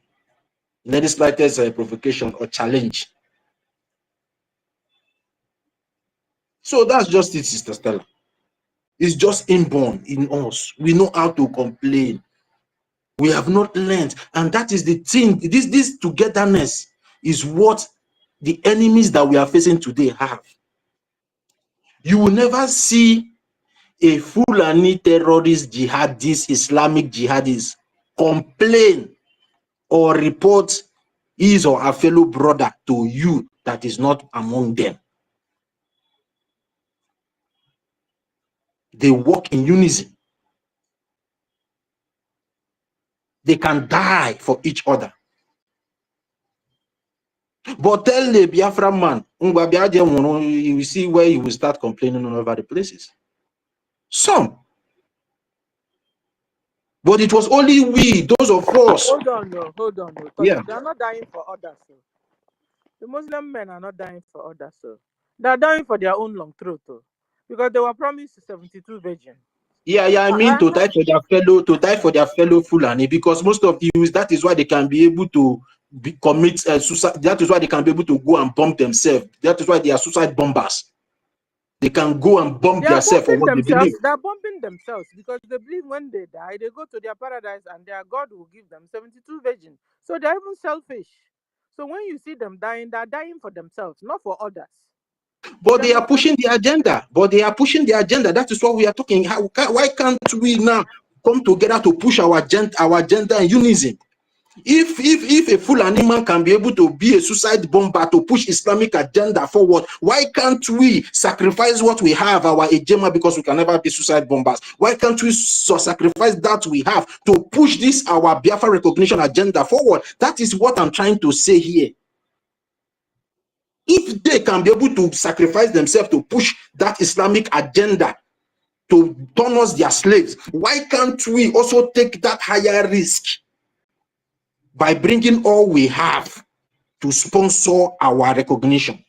in any slightest provocation or challenge. So that's just it, Sister Stella. It's just inborn in us. We know how to complain. We have not learned, and that is the thing. This togetherness is what the enemies that we are facing today have. You will never see a Fulani terrorist jihadist, Islamic jihadist complain or report his or a fellow brother to you that is not among them. They work in unison. They can die for each other. But tell the Biafra man, you will see where he will start complaining all over the places. Some. But it was only we, those of us. Hold on, no. Yeah. They are not dying for others. So. The Muslim men are not dying for others. So. They are dying for their own long throat. So. Because they were promised 72 virgins. Yeah, I mean to die for their fellow Fulani, because most of the youth, that is why they can be able to commit suicide. That is why they can be able to go and bomb themselves. That is why they are suicide bombers. They can go and bomb themselves for what they believe. They are bombing themselves because they believe when they die, they go to their paradise and their God will give them 72 virgins. So they are even selfish. So when you see them dying, they are dying for themselves, not for others. But they are pushing the agenda. That is what we are talking. Why can't we now come together to push our agenda in unison? If a Fulani man can be able to be a suicide bomber to push Islamic agenda forward, why can't we sacrifice what we have, our ejema, because we can never be suicide bombers? Why can't we sacrifice that we have to push this our Biafra recognition agenda forward? That is what I'm trying to say here. If they can be able to sacrifice themselves to push that Islamic agenda to turn us their slaves, why can't we also take that higher risk by bringing all we have to sponsor our recognition?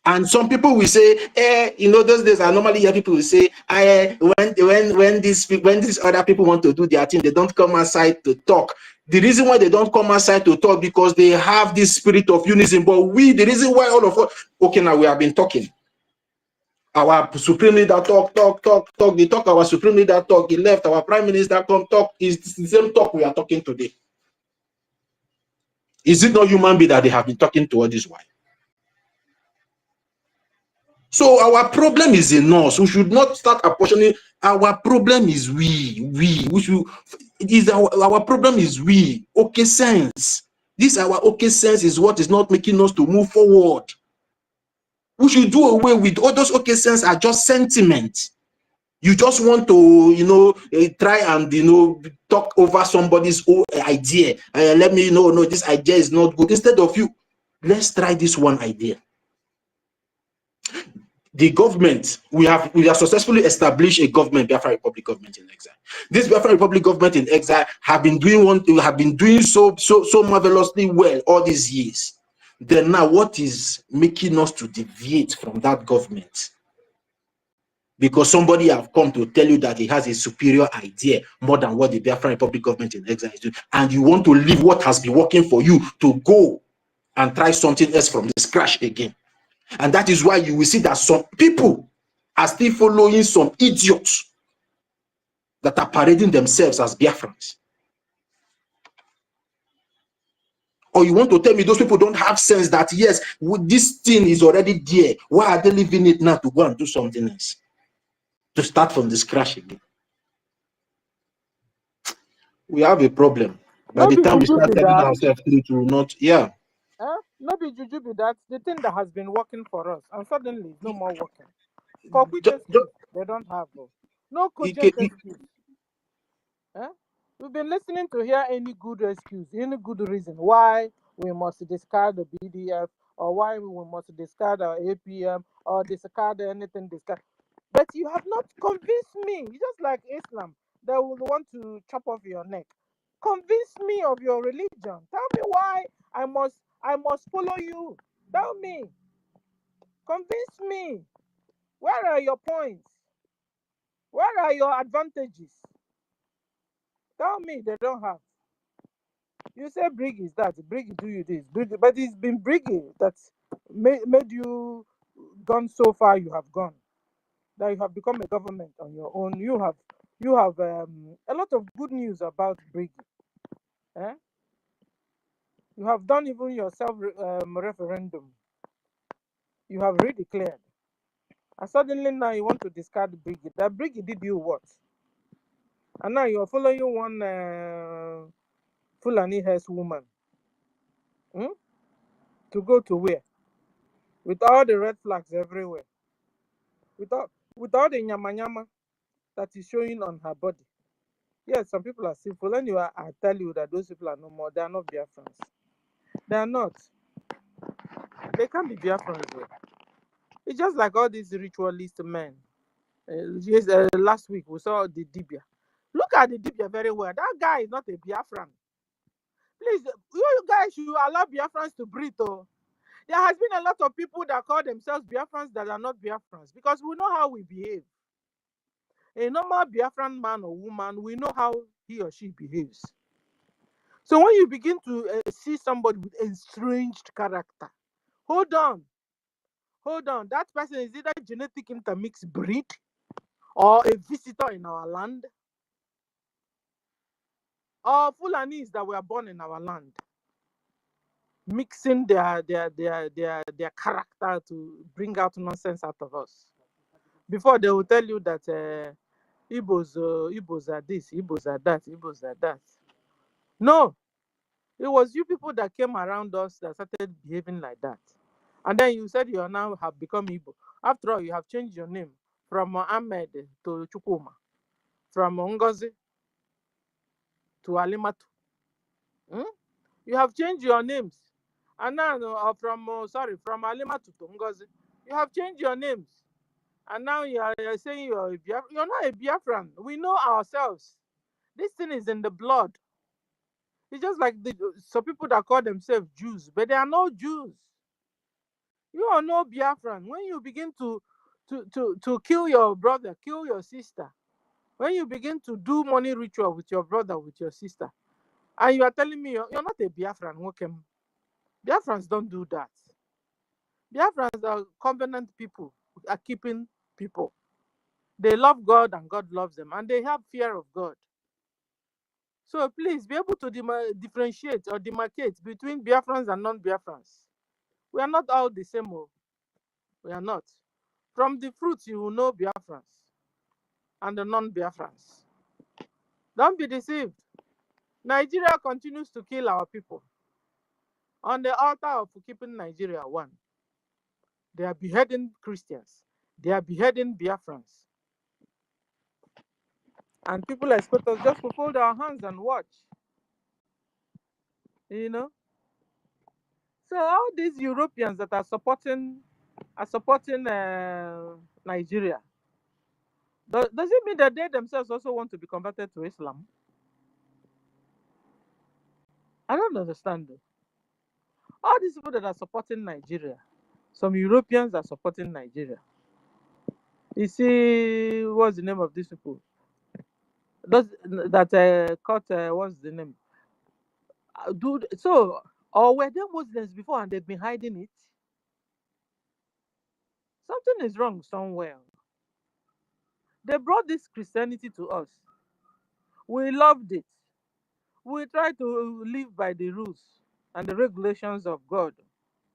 And some people will say, you know, those days I normally hear people will say, when these other people want to do their thing, they don't come outside to talk. The reason why they don't come outside to talk because they have this spirit of unison. But the reason why all of us, okay, now we have been talking. Our supreme leader talk. They talk. Our supreme leader talk. He left. Our prime minister come talk. It's the same talk we are talking today. Is it not human being that they have been talking to all this while? So our problem is in us. We should not start apportioning. Our problem is our problem is we. Okay sense. This our okay sense is what is not making us to move forward. We should do away with all those okay sense are just sentiments. You just want to, you know, try and, you know, talk over somebody's own idea. Let me know, no, this idea is not good. Instead of you, let's try this one idea. the government, we have successfully established a government, Biafra Republic government in exile. This Biafra Republic government in exile have been doing so marvelously well all these years. Then now, what is making us to deviate from that government? Because somebody have come to tell you that he has a superior idea more than what the Biafra Republic government in exile is doing, and you want to leave what has been working for you to go and try something else from the scratch again. And that is why you will see that some people are still following some idiots that are parading themselves as Biafrans. Or you want to tell me those people don't have sense that, yes, this thing is already there. Why are they leaving it now to go and do something else? To start from the scratch again. We have a problem. By No the be time we juju start be telling that. ourselves through to not, yeah. No be juju be that. The thing that has been working for us, and suddenly it's no more working. For which excuse they don't have? No cogent excuse. We've been listening to hear any good excuse, any good reason why we must discard the BDF, or why we must discard our APM, or discard anything discard. But you have not convinced me. It's just like Islam, they will want to chop off your neck. Convince me of your religion. Tell me why I must follow you. Tell me. Convince me. Where are your points? Where are your advantages? Tell me they don't have. You say BRGIE is that. BRGIE do you this. BRGIE, but it's been BRGIE that made you gone so far you have gone. That you have become a government on your own. You have a lot of good news about BRGIE. Eh? You have done even your referendum. You have redeclared. And suddenly now you want to discard BRGIE. That BRGIE did you what? And now you're following one Fulani Hess woman. To go to where? With all the red flags everywhere. With all the nyama that is showing on her body. Yes, some people are sinful. Anyway, I tell you that those people are no more. They are not Biafrans. They are not. They can't be Biafrans. It's just like all these ritualist men. Last week we saw the Dibia. Look at the Dibia very well. That guy is not a Biafran. Please, you guys should allow Biafrans to breathe. There has been a lot of people that call themselves Biafrans that are not Biafrans because we know how we behave. A normal Biafran man or woman, we know how he or she behaves. So when you begin to see somebody with a estranged character, hold on. That person is either genetic intermixed breed or a visitor in our land, or Fulanis that were born in our land, mixing their character to bring out nonsense out of us. Before they will tell you that Igbos are this, Igbos are that, Igbos are that. No, it was you people that came around us that started behaving like that. And then you said you now have become Igbo. After all, you have changed your name from Ahmed to Chukuma, from NGOZI to Alimatu. You have changed your names. And now from Alimatu to NGOZI. You have changed your names. And now you're saying you're not a Biafran. We know ourselves. This thing is in the blood. It's just like some people that call themselves Jews, but they are not Jews. You are no Biafran. When you begin to kill your brother, kill your sister, when you begin to do money ritual with your brother, with your sister, and you are telling me you're not a Biafran, okay? Biafrans don't do that. Biafrans are covenant people, are keeping people. They love God and God loves them, and they have fear of God. So please be able to differentiate or demarcate between Biafrans and non-Biafrans. We are not all the same. We are not. From the fruits, you will know Biafrans and the non-Biafrans. Don't be deceived. Nigeria continues to kill our people. On the altar of keeping Nigeria one, they are beheading Christians. They are beheading Biafrans. And people expect us just to fold our hands and watch. You know? So all these Europeans that are supporting are supporting Nigeria, does it mean that they themselves also want to be converted to Islam? I don't understand. All these people that are supporting Nigeria, some Europeans are supporting Nigeria. You see, what's the name of these people? Those that caught, what's the name? Dude, so, or were they Muslims before and they've been hiding it? Something is wrong somewhere. They brought this Christianity to us. We loved it. We try to live by the rules and the regulations of God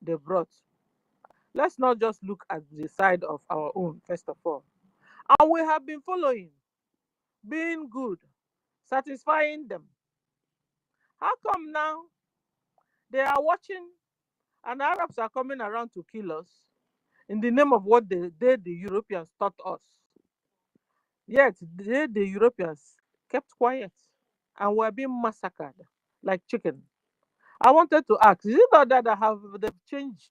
they brought. Let's not just look at the side of our own, first of all. And we have been following, being good, satisfying them. How come now they are watching and Arabs are coming around to kill us in the name of what the Europeans taught us? Yet the Europeans kept quiet and were being massacred like chicken. I wanted to ask, is it not that they've changed?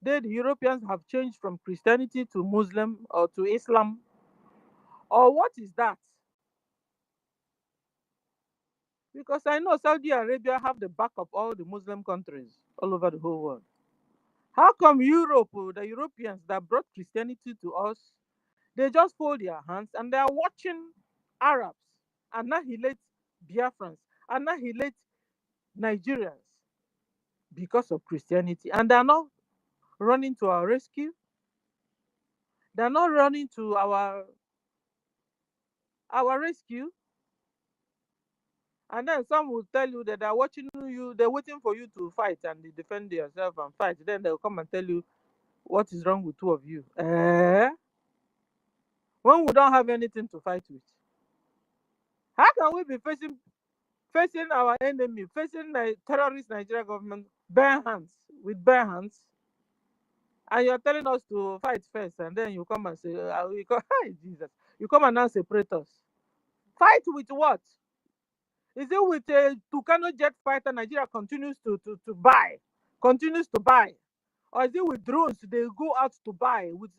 The Europeans have changed from Christianity to Muslim or to Islam? Or what is that? Because I know Saudi Arabia have the back of all the Muslim countries all over the whole world. How come Europe, the Europeans that brought Christianity to us, they just fold their hands and they are watching Arabs annihilate Biafrans, annihilate Nigerians because of Christianity, and they're not running to our rescue? They're not running to our rescue. And then some will tell you that they're watching you, they're waiting for you to fight and defend yourself and fight. Then they'll come and tell you what is wrong with two of you. When we don't have anything to fight with, how can we be facing our enemy, facing the terrorist Nigerian government with bare hands, and you're telling us to fight first, and then you come and say, "Hi, Jesus," you come and now separate us. Fight with what? Is it with a Tucano jet fighter Nigeria continues to buy? Continues to buy? Or is it with drones they go out to buy? With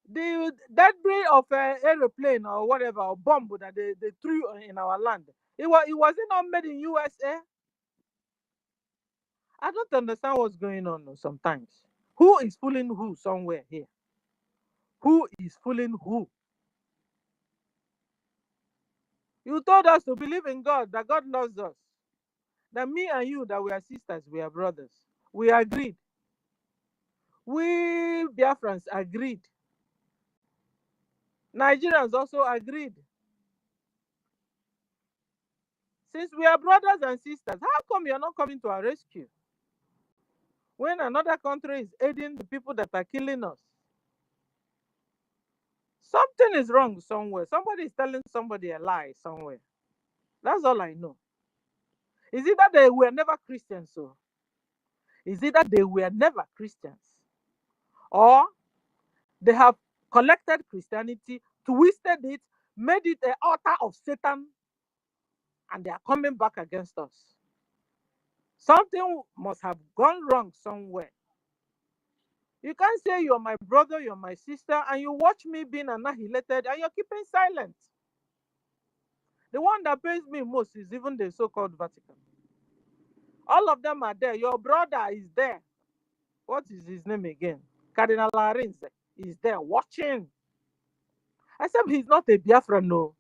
the debris of an aeroplane or whatever, or bomb that they threw in our land? It wasn't not made in USA? I don't understand what's going on sometimes. Who is fooling who somewhere here? Who is fooling who? You told us to believe in God, that God loves us. That me and you, that we are sisters, we are brothers. We agreed. We Biafrans agreed. Nigerians also agreed. Since we are brothers and sisters, how come you're not coming to our rescue? When another country is aiding the people that are killing us? Something is wrong somewhere. Somebody is telling somebody a lie somewhere. That's all I know. Is it that they were never Christians? So is it that they were never Christians? Or they have collected Christianity, twisted it, made it an altar of Satan, and they are coming back against us? Something must have gone wrong somewhere. You can't say you're my brother, you're my sister, and you watch me being annihilated and you're keeping silent. The one that pays me most is even the so-called Vatican. All of them are there. Your brother is there. What is his name again? Cardinal Arinze is there watching. Except he's not a Biafran, no.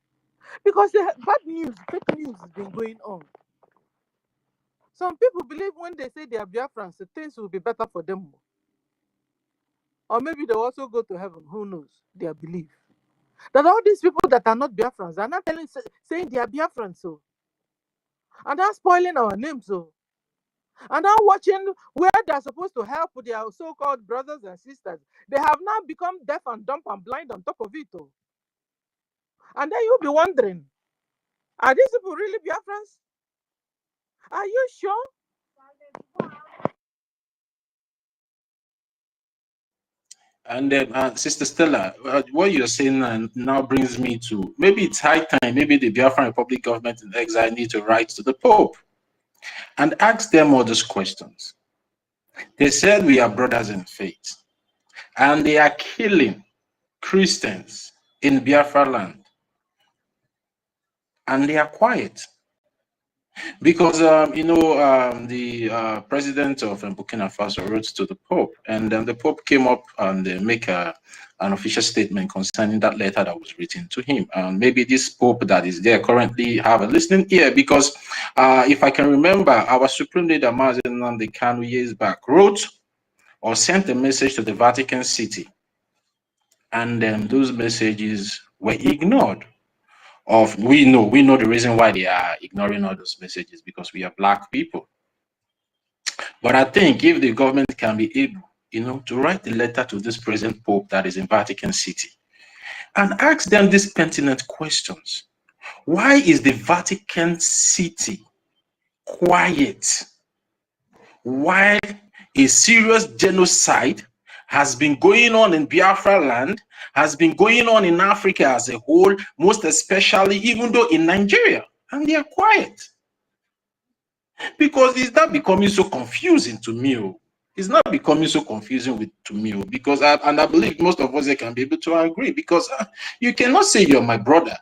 Because the bad news, fake news has been going on. Some people believe when they say they are Biafrans, things will be better for them. Or maybe they'll also go to heaven. Who knows? Their belief. That all these people that are not Biafrans are not saying they are Biafrans. So. And they're spoiling our names. So. And now watching where they're supposed to help their so-called brothers and sisters, they have now become deaf and dumb and blind on top of it. Oh. And then you'll be wondering, are these people really Biafrans? Are you sure? And then, Sister Stella, what you're saying now brings me to maybe it's high time, maybe the Biafran Republic government in exile need to write to the Pope and ask them all these questions. They said we are brothers in faith. and they are killing Christians in Biafra land, and they are quiet. Because, the president of Burkina Faso wrote to the Pope, and the Pope came up and make an official statement concerning that letter that was written to him. And maybe this Pope that is there currently have a listening ear, because if I can remember, our Supreme Leader, Mazen Nnamdi Kanu, years back, wrote or sent a message to the Vatican City, and those messages were ignored. We know the reason why they are ignoring all those messages, because we are Black people. But I think if the government can be able, to write a letter to this present Pope that is in Vatican City and ask them these pertinent questions. Why is the Vatican City quiet while a serious genocide has been going on in Biafra land, has been going on in Africa as a whole, most especially even though in Nigeria, and they are quiet? Because it's not becoming so confusing to me. It's not becoming so confusing to me, because I believe most of us can be able to agree, because you cannot say you're my brother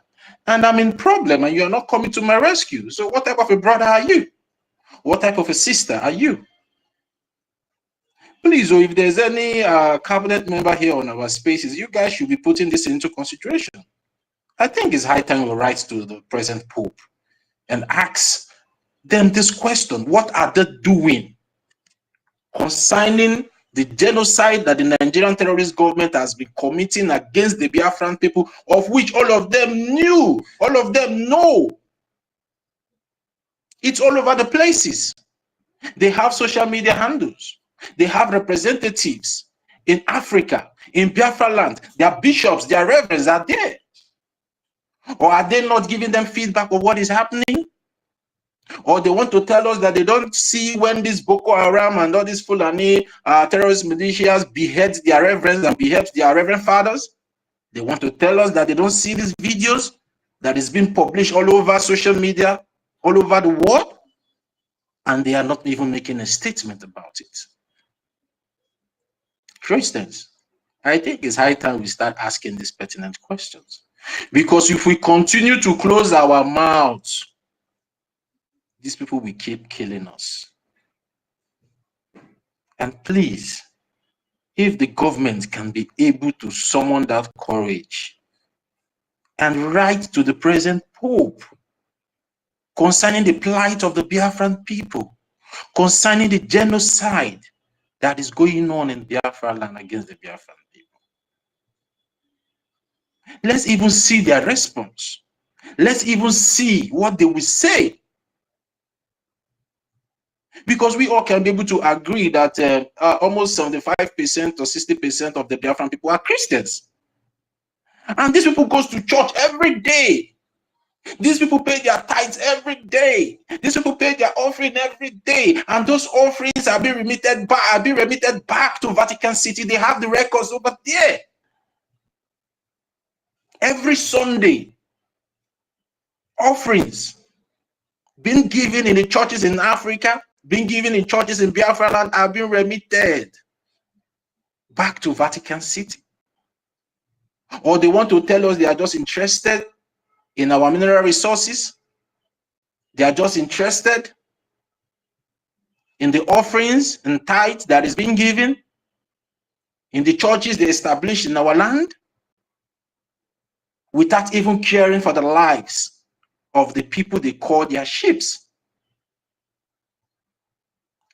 and I'm in problem and you're not coming to my rescue. So what type of a brother are you? What type of a sister are you? Please, if there's any cabinet member here on our spaces, you guys should be putting this into consideration. I think it's high time we write to the present Pope and ask them this question: what are they doing concerning the genocide that the Nigerian terrorist government has been committing against the Biafran people, of which all of them knew, all of them know? It's all over the places. They have social media handles. They have representatives in Africa, in Biafra land. Their bishops, their reverends are there. Or are they not giving them feedback of what is happening? Or they want to tell us that they don't see when this Boko Haram and all these Fulani terrorist militias behead their reverends and behead their reverend fathers? They want to tell us that they don't see these videos that is being published all over social media, all over the world, and they are not even making a statement about it. Christians, I think it's high time we start asking these pertinent questions. Because if we continue to close our mouths, these people will keep killing us. And please, if the government can be able to summon that courage and write to the present Pope concerning the plight of the Biafran people, concerning the genocide that is going on in Biafra land against the Biafran people. Let's even see their response. Let's even see what they will say. Because we all can be able to agree that almost 75% or 60% of the Biafran people are Christians. And these people go to church every day. These people pay their tithes every day. These people pay their offering every day. And those offerings are being remitted back to Vatican City. They have the records over there. Every Sunday, offerings being given in the churches in Africa, being given in churches in Biafra land, are being remitted back to Vatican City. Or they want to tell us they are just interested in our mineral resources. They are just interested in the offerings and tithes that is being given in the churches they established in our land, without even caring for the lives of the people they call their sheep.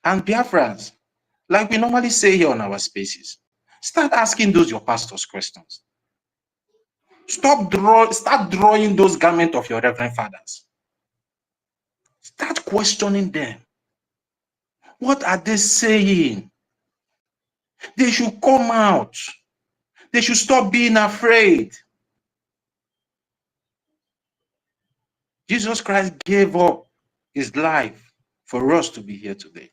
And Biafrans, like we normally say here on our spaces, start asking those your pastors questions. Start drawing those garments of your reverend fathers. Start questioning them. What are they saying? They should come out. They should stop being afraid. Jesus Christ gave up his life for us to be here today.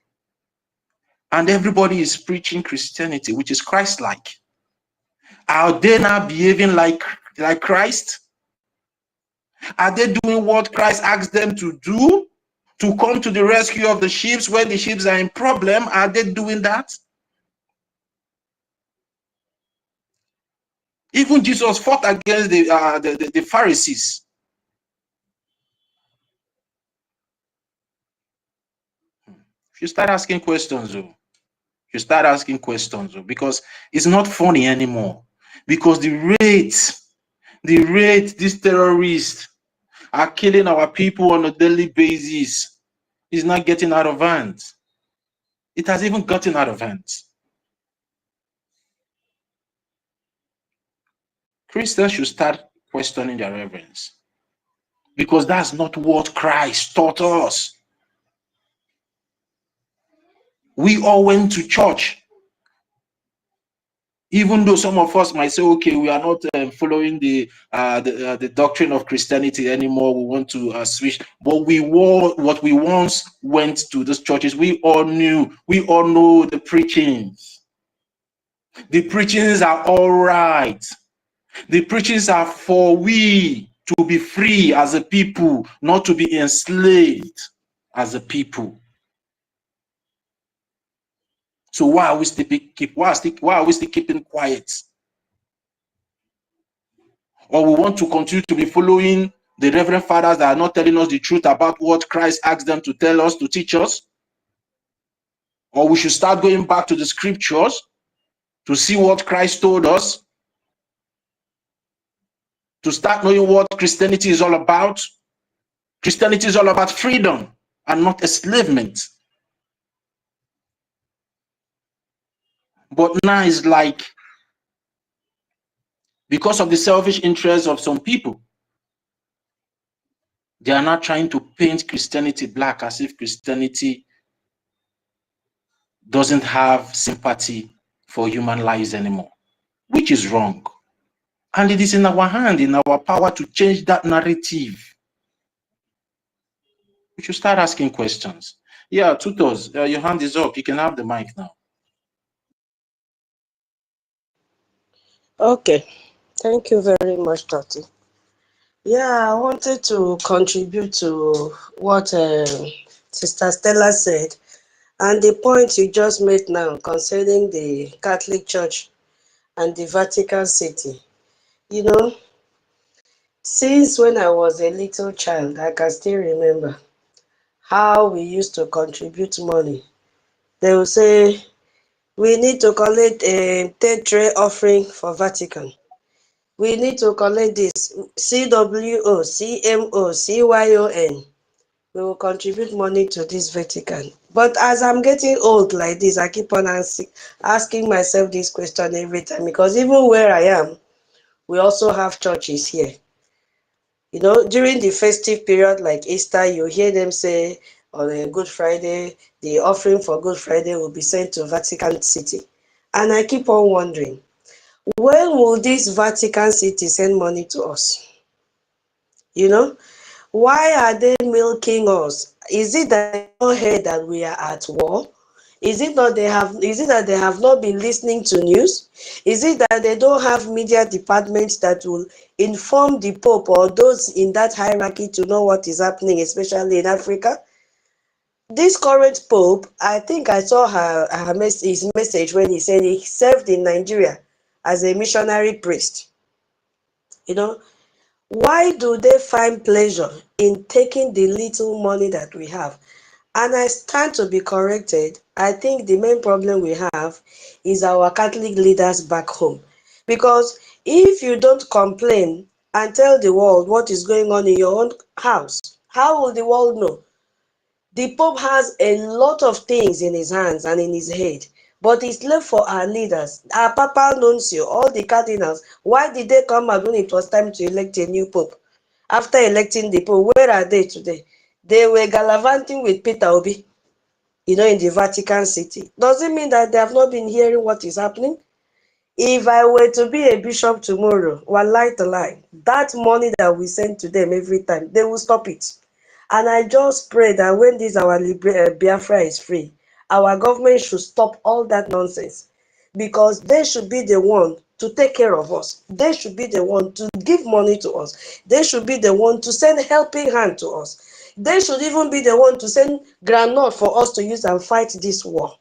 And everybody is preaching Christianity, which is Christ-like. Are they now behaving like Christ? Are they doing what Christ asked them to do? To come to the rescue of the sheep when the sheep are in problem? Are they doing that? Even Jesus fought against the Pharisees. If you start asking questions, because it's not funny anymore. Because the rate these terrorists are killing our people on a daily basis is not getting out of hand. It has even gotten out of hand. Christians should start questioning their reverence, because that's not what Christ taught us. We all went to church, even though some of us might say, okay, we are not following the doctrine of Christianity anymore, we want to switch. But what we once went to those churches, we all know the preachings. The preachings are all right. The preachings are for we to be free as a people, not to be enslaved as a people. So why are we still keeping quiet? Or we want to continue to be following the reverend fathers that are not telling us the truth about what Christ asked them to tell us, to teach us? Or we should start going back to the scriptures to see what Christ told us, to start knowing what Christianity is all about? Christianity is all about freedom and not enslavement. But now it's like, because of the selfish interests of some people, they are not trying to paint Christianity black, as if Christianity doesn't have sympathy for human lives anymore, which is wrong. And it is in our hand, in our power, to change that narrative. We should start asking questions. Yeah, tutors, your hand is up. You can have the mic now. Okay, thank you very much, Toti. Yeah, I wanted to contribute to what Sister Stella said, and the point you just made now concerning the Catholic Church and the Vatican City. You know, since when I was a little child, I can still remember how we used to contribute money. They will say, we need to collect a 10 tray offering for Vatican. We need to collect this CWO, CMO, CYON. We will contribute money to this Vatican. But as I'm getting old like this, I keep on asking myself this question every time, because even where I am, we also have churches here. You know, during the festive period like Easter, you hear them say on a Good Friday, the offering for Good Friday will be sent to Vatican City. And I keep on wondering, when will this Vatican City send money to us? You know, why are they milking us? Is it that they don't hear that we are at war? Is it that they have not been listening to news? Is it that they don't have media departments that will inform the Pope or those in that hierarchy to know what is happening, especially in Africa? This current Pope, I think I saw his message when he said he served in Nigeria as a missionary priest. You know, why do they find pleasure in taking the little money that we have? And I stand to be corrected. I think the main problem we have is our Catholic leaders back home. Because if you don't complain and tell the world what is going on in your own house, how will the world know? The Pope has a lot of things in his hands and in his head, but it's left for our leaders, our Papal Nuncio, all the cardinals. Why did they come out when it was time to elect a new Pope? After electing the Pope, where are they today? They were gallivanting with Peter Obi, you know, in the Vatican City. Does it mean that they have not been hearing what is happening? If I were to be a bishop tomorrow, wallahi to lie, that money that we send to them every time, they will stop it. And I just pray that when this our Biafra is free, our government should stop all that nonsense, because they should be the one to take care of us. They should be the one to give money to us. They should be the one to send helping hand to us. They should even be the one to send granite for us to use and fight this war.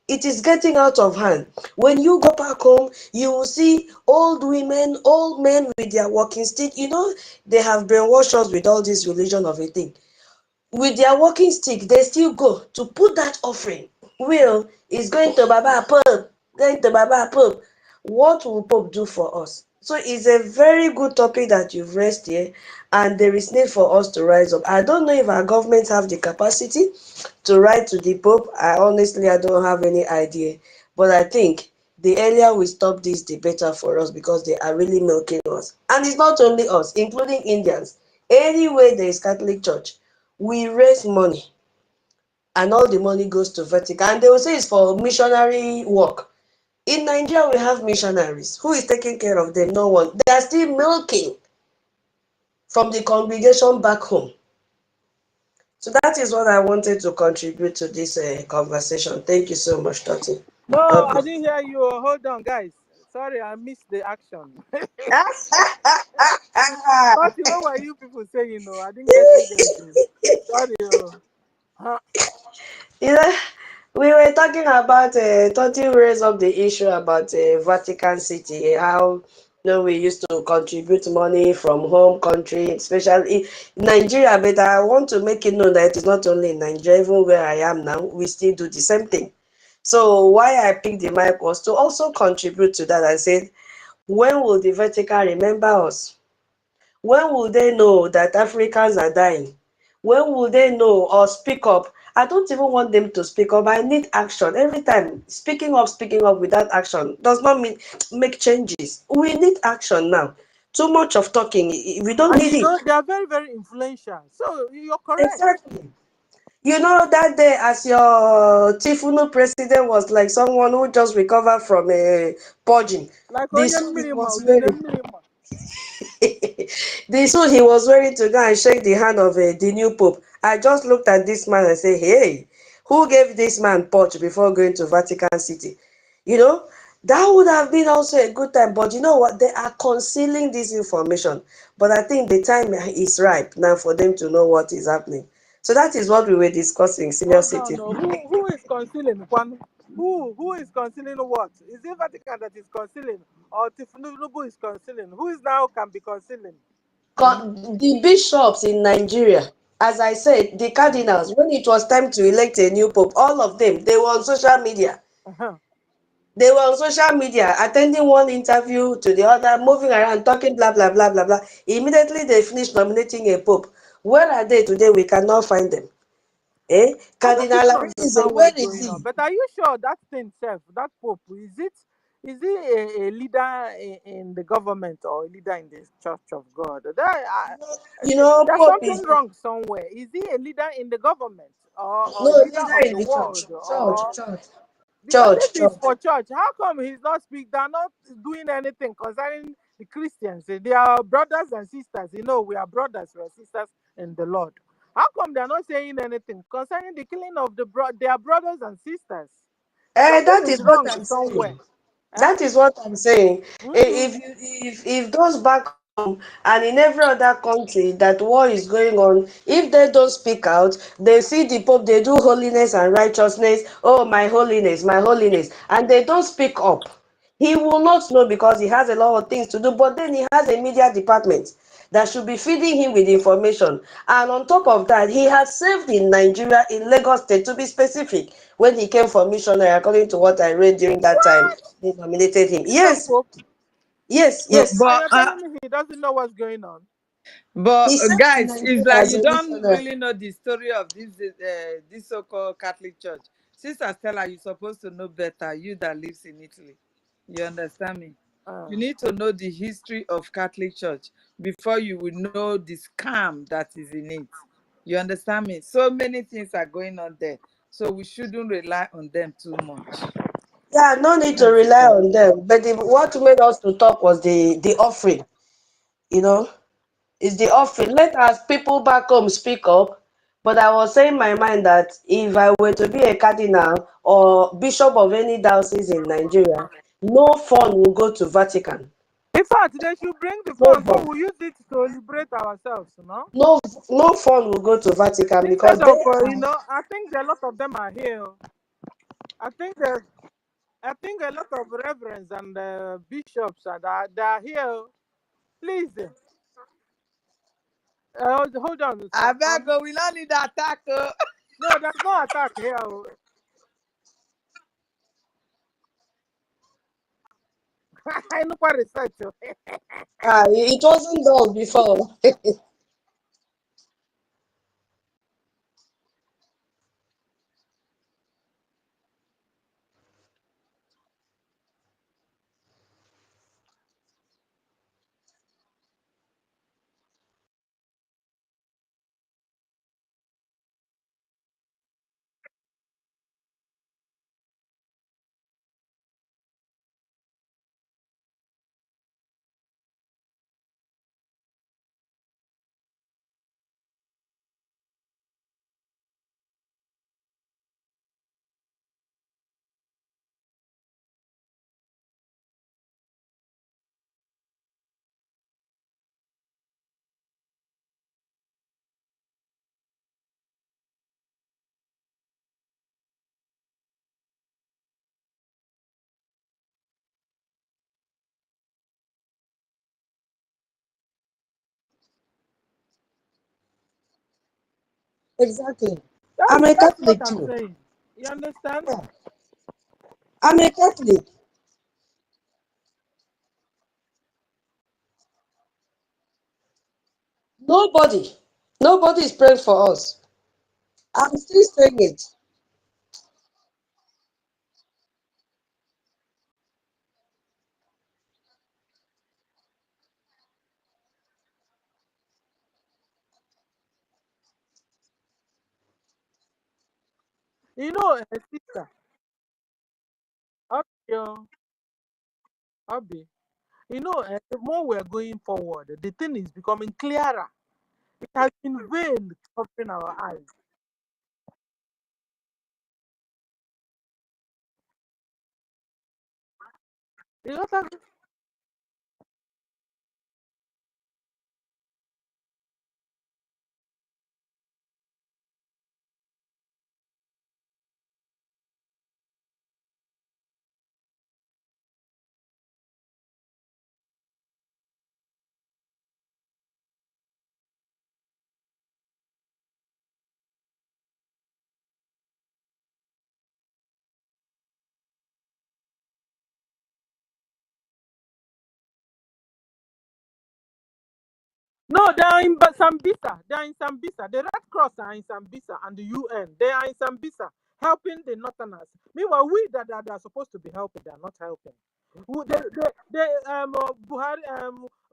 It is getting out of hand. When you go back home, you will see old women, old men with their walking stick. You know, they have brainwashed us with all this religion of a thing. With their walking stick, they still go to put that offering. Will is going to Baba Pope, going to Baba Pope. What will Pope do for us? So it's a very good topic that you've raised here, and there is need for us to rise up. I don't know if our government have the capacity to write to the Pope. I don't have any idea, but I think the earlier we stop this, the better for us, because they are really milking us. And it's not only us, including Indians. Anywhere there is Catholic Church, we raise money, and all the money goes to Vatican. And they will say it's for missionary work. In Nigeria, we have missionaries. Who is taking care of them? No one. They are still milking from the congregation back home. So that is what I wanted to contribute to this conversation. Thank you so much, Toti. No, God I bless. didn't hear you. Hold on, guys. Sorry, I missed the action. Party, what were you people saying? I didn't get you guys. Sorry. Huh. You know, we were talking about Toti raised up the issue about Vatican City, how we used to contribute money from home country, especially in Nigeria. But I want to make it known that it is not only in Nigeria, even where I am now, we still do the same thing. So why I picked the mic was to also contribute to that. I said, when will the Vatican remember us? When will they know that Africans are dying? When will they know or speak up? I don't even want them to speak up. I need action. Every time, speaking up without action does not mean make changes. We need action now. Too much of talking, we don't And need it. they are very, very influential. So you're correct. Exactly. You know, that day, as your Tifunu president was like someone who just recovered from a purging. Like The onye suit he mmiri ma was udide wearing, mmiri ma. the suit he was wearing to go and shake the hand of the new pope. I just looked at this man and said, hey, who gave this man porch before going to Vatican City? You know, that would have been also a good time. But you know what? They are concealing this information. But I think the time is ripe now for them to know what is happening. So that is what we were discussing, senior Hold on. citizen. No. Who is concealing? Kwanu? Who is concealing what? Is it Vatican that is concealing, or Tifunubu is concealing? Who is now can be concealing? The bishops in Nigeria, as I said, the cardinals, when it was time to elect a new pope, all of them, they were on social media. Uh-huh. They were on social media, attending one interview to the other, moving around, talking blah, blah, blah, blah, blah. Immediately they finished nominating a pope. Where are they today? We cannot find them. Eh? I don't Cardinal even Arinze, understand what where is is going on. he? But are you sure that thing self, that Pope, is he a leader in the government or a leader in the Church of God? You know, There's Pope something is wrong somewhere. Is he a leader in the government or no a leader leader of in the the church. world? Or because if it's Church. for church, how come he's not they're not doing anything concerning the Christians? They are brothers and sisters. We are brothers, we are sisters in the Lord. How come they're not saying anything concerning the killing of their brothers and sisters? That Something is is what wrong I'm somewhere. saying. Eh? That is what I'm saying. Mm-hmm. If those back home and in every other country that war is going on, if they don't speak out, they see the Pope, they do holiness and righteousness. Oh, my holiness, and they don't speak up. He will not know because he has a lot of things to do, but then he has a media department that should be feeding him with information. And on top of that, he has served in Nigeria, in Lagos State, to be specific, when he came for missionary, according to what I read during that time, they nominated him. Bishop Yes, Pope. yes, No, yes. And but you're telling me he doesn't know what's going on? He served in guys, it's Nigeria like as you a don't missionary. really know the story of this so-called Catholic Church. Sister Stella, you're supposed to know better. You that lives in Italy, you understand me? Uh, You need to know the history of Catholic Church before you will know the scam that is in it. You understand me? So many things are going on there, so we shouldn't rely on them too much. Yeah, no need to That's it. rely on them. But what made us to talk was the offering, you know. It's the offering. Let us people back home speak up. But I was saying in my mind that if I were to be a cardinal or bishop of any diocese in Nigeria, no fund will go to Vatican. in fact, they should bring the No fund so fund. we use it to liberate ourselves, No, no fund will go to Vatican because Instead they of, are I think a lot of them are here. I think that I think a lot of reverends and bishops they are here. Please, hold on, I sir. beg you, we don't need attack. No, there's no attack here. I know what research. It wasn't done before. Exactly. I'm a That's what Catholic I'm too. saying. You understand? Yeah. I'm a Catholic. Nobody, nobody is praying for us. I'm still saying it. You know, sister, Abi, Abi, you know, the more we're going forward, the thing is becoming clearer. It has been vain covering our eyes. You know, no, they are in Sambisa. They are in Sambisa. The Red Cross are in Sambisa and the UN. They are in Sambisa helping the Northerners. Meanwhile, we that are supposed to be helping, they are not helping. Buhari,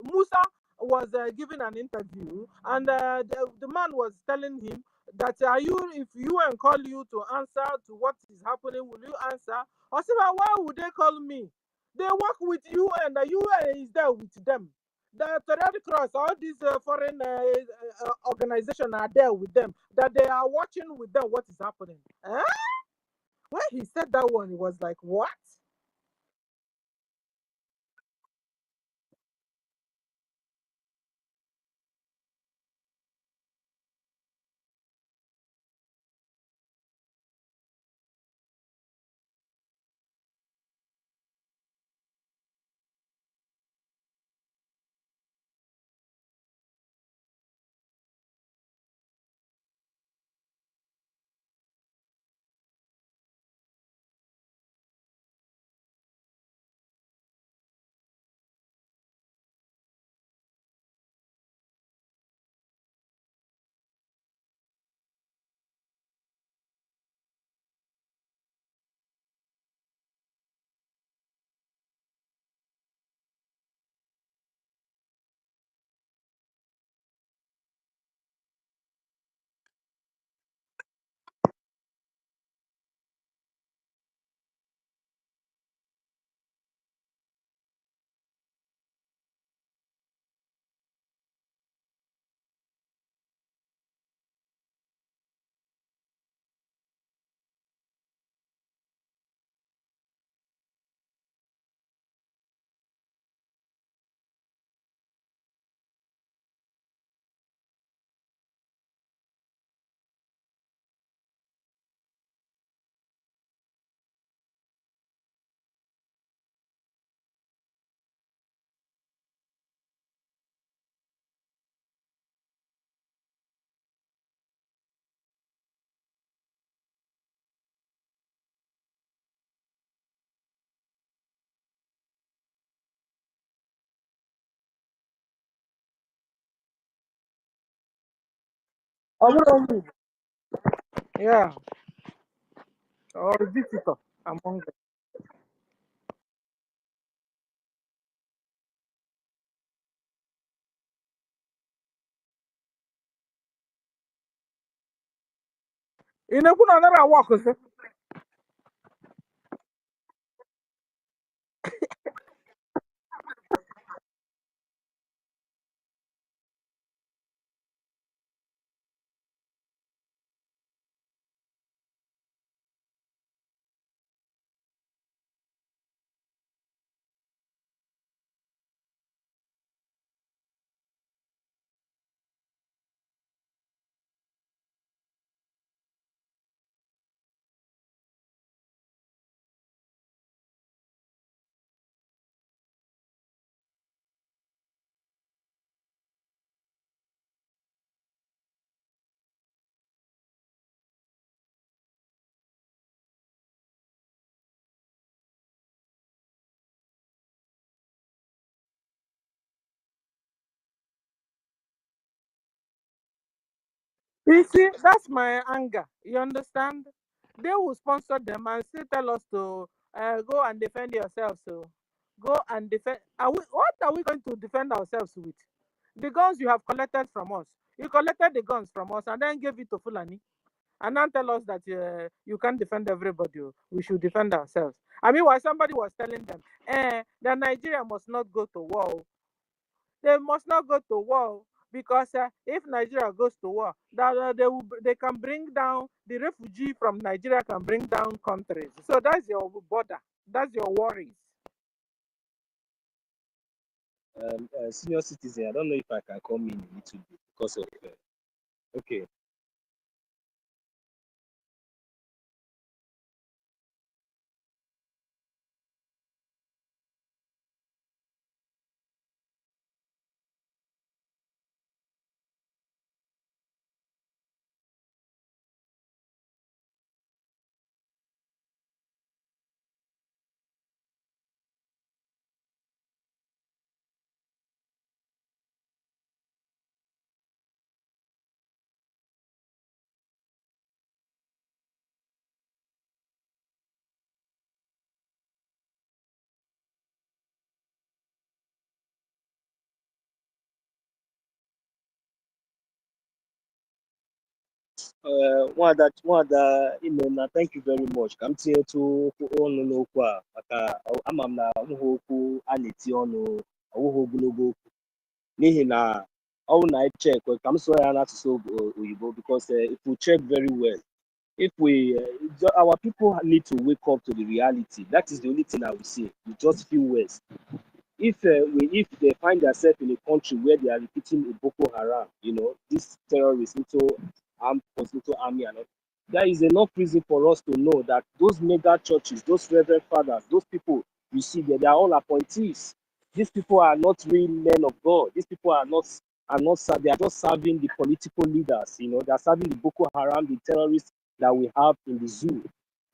Musa was giving an interview, and the man was telling him that if UN call you to answer to what is happening, will you answer? I said, "Well, why would they call me? They work with UN. The UN is there with them. The Red Cross, all these foreign organizations are there with them. That they are watching with them what is happening." Eh? When he said that one, he was like, "What?" Yeah, or visitor among them. In a good another walk, sir. You see, that's my anger. You understand? They will sponsor them and still tell us to go and defend yourselves. So go and defend. What are we going to defend ourselves with? The guns you have collected from us. You collected the guns from us and then gave it to Fulani. And now tell us that you can't defend everybody. We should defend ourselves. I mean, why somebody was telling them, that Nigeria must not go to war. They must not go to war because if Nigeria goes to war, they can bring down the refugee from Nigeria can bring down countries. So that's your border. That's your worries. Senior citizen, I don't know if I can come in a little bit because of okay. Thank you very much. Ka m tinye otu ọnụ n'okwu a maka ama m na ọnụghị okwu a na-eti ọnụ ọwụghị ogologo okwu n'ihi na ọwụ na check ka m sụọ ya n'asụsụ oyibo because if we check very well, if we our people need to wake up to the reality. That is the only thing I will say with just few words. If they find themselves in a country where they are repeating a Boko Haram, these terrorists into armed forces, into army and all, there is enough reason for us to know that those mega churches, those reverend fathers, those people you see there, they are all appointees. These people are not real men of God. These people are not they are just serving the political leaders. They are serving the Boko Haram, the terrorists that we have in the zoo.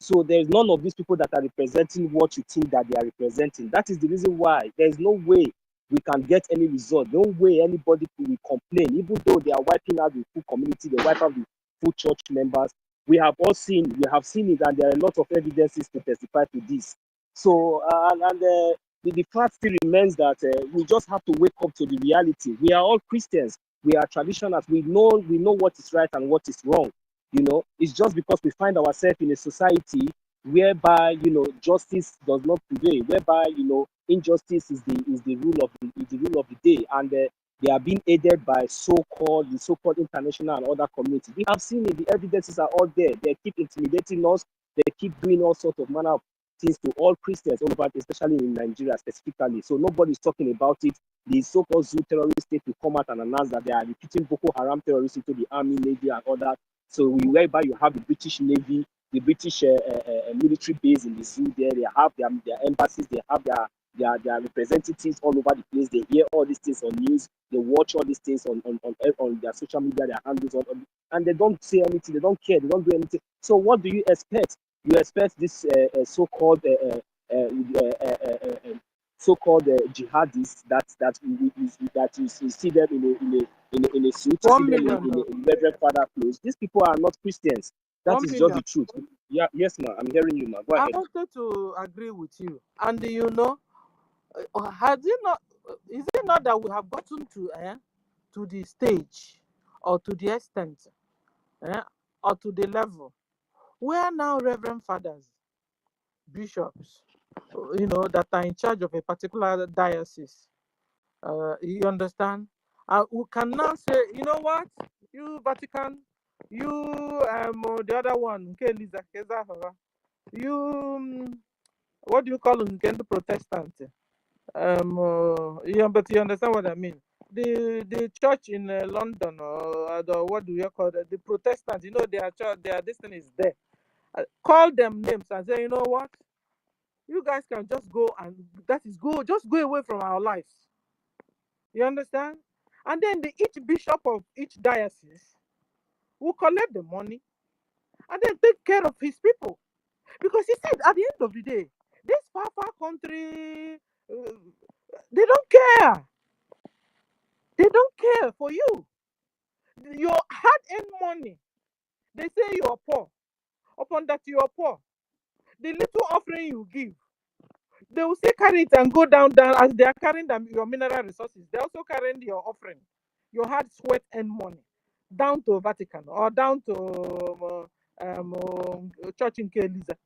So there's none of these people that are representing what you think that they are representing. That is the reason why there's no way we can get any result. No way anybody will complain, even though they are wiping out the full community, they wipe out the full church members. We have seen it, and there are a lot of evidences to testify to this. So, the fact still remains that we just have to wake up to the reality. We are all Christians. We are traditionalists. We know what is right and what is wrong. It's just because we find ourselves in a society whereby justice does not prevail, whereby injustice is the rule of the day, and they are being aided by the so-called international and other communities. We have seen it. The evidences are all there. They keep intimidating us. They keep doing all sorts of manner of things to all Christians all over, especially in Nigeria specifically. So nobody's talking about it. The so-called zoo terrorist state will come out and announce that they are repeating Boko Haram terrorists into the army, navy, and other. So whereby you have the British Navy, the British military base in the zoo there, they have their embassies, they have their representatives all over the place. They hear all these things on news, they watch all these things on their social media, their handles, and they don't say anything, they don't care, they don't do anything. So what do you expect? You expect this so-called so-called jihadists that you see them in a suit, you see 1 them million. in Reverend Father clothes. These people are not Christians. That 1 is just million. the truth. Yeah, yes, ma'am. I'm hearing you, ma'am. Go I ahead. wanted to agree with you. And you know, has it not? Is it not that we have gotten to the stage, or to the extent, or to the level where now Reverend Fathers, bishops, that are in charge of a particular diocese, you understand? We can now say, you know what, you Vatican, you the other one, okay, Lisa, you what do you call them? The Protestant. Yeah, but you understand what I mean. The church in London, or what do you call it? The Protestant. Their church, their destiny is there. Call them names and say, you know what? You guys can just go, and that is go. Just go away from our lives. You understand? And then each bishop of each diocese will collect the money and then take care of his people. Because he said at the end of the day, this far country, they don't care. They don't care for you. Your hard-earned money. They say you are poor. Upon that you are poor. The little offering you give, they will say carry it and go down as they are carrying your mineral resources. They also carrying your offering, your hard sweat and money, down to Vatican or down to church in Kelisa.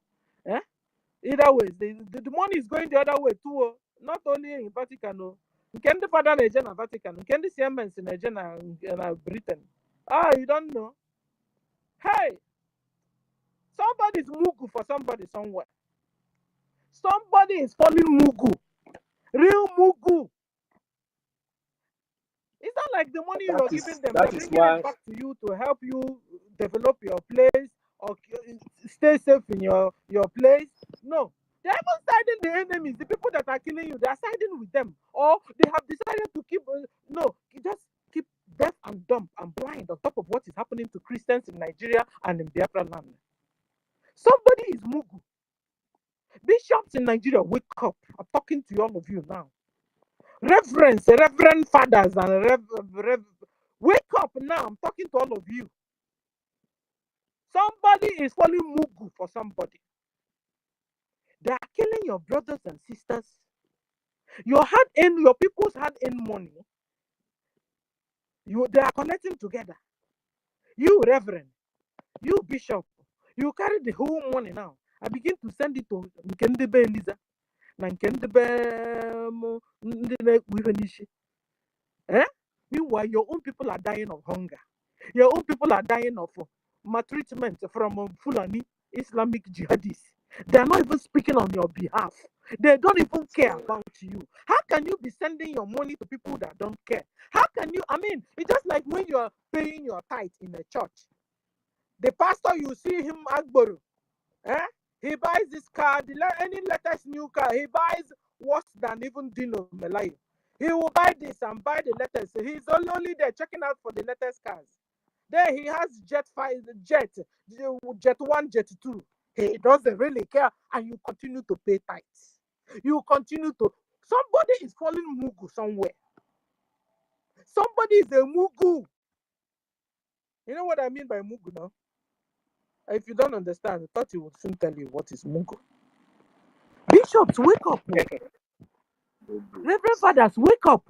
Either way, the money is going the other way too. Not only in Vatican. Nke ndị fada na-eje na Vatican, nke ndị Siemens na-eje na Britain. You don't know. Hey, somebody's mugu for somebody somewhere. Somebody is falling mugu. Real mugu. It's not like the money you're giving them, they're bringing it back to you to help you develop your place or stay safe in your place. No. They're even siding the enemies, the people that are killing you, they're siding with them. Or they have decided to keep, just keep deaf and dumb and blind on top of what is happening to Christians in Nigeria and in Biafra land. Somebody is mugu. Bishops in Nigeria, wake up. I'm talking to all of you now. Reverend fathers and wake up now. I'm talking to all of you. Somebody is falling mugu for somebody. They are killing your brothers and sisters. Your people's hard-earned money. They are connecting together. You reverend, you bishop, you carry the whole money now. I begin to send it to Nkendebe Eliza, na Nkendebe Meanwhile, your own people are dying of hunger. Your own people are dying of maltreatment from Fulani Islamic jihadists. They are not even speaking on your behalf. They don't even care about you. How can you be sending your money to people that don't care? How can you? It's just like when you are paying your tithe in a church. The pastor, you see him Agboru. He buys this car, any latest new car, he buys worse than even Dino Melayo. He will buy this and buy the latest. He's only there checking out for the latest cars. There he has Jet 1, Jet 2. He doesn't really care, and you continue to pay tithes. You continue to. Somebody is falling mugu somewhere. Somebody is a mugu. You know what I mean by mugu now? If you don't understand, I thought he would soon tell you what is mugu. Bishops, wake up. Reverend fathers, wake up.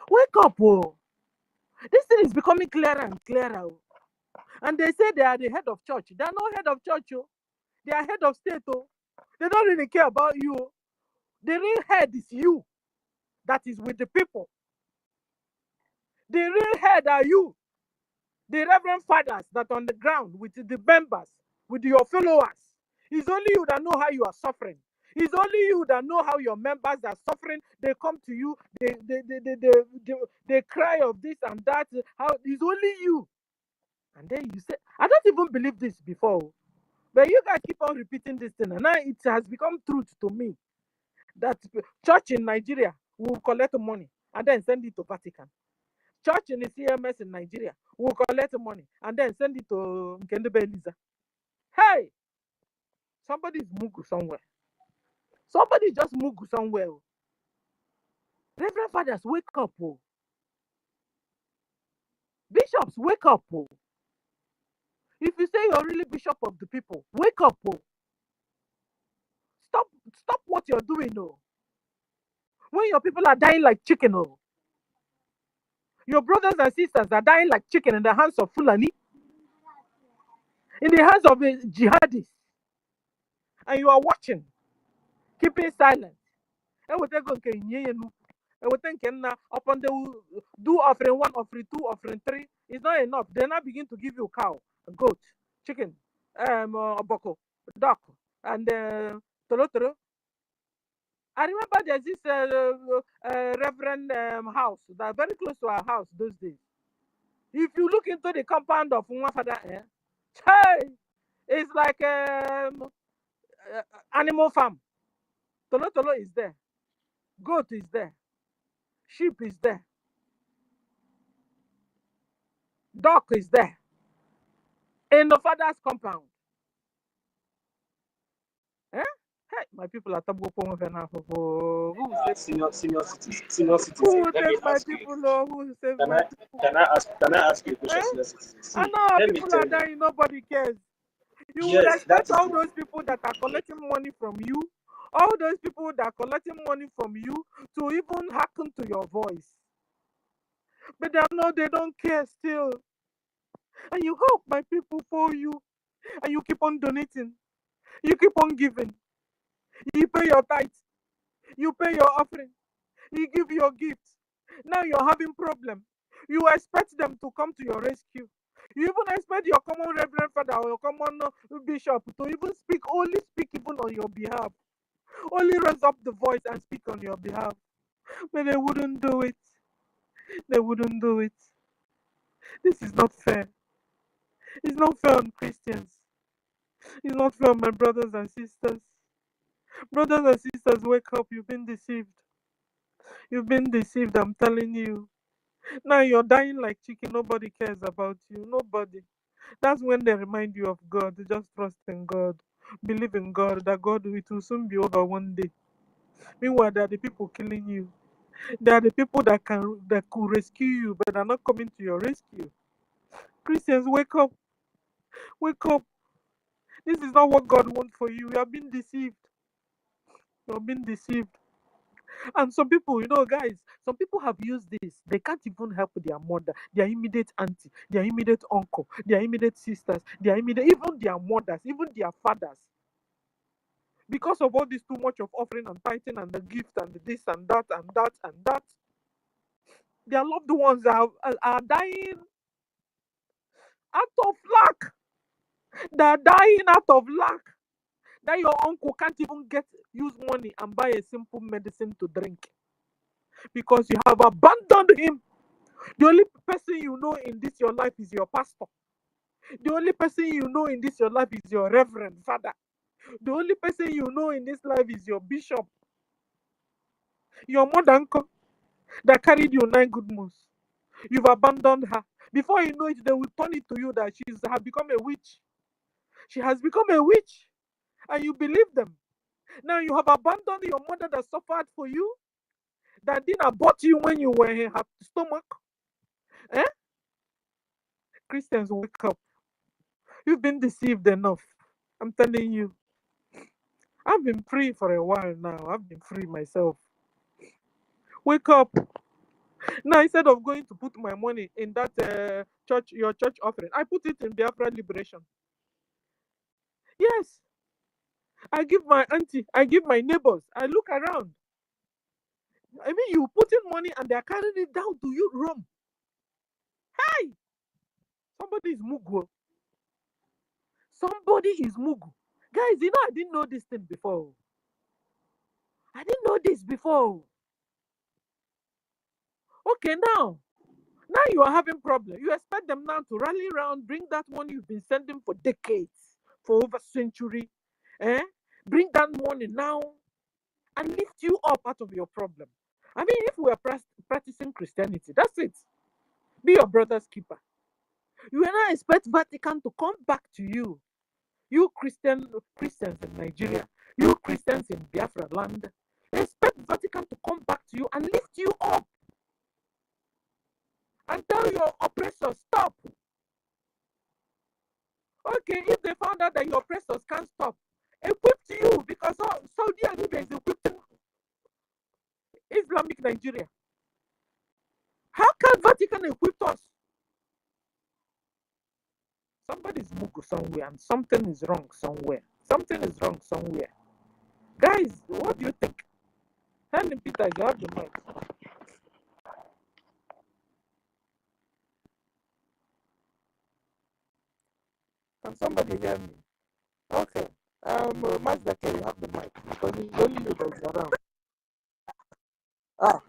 Wake up. This thing is becoming clearer and clearer. And they say they are the head of church. They are not head of church. They are head of state. They don't really care about you. The real head is you. That is with the people. The real head are you. The reverend fathers that on the ground with the members, with your followers. It's only you that know how you are suffering. It's only you that know how your members are suffering. They come to you, they cry of this and that. It's only you. And then you say, I don't even believe this before. But you guys keep on repeating this thing. And now it has become truth to me. That church in Nigeria will collect money and then send it to Vatican. Church in the CMS in Nigeria will collect money and then send it to Nkendebe Eliza. Hey! Somebody is mugu somewhere. Somebody just move somewhere. Reverend fathers, wake up. Bishops, wake up. If you say you're really bishop of the people, wake up. Stop what you're doing. When your people are dying like chicken. Your brothers and sisters are dying like chicken in the hands of Fulani, in the hands of the jihadists, and you are watching, keeping silent. And we think upon the do offering 1, offering 2, offering 3 is not enough. They now begin to give you cow, goat, chicken, boko, duck, and tolo. I remember there's this reverend house that very close to our house those days. If you look into the compound of Nwafada, it's like animal farm. Tolo is there, goat is there, sheep is there, duck is there in the father's compound. Hey, my people are tabu now. Who senior citizen. Let me ask you. Who save Can my I people? can I ask you a question, senior citizen? See, I know let me people tell are you. dying, nobody cares. You will Yes, that respect is all those people that are collecting money from you, all those people that are collecting money from you to even hearken to your voice. But they don't care still. And you hope my people for you, and you keep on donating, you keep on giving, you pay your tithes, you pay your offering, you give your gifts. Now you're having problem. You expect them to come to your rescue. You even expect your common reverend father or your common bishop to even speak even on your behalf. Only raise up the voice and speak on your behalf. But they wouldn't do it. They wouldn't do it. This is not fair. It's not fair on Christians. It's not fair on my brothers and sisters. Brothers and sisters, wake up. You've been deceived. You've been deceived, I'm telling you. Now you're dying like chicken. Nobody cares about you. Nobody. That's when they remind you of God. Just trust in God. Believe in God. That God, it will soon be over one day. Meanwhile, there are the people killing you. There are the people that could rescue you, but are not coming to your rescue. Christians, wake up. Wake up. This is not what God wants for you. You have been deceived. You have been deceived. And some people, guys, some people have used this. They can't even help their mother, their immediate auntie, their immediate uncle, their immediate sisters, even their mothers, even their fathers. Because of all this too much of offering and tithing and the gift and this and that and that and that, their loved ones are dying out of lack. They're dying out of lack. That your uncle can't even use money and buy a simple medicine to drink because you have abandoned him. The only person you know in this your life is your pastor. The only person you know in this your life is your reverend father. The only person you know in this life is your bishop. Your mother uncle that carried you 9 good months. You've abandoned her. Before you know it, they will turn it to you that she has become a witch. She has become a witch. And you believe them. Now you have abandoned your mother that suffered for you, that didn't abort you when you were in her stomach. Christians, wake up. You've been deceived enough. I'm telling you. I've been free for a while now. I've been free myself. Wake up. Now, instead of going to put my money in that your church offering, I put it in Biafra Liberation. Yes. I give my auntie, I give my neighbors. I look around. I mean, you put in money and they're carrying it down to you, Rome. Hey! Somebody is Mugu. Somebody is Mugu. Guys, I didn't know this thing before. I didn't know this before. Okay, now you are having problem. You expect them now to rally around, bring that money you've been sending for decades, for over a century, bring that money now and lift you up out of your problem. I mean, if we are practicing Christianity, that's it. Be your brother's keeper. You will not expect Vatican to come back to you. You Christians in Nigeria, You Christians in Biafra land, expect Vatican to come back to you and lift you up and tell your oppressors, stop. Okay, if they found out that your oppressors can't stop, equip you, because Saudi Arabia is equipping Islamic Nigeria. How can Vatican equip us? Somebody's mugu somewhere and something is wrong somewhere. Something is wrong somewhere. Guys, what do you think? Helen Peter, you have the mic. Can somebody hear me? Okay. Master K, you have the mic because it's only you that's around. Ah,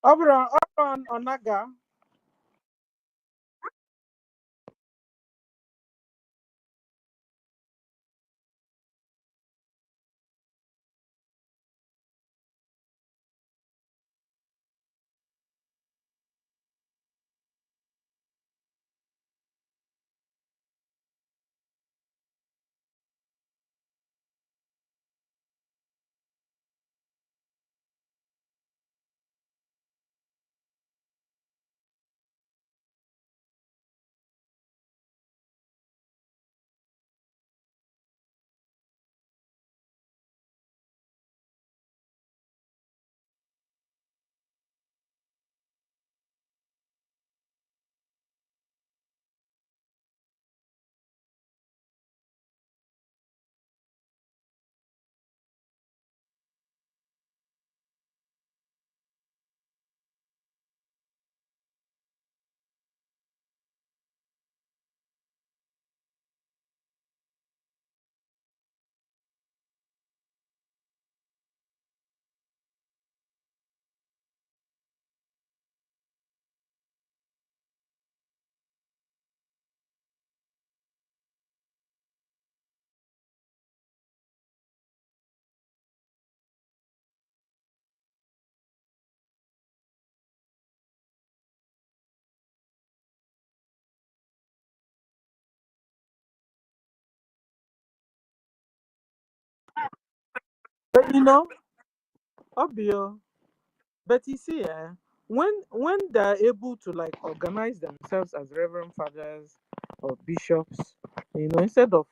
Obron Onaga. But you know, obvious. But you see, when they're able to like organize themselves as reverend fathers or bishops, instead of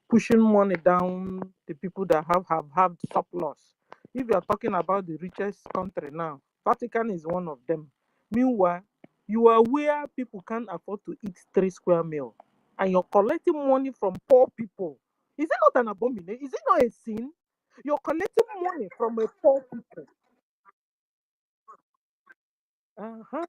pushing money down the people that have surplus. If you are talking about the richest country now, Vatican is one of them. Meanwhile, you are where people can't afford to eat 3 square meal, and you're collecting money from poor people. Is it not an abomination? Is it not a sin? You're collecting money from a poor people. Uh-huh.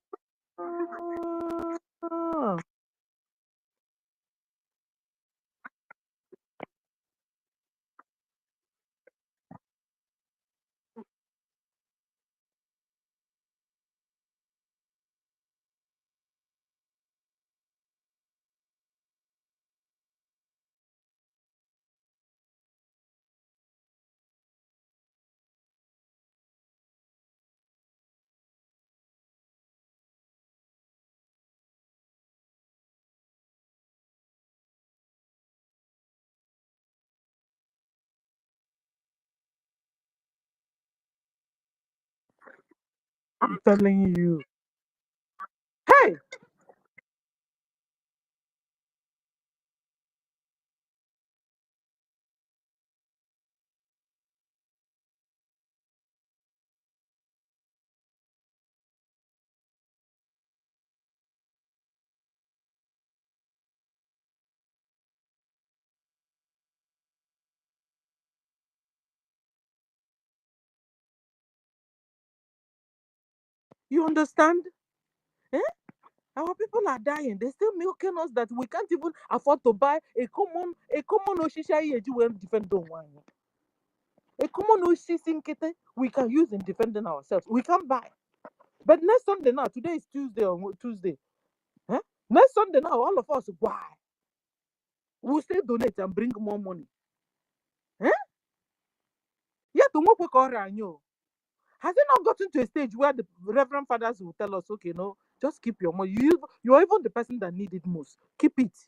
I'm telling you. Hey, you understand? Eh? Our people are dying. They're still milking us that we can't even afford to buy a common oshisha yeji when defend one. A common oshisin we can use in defending ourselves. We can buy. But next Sunday now, today is Tuesday or Tuesday. Eh? Next Sunday now, all of us why? We'll still donate and bring more money. Eh? Yeah, to work with Oranyo. Has it not gotten to a stage where the Reverend Fathers will tell us, okay, no, just keep your money. You're even the person that need it most. Keep it.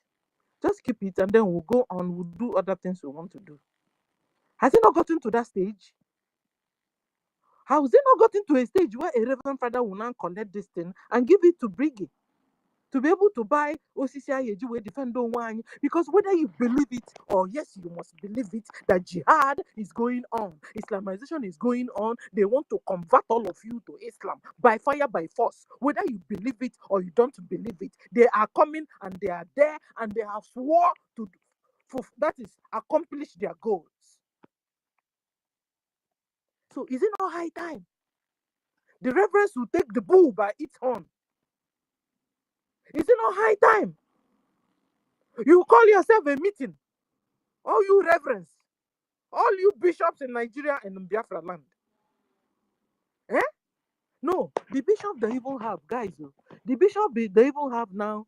Just keep it, and then we'll go on, we'll do other things we want to do. Has it not gotten to that stage? Has it not gotten to a stage where a Reverend Father will now collect this thing and give it to BRGIE to be able to buy OCCI defend one? Because whether you believe it or yes, you must believe it, that jihad is going on, Islamization is going on. They want to convert all of you to Islam by fire, by force. Whether you believe it or you don't believe it, they are coming and they are there and they have swore to, that is, accomplish their goals. So is it not high time the reverends will take the bull by its horn? Is it not high time you call yourself a meeting, all you reverends, all you bishops in Nigeria and in Biafra land? Eh? No, the bishop they even have, guys, the bishop they even have now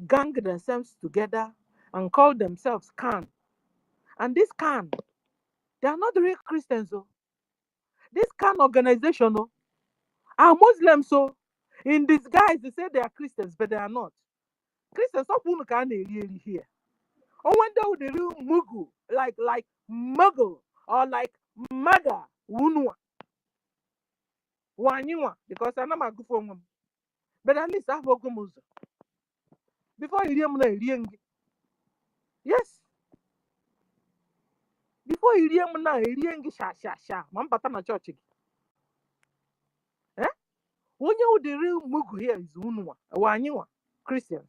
gang themselves together and call themselves Khan. And this Khan, they are not real Christians. This Khan organization are Muslims. So in disguise, they say they are Christians, but they are not. Christians, stop here. Or when they real Mugu, like Muggle or like Maga, Wunwa, Wanywa, because I'm not good for them. But at least I have a good before you hear yes, before you hear me now, sha, Mampata na church. Eh? When you the real Mugu here is Wunwa, Wanywa, Christians.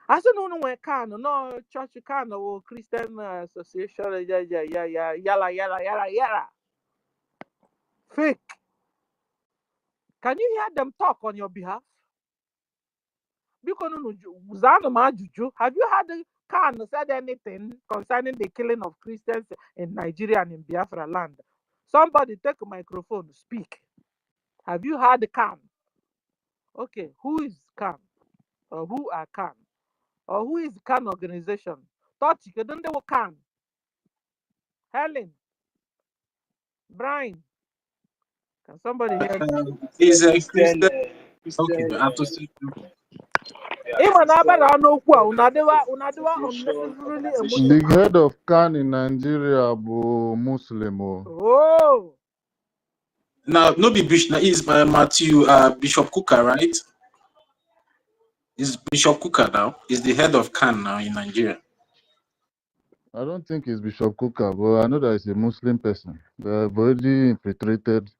I don't know where can no church can or Christian association, yala. Fake. Can you hear them talk on your behalf? Have you heard Khan said anything concerning the killing of Christians in Nigeria and in Biafra land? Somebody take a microphone, speak. Have you heard Khan? Okay, who is Khan? Or who are Khan? Or who is Khan organization? Thought you couldn't do Khan. Helen, Brian, can somebody hear me? Is a Christian, Christian. Okay, Christian, I have to say something. unnecessarily The emotional. head of Khan in Nigeria, Muslim. Oh. Now, no be Bishop, is Matthew Bishop Kuka, right? Is Bishop Kuka now? Is the head of Khan now in Nigeria? I don't think it's Bishop Kuka, but I know that he's a Muslim person. They've already infiltrated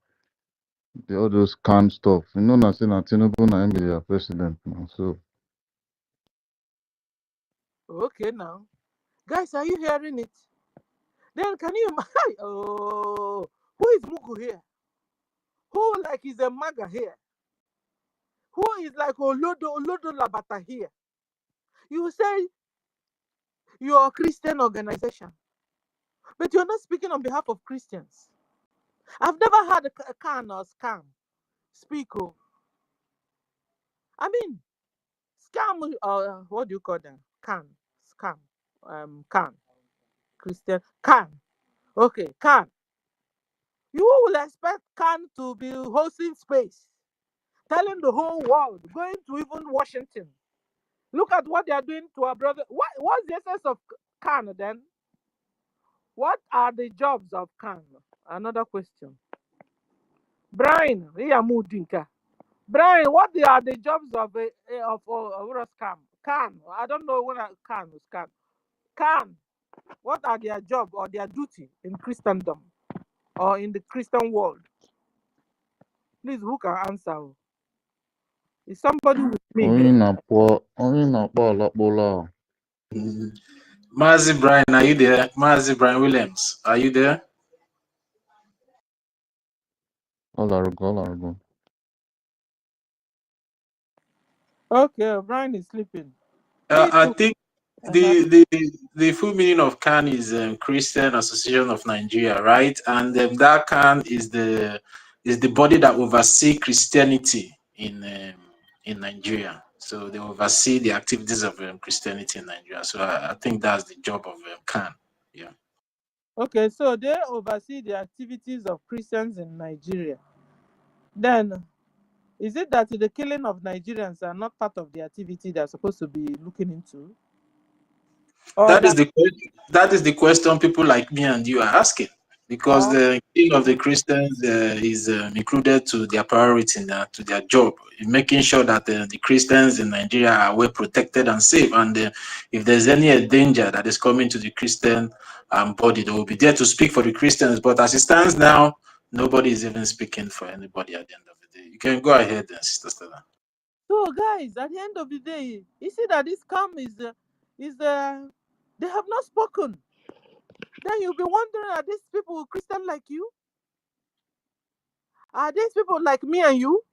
all those Khan stuff. You know, nothing Tinubu na their president now. So Okay, now. Guys, are you hearing it? Then can you imagine? Oh, who is Mugu here? Who like is a maga here? Who is like Olodo Labata here? You say you're a Christian organization, but you're not speaking on behalf of Christians. I've never had a can or scam speak. Oh, I mean, scam. What do you call them? Scam. Can Christian can. Okay, can. You will expect can to be hosting space, telling the whole world, going to even Washington. Look at what they are doing to our brother. What's the essence of can then? What are the jobs of can? Another question. Brian, Brian, what are the jobs of scam? Can. I don't know when can is can. Can. What are their job or their duty in Christendom or in the Christian world? Please, who can answer? Is somebody with me only here? na Alakbola. Mazi Brian, are you there? Mazi Brian Williams, are you there? All Okay, Brian is sleeping. I think Uh-huh. the full meaning of CAN is Christian Association of Nigeria, right? And that CAN is the body that oversees Christianity in Nigeria. So they oversee the activities of Christianity in Nigeria. So I think that's the job of CAN. Yeah. Okay, so they oversee the activities of Christians in Nigeria. Then, is it that the killing of Nigerians are not part of the activity they're supposed to be looking into? Or That is that? the question people like me and you are asking, because the killing of the Christians is included to their priority to their job, in making sure that the Christians in Nigeria are well protected and safe. And if there's any danger that is coming to the Christian body, they will be there to speak for the Christians. But as it stands now, nobody is even speaking for anybody at the end of the day. You can go ahead, Sister Stella. So, guys, at the end of the day, you see that this scam is they have not spoken. Then you'll be wondering, are these people Christian like you? Are these people like me and you?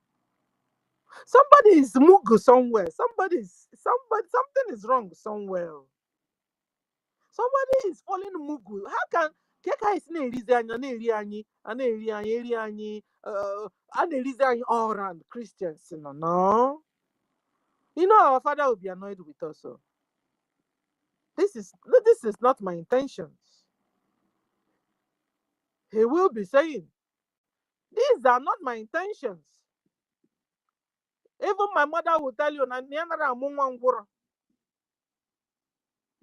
Somebody is mugu somewhere. Something is wrong somewhere. Somebody is falling mugu. How can Keka is all around Christians? No. You know our father will be annoyed with us. So this is not my intentions. He will be saying, these are not my intentions. Even my mother will tell you,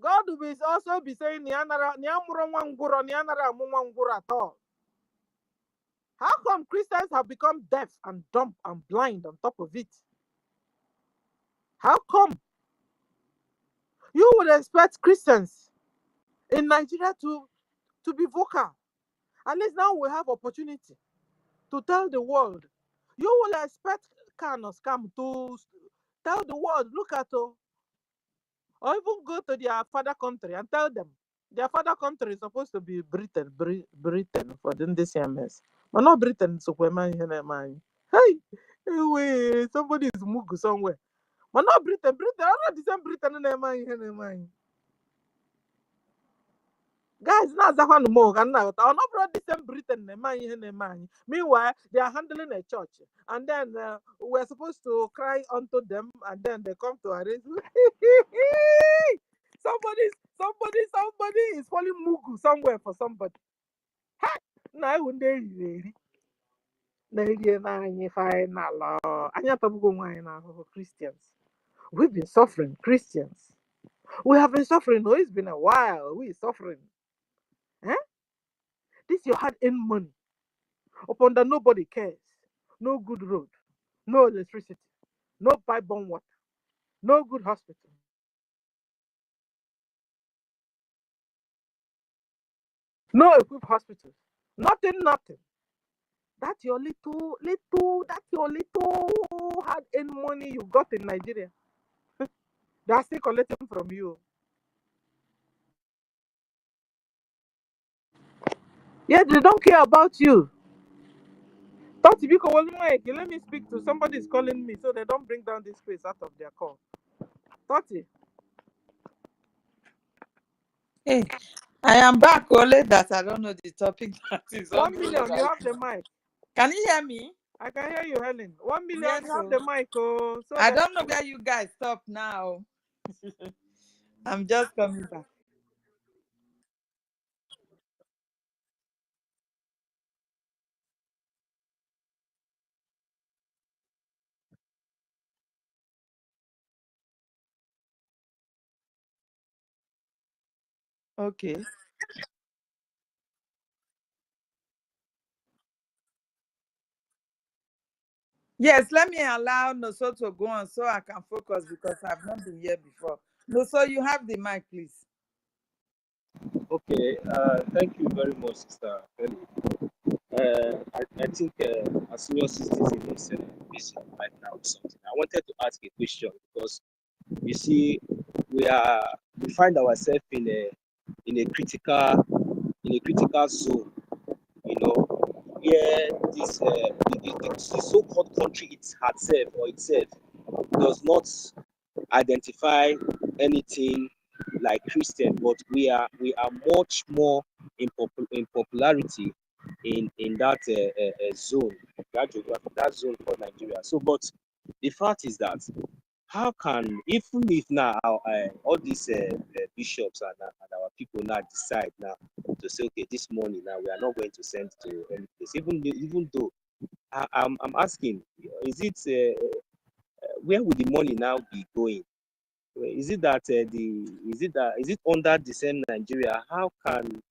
God will also be saying, at all. How come Christians have become deaf and dumb and blind on top of it? How come? You would expect Christians in Nigeria to be vocal. At least now we have opportunity to tell the world. You will expect can or scam to tell the world, look at or even go to their father country and tell them their father country is supposed to be Britain for this MS. But not Britain, so hey, somebody is mugu somewhere. But not Britain, I'm not the same Britain in mind. Guys, now Zahan Mo and now I'm not brought the same Britain in mind. Meanwhile, they are handling a church, and then we're supposed to cry unto them, and then they come to arrest. Somebody is falling mugu somewhere for somebody. Now I wouldn't really. Final. I Christians. We've been suffering, Christians. We have been suffering. No, it's been a while. We're suffering. Eh? This your hard-earned money. Upon that nobody cares. No good road, no electricity, no pipe-borne water, no good hospital. No equipped hospitals. Nothing. That's your that's your little hard-earned money you got in Nigeria. They're still collecting from you. Yeah, they don't care about you. Let me speak to somebody is calling me so they don't bring down this place out of their call. 30. Hey, I am back only that I don't know the topic that is 1 on the million, you right have the now. mic. Can you hear me? I can hear you, Helen. 1 million, Yes, you have so the mic. Oh, so I that don't know where you guys stop now. I'm just coming back. Okay. Yes, let me allow Noso to go on so I can focus because I've not been here before. Noso, you have the mic, please. Okay, thank you very much, Sister Kelly. I think a senior citizen is busy right now with something. I wanted to ask a question because you see, we find ourselves in a critical zone, you know, where the so-called country itself does not identify anything like Christian, but we are much more in popularity in that zone, that geography, that zone called Nigeria. So, but the fact is that how can, even if now all these bishops and our people now decide now to say, okay, this money now we are not going to send to any place, even though I'm asking, is it where would the money now be going? Is it that is it under the same Nigeria? How can,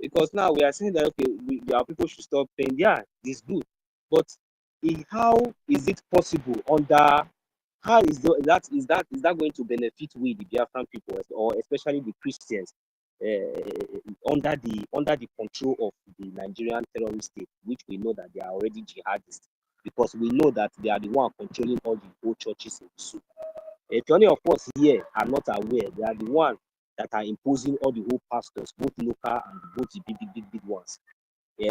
because now we are saying that okay, our people should stop paying. Yeah, it's good, but how is it possible under? How is that going to benefit we the Biafran people or especially the Christians under the control of the Nigerian terrorist state, which we know that they are already jihadists, because we know that they are the one controlling all the old churches in the soup. If any of us here are not aware, they are the ones that are imposing all the whole pastors, both local and both the big ones.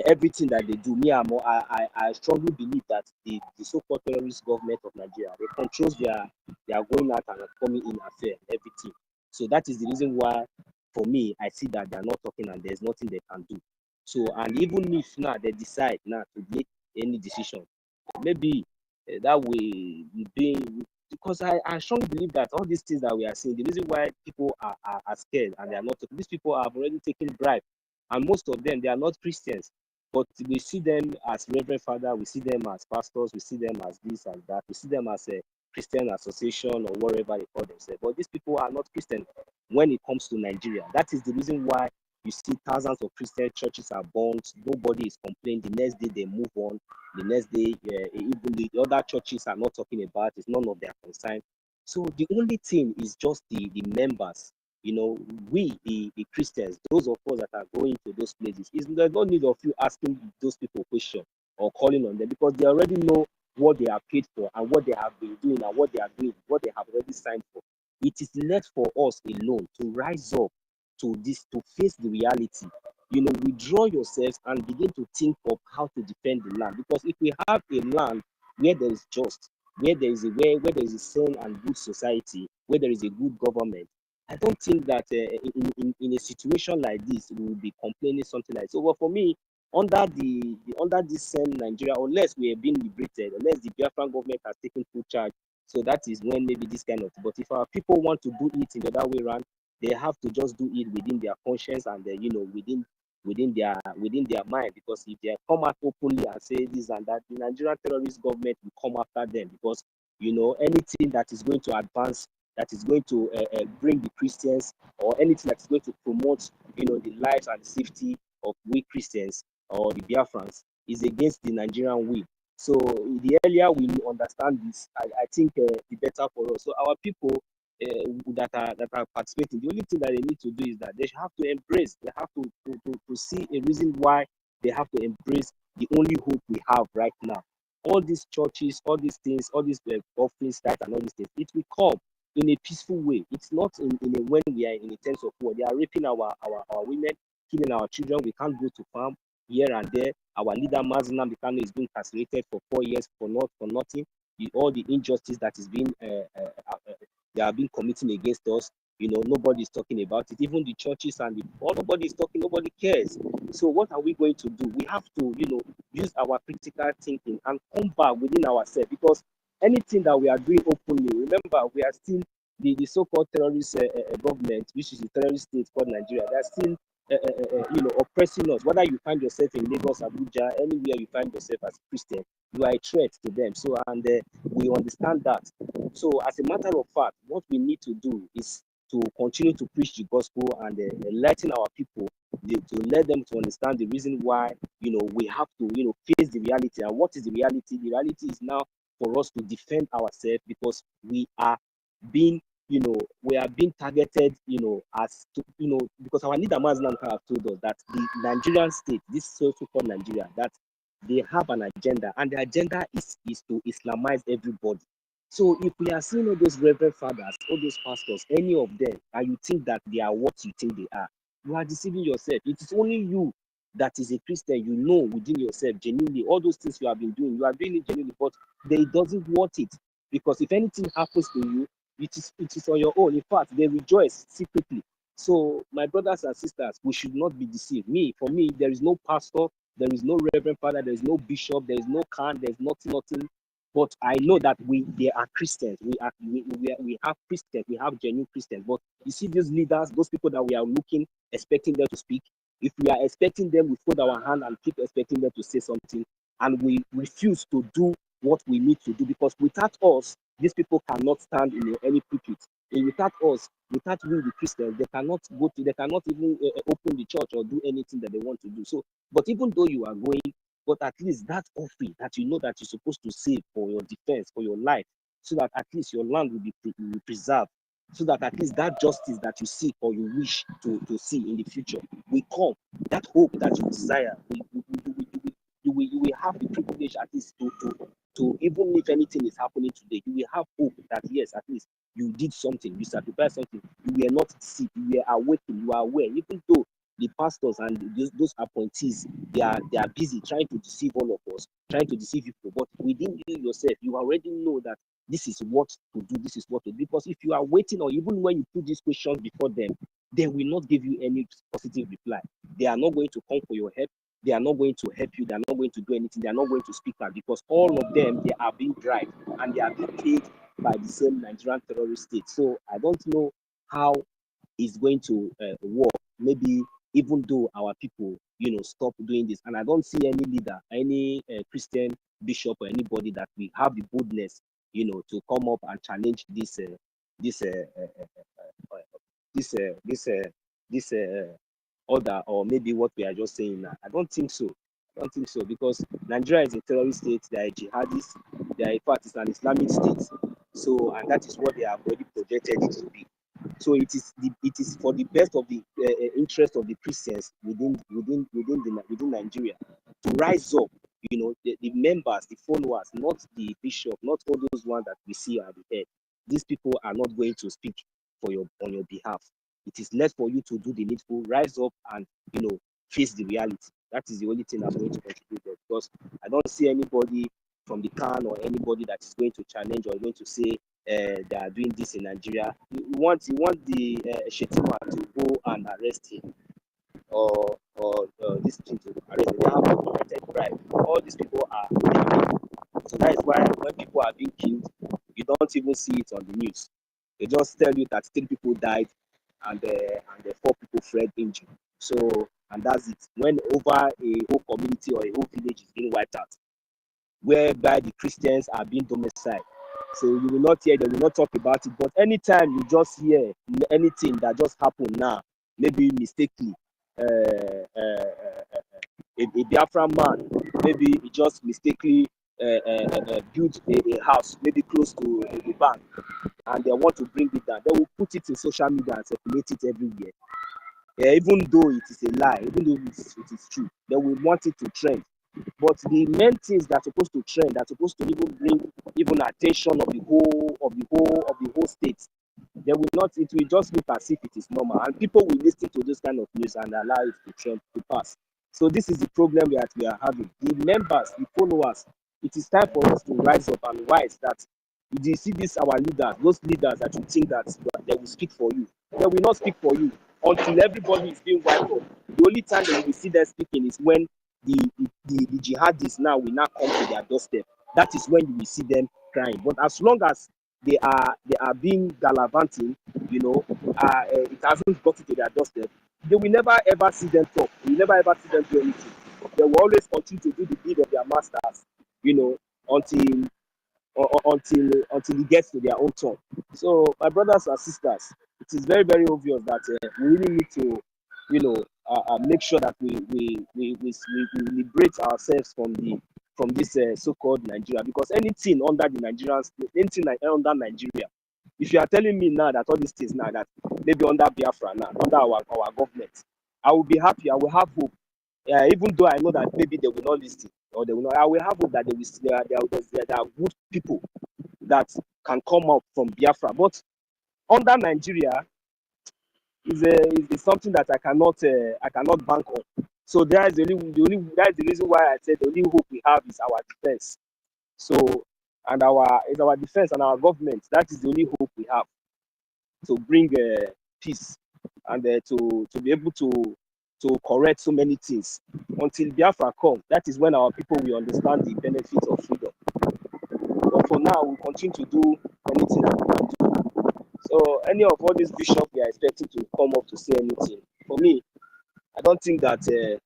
Everything that they do, I strongly believe that the so-called terrorist government of Nigeria, they controls their going out and coming in affair, everything. So that is the reason why, for me, I see that they are not talking and there's nothing they can do. So, and even if now they decide now to make any decision, maybe that way being, because I strongly believe that all these things that we are seeing, the reason why people are scared and they are not talking, these people have already taken bribe, and most of them, they are not Christians, but we see them as Reverend Father, we see them as pastors, we see them as this and that, we see them as a Christian association or whatever they call themselves. But these people are not Christian when it comes to Nigeria. That is the reason why you see thousands of Christian churches are burnt. Nobody is complaining. The next day they move on. The next day, even the other churches are not talking about it. It's none of their concern. So the only thing is just the members. You know, we the Christians, those of us that are going to those places, there's no need of you asking those people questions or calling on them, because they already know what they are paid for and what they have been doing and what they are doing, what they have already signed for. It is left for us alone to rise up to this, to face the reality. You know, withdraw yourselves and begin to think of how to defend the land. Because if we have a land where there is just, where there is where there is a sane and good society, where there is a good government, I don't think that in a situation like this we will be complaining something like so. But for me, under under this same Nigeria, unless we have been liberated, unless the Biafran government has taken full charge, so that is when maybe this kind of. But if our people want to do it in the other way around, they have to just do it within their conscience and you know, within their mind. Because if they come out openly and say this and that, the Nigerian terrorist government will come after them, because anything that is going to advance, that is going to bring the Christians, or anything that is going to promote, the lives and the safety of we Christians or the Biafrans, is against the Nigerian will. So the earlier we understand this, I think the better for us. So our people that are participating, the only thing that they need to do is that they have to embrace, they have to see a reason why they have to embrace the only hope we have right now. All these churches, all these things, all these offerings, tithes and all these things, it will come in a peaceful way. It's not in a when we are in a terms of war. They are raping our women, killing our children. We can't go to farm here and there. Our leader Mazina Bikano is being incarcerated for 4 years for nothing. All the injustice that is being they are being committing against us. Nobody is talking about it. Even the churches and nobody is talking. Nobody cares. So what are we going to do? We have to, use our critical thinking and come back within ourselves, because anything that we are doing openly, remember, we are still the so-called terrorist government, which is the terrorist state called Nigeria. They are still oppressing us. Whether you find yourself in Lagos, Abuja, anywhere you find yourself as a Christian, you are a threat to them. So, and we understand that. So, as a matter of fact, what we need to do is to continue to preach the gospel and enlighten our people, to let them to understand the reason why, we have to, face the reality. And what is the reality? The reality is now for us to defend ourselves, because we are being targeted, as to, because our leader Mazlan have told us that the Nigerian state, this so-called Nigeria, that they have an agenda, and the agenda is to Islamize everybody. So if we are seeing all those reverend fathers, all those pastors, any of them, and you think that they are what you think they are, you are deceiving yourself. It is only you that is a Christian, within yourself genuinely. All those things you have been doing, you are doing it genuinely, but they doesn't want it. Because if anything happens to you, it is on your own. In fact, they rejoice secretly. So my brothers and sisters, we should not be deceived. For me, there is no pastor, there is no reverend father, there is no bishop, there is no Khan, there is nothing. But I know that they are Christians. We have Christians, we have genuine Christians. But you see these leaders, those people that we are looking, expecting them to speak. If we are expecting them, we fold our hand and keep expecting them to say something, and we refuse to do what we need to do, because without us, these people cannot stand in any pulpit. And without us, without we the Christians, they cannot even open the church or do anything that they want to do. So, but even though you are going, but at least that offering that you know that you're supposed to save for your defense, for your life, so that at least your land will be preserved, so that at least that justice that you seek or you wish to see in the future will come. That hope that you desire, you will have the privilege at least to even if anything is happening today, you will have hope that yes, at least you did something, you sacrificed something, you were not sick, you were awakened, you are aware, even though the pastors and those appointees, they are busy trying to deceive all of us, trying to deceive people. But within you yourself, you already know that this is what to do, this is what to do. Because if you are waiting, or even when you put these questions before them, they will not give you any positive reply. They are not going to come for your help. They are not going to help you. They are not going to do anything. They are not going to speak out, because all of them, they are being bribed and they are being paid by the same Nigerian terrorist state. So I don't know how it's going to work. Maybe even though our people, stop doing this, and I don't see any leader, any Christian bishop or anybody that will have the boldness, to come up and challenge this order, or maybe what we are just saying now. I don't think so. Because Nigeria is a terrorist state. They are jihadists. They are, in fact, it's an Islamic state. So, and that is what they have already projected it to be. So it is for the best of the interest of the Christians within Nigeria to rise up. The members, the followers, not the bishop, not all those ones that we see at the head. These people are not going to speak on your behalf. It is left for you to do the needful, rise up and face the reality. That is the only thing I'm going to contribute there, because I don't see anybody from the CAN or anybody that is going to challenge or going to say they are doing this in Nigeria. You want the Shetima to go and arrest him, or this thing to arrest him. They have documented bribe. All these people are people. So that is why when people are being killed, you don't even see it on the news. They just tell you that 3 people died and 4 people fled injured. So, and that's it. When over a whole community or a whole village is being wiped out, whereby the Christians are being domiciled, So you will not hear, they will not talk about it. But anytime you just hear anything that just happened now, maybe mistakenly, a Biafra man, maybe he just mistakenly built a house, maybe close to a bank, and they want to bring it down. They will put it in social media and circulate it everywhere. Even though it is a lie, even though it is true, they will want it to trend. But the main things that are supposed to trend, that are supposed to even bring even attention of the whole state, they will not. It will just look as if it is normal, and people will listen to this kind of news and allow it to trend, to pass. So this is the problem that we are having. The members, the followers, it is time for us to rise up and rise. That you see this our leaders, those leaders that you think that they will speak for you, they will not speak for you until everybody is being wiped up. The only time that you will see them speaking is when the jihadists now will now come to their doorstep. That is when you will see them crying. But as long as they are being gallivanting, it hasn't gotten to their doorstep, they will never ever see them talk. You will never ever see them do anything. They will always continue to do the deed of their masters, until it gets to their own turn. So my brothers and sisters, it is very, very obvious that we really need to, make sure that we liberate ourselves from this so-called Nigeria, because anything under the Nigerians, anything under Nigeria, if you are telling me now that all these things now that maybe under Biafra now, under our government, I will be happy. I will have hope. Even though I know that maybe they will not listen or they will not, I will have hope that there are good people that can come out from Biafra. But under Nigeria is something that I cannot bank on. So that is the reason why I said the only hope we have is our defense. So our defense and our government. That is the only hope we have to bring peace and to be able to correct so many things. Until Biafra comes, that is when our people will understand the benefits of freedom. But for now, we'll continue to do anything that we can do. So any of all these bishops we are expecting to come up to say anything, for me, I don't think that they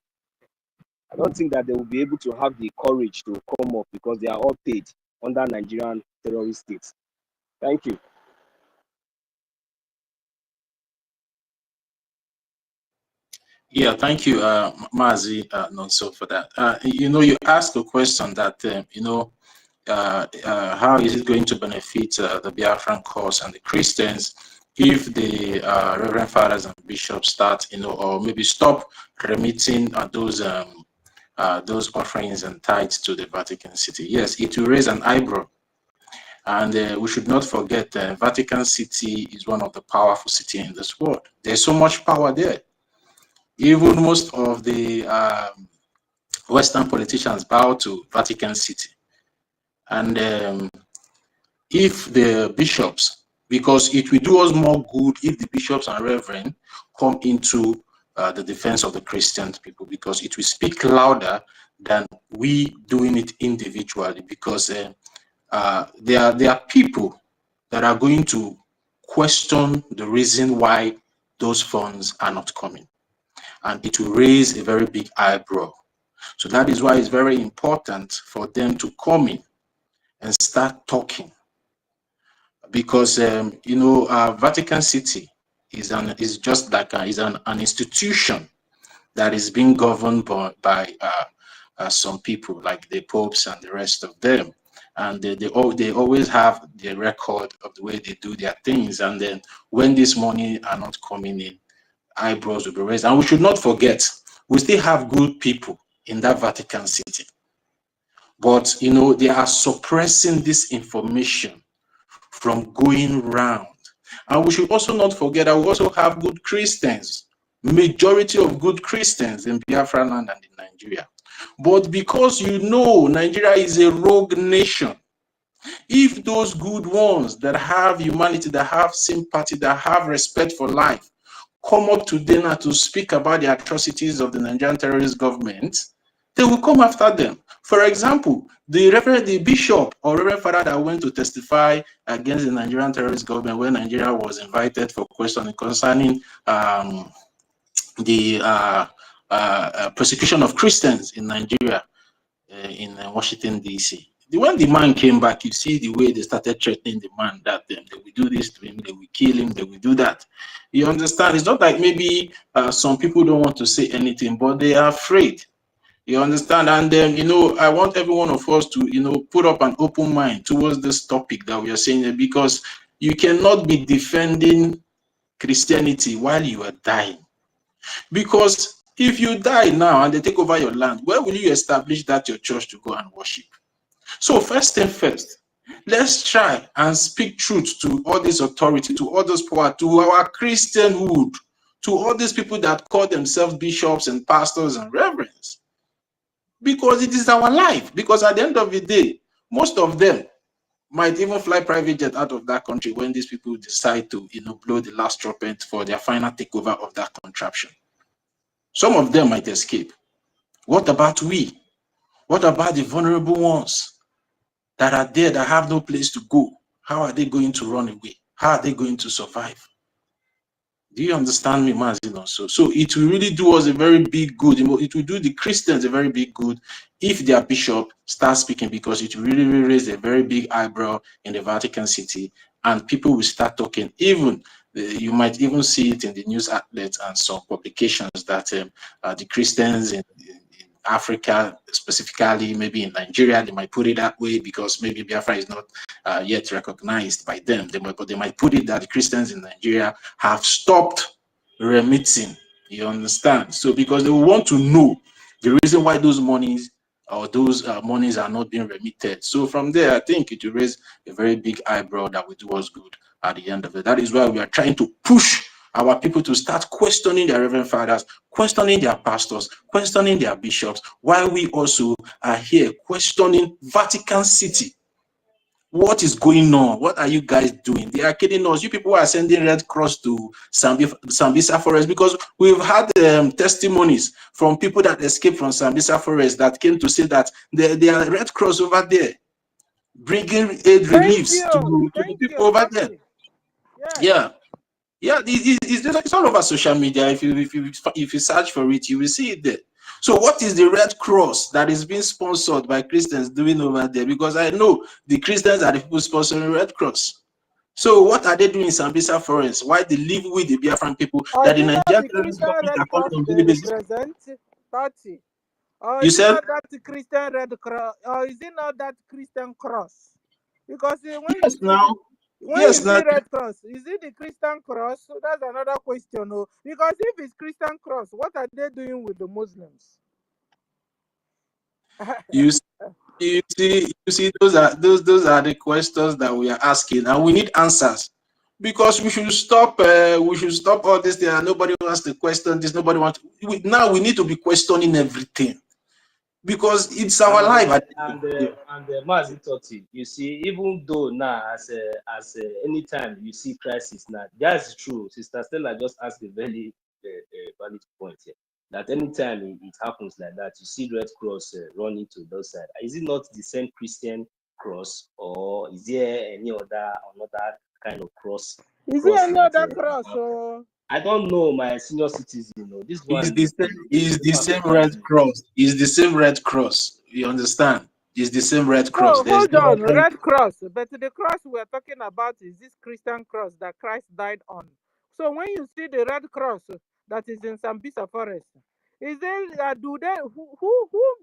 will be able to have the courage to come up, because they are all paid under Nigerian terrorist states. Thank you. Yeah, thank you, Mazi Nonso, for that. You asked a question that, how is it going to benefit the Biafran cause and the Christians if the Reverend Fathers and Bishops start, or maybe stop remitting those offerings and tithes to the Vatican City? Yes, it will raise an eyebrow. And we should not forget Vatican City is one of the powerful cities in this world. There's so much power there. Even most of the Western politicians bow to Vatican City. And if the bishops, because it will do us more good if the bishops and reverend come into the defense of the Christian people, because it will speak louder than we doing it individually, because there are people that are going to question the reason why those funds are not coming. And it will raise a very big eyebrow. So that is why it's very important for them to come in and start talking. Because, Vatican City is just like an institution that is being governed by some people, like the popes and the rest of them. And they always have the record of the way they do their things. And then when this money are not coming in, eyebrows will be raised. And we should not forget, we still have good people in that Vatican City. But, they are suppressing this information from going round. And we should also not forget that we also have good Christians, majority of good Christians in Biafra land and in Nigeria. But because Nigeria is a rogue nation, if those good ones that have humanity, that have sympathy, that have respect for life, come up to dinner to speak about the atrocities of the Nigerian terrorist government, they will come after them. For example, the bishop or reverend father that went to testify against the Nigerian terrorist government when Nigeria was invited for questioning concerning the persecution of Christians in Nigeria, in Washington, D.C. when the man came back, you see the way they started threatening the man that they will do this to him, they will kill him, they will do that. You understand? It's not like maybe some people don't want to say anything, but they are afraid. You understand? And then, you know, I want every one of us to, you know, put up an open mind towards this topic that we are saying, because you cannot be defending Christianity while you are dying. Because if you die now and they take over your land, where will you establish that your church to go and worship? So first thing first, let's try and speak truth to all this authority, to all those power, to our Christianhood, to all these people that call themselves bishops and pastors and reverends. Because it is our life. Because at the end of the day, most of them might even fly private jet out of that country when these people decide to, you know, blow the last trumpet for their final takeover of that contraption. Some of them might escape. What about we? What about the vulnerable ones that are there that have no place to go? How are they going to run away? How are they going to survive? Do you understand me, Mazino? So it will really do us a very big good. It will do the Christians a very big good if their bishop starts speaking, because it will really raise a very big eyebrow in the Vatican City, and people will start talking. Even you might even see it in the news outlets and some publications that the Christians in Africa, specifically maybe in Nigeria, they might put it that way because maybe Biafra is not yet recognized by them. They might put it that the Christians in Nigeria have stopped remitting. You understand? So because they want to know the reason why those monies or those monies are not being remitted. So from there, I think it will raise a very big eyebrow that will do us good at the end of it. That is why we are trying to push our people to start questioning their reverend fathers, questioning their pastors, questioning their bishops, while we also are here questioning Vatican City. What is going on? What are you guys doing? They are kidding us. You people are sending Red Cross to Sambisa Forest, because we've had testimonies from people that escaped from Sambisa Forest that came to say that they are Red Cross over there, bringing aid reliefs to the people over there. Yeah. Yeah, it's all over social media. If you search for it, you will see it there. So what is the Red Cross that is being sponsored by Christians doing over there? Because I know the Christians are the people sponsoring Red Cross. So what are they doing in Sambisa Forest? Why they live with the Biafran people that the Nigerian Christian Red Cross they represent 30? Or you is said? it not that Christian Red Cross, or is it not that Christian Cross? Because when yes, you see Red Cross, is it the Christian Cross? So that's another question. No? Because if it's Christian Cross, what are they doing with the Muslims? You see, those are the questions that we are asking, and we need answers. Because we should stop all this thing, and nobody wants to question this. Nobody wants. Now we need to be questioning everything, because it's our life. And Mazi Toti, you see, even though now as anytime you see crisis now, that's true. Sister Stella just asked a very valid point here. That anytime it happens like that, you see Red Cross running to those side. Is it not the same Christian cross, or is there any other kind of cross? Is there any other cross? I don't know, my senior citizen. You know, this one is the same Red Cross. Is the same Red Cross. You understand? It's the same Red Cross. No, hold on, Red Cross. But the cross we're talking about is this Christian cross that Christ died on. So when you see the Red Cross that is in Sambisa Forest, is there who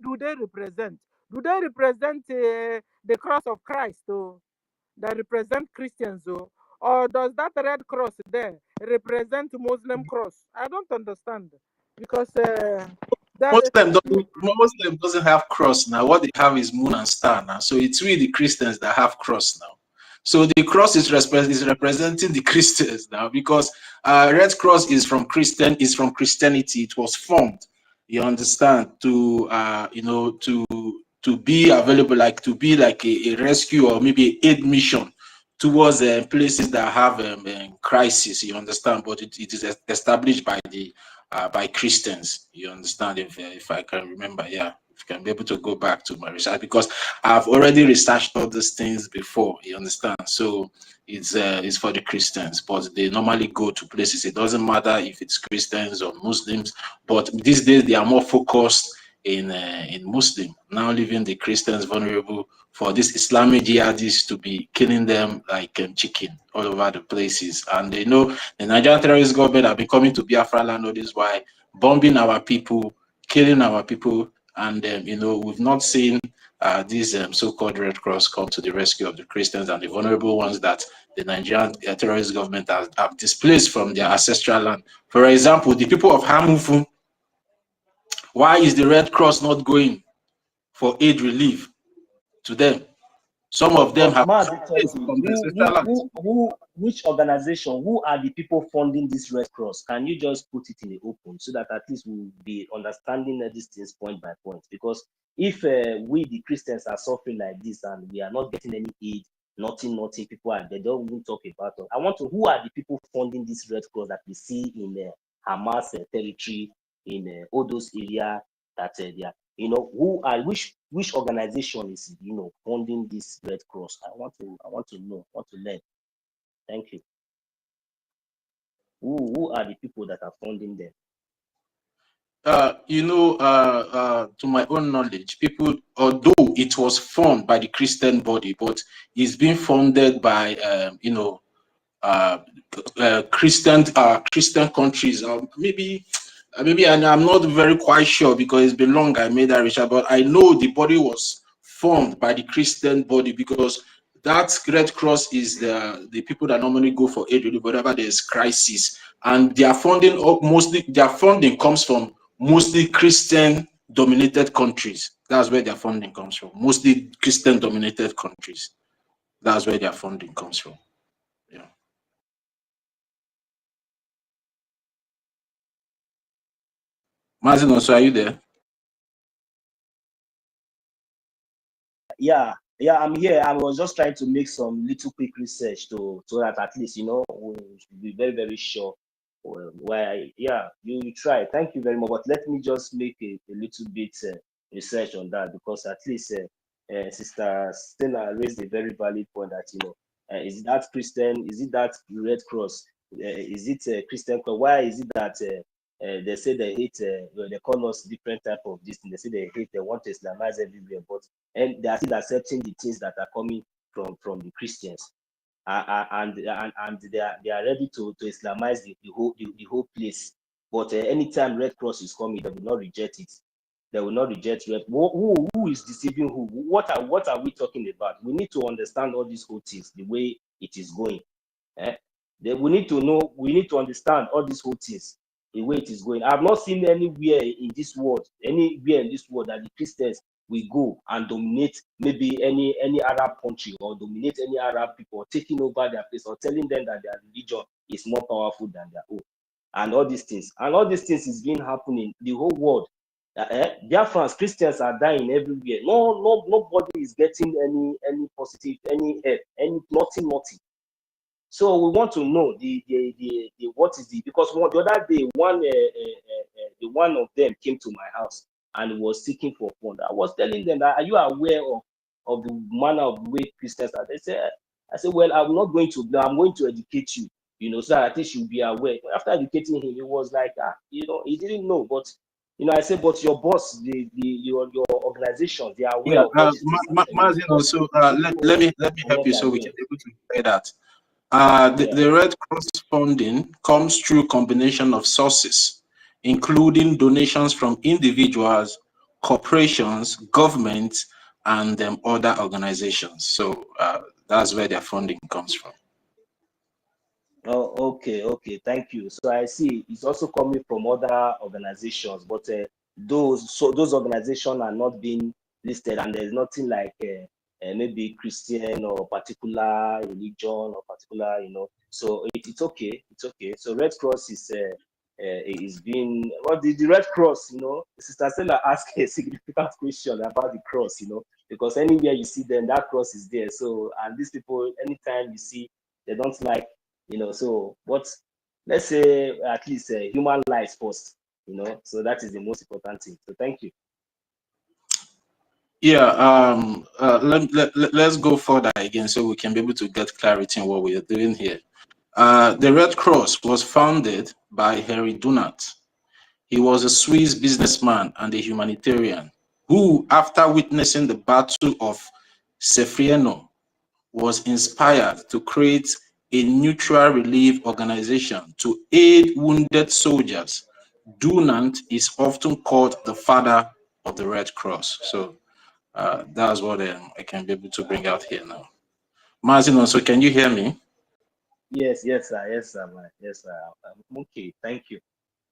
do they represent? Do they represent the cross of Christ, that represent Christians, or does that Red Cross there represent Muslim cross? I don't understand, because Muslim doesn't have cross now. What they have is moon and star now. So it's really the Christians that have cross now. So the cross is representing the Christians now, because Red Cross is from Christianity. It was formed, you understand, to to be available, like to be like a rescue or maybe aid mission towards places that have crisis, you understand. But it is established by Christians, you understand, if I can remember. Yeah, if I can be able to go back to my research, because I've already researched all these things before, you understand. So it's for the Christians, but they normally go to places. It doesn't matter if it's Christians or Muslims, but these days they are more focused in Muslim, now leaving the Christians vulnerable for these Islamic jihadists to be killing them like chicken all over the places. And they know the Nigerian terrorist government have been coming to Biafra land all this while, bombing our people, killing our people, and you know, we've not seen these so-called Red Cross come to the rescue of the Christians and the vulnerable ones that the Nigerian terrorist government have displaced from their ancestral land. For example, the people of Hamufu, why is the Red Cross not going for aid relief to them? Some of them have from their ancestral lands. Which organization, who are the people funding this Red Cross? Can you just put it in the open so that at least we'll be understanding these things point by point? Because if we, the Christians, are suffering like this and we are not getting any aid, nothing, people are, they don't even talk about it. I want to, who are the people funding this Red Cross that we see in Hamas territory, in all those areas that they are, you know, who are, which organization is, you know, funding this Red Cross? I want to know, want to learn. Thank you. Who are the people that are funding them? You know, to my own knowledge, people, although it was funded by the Christian body, but it's being funded by, you know, Christian countries. Maybe I'm not very quite sure because it's been long I made that research, but I know the body was formed by the Christian body because that Red Cross is the people that normally go for aid relief whenever there's crisis, and their funding comes from mostly Christian dominated countries. That's where their funding comes from. Mostly Christian dominated countries. That's where their funding comes from. Yeah. Mazino, so are you there? Yeah, I'm here. I was just trying to make some little quick research so that at least, you know, we'll be very, very sure why. Yeah, you try. Thank you very much. But let me just make a little bit research on that, because at least Sister Stella raised a very valid point that, you know, is that Christian? Is it that Red Cross? Is it Christian? Why is it that they say they hate, they call us different type of this thing. They say they hate, they want to Islamize everywhere, but and they are still accepting the things that are coming from the Christians, and they are ready to Islamize the whole place. But anytime Red Cross is coming, they will not reject it. They will not reject Red. Who is deceiving who? What are we talking about? We need to understand all these whole things, the way it is going. We need to know. We need to understand all these whole things, the way it is going. I have not seen anywhere in this world, that the Christians will go and dominate maybe any Arab country, or dominate any Arab people, taking over their place, or telling them that their religion is more powerful than their own, and all these things. And all these things is being happening the whole world. Biafrans, Christians are dying everywhere. Nobody is getting any positive, any help, nothing. So we want to know the what is the, because the other day one of them came to my house and was seeking for fund. I was telling them that, are you aware of the manner of the way Christians are? They said, I said, well, I'm not going to. I'm going to educate you, you know, so that at least you'll be aware. After educating him, he was like, you know, he didn't know, but you know, I said, but your boss, your organization, they are aware of all these things. So let me help you so we can be able to say that. The Red Cross funding comes through a combination of sources, including donations from individuals, corporations, governments, and other organizations. So that's where their funding comes from. Oh, okay, thank you. So I see it's also coming from other organizations, but those organizations are not being listed, and there's nothing like maybe Christian or particular religion or particular, you know. So it's okay. So Red Cross is being, well, the Red Cross, you know. Sister Stella asked a significant question about the cross, you know, because anywhere you see them, that cross is there. So, and these people, anytime you see, they don't like, you know. So what, let's say at least human lives first, you know. So that is the most important thing. So thank you. Yeah, let's go further again so we can be able to get clarity in what we are doing here. The Red Cross was founded by Harry Dunant. He was a Swiss businessman and a humanitarian who, after witnessing the Battle of Sefrieno, was inspired to create a neutral relief organization to aid wounded soldiers. Dunant is often called the father of the Red Cross. So that's what I can be able to bring out here now. Mazin, also, can you hear me? Yes, sir. Yes, sir, man. Yes, sir. Okay, thank you.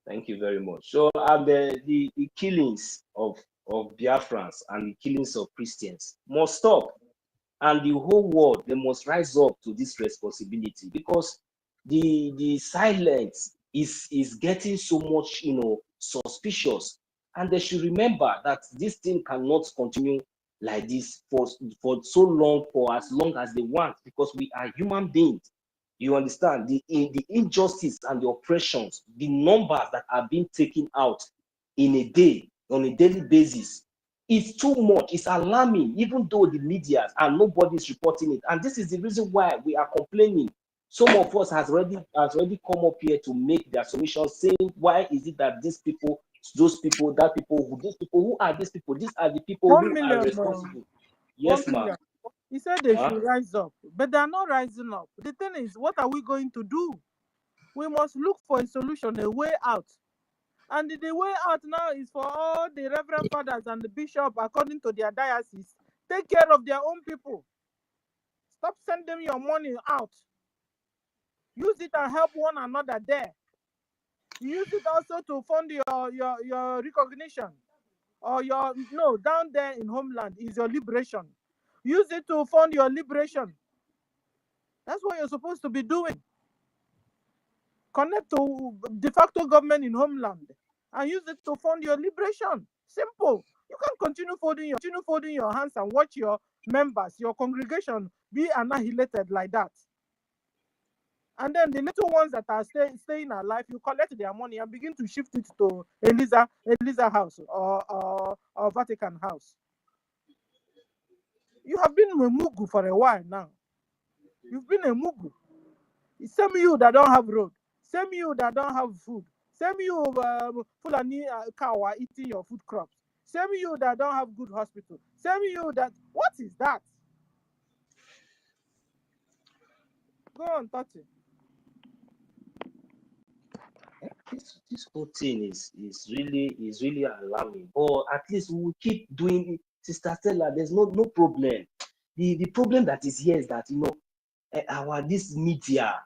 Thank you very much. So the killings of Biafrans and the killings of Christians must stop. And the whole world, they must rise up to this responsibility, because the silence is getting so much, suspicious. And they should remember that this thing cannot continue like this for so long, for as long as they want, because we are human beings. You understand the injustice and the oppressions, the numbers that are being taken out in a day, on a daily basis. It's too much. It's alarming, even though the media and nobody is reporting it. And this is the reason why we are complaining. Some of us has already come up here to make their submission, saying, why is it that these people, those people, that people, these people, who are these people? These are the people 1 who are million. responsible. 1 Yes, ma'am. million. He said they should rise up, but they are not rising up. The thing is, what are we going to do? We must look for a solution, a way out. And the way out now is for all the reverend fathers and the bishop, according to their diocese, take care of their own people. Stop sending your money out. Use it and help one another there. Use it also to fund your recognition, or down there in homeland is your liberation. Use it to fund your liberation. That's what you're supposed to be doing. Connect to de facto government in homeland and use it to fund your liberation. Simple. You can't continue folding your hands and watch your members, your congregation be annihilated like that. And then the little ones that are staying alive, you collect their money and begin to shift it to Eliza House or Vatican House. You have been a Mugu for a while now. You've been a Mugu. It's same you that don't have road. Same you that don't have food. Same you Fulani cow eating your food crops. Same you that don't have good hospital. Same you that... What is that? Go on, Tati. This whole thing is really alarming. But at least we will keep doing it. Sister Stella, there's no problem. The problem that is here is that this media,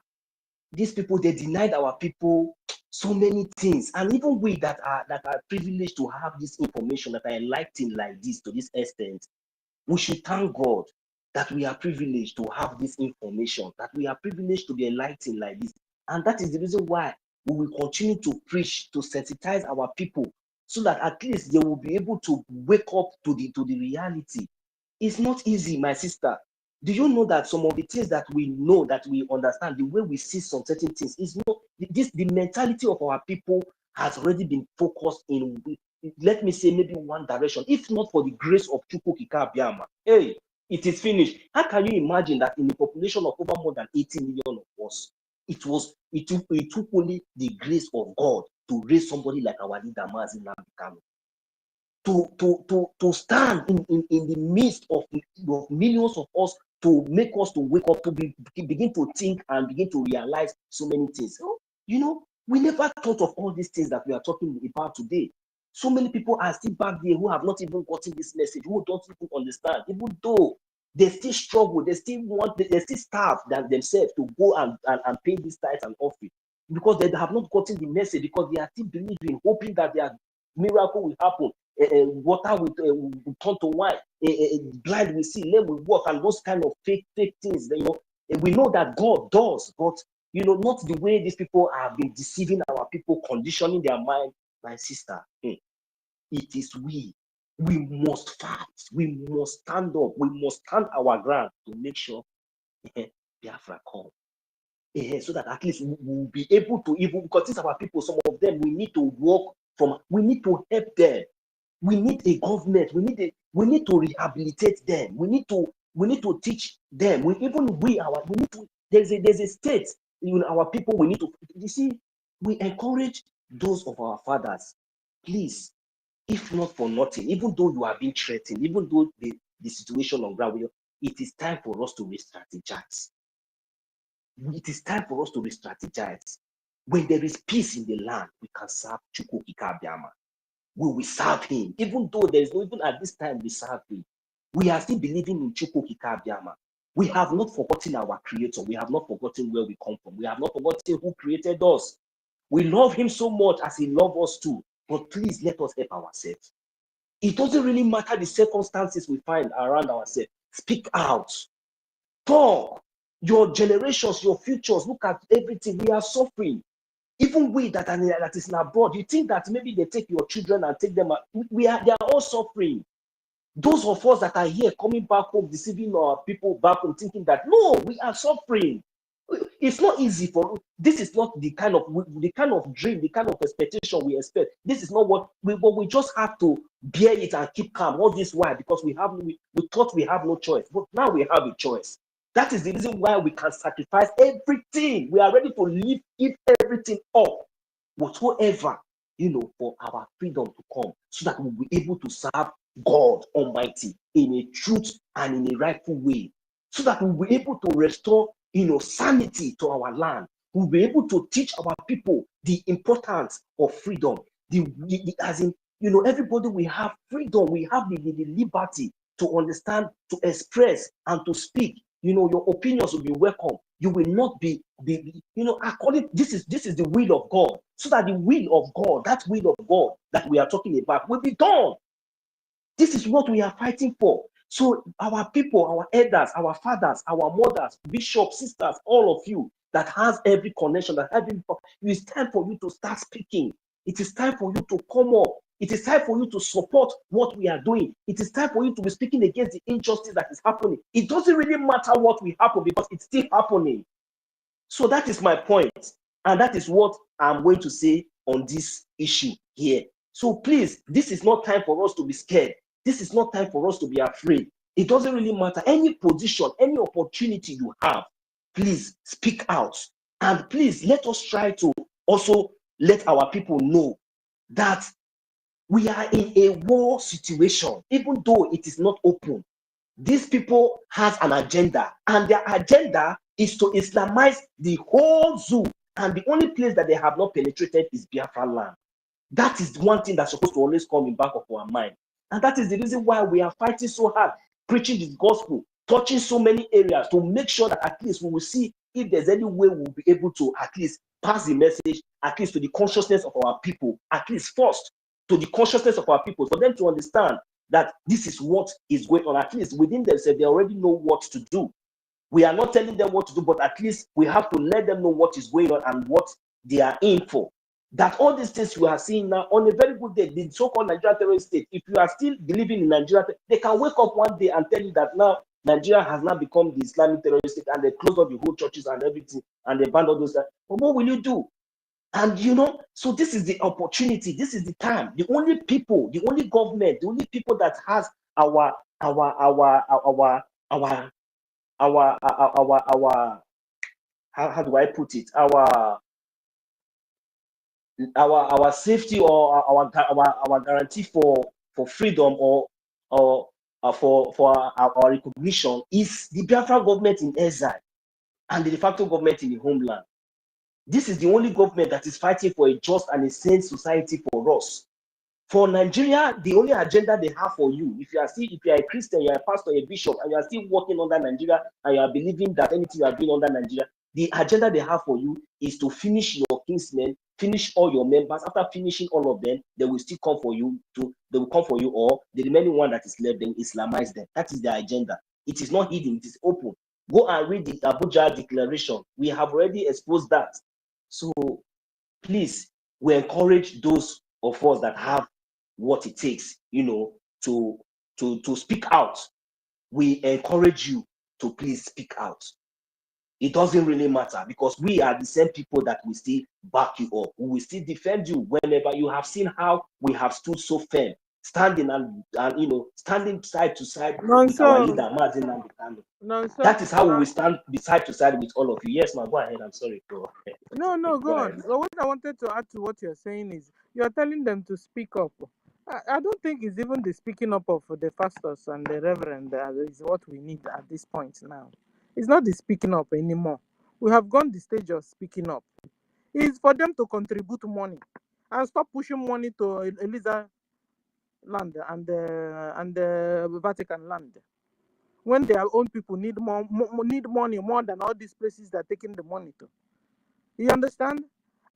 these people, they denied our people so many things. And even we that are privileged to have this information, that are enlightened like this to this extent, we should thank God that we are privileged to have this information, that we are privileged to be enlightened like this. And that is the reason why we will continue to preach, to sensitize our people, so that at least they will be able to wake up to the reality. It's not easy, my sister. Do you know that some of the things that we know, that we understand, the way we see some certain things, is not the mentality of our people has already been focused in, let me say, maybe one direction. If not for the grace of Chukwukika Biama, hey, it is finished. How can you imagine that in a population of over more than 80 million of us, it took only the grace of God to raise somebody like our leader Mazi Nnamdi Kanu, to stand in the midst of millions of us, to make us to wake up, to begin to think and begin to realize so many things. We never thought of all these things that we are talking about today. So many people are still back there who have not even gotten this message, who don't even understand, even though they still struggle, they still starve themselves to go and pay these tithes and offering, because they have not gotten the message, because they are still believing, hoping that their miracle will happen. Water will turn to wine, blind will see, lame will walk, and those kind of fake things. We know that God does, but not the way these people have been deceiving our people, conditioning their mind. My sister, it is we must fight, we must stand up, we must stand our ground to make sure Biafra come. So that at least we will be able to, even because these are our people, some of them, we need to work we need to help them. We need a government. We need to rehabilitate them. We need to teach them. There's a state in our people. We need to, you see, we encourage those of our fathers please, if not for nothing, even though you have been threatened, even though the situation on ground, it is time for us to re-strategize. It is time for us to re-strategize. When there is peace in the land, we can serve Chukwu Abiyama. We will serve him, even though there is no, even at this time we serve him. We are still believing in Chukwu Abiyama. We have not forgotten our creator. We have not forgotten where we come from. We have not forgotten who created us. We love him so much as he loves us too. But please let us help ourselves. It doesn't really matter the circumstances we find around ourselves. Speak out. Talk. Your generations, your futures, look at everything. We are suffering. Even we that is in abroad, you think that maybe they take your children and take them out. They are all suffering. Those of us that are here coming back home, deceiving our people back home, thinking that no, we are suffering. It's not easy for us. This is not the kind of dream, the kind of expectation we expect. This is not what we just have to bear it and keep calm. All this while because we thought we have no choice, but now we have a choice. That is the reason why we can sacrifice everything. We are ready to give everything up, whatsoever, for our freedom to come, so that we'll be able to serve God Almighty in a truth and in a rightful way, so that we'll be able to restore, sanity to our land. We'll be able to teach our people the importance of freedom. Everybody we have freedom. We have the liberty to understand, to express, and to speak. Your opinions will be welcome. You will not be according. This is the will of God, so that the will of God, that will of God that we are talking about, will be done. This is what we are fighting for. So our people, our elders, our fathers, our mothers, bishops, sisters, all of you that has every connection, it is time for you to start speaking. It is time for you to come up. It is time for you to support what we are doing. It is time for you to be speaking against the injustice that is happening. It doesn't really matter what will happen because it's still happening. So that is my point. And that is what I'm going to say on this issue here. So please, this is not time for us to be scared. This is not time for us to be afraid. It doesn't really matter. Any position, any opportunity you have, please speak out. And please let us try to also let our people know that we are in a war situation, even though it is not open. These people has an agenda, and their agenda is to Islamize the whole zoo. And the only place that they have not penetrated is Biafra land. That is one thing that's supposed to always come in back of our mind. And that is the reason why we are fighting so hard, preaching this gospel, touching so many areas to make sure that at least we will see if there's any way we'll be able to at least pass the message, at least to the consciousness of our people, at least first to the consciousness of our people, for them to understand that this is what is going on. At least within themselves, they already know what to do. We are not telling them what to do, but at least we have to let them know what is going on and what they are in for. That all these things we are seeing now, on a very good day, the so-called Nigerian terrorist state, if you are still believing in Nigeria, they can wake up one day and tell you that now Nigeria has now become the Islamic terrorist state, and they close all the whole churches and everything, and they ban all those. But what will you do? And so this is the opportunity, this is the time. The only people, the only government, the only people that has our how do I put it? Our safety, or our guarantee for freedom, or for our recognition is the Biafra government in exile and the de facto government in the homeland. This is the only government that is fighting for a just and a sane society for us. For Nigeria, the only agenda they have for you, if you are a Christian, you are a pastor, a bishop, and you are still working under Nigeria, and you are believing that anything you are doing under Nigeria, the agenda they have for you is to finish your kinsmen, finish all your members. After finishing all of them, they will still come for you. They will come for you, or the remaining one that is left, then Islamize them. That is their agenda. It is not hidden, it is open. Go and read the Abuja Declaration. We have already exposed that. So please, we encourage those of us that have what it takes, to speak out. We encourage you to please speak out. It doesn't really matter, because we are the same people that will still back you up. We will still defend you whenever. You have seen how we have stood so firm, standing and standing side to side with our leader, Mazin Nandekano. No, sir. That is how we will stand side to side with all of you. Yes, ma'am, go ahead. I'm sorry, bro. No, Go go ahead. on. But what I wanted to add to what you're saying is you're telling them to speak up. I don't think it's even the speaking up of the pastors and the reverend that is what we need at this point now. It's not the speaking up anymore. We have gone the stage of speaking up. It's for them to contribute money and stop pushing money to Eliza land and the Vatican land when their own people need need money more than all these places they're taking the money to. You understand?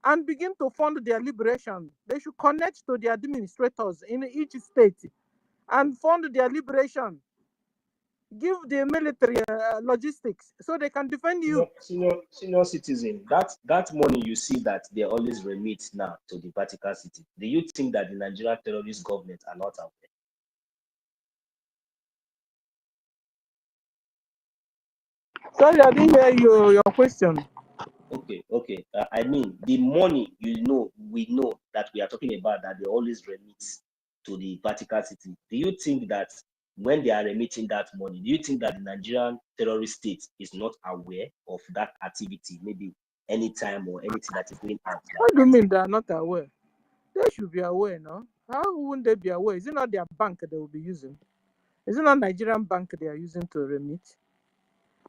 And begin to fund their liberation. They should connect to the administrators in each state and fund their liberation. Give the military logistics so they can defend you. Senior citizen, that money you see that they always remit now to the Vatican City. Do you think that the Nigerian terrorist government are not aware? Sorry, I didn't hear your question. Okay. I mean, the money, we know that we are talking about that they always remit to the Vatican City. Do you think that when they are remitting that money, do you think that the Nigerian terrorist state is not aware of that activity, maybe anytime or anything that is going out? What do you mean they are not aware? They should be aware, no? How wouldn't they be aware? Is it not their bank they will be using? Is it not Nigerian bank they are using to remit?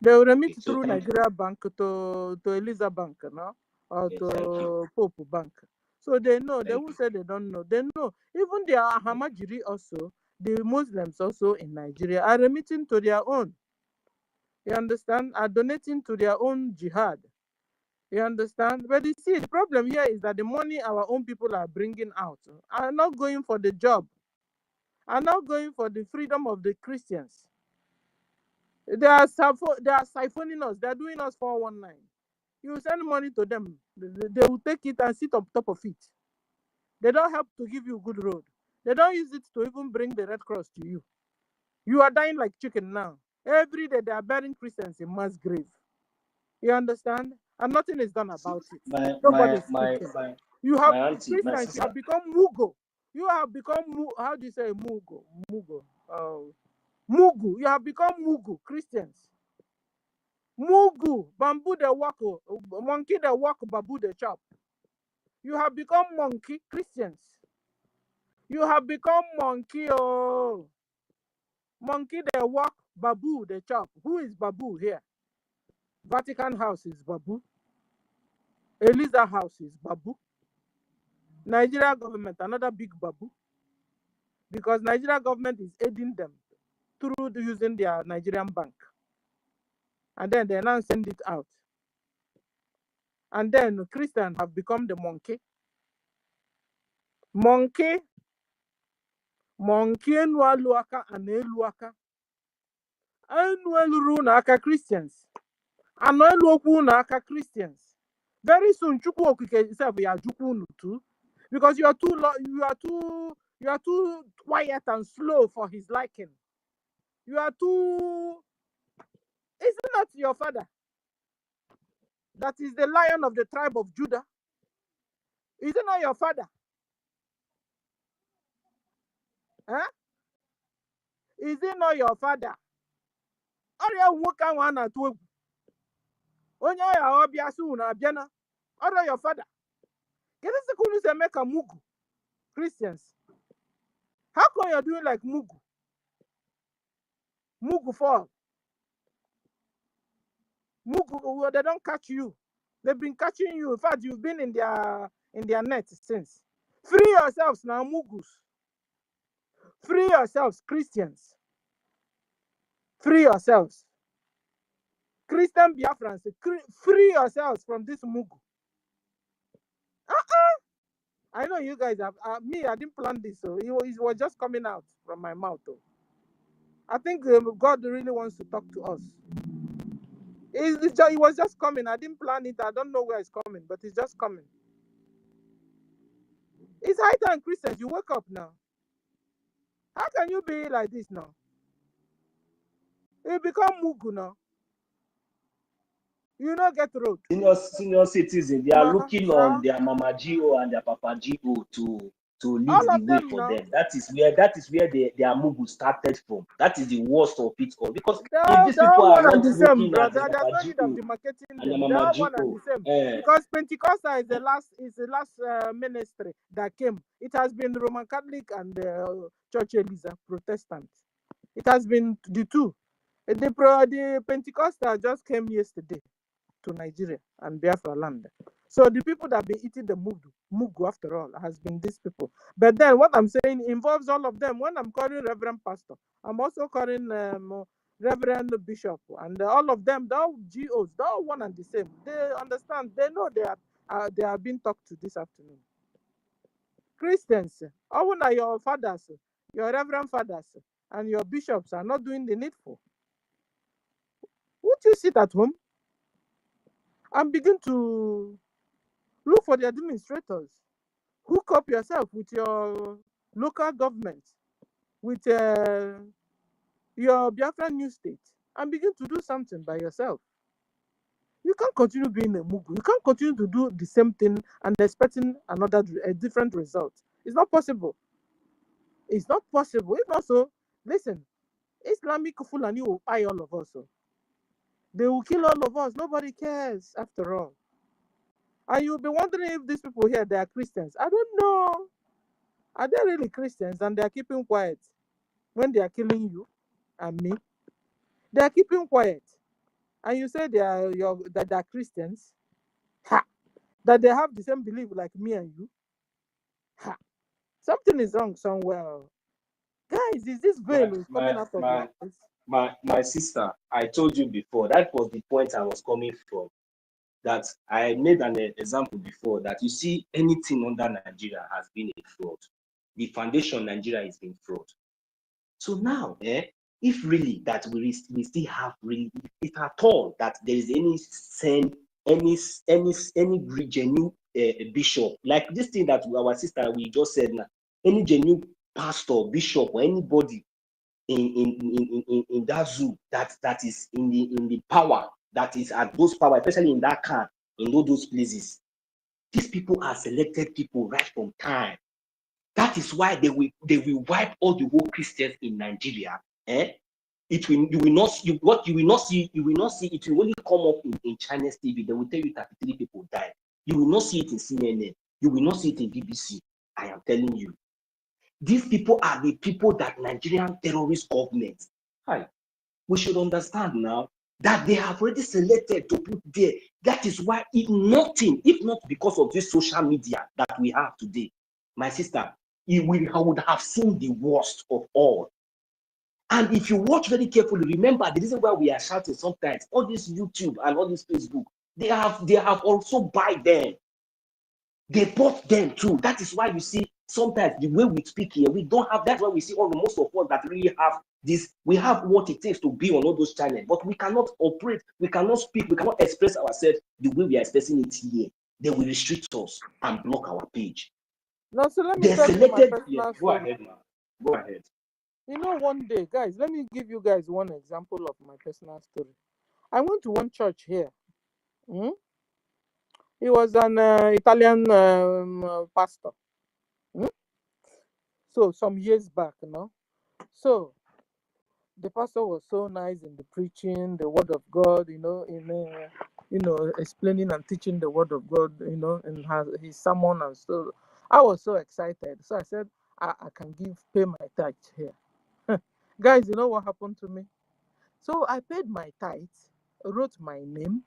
They will remit through Nigeria Bank to Eliza Bank, no? Or to Pope Bank. So they know. They won't say they don't know. They know. Even the Ahamajiri also, the Muslims also in Nigeria are remitting to their own. You understand? Are donating to their own jihad. You understand? But you see, the problem here is that the money our own people are bringing out are not going for the job, are not going for the freedom of the Christians. They are siphoning us. They are doing us 419. You send money to them, they will take it and sit on top of it. They don't help to give you good road. They don't use it to even bring the Red Cross to you. You are dying like chicken now. Every day they are burying Christians in mass grave. You understand? And nothing is done about it. Nobody is speaking. You have Christians. You have become Mugo. You have become how do you say Mugo? Mugu. You have become Mugu Christians. Mugu, bamboo the walk, monkey the walk, babu the chop. You have become monkey Christians. You have become monkey, monkey the walk, babu the chop. Who is babu here? Vatican House is babu. Eliza House is babu. Nigeria government, another big babu. Because Nigeria government is aiding them through using their Nigerian bank. And then they now send it out. And then Christians have become the monkey. Monkey enu alu aka and elu aka. Enu elu na aka Christians. Ano elu okwu na aka Christians. Very soon Chukwu Okike itself ya Chukwu too. Because you are too quiet and slow for his liking. You are too. Is it not your father that is the lion of the tribe of Judah? Is it not your father? Huh? Is it not your father? Ọrịa nwoke ahụ a na-atụ egwu. Onye ya ọbịa sị unu abịa na. Ọrịa your father. Kedu isi unu si eme ka Mugu Christians? How come you're doing like Mugu? Mugu fall. Mugu, they don't catch you. They've been catching you. In fact, you've been in their net since. Free yourselves now, Mugus. Free yourselves, Christians. Free yourselves. Christian Biafrans, free yourselves from this Mugu. I know you guys have. Me, I didn't plan this, so it was just coming out from my mouth. Though. I think God really wants to talk to us. It was just coming. I didn't plan it. I don't know where it's coming, but it's just coming. It's high time, Christians. You wake up now. How can you be like this now? You become Mugu now. You don't get road. Senior citizens, they are looking on their Mama GO and their Papa GO to to lead All the of way them for now. them. That is where their mugu started from. That is the worst of it all. Because if these They're people all are one and not the same, looking at brother. There's no need of Yamamajio demarcating and them. They're all one and Yamamajio, the same. Because Pentecostal is the last ministry that came. It has been Roman Catholic and Church Elisa Protestant. It has been the two. The Pentecostal just came yesterday to Nigeria and Biafra land. So the people that be eating the mugu after all has been these people. But then what I'm saying involves all of them. When I'm calling Reverend Pastor, I'm also calling Reverend Bishop, and all of them, they're all GOs, they're all one and the same. They understand, they know they are being talked to this afternoon. Christians, all your fathers, your reverend fathers, and your bishops are not doing the needful. Would you sit at home and begin to look for the administrators? Hook up yourself with your local government, with your Biafran new state, and begin to do something by yourself. You can't continue being a mugu. You can't continue to do the same thing and expecting a different result. It's not possible. It's not possible. If not so, listen, Islamic Fulani will buy all of us. They will kill all of us. Nobody cares after all. And you'll be wondering if these people here, they are Christians. I don't know. Are they really Christians and they are keeping quiet when they are killing you and me? They are keeping quiet. And you say that they are Christians? Ha! That they have the same belief like me and you? Ha! Something is wrong somewhere. Guys, is this veil coming out of your eyes? My sister, I told you before, that was the point I was coming from. That I made an example before that you see anything under Nigeria has been a fraud. The foundation Nigeria has been fraud. So now, if really that we still have really, if at all that there is any genuine bishop like this thing that our sister we just said now, any genuine pastor, bishop, or anybody in that zoo that is in the power, that is at those power, especially in that camp, in all those places, these people are selected people right from time. That is why they will wipe all the whole Christians in Nigeria. You will not see it will only come up in Chinese TV. They will tell you 33 people died. You will not see it in CNN. You will not see it in BBC. I am telling you. These people are the people that Nigerian terrorist government. Hi. We should understand now that they have already selected to put there. That is why if not because of this social media that we have today, my sister, I would have seen the worst of all. And if you watch very carefully, remember the reason why we are shouting sometimes, all this YouTube and all this Facebook, they have also buy them. They bought them too. That is why you see sometimes the way we speak here, we don't have. That's why we see all the most of us that really have this. We have what it takes to be on all those channels, but we cannot operate. We cannot speak. We cannot express ourselves the way we are expressing it here. They will restrict us and block our page. No, so let me tell you my personal story. Go ahead, man. Go ahead. You know, one day, guys, let me give you guys one example of my personal story. I went to one church here. He was an Italian pastor. So some years back, So the pastor was so nice in the preaching the word of God, explaining and teaching the word of God, and his sermon, and so I was so excited. So I said, I can pay my tithe here. Guys, you know what happened to me? So I paid my tithe, wrote my name.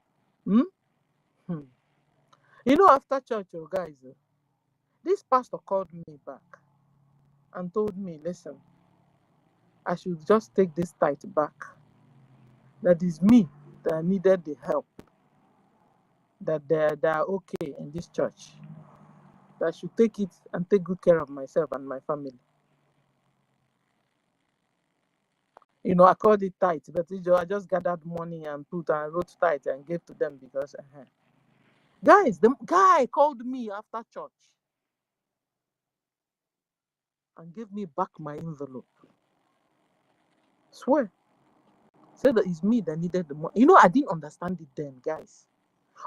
After church, guys, this pastor called me back and told me, listen, I should just take this tithe back. That is me that needed the help. That they are okay in this church. That I should take it and take good care of myself and my family. I called it tithe, but I just gathered money and wrote tithe and gave to them because, guys, the guy called me after church and gave me back my envelope. Swear. Said that it's me that needed the money. I didn't understand it then, guys.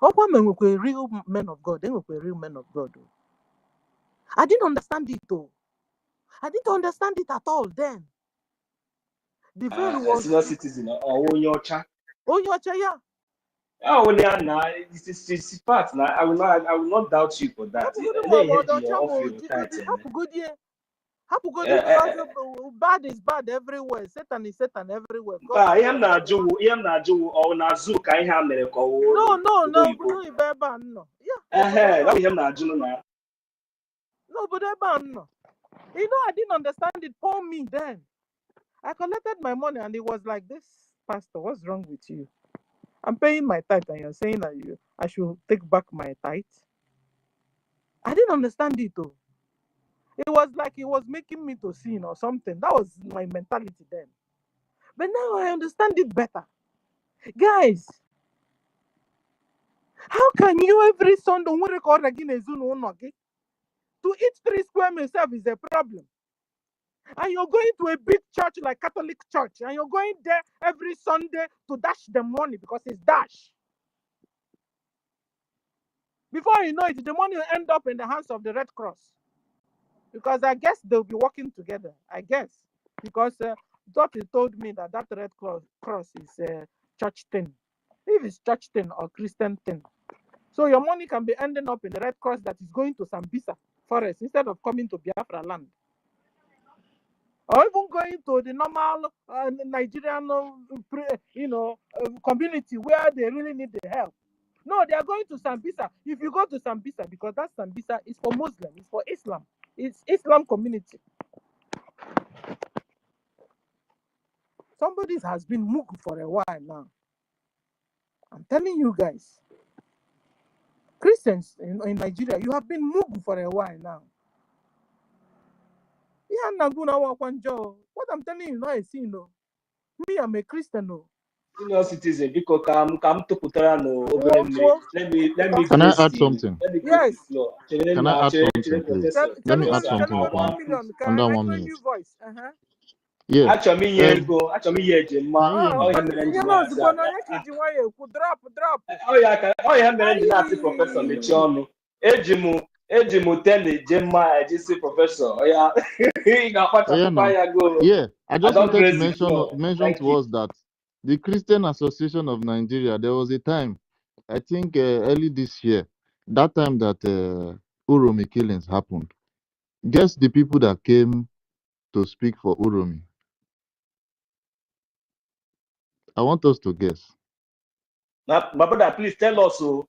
All men were real men of God. They were real men of God. I didn't understand it though. I didn't understand it at all then. The veil A was senior citizen or Onyocha. Onyocha, yeah. Oh, now it's part now. I will not doubt you for that. Happy good because bad is bad everywhere. Satan is Satan everywhere. No, no. Yeah. No, but no. You know, I didn't understand it. Poor me then. I collected my money and it was like, this pastor, what's wrong with you? I'm paying my tithe and you're saying that I should take back my tithe. I didn't understand it though. It was like he was making me to sin or something. That was my mentality then. But now I understand it better. Guys, how can you every Sunday record again to eat 3 square meals is a problem? And you're going to a big church like Catholic church, and you're going there every Sunday to dash the money because it's dash. Before you know it, the money will end up in the hands of the Red Cross. Because I guess they'll be working together. I guess. Because Dottie told me that Red Cross is a church thing. If it's church thing or Christian thing. So your money can be ending up in the Red Cross that is going to Sambisa forest instead of coming to Biafra land. Or even going to the normal Nigerian, community where they really need the help. No, they are going to Sambisa. If you go to Sambisa, because that Sambisa is for Muslim, it's for Islam. It's Islam community. Somebody has been Mugu for a while now. I'm telling you guys. Christians in Nigeria, you have been Mugu for a while now. What I'm telling you now is, me, I'm a Christian. Senior citizen, because let me Can I add something? Yes. Can I add something, please? Let me add something under 1 minute. Yeah. Drop. Yeah, I just wanted to mention to us that the Christian Association of Nigeria, there was a time, I think early this year, that time that Uromi killings happened. Guess the people that came to speak for Uromi. I want us to guess. My brother, please tell us. Yes,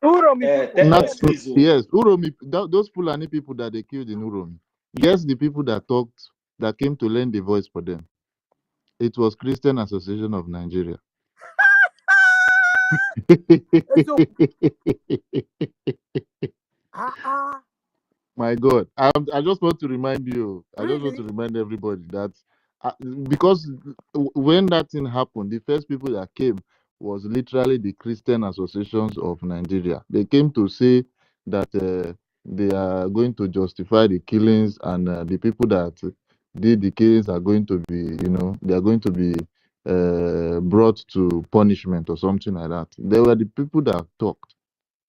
Uromi, those Fulani people that they killed in Uromi. Guess the people that talked, that came to lend the voice for them. It was Christian Association of Nigeria. My God, I just want to remind you. I just want to remind everybody that because when that thing happened, the first people that came was literally the Christian Associations of Nigeria. They came to say that they are going to justify the killings, and the people that did the killings are going to be, they are going to be brought to punishment or something like that. They were the people that talked.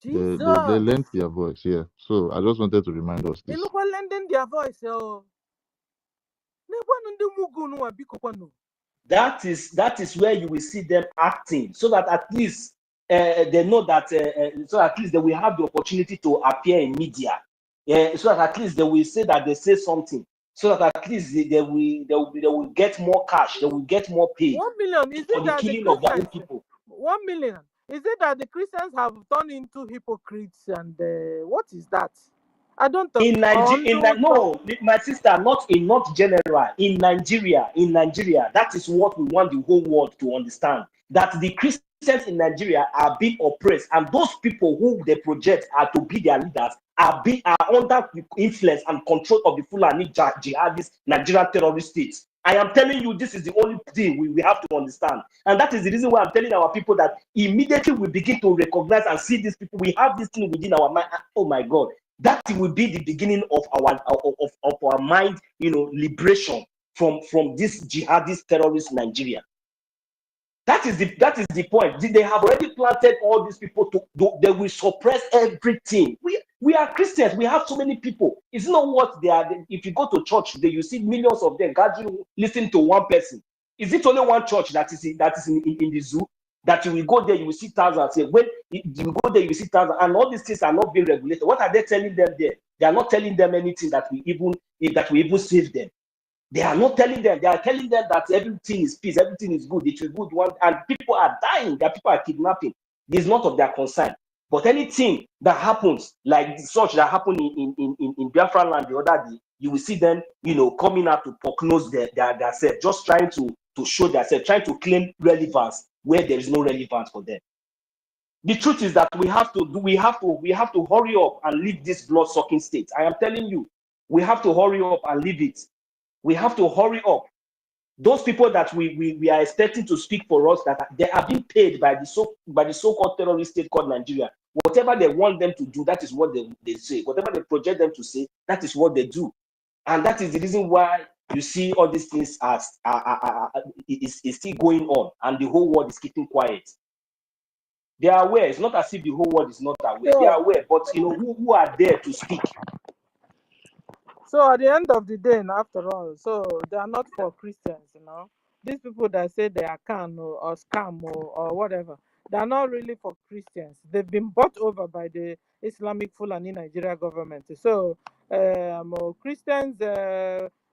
They lent their voice, yeah. So I just wanted to remind us this. Lending their voice, That is where you will see them acting, so that at least they know that, so at least they will have the opportunity to appear in media. So that at least they will say that they say something, so that at least they will get more cash, they will get more pay. 1 million is for it the that killing the of their own people. 1 million is it that the Christians have turned into hypocrites, and what is that? I don't know. In Nigeria, no, my sister, not general. In Nigeria, that is what we want the whole world to understand. That the Christians in Nigeria are being oppressed, and those people who they project are to be their leaders are under the influence and control of the Fulani jihadist Nigerian terrorist states. I am telling you, this is the only thing we have to understand. And that is the reason why I'm telling our people that immediately we begin to recognize and see these people, we have this thing within our mind. Oh my God. That will be the beginning of our mind, liberation from this jihadist terrorist Nigeria. That is the point. They have already planted all these people they will suppress everything. We are Christians. We have so many people. It's not what they are. If you go to church today, you see millions of them gathering, listening to one person. Is it only one church that is in the zoo? That you will go there, you will see thousands. Say, when you go there, you will see thousands, and all these things are not being regulated. What are they telling them there? They are not telling them anything that will even save them. They are not telling them. They are telling them that everything is peace, everything is good. It will good one, and people are dying. That people are kidnapping. This is not of their concern. But anything that happens, like such that happened in Biafra land the other day, you will see them, coming out to prognose themselves, just trying to show themselves, trying to claim relevance where there is no relevance for them. The truth is that we have to hurry up and leave this blood-sucking state. I am telling you, we have to hurry up and leave it. We have to hurry up. Those people that we are expecting to speak for us, that they are being paid by the so-called terrorist state called Nigeria. Whatever they want them to do, that is what they say. Whatever they project them to say, that is what they do. And that is the reason why you see all these things is still going on, and the whole world is keeping quiet. They are aware. It's not as if the whole world is not aware. They are aware, but who are there to speak? So at the end of the day, after all, so they are not for Christians, These people that say they are can or scam or whatever, they are not really for Christians. They've been bought over by the Islamic Fulani Nigeria government. So Christians,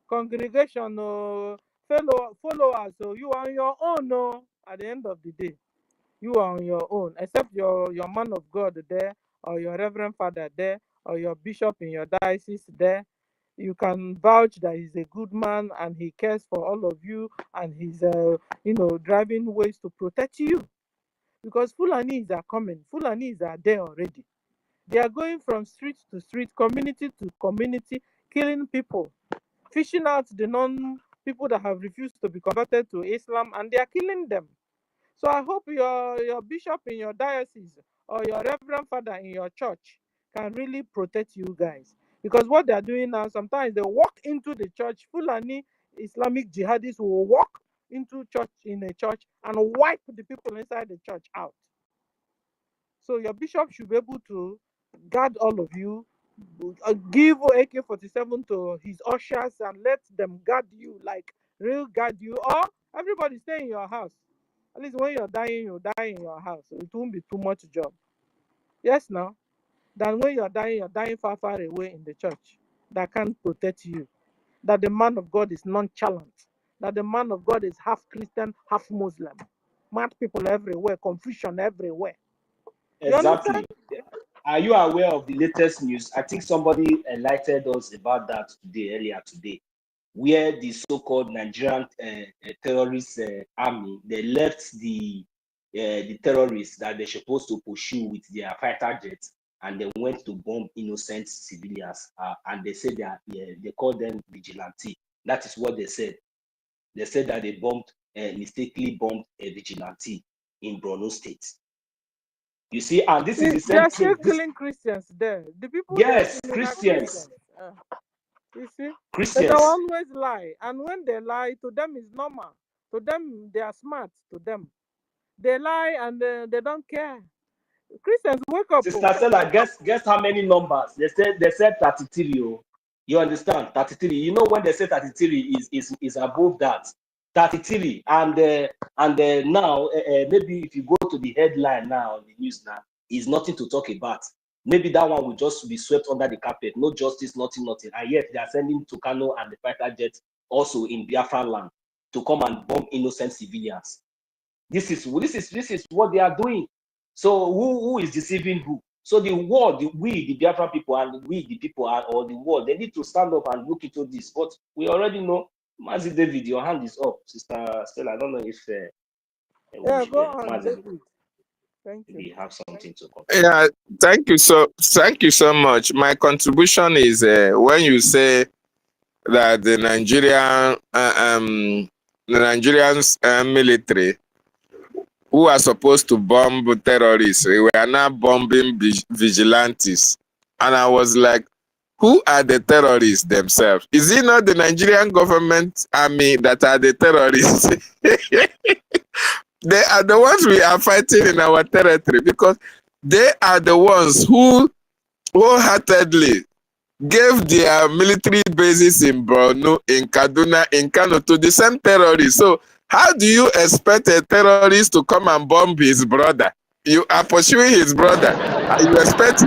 congregation, followers, so you are on your own. At the end of the day, you are on your own, except your man of God there, or your reverend father there, or your bishop in your diocese there. You can vouch that he's a good man and he cares for all of you, and he's driving ways to protect you, because Fulanis are coming. Fulanis are there already. They are going from street to street, community to community, killing people, fishing out the non-people that have refused to be converted to Islam, and they are killing them. So I hope your bishop in your diocese or your reverend father in your church can really protect you guys. Because what they're doing now, sometimes they walk into the church, Fulani Islamic jihadists will walk into a church and wipe the people inside the church out. So your bishop should be able to guard all of you, give AK-47 to his ushers and let them guard you, like real guard you, or everybody stay in your house. At least when you're dying, you die in your house. So it won't be too much job. Yes, now. Than when you're dying far, far away in the church that can't protect you. That the man of God is nonchalant. That the man of God is half Christian, half Muslim. Mad people everywhere, confusion everywhere. Exactly. Are you aware of the latest news? I think somebody enlightened us about that earlier today, where the so-called Nigerian terrorist army, they left the terrorists that they're supposed to pursue with their fighter jets, and they went to bomb innocent civilians, and they said they call them vigilante. That is what they said. They said that they mistakenly bombed a vigilante in Borno State. You see, and this is the same They are thing. still killing Christians there. The people Yes, they are Christians. You see, Christians. They always lie, and when they lie, to them is normal. To them, they are smart. To them, they lie and they don't care. Christians, wake up. Sister Stella, guess how many numbers? They said 33. You understand? 33. You know when they say 33 is above that. 33. And now maybe if you go to the headline now on the news now, is nothing to talk about. Maybe that one will just be swept under the carpet. No justice, nothing. And yet they are sending Tucano and the fighter jets also in Biafra land to come and bomb innocent civilians. This is what they are doing. So who is deceiving who? So the world, we the Biafra people, and we the people or the world, they need to stand up and look into this. But we already know. Mazi David, your hand is up, Sister Stella. I don't know if yeah, go on, David. Thank you. We have something to comment. Yeah, thank you so much. My contribution is when you say that the Nigerian military who are supposed to bomb terrorists, we are now bombing vigilantes, and I was like, who are the terrorists themselves? Is it not the Nigerian government army that are the terrorists? They are the ones we are fighting in our territory, because they are the ones who wholeheartedly gave their military bases in Borno, in Kaduna, in Kano to the same terrorists. So how do you expect a terrorist to come and bomb his brother? You are pursuing his brother. You expect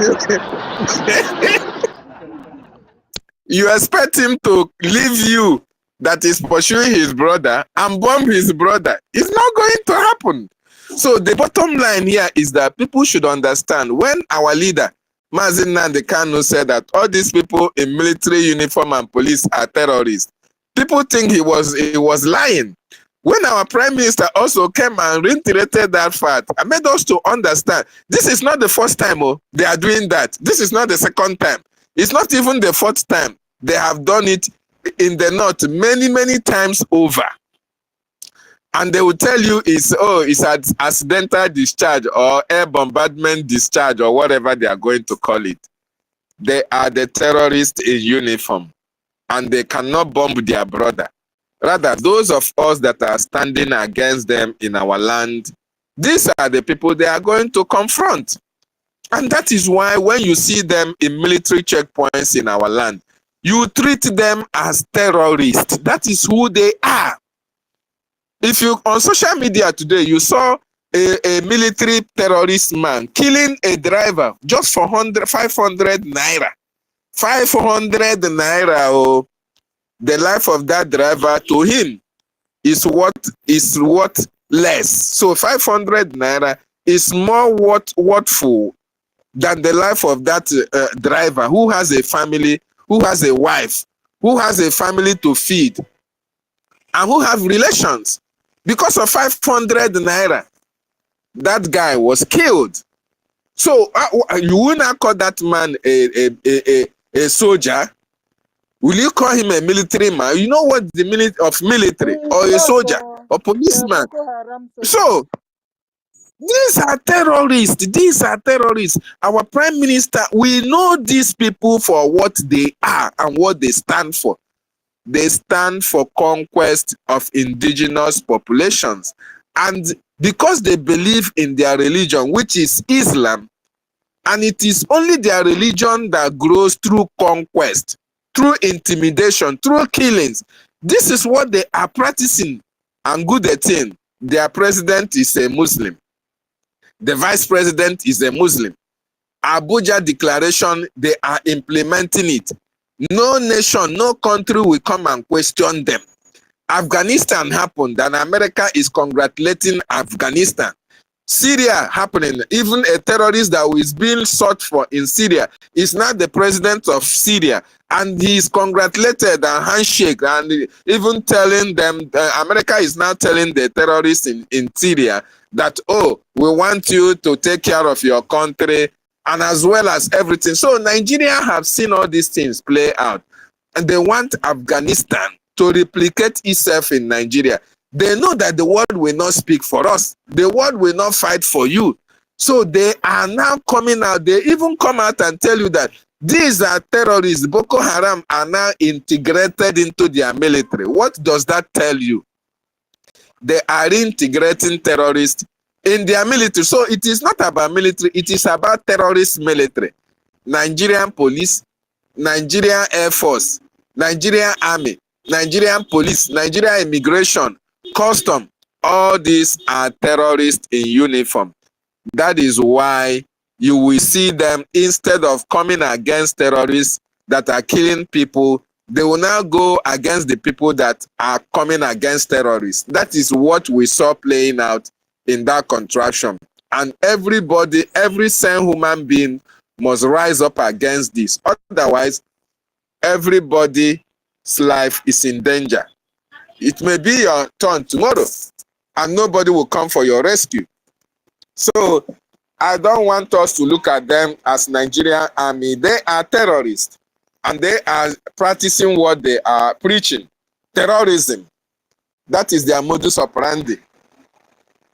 you expect him to leave you that is pursuing his brother and bomb his brother. It's not going to happen. So the bottom line here is that people should understand when our leader, Mazi Nnamdi Kanu, said that all these people in military uniform and police are terrorists, people think he was lying. When our prime minister also came and reiterated that fact and made us to understand, this is not the first time they are doing that. This is not the second time. It's not even the fourth time. They have done it in the north many, many times over. And they will tell you it's accidental discharge or air bombardment discharge or whatever they are going to call it. They are the terrorists in uniform and they cannot bomb their brother. Rather, those of us that are standing against them in our land, these are the people they are going to confront. And that is why when you see them in military checkpoints in our land, you treat them as terrorists. That is who they are. If you, on social media today, you saw a military terrorist man killing a driver just for 500 naira. 500 naira, oh, the life of that driver to him is worth less. So 500 naira is more worthful than the life of that driver who has a family, who has a wife, who has a family to feed, and who have relations. Because of 500 naira, that guy was killed. So you will not call that man a soldier? Will you call him a military man? You know what the meaning of military or a soldier or policeman? So these are terrorists. These are terrorists. Our prime minister, we know these people for what they are and what they stand for. They stand for conquest of indigenous populations. And because they believe in their religion, which is Islam, and it is only their religion that grows through conquest, through intimidation, through killings. This is what they are practicing. And good thing, their president is a Muslim. The vice president is a Muslim. Abuja Declaration, they are implementing it. No nation, no country will come and question them. Afghanistan happened and America is congratulating Afghanistan. Syria happening, even a terrorist that is being sought for in Syria is now the president of Syria, and he is congratulated and handshake and even telling them, America is now telling the terrorists in Syria that, oh, we want you to take care of your country and as well as everything. So Nigeria have seen all these things play out, and they want Afghanistan to replicate itself in Nigeria. They know that the world will not speak for us. The world will not fight for you. So they are now coming out. They even come out and tell you that these are terrorists. Boko Haram are now integrated into their military. What does that tell you? They are integrating terrorists in their military. So it is not about military. It is about terrorist military. Nigerian police, Nigerian Air Force, Nigerian Army, Nigerian police, Nigerian immigration, custom, all these are terrorists in uniform. That is why you will see them, instead of coming against terrorists that are killing people, they will now go against the people that are coming against terrorists. That is what we saw playing out in that contraction. And everybody, every sane human being must rise up against this. Otherwise, everybody's life is in danger. It may be your turn tomorrow and nobody will come for your rescue. So I don't want us to look at them as Nigerian army. They are terrorists and they are practicing what they are preaching. Terrorism. That is their modus operandi.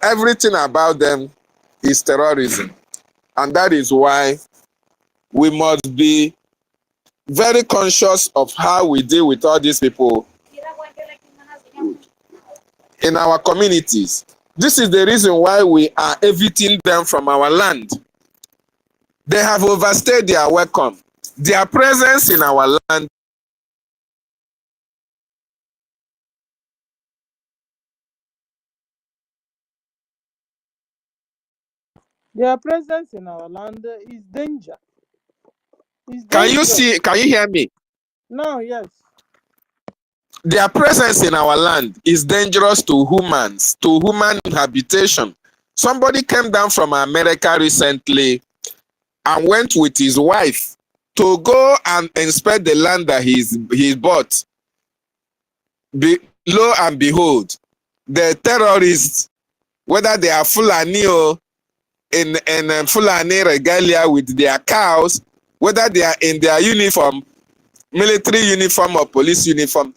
Everything about them is terrorism. And that is why we must be very conscious of how we deal with all these people in our communities. This is the reason why we are evicting them from our land. They have overstayed their welcome. Their presence in our land Their presence in our land is danger. Can you hear me? No, yes. Their presence in our land is dangerous to humans, to human habitation. Somebody came down from America recently and went with his wife to go and inspect the land that he's bought. Lo and behold, the terrorists, whether they are Fulani or in Fulani regalia with their cows, whether they are in their uniform, military uniform or police uniform,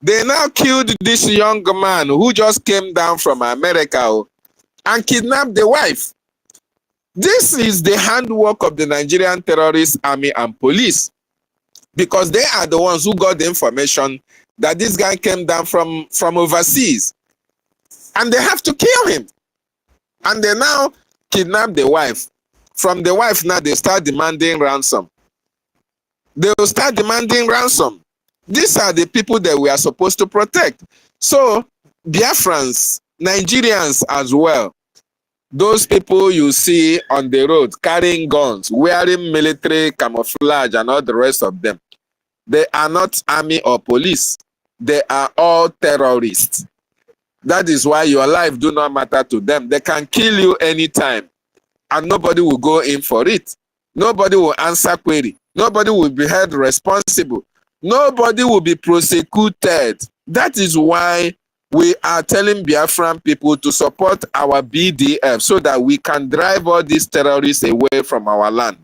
they now killed this young man who just came down from America and kidnapped the wife. This is the handwork of the Nigerian terrorist army and police, because they are the ones who got the information that this guy came down from overseas, and they have to kill him. And they now kidnap the wife. From the wife now they start demanding ransom. They will start demanding ransom. These are the people that we are supposed to protect. So Biafrans, Nigerians as well, those people you see on the road carrying guns, wearing military camouflage and all the rest of them, they are not army or police. They are all terrorists. That is why your life do not matter to them. They can kill you anytime and nobody will go in for it. Nobody will answer query. Nobody will be held responsible. Nobody will be prosecuted. That is why we are telling Biafran people to support our BDF so that we can drive all these terrorists away from our land.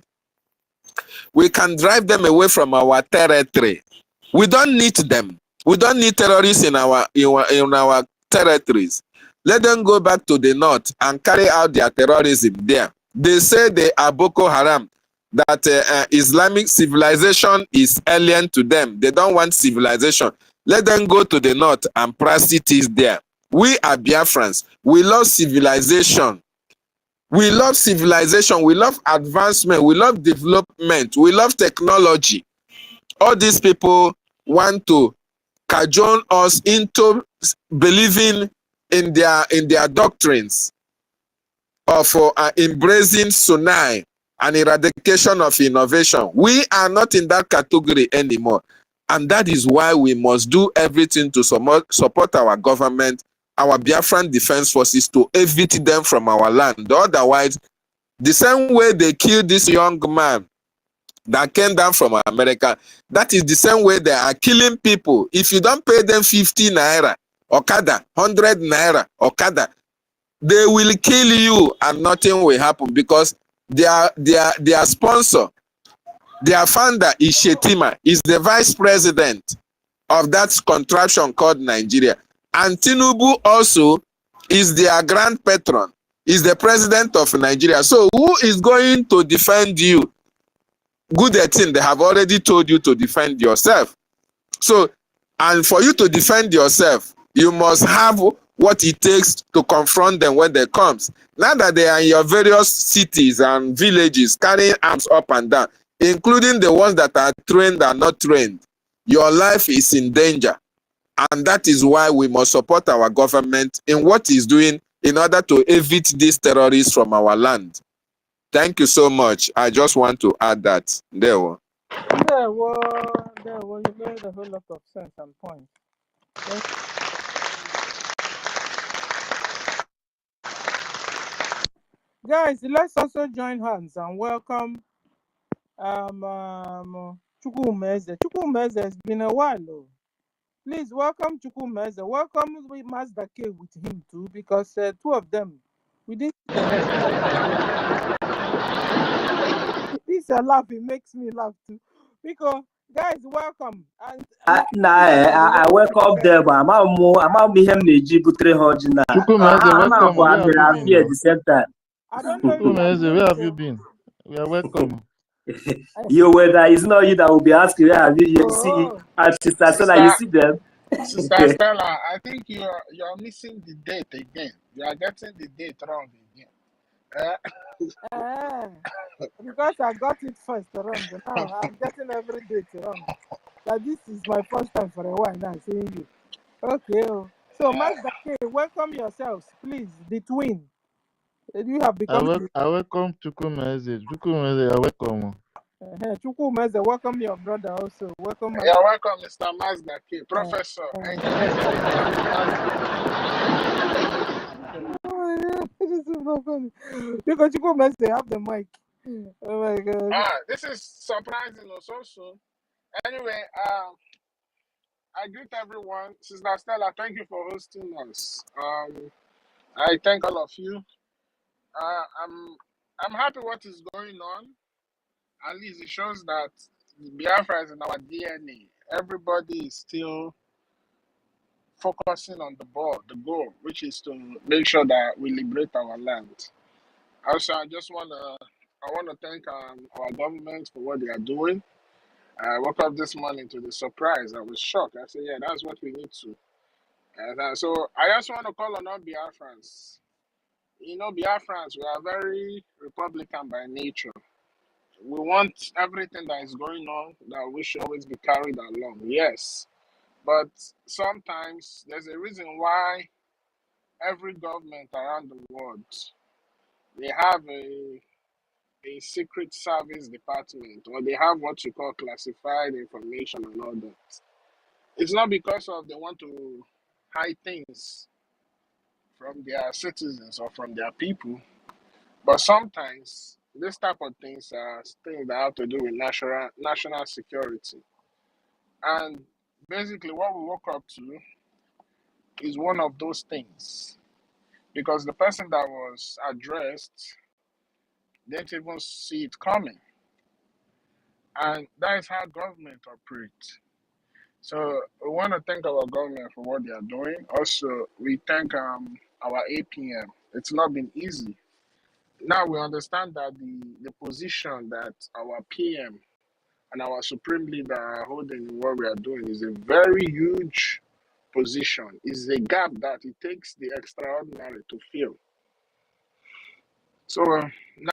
We can drive them away from our territory. We don't need them. We don't need terrorists in our territories. Let them go back to the north and carry out their terrorism there. They say they are Boko Haram, that Islamic civilization is alien to them. They don't want civilization. Let them go to the north and practice there. We are Biafrans. We love civilization. We love civilization. We love advancement. We love development. We love technology. All these people want to cajole us into believing in their doctrines of embracing Sunai and eradication of innovation. We are not in that category anymore. And that is why we must do everything to support our government, our Biafran defense forces, to evict them from our land. Otherwise, the same way they killed this young man that came down from America, that is the same way they are killing people. If you don't pay them 50 naira, Okada, 100 naira, Okada, they will kill you and nothing will happen, because their sponsor, their founder is Shetima, is the vice president of that contraption called Nigeria. And Tinubu also is their grand patron, is the president of Nigeria. So who is going to defend you? Good thing, they have already told you to defend yourself. So, and for you to defend yourself, you must have what it takes to confront them when they come. Now that they are in your various cities and villages carrying arms up and down, including the ones that are trained and not trained, your life is in danger. And that is why we must support our government in what it's doing in order to evict these terrorists from our land. Thank you so much. I just want to add that. There were. You made a whole lot of sense and points. Guys, let's also join hands and welcome Chukwumeze. Chukwumeze has been a while. Please welcome Chukwumeze. Welcome Mazda K with him too, because two of them, we didn't. This laugh, it makes me laugh too. Because guys, welcome. And I welcome them. I'm him Butre Hojina. Chukwumeze, welcome. Where have you been? At the same time. I don't know. Chukwumeze, where have you been? We are welcome. You whether it's not you that will be asking where have you see and Sister Stella, you see them. Sister Stella, I think you're missing the date again. You are getting the date wrong again. Because I got it first wrong. Now I'm getting every date wrong. That this is my first time for a while now seeing you. Okay. So, Master K, welcome yourselves, please. The twin. You have become the I welcome Chukwumeze. Chukwumeze, I welcome. Chukwumeze, welcome your brother also. Welcome. You're welcome, Mr. Mazda K, Professor, Engineer. This is so funny. Because Chukwumeze have the mic. Oh my God. This is surprising also soon. Anyway, I greet everyone. Sister Stella, thank you for hosting us. I thank all of you. I'm happy what is going on. At least it shows that Biafra is in our DNA. Everybody is still focusing on the goal, which is to make sure that we liberate our land. Also, I want to thank our government for what they are doing. I woke up this morning to the surprise. I was shocked. I said, yeah, that's what we need to. And so I just want to call on all Biafrans. You know, Biafrans, we are very Republican by nature. We want everything that is going on, that we should always be carried along. Yes. But sometimes there's a reason why every government around the world, they have a secret service department, or they have what you call classified information and all that. It's not because of they want to hide things from their citizens or from their people, but sometimes this type of things are things that have to do with national security. And basically what we woke up to is one of those things, because the person that was addressed didn't even see it coming. And that is how government operates. So we want to thank our government for what they are doing. Also, we thank our APM. It's not been easy. Now we understand that the position that our PM and our supreme leader are holding in what we are doing is a very huge position. It's a gap that it takes the extraordinary to fill. So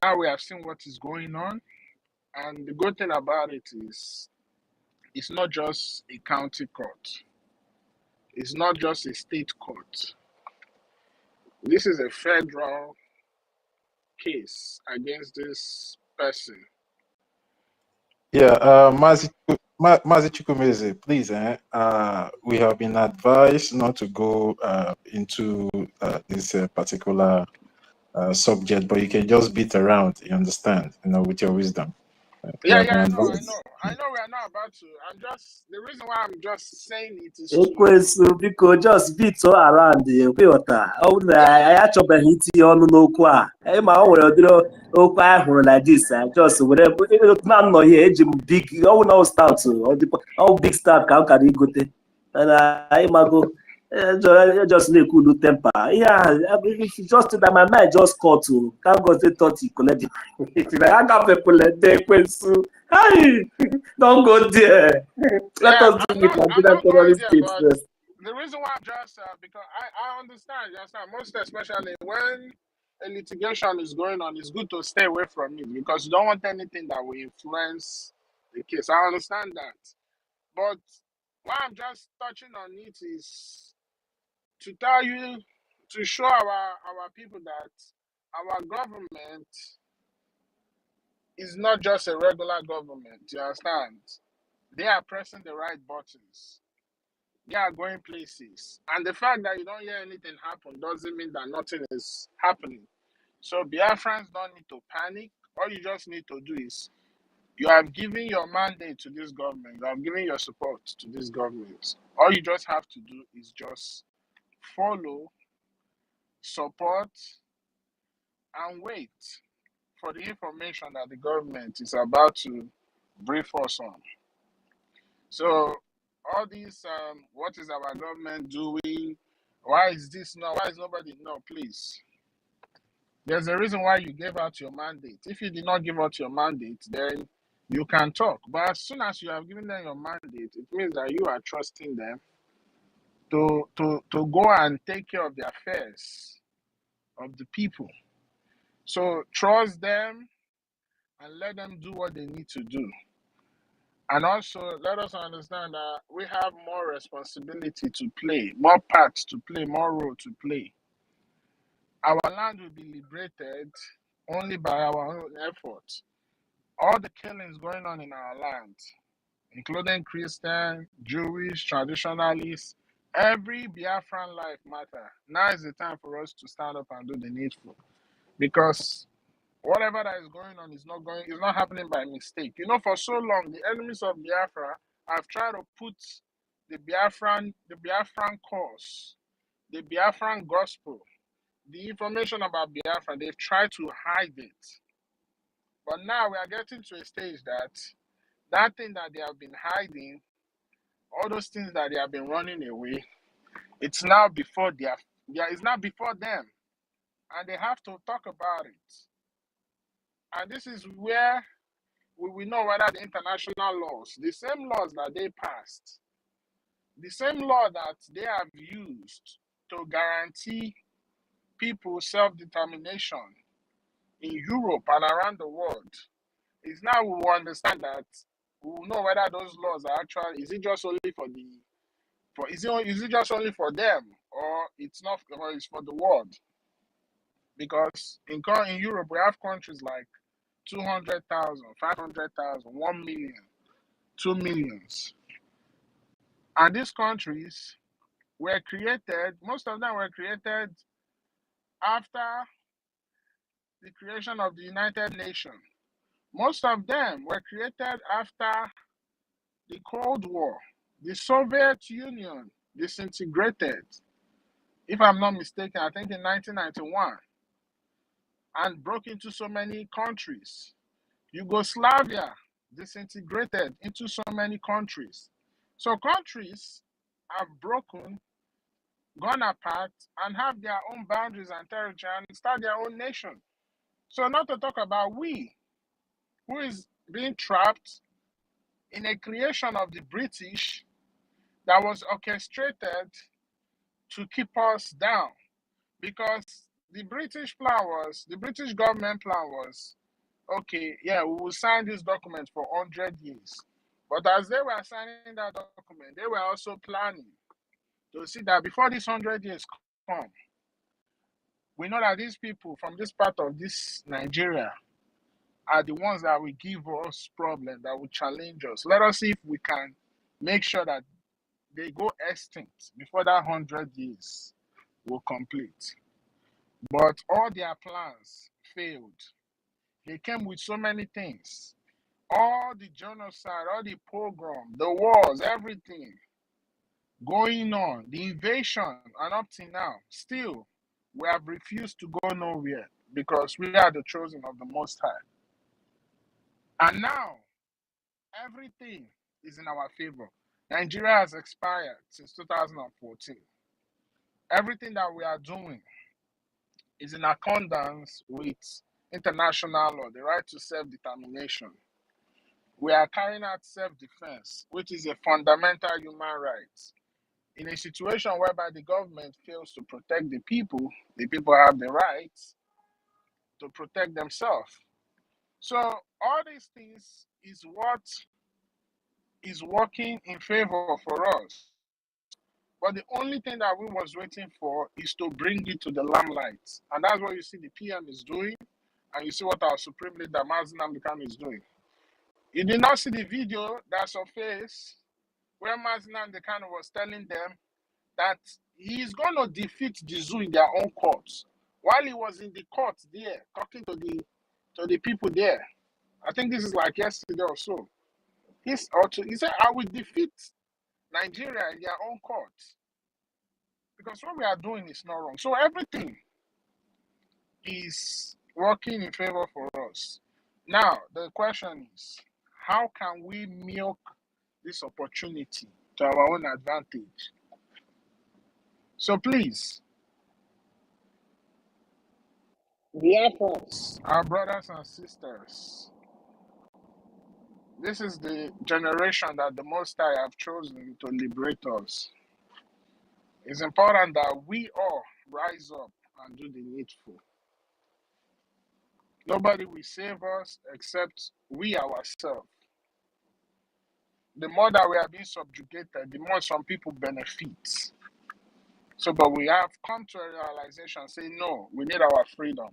now we have seen what is going on. And the good thing about it is it's not just a county court. It's not just a state court. This is a federal case against this person. Yeah, Mazi Chukwumeze, please, we have been advised not to go into this particular subject, but you can just beat around, you understand, with your wisdom. Yeah, I know we are not about to. The reason why I'm just saying it is to just beat around the I achọbeghị itinye ọnụ n'okwu a ma ọ nwere ụdịrị okwu a hụrụ like this just were na nọ here eji m big no stout big stout ka m kara igote ịmago just na-ekwu ulu temper just that my mind just caught to can't go say 30 collect I got people don't go there. Let us do it Nigerian terrorist states first. The reason why I'm just because I understand, most especially when a litigation is going on, it's good to stay away from it because you don't want anything that will influence the case. I understand that. But why I'm just touching on it is to tell you, to show our people that our government is not just a regular government, you understand? They are pressing the right buttons. They are going places. And the fact that you don't hear anything happen doesn't mean that nothing is happening. So Biafrans don't need to panic. All you just need to do is you have given your mandate to this government. You have given your support to this government. All you just have to do is just follow, support, and wait for the information that the government is about to brief us on. So all these, what is our government doing? Why is this not? Why is nobody? No, please. There's a reason why you gave out your mandate. If you did not give out your mandate, then you can talk. But as soon as you have given them your mandate, it means that you are trusting them to go and take care of the affairs of the people. So trust them and let them do what they need to do. And also let us understand that we have more responsibility to play, more parts to play, more role to play. Our land will be liberated only by our own efforts. All the killings going on in our land, including Christian, Jewish, traditionalists, every Biafran life matter. Now is the time for us to stand up and do the needful. Because whatever that is going on is not happening by mistake. You know, for so long, the enemies of Biafra have tried to put the Biafran cause, the Biafran gospel, the information about Biafra, they've tried to hide it. But now we are getting to a stage that thing that they have been hiding, all those things that they have been running away, it's now before it's not before them. And they have to talk about it. And this is where we will know whether the international laws, the same laws that they passed, the same law that they have used to guarantee people self-determination in Europe and around the world, is now we will understand that we will know whether those laws are actually, is it just only is it just only for them, or it's not, or it's for the world? Because in Europe we have countries like 200,000, 500,000, 1 million, 2 millions. And these countries were created, most of them were created after the creation of the United Nations. Most of them were created after the Cold War. The Soviet Union disintegrated, if I'm not mistaken, I think in 1991, and broke into so many countries. Yugoslavia disintegrated into so many countries. So countries have broken, gone apart, and have their own boundaries and territory and start their own nation. So not to talk about we, who is being trapped in a creation of the British that was orchestrated to keep us down. Because the British government plan was, okay, yeah, we will sign this document for 100 years. But as they were signing that document, they were also planning to see that before these 100 years come, we know that these people from this part of this Nigeria are the ones that will give us problems, that will challenge us. Let us see if we can make sure that they go extinct before that 100 years will complete. But all their plans failed. They came with so many things. All the genocide, all the pogrom, the wars, everything going on, the invasion, and up to now, still, we have refused to go nowhere because we are the chosen of the Most High. And now, everything is in our favor. Nigeria has expired since 2014. Everything that we are doing is in accordance with international law, the right to self-determination. We are carrying out self-defense, which is a fundamental human right. In a situation whereby the government fails to protect the people have the right to protect themselves. So all these things is what is working in favor for us. But the only thing that we was waiting for is to bring it to the limelight. And that's what you see the PM is doing, and you see what our Supreme Leader, Mazen Namdekan, is doing. You did not see the video that surfaced where Mazen Namdekan was telling them that he's going to defeat the zoo in their own courts. While he was in the court there, talking to the people there, I think this is like yesterday or so, he said, I will defeat Nigeria in their own courts. Because what we are doing is not wrong. So everything is working in favor for us. Now, the question is, how can we milk this opportunity to our own advantage? So please, Biafrans, our brothers and sisters, this is the generation that the Most High have chosen to liberate us. It's important that we all rise up and do the needful. Nobody will save us except we ourselves. The more that we are being subjugated, the more some people benefit. So, but we have come to a realization, say, no, we need our freedom.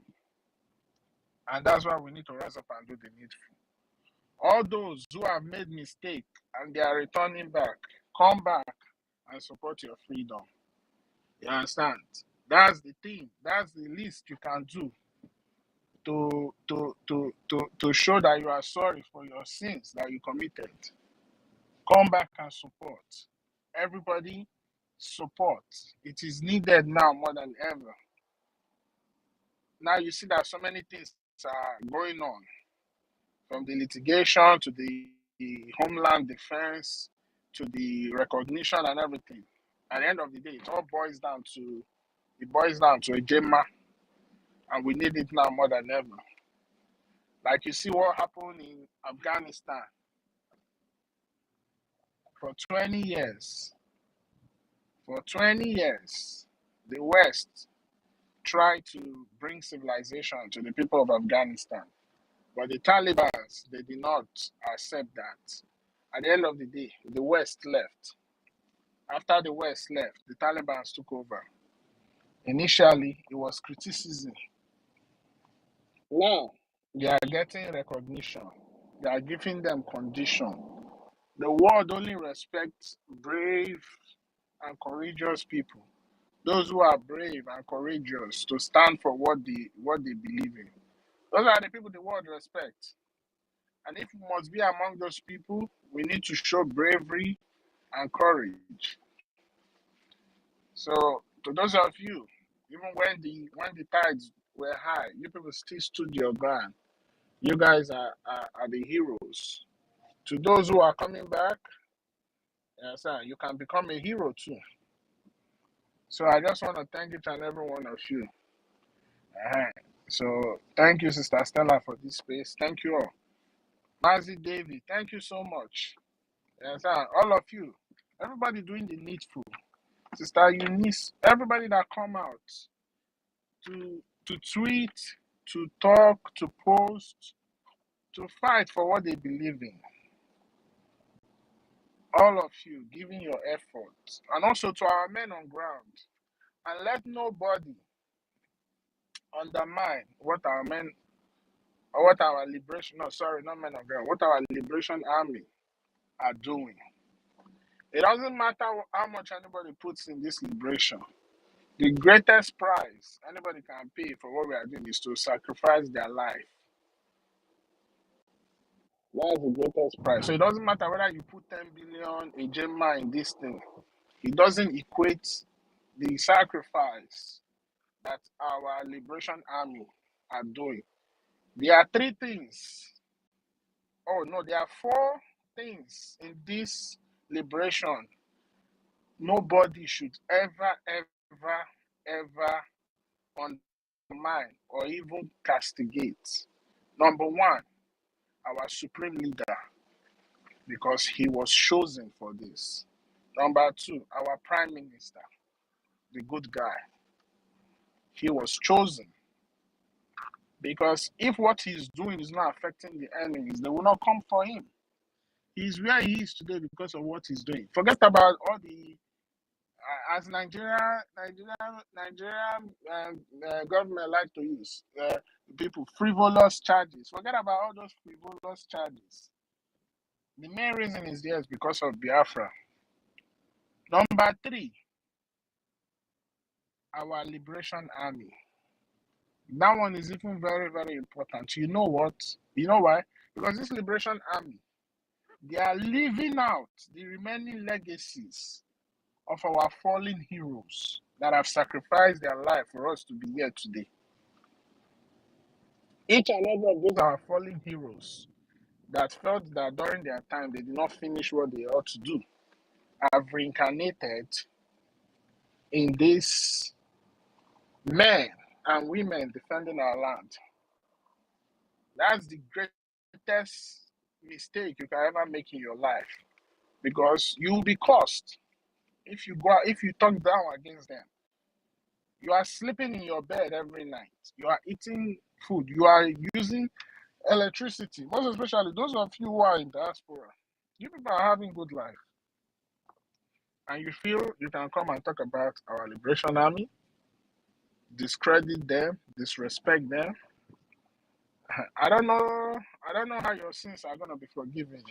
And that's why we need to rise up and do the needful. All those who have made mistake and they are returning back, come back and support your freedom. You understand? That's the thing. That's the least you can do to show that you are sorry for your sins that you committed. Come back and support. Everybody support. It is needed now more than ever. Now you see that so many things are going on, from the litigation to the homeland defense to the recognition and everything. At the end of the day, it all boils down to a Gemma, and we need it now more than ever. Like you see what happened in Afghanistan for 20 years. For 20 years, the West tried to bring civilization to the people of Afghanistan. But the Taliban, they did not accept that. At the end of the day, the West left. After the West left, the Taliban took over. Initially, it was criticism. Now, they are getting recognition. They are giving them condition. The world only respects brave and courageous people. Those who are brave and courageous to stand for what they believe in. Those are the people the world respects. And if we must be among those people, we need to show bravery and courage. So to those of you, even when the tides were high, you people still stood your ground. You guys are the heroes. To those who are coming back, yes, sir, you can become a hero too. So I just want to thank each and every one of you. So thank you, Sister Stella, for this space. Thank you all. Mazi David, thank you so much. Yes, sir, all of you. Everybody doing the needful. Sister Eunice, everybody that come out to tweet, to talk, to post, to fight for what they believe in. All of you giving your effort. And also to our men on ground. And let nobody undermine what our men, or what our liberation, no, sorry, not men on ground, what our liberation army are doing. It doesn't matter how much anybody puts in this liberation. The greatest price anybody can pay for what we are doing is to sacrifice their life. That's the greatest price. So it doesn't matter whether you put 10 billion a gemma in this thing. It doesn't equate the sacrifice that our liberation army are doing. There are 3 things. Oh no, there are 4 things in this liberation nobody should ever undermine or even castigate. Number 1, our supreme leader, because he was chosen for this. Number 2, our prime minister, the good guy. He was chosen because if what he's doing is not affecting the enemies, they will not come for him. He's where he is today because of what he's doing. Forget about all the as Nigeria government like to use people frivolous charges. Forget about all those frivolous charges. The main reason is yes because of Biafra. Number 3, our liberation army. That one is even very, very important. You know what? You know why? Because this liberation army, they are living out the remaining legacies of our fallen heroes that have sacrificed their life for us to be here today. Each and every of those are fallen heroes that felt that during their time they did not finish what they ought to do have reincarnated in these men and women defending our land. That's the greatest mistake you can ever make in your life, because you will be cursed if you talk down against them. You are sleeping in your bed every night. You are eating food. You are using electricity. Most especially those of you who are in diaspora. You people are having good life. And you feel you can come and talk about our Liberation Army, discredit them, disrespect them. I don't know how your sins are gonna be forgiven.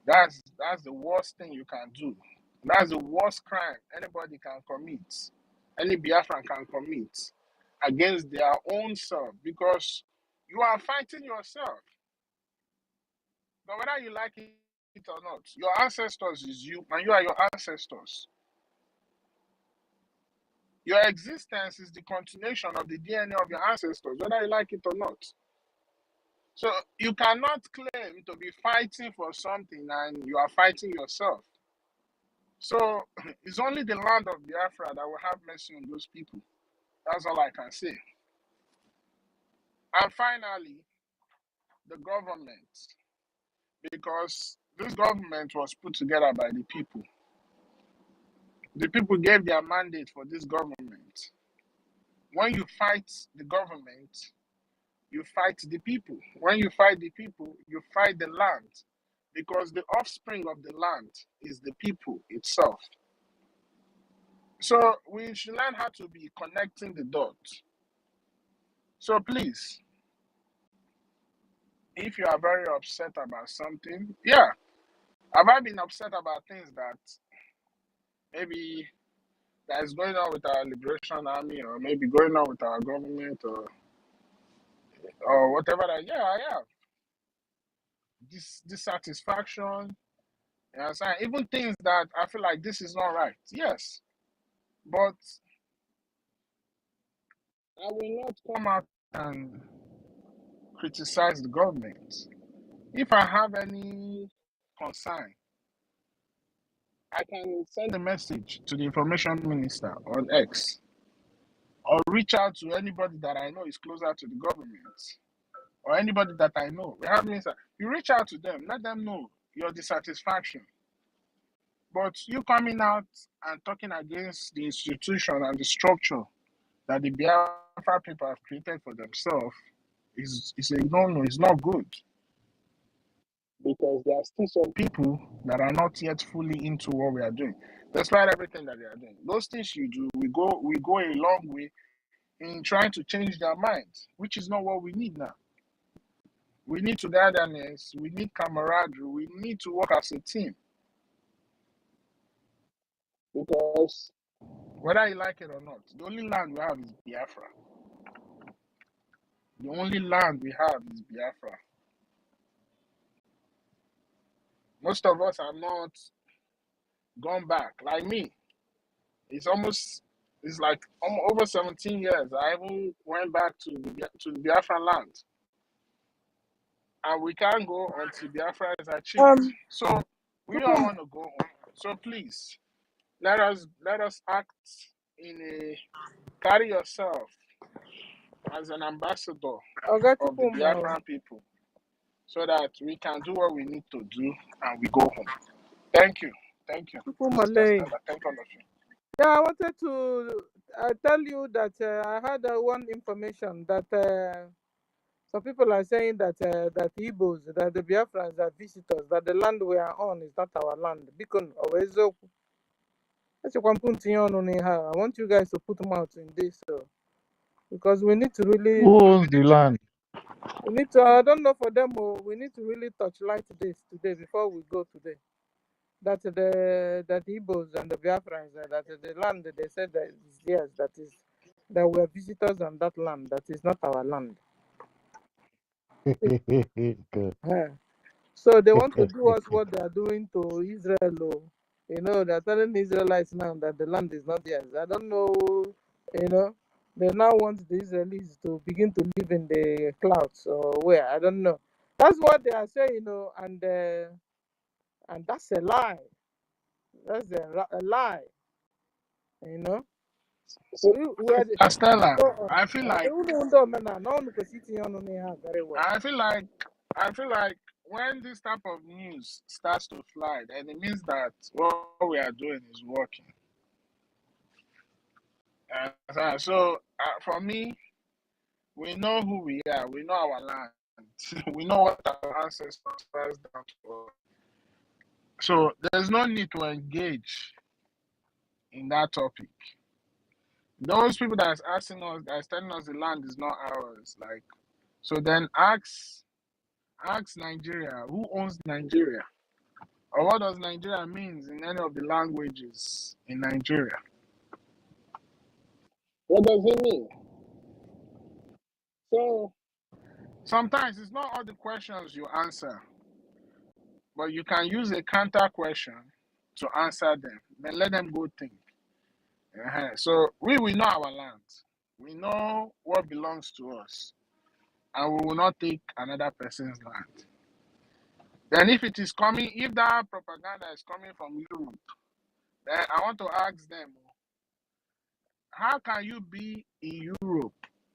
That's the worst thing you can do. That's the worst crime anybody can commit. Any Biafran can commit against their own self, because you are fighting yourself. But whether you like it or not, your ancestors is you, and you are your ancestors. Your existence is the continuation of the DNA of your ancestors, whether you like it or not. So you cannot claim to be fighting for something and you are fighting yourself. So it's only the land of Biafra that will have mercy on those people. That's all I can say. And finally, the government, because this government was put together by the people. The people gave their mandate for this government. When you fight the government, you fight the people. When you fight the people, you fight the land, because the offspring of the land is the people itself. So we should learn how to be connecting the dots. So please, if you are very upset about something, yeah, have I been upset about things that maybe that is going on with our Liberation Army, or maybe going on with our government, or whatever that? Yeah, I have dissatisfaction. You understand? Even things that I feel like this is not right. Yes, but I will not come out and criticize the government. If I have any concern, I can send a message to the information minister on X, or reach out to anybody that I know is closer to the government, or anybody that I know. We have minister. You reach out to them, let them know your dissatisfaction. But you coming out and talking against the institution and the structure that the Biafra people have created for themselves is a no-no. It's not good, because there are still some people that are not yet fully into what we are doing, despite everything that they are doing. Those things you do, we go a long way in trying to change their minds, which is not what we need now. We need togetherness. We need camaraderie. We need to work as a team, because whether you like it or not, the only land we have is Biafra. The only land we have is Biafra. Most of us have not gone back. Like me, it's like over 17 years. I even went back to the Biafran land, and we can't go until Biafra is achieved. So we all want to go home. So please, let us act carry yourself as an ambassador of the Biafran people, so that we can do what we need to do and we go home. Thank you. Thank you, Sister Stella. Thank all of you. Yeah, I wanted to tell you that I had one information that some people are saying that that Igbos, that the Biafrans are visitors, that the land we are on is not our land. I want you guys to put mouth in this, because we need to really. Who owns the land? We need to. I don't know for them. We need to really touch light this today before we go today. That the Igbos and the Biafrans, that the land they said that is theirs, that we are visitors on that land, that is not our land. So they want to do us what they are doing to Israel. They're telling the Israelites now that the land is not theirs. I don't know. They now want the Israelis to begin to live in the clouds or where, I don't know. That's what they are saying, and that's a lie. That's a lie. So Stella, I feel like when this type of news starts to fly, then it means that what we are doing is working. So for me, we know who we are. We know our land. We know what our ancestors passed down to us. So there's no need to engage in that topic. Those people that's asking us, that's telling us the land is not ours, like, so then ask Nigeria, who owns Nigeria? Or what does Nigeria means in any of the languages in Nigeria? What does it mean? So sometimes it's not all the questions you answer, but you can use a counter question to answer them. Then let them go think. So we know our land. We know what belongs to us. And we will not take another person's land. Then if it is coming, if that propaganda is coming from Europe, then I want to ask them, how can you be in Europe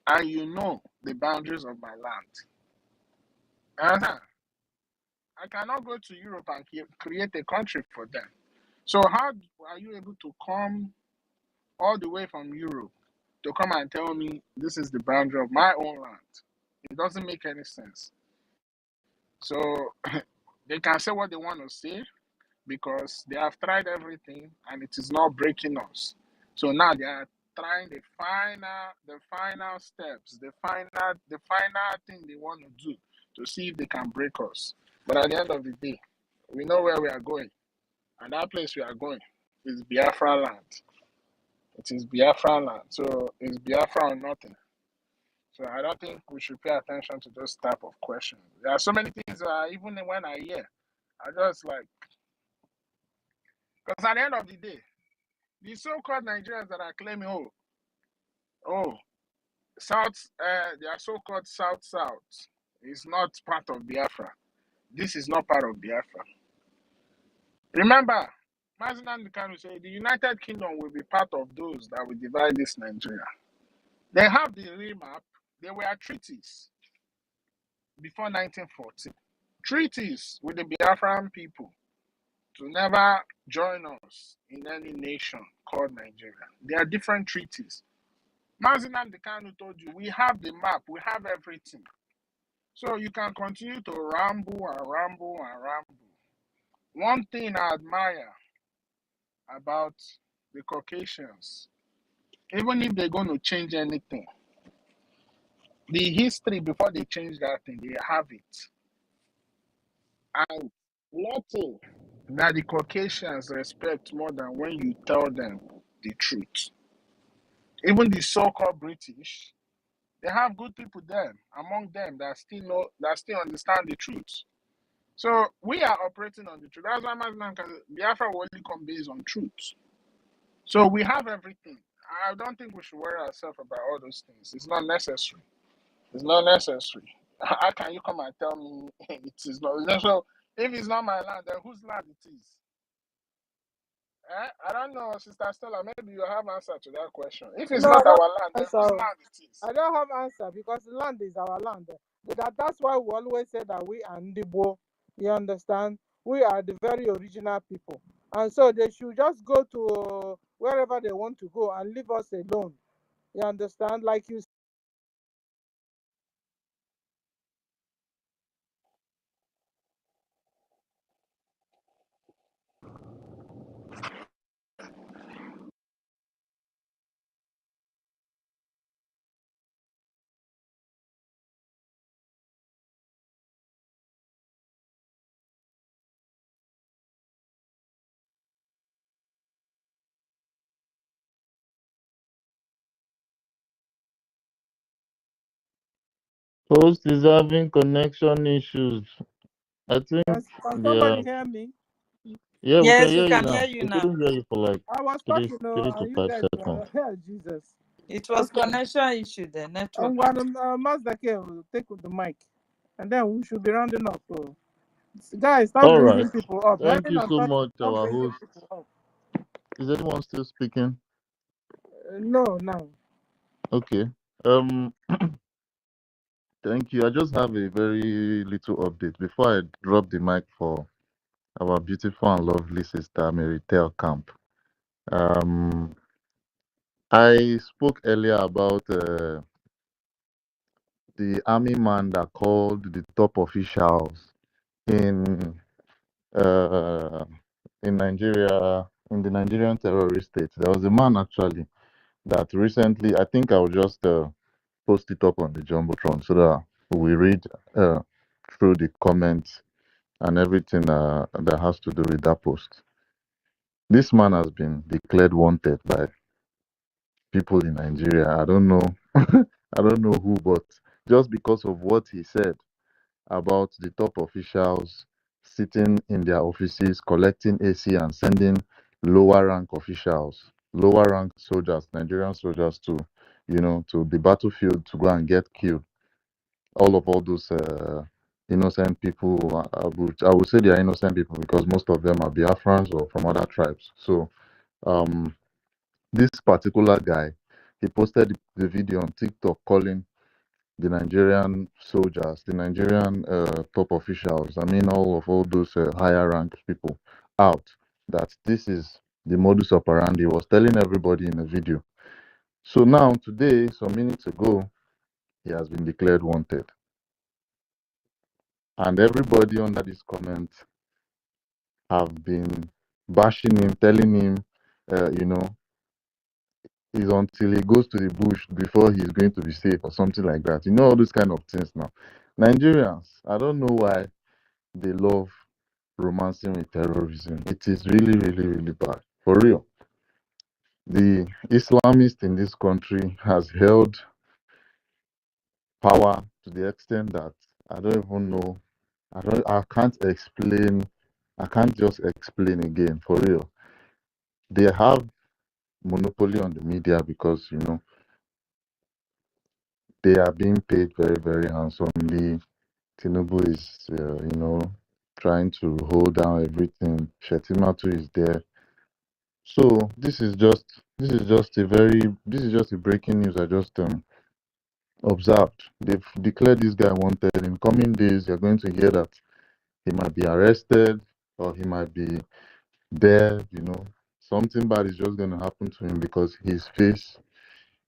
and you know the boundaries of my land? I cannot go to Europe and create a country for them. So how are you able to come all the way from Europe to come and tell me this is the boundary of my own land? It doesn't make any sense. So they can say what they want to say because they have tried everything and it is not breaking us. So now they are trying the final steps, the final thing they want to do to see if they can break us. But at the end of the day, we know where we are going. And that place we are going is Biafra land. It is Biafra land. So it's Biafra or nothing. So I don't think we should pay attention to those type of questions. There are so many things even when I hear, I just like, because at the end of the day, the so-called Nigerians that are claiming, South, they are so-called South is not part of Biafra. This is not part of Biafra. Remember, Mazinan Kanu said the United Kingdom will be part of those that will divide this Nigeria. They have the real map. There were treaties before 1914. Treaties with the Biafran people to never join us in any nation called Nigeria. There are different treaties. Mazinan Kanu told you, we have the map, we have everything. So you can continue to ramble and ramble and ramble. One thing I admire about the Caucasians, even if they're going to change anything, the history before they change that thing, they have it. And nothing that the Caucasians respect more than when you tell them the truth. Even the so-called British, they have good people there among them that still understand the truth. So we are operating on the truth. That's why Biafra will only come based on truth. So we have everything. I don't think we should worry ourselves about all those things. It's not necessary. It's not necessary. How can you come and tell me it is not? So if it's not my land, then whose land it is? I don't know, Sister Stella. Maybe you have answer to that question. If it's No, not I don't our land, then have whose answer. land it is? I don't have answer because the land is our land. That's why we always say that we are Ndibo. You understand? We are the very original people. And so they should just go to wherever they want to go and leave us alone. You understand? Like you Host is having connection issues. I think can they somebody are. hear me? Yeah, we can Yes, hear we you can now. hear you We now. couldn't hear you for like I was three, talking, three are to you five guys seconds. Jesus. It was Okay. connection issue, the network. I'm going to Master K will take the mic. And then we should be rounding up. Guys, stop All right. bringing people up. Thank Helen you and so Totti, much, stop our bringing host. people up. Is anyone still speaking? No. Okay. Thank you. I just have a very little update before I drop the mic for our beautiful and lovely sister Mary Camp. I spoke earlier about the army man that called the top officials in uh, in Nigeria, in the Nigerian terrorist state. There was a man actually that recently, I think I'll just post it up on the Jumbotron so that we read uh, through the comments and everything that has to do with that post. This man has been declared wanted by people in Nigeria. I don't know, I don't know who, but just because of what he said about the top officials sitting in their offices collecting AC and sending lower rank officials, lower rank soldiers, Nigerian soldiers to, to the battlefield to go and get killed. All those innocent people, I would say they are innocent people because most of them are Biafrans or from other tribes. So um, this particular guy, he posted the video on TikTok calling the Nigerian soldiers, the Nigerian top officials, I mean, all those higher ranked people out, that this is the modus operandi. He was telling everybody in the video. So now, today, some minutes ago, he has been declared wanted. And everybody under this comment have been bashing him, telling him, is until he goes to the bush before he's going to be safe or something like that. All those kind of things now. Nigerians, I don't know why they love romancing with terrorism. It is really, really, really bad. For real. The Islamist in this country has held power to the extent that I don't even know. I can't explain. I can't just explain again. For real. They have monopoly on the media because, they are being paid very, very handsomely. Tinubu is, trying to hold down everything. Shetimatu is there. So this is just a breaking news I just observed. They've declared this guy wanted. In coming days, you're going to hear that he might be arrested or he might be there. Something bad is just going to happen to him because his face.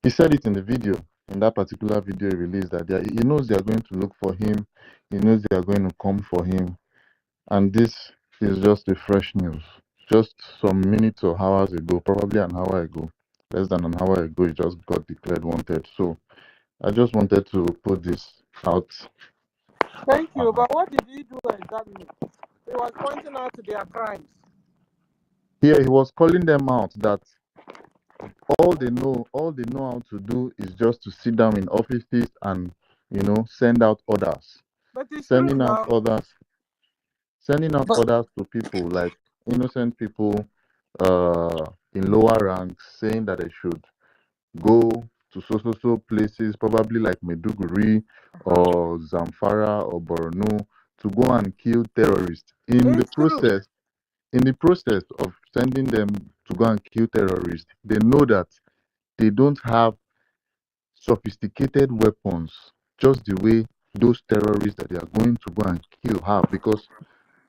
He said it in the video, in that particular video he released, that he knows they are going to look for him. He knows they are going to come for him. And this is just a fresh news. Just some minutes or hours ago, probably an hour ago, less than an hour ago, he just got declared wanted. So I just wanted to put this out. Thank you, but what did he do exactly? He was pointing out to their crimes. Here he was calling them out that all they know how to do is just to sit down in offices and send out orders. But it's Sending true out now. orders to people, like innocent people in lower ranks, saying that they should go to so places, probably like Meduguri or Zamfara or Borno, to go and kill terrorists. It's true. In the process of sending them to go and kill terrorists, they know that they don't have sophisticated weapons, just the way those terrorists that they are going to go and kill have. Because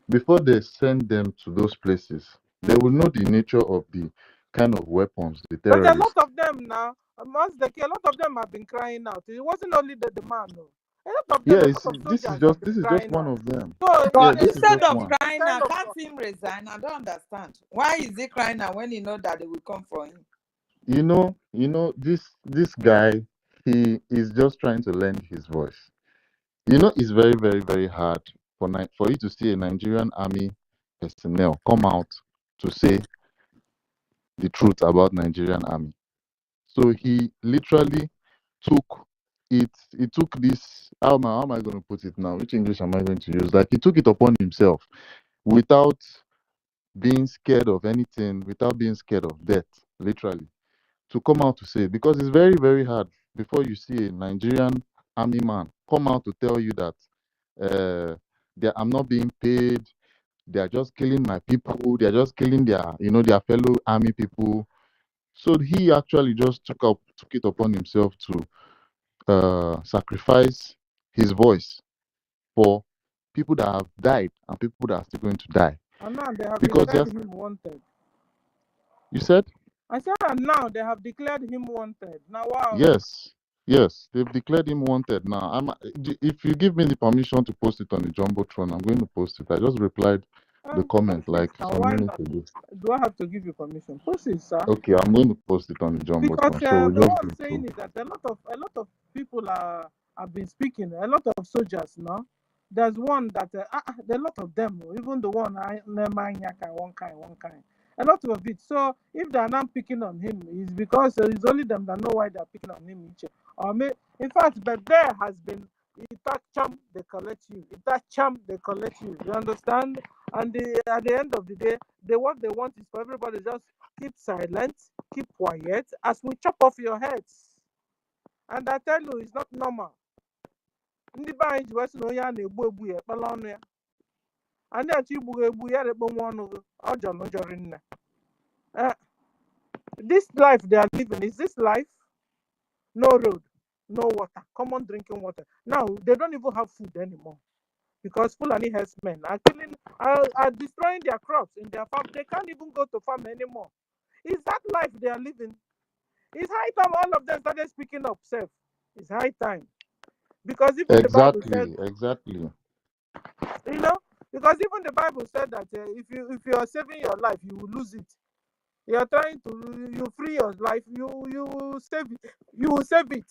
before they send them to those places, they will know the nature of the kind of weapons the But a terrorists. lot of them now, a lot of them have been crying out. It wasn't only the man, no. A lot of them, Yeah, a lot of soldiers have this been is just crying one out. of them. So Yeah, But this is instead just of one. crying kind now, of can't him resign? I don't understand. Why is he crying now when he know that they will come for him? This guy, he is just trying to lend his voice. It's very, very, very hard for you to see a Nigerian army personnel come out to say the truth about Nigerian army. So he literally took it. He took this. How am I going to put it now? Which English am I going to use? Like, he took it upon himself without being scared of anything, without being scared of death, literally, to come out to say, because it's very, very hard before you see a Nigerian army man come out to tell you that I'm not being paid, they are just killing my people, they are just killing their fellow army people. So he actually just took it upon himself to sacrifice his voice for people that have died and people that are still going to die. And now they have Because declared him wanted. you said? I said, and now they have declared him wanted. Now, wow. Yes, yes, they've declared him wanted. Now, if you give me the permission to post it on the Jumbotron, I'm going to post it. I just replied the comment like some Why minutes not? ago. Do I have to give you permission? Post it, sir. Okay, I'm going to post it on the Because Jumbotron. So the just one saying is that a lot of people have been speaking. A lot of soldiers, no. There's one that there are a lot of them. Even the one one kind. A lot of it. So if they are not picking on him, it's because it's only them that know why they are picking on him. Or in fact, but there has been Itacham, they collect you. Itacham, they collect you. You understand? And at the end of the day, what they want is for everybody just keep silent, keep quiet, as we chop off your heads. And I tell you, it's not normal. Ndị be anyị ji wee sị na onye a na-egbu egbu ya ekpela ọnụ ya. A na-achọ igbu egbu ya rekponwe ọnụ gị, ọ jọrọ njọrị nne. This life they are living, is this life? No road, no water, common drinking water. Now, they don't even have food anymore. Because Fulani herdsmen are killing, are destroying their crops in their farm. They can't even go to farm anymore. Is that life they are living? It's high time all of them started speaking up, self. It's high time. Because even the Bible said, exactly. You know, because even the Bible said that if you are saving your life, you will lose it. You are trying to you free your life, you will save it. You will save it.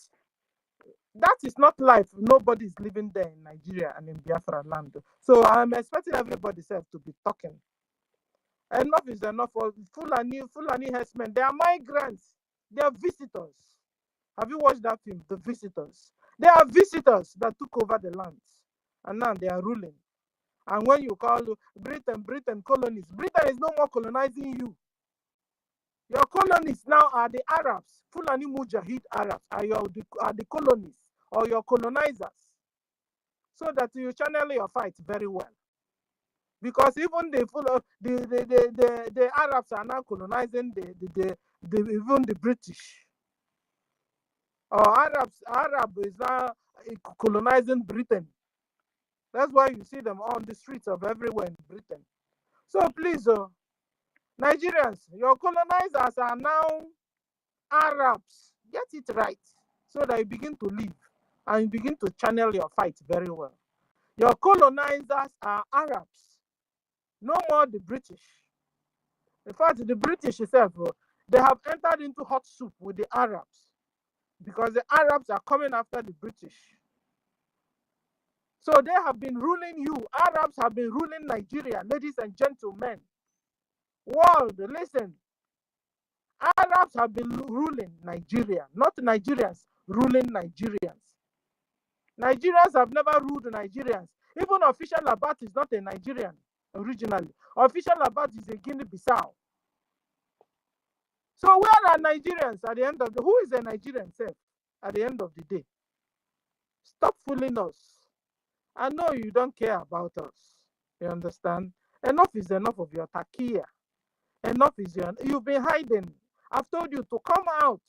That is not life. Nobody is living there in Nigeria and in Biafra land. So I'm expecting everybody self to be talking. Enough is enough for Fulani herdsmen. They are migrants. They are visitors. Have you watched that film, The Visitors? They are visitors that took over the lands. And now they are ruling. And when you call Britain colonies, Britain is no more colonizing you. Your colonies now are the Arabs. Fulani Mujahid Arabs are the colonies or your colonizers. So that you channel your fight very well. Because even the Arabs are now colonizing even the British. Or Arab is now colonizing Britain. That's why you see them on the streets of everywhere in Britain. So please, Nigerians, your colonizers are now Arabs. Get it right so that you begin to live and you begin to channel your fight very well. Your colonizers are Arabs, no more the British. In fact, the British itself, they have entered into hot soup with the Arabs because the Arabs are coming after the British. So they have been ruling you. Arabs have been ruling Nigeria, ladies and gentlemen. World, listen. Arabs have been ruling Nigeria, not Nigerians ruling Nigerians. Nigerians have never ruled Nigerians. Even official Labat is not a Nigerian originally. Official Labat is a Guinea-Bissau. So where are Nigerians at the end of the who is a Nigerian self at the end of the day? Stop fooling us. I know you don't care about us. You understand? Enough is enough of your takia. Enough is you've been hiding. I've told you to come out.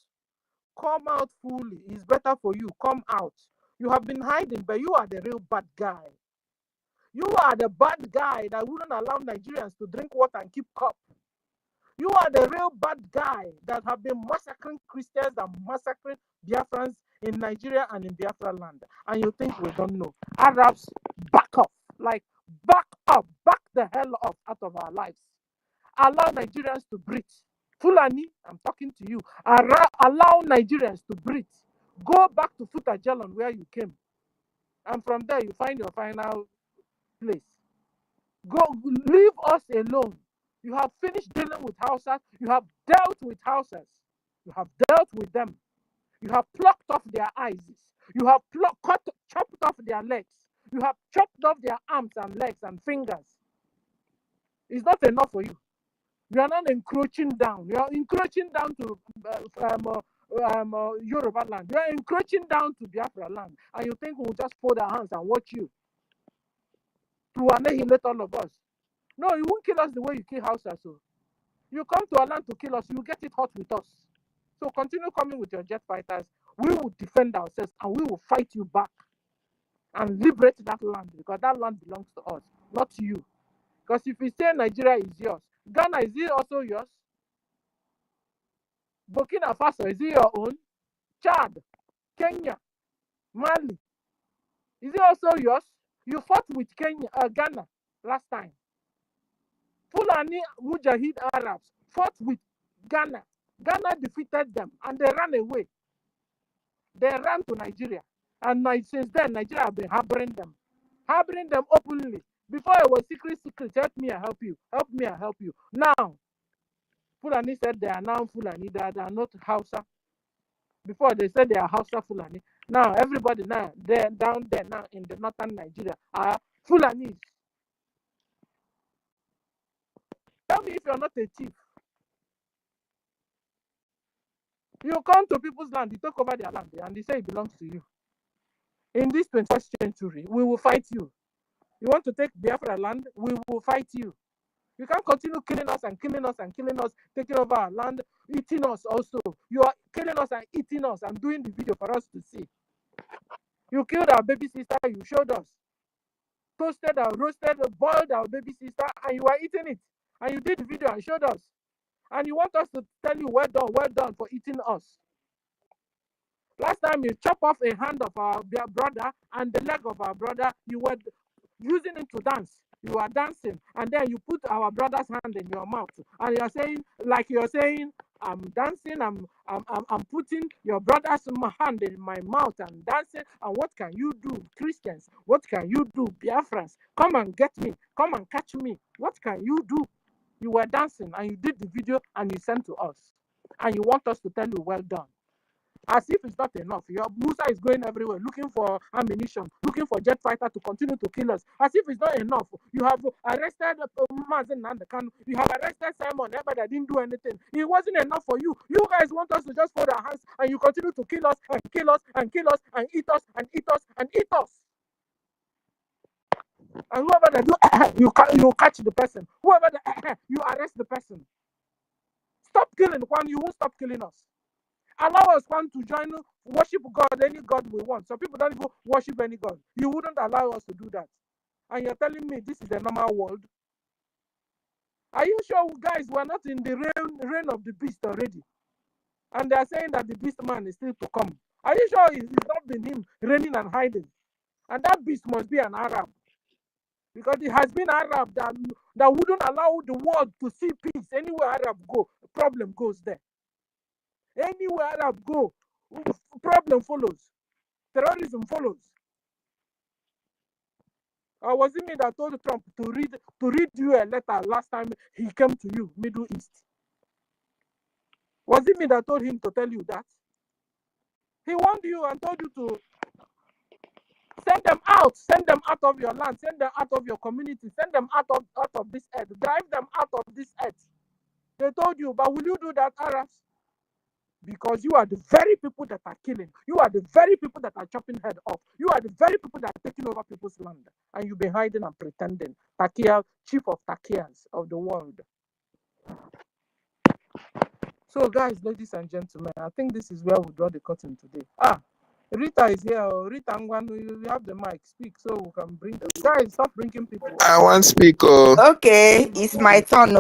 Come out fully. It's better for you. Come out. You have been hiding, but you are the real bad guy. You are the bad guy that wouldn't allow Nigerians to drink water and keep cup. You are the real bad guy that have been massacring Christians and massacring Biafrans in Nigeria and in Biafra land. And you think we don't know. Arabs, back up. Like, back up. Back the hell up out of our lives. Allow Nigerians to breathe. Fulani, I'm talking to you. Allow Nigerians to breathe. Go back to Futajalon where you came. And from there, you find your final place. Go, leave us alone. You have finished dealing with Hausas. You have dealt with Hausas. You have dealt with them. You have plucked off their eyes. You have chopped off their legs. You have chopped off their arms and legs and fingers. It's not enough for you. You are not encroaching down. You are encroaching down to Yoruba land. You are encroaching down to Biafra land. And you think we'll just fold our hands and watch you to annihilate all of us. No, you won't kill us the way you kill Hausas. So you come to our land to kill us, you get it hot with us. So continue coming with your jet fighters. We will defend ourselves and we will fight you back and liberate that land because that land belongs to us, not to you. Because if you say Nigeria is yours, Ghana, is it also yours? Burkina Faso, is it your own? Chad, Kenya, Mali, is it also yours? You fought with Ghana last time. Fulani Mujahid Arabs fought with Ghana. Ghana defeated them and they ran away. They ran to Nigeria. And since then, Nigeria have been harboring them openly. Before it was secret, help me, I help you. Help me, I help you. Now, Fulani said they are now Fulani, they are not Hausa. Before they said they are Hausa Fulani. Now, everybody now, they're down there now in the northern Nigeria are Fulanis. Tell me if you're not a thief. You come to people's land, you take over their land, and they say it belongs to you. In this 21st century, we will fight you. You want to take Biafra land, we will fight you. You can't continue killing us and killing us and killing us, taking over our land, eating us also. You are killing us and eating us and doing the video for us to see. You killed our baby sister, you showed us. Toasted or roasted, boiled our baby sister, and you are eating it. And you did the video and showed us. And you want us to tell you, well done for eating us. Last time you chop off a hand of our brother and the leg of our brother, you were using it to dance. You are dancing, and then you put our brother's hand in your mouth, and you're saying, I'm dancing, I'm putting your brother's hand in my mouth and dancing. And what can you do, Christians? What can you do, Biafrans? Come and get me, come and catch me. What can you do? You were dancing and you did the video and you sent to us, and you want us to tell you, well done. As if it's not enough. Your Musa is going everywhere, looking for ammunition, looking for jet fighter to continue to kill us. As if it's not enough. You have arrested Mazen Nandekan. You have arrested Simon Eber that didn't do anything. It wasn't enough for you. You guys want us to just fold our hands and you continue to kill us and kill us and kill us and eat us and eat us and eat us. And whoever they do, you catch the person. Whoever they, you arrest the person. Stop killing one. You won't stop killing us. Allow us one to join, worship God, any God we want. Some people don't even worship any God. You wouldn't allow us to do that. And you're telling me this is a normal world? Are you sure, guys, we're not in the reign of the beast already? And they're saying that the beast man is still to come. Are you sure it's not been him reigning and hiding? And that beast must be an Arab. Because it has been Arab that wouldn't allow the world to see peace. Anywhere Arab go, problem goes there. Anywhere Arab go, problem follows. Terrorism follows. Or was it me that told Trump to read you a letter last time he came to you, Middle East? Was it me that told him to tell you that? He warned you and told you to send them out of your land, send them out of your community, send them out of this earth, drive them out of this earth. They told you, but will you do that, Arabs? Because you are the very people that are killing. You are the very people that are chopping head off. You are the very people that are taking over people's land. And you've been hiding and pretending. Takia, chief of Takias of the world. So guys, ladies and gentlemen, I think this is where we draw the curtain today. Rita is here. Rita, you have the mic. Speak so we can bring them. Guys, stop bringing people. I want to speak. Okay, it's my turn.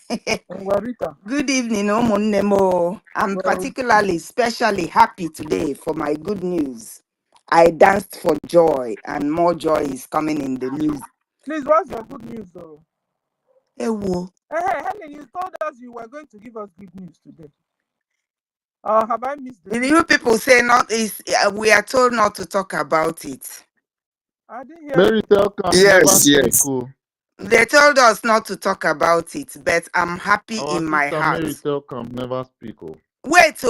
Rita. Good evening, Omonemo. I'm particularly, especially happy today for my good news. I danced for joy, and more joy is coming in the news. Please, what's your good news, though? Ewo. Helen, you told us you were going to give us good news today. Have I missed it? You people say not is we are told not to talk about it. I didn't hear. Mary Telcom Yes. They told us not to talk about it, but I'm happy in my heart. Mary Telcom never speak. Wait,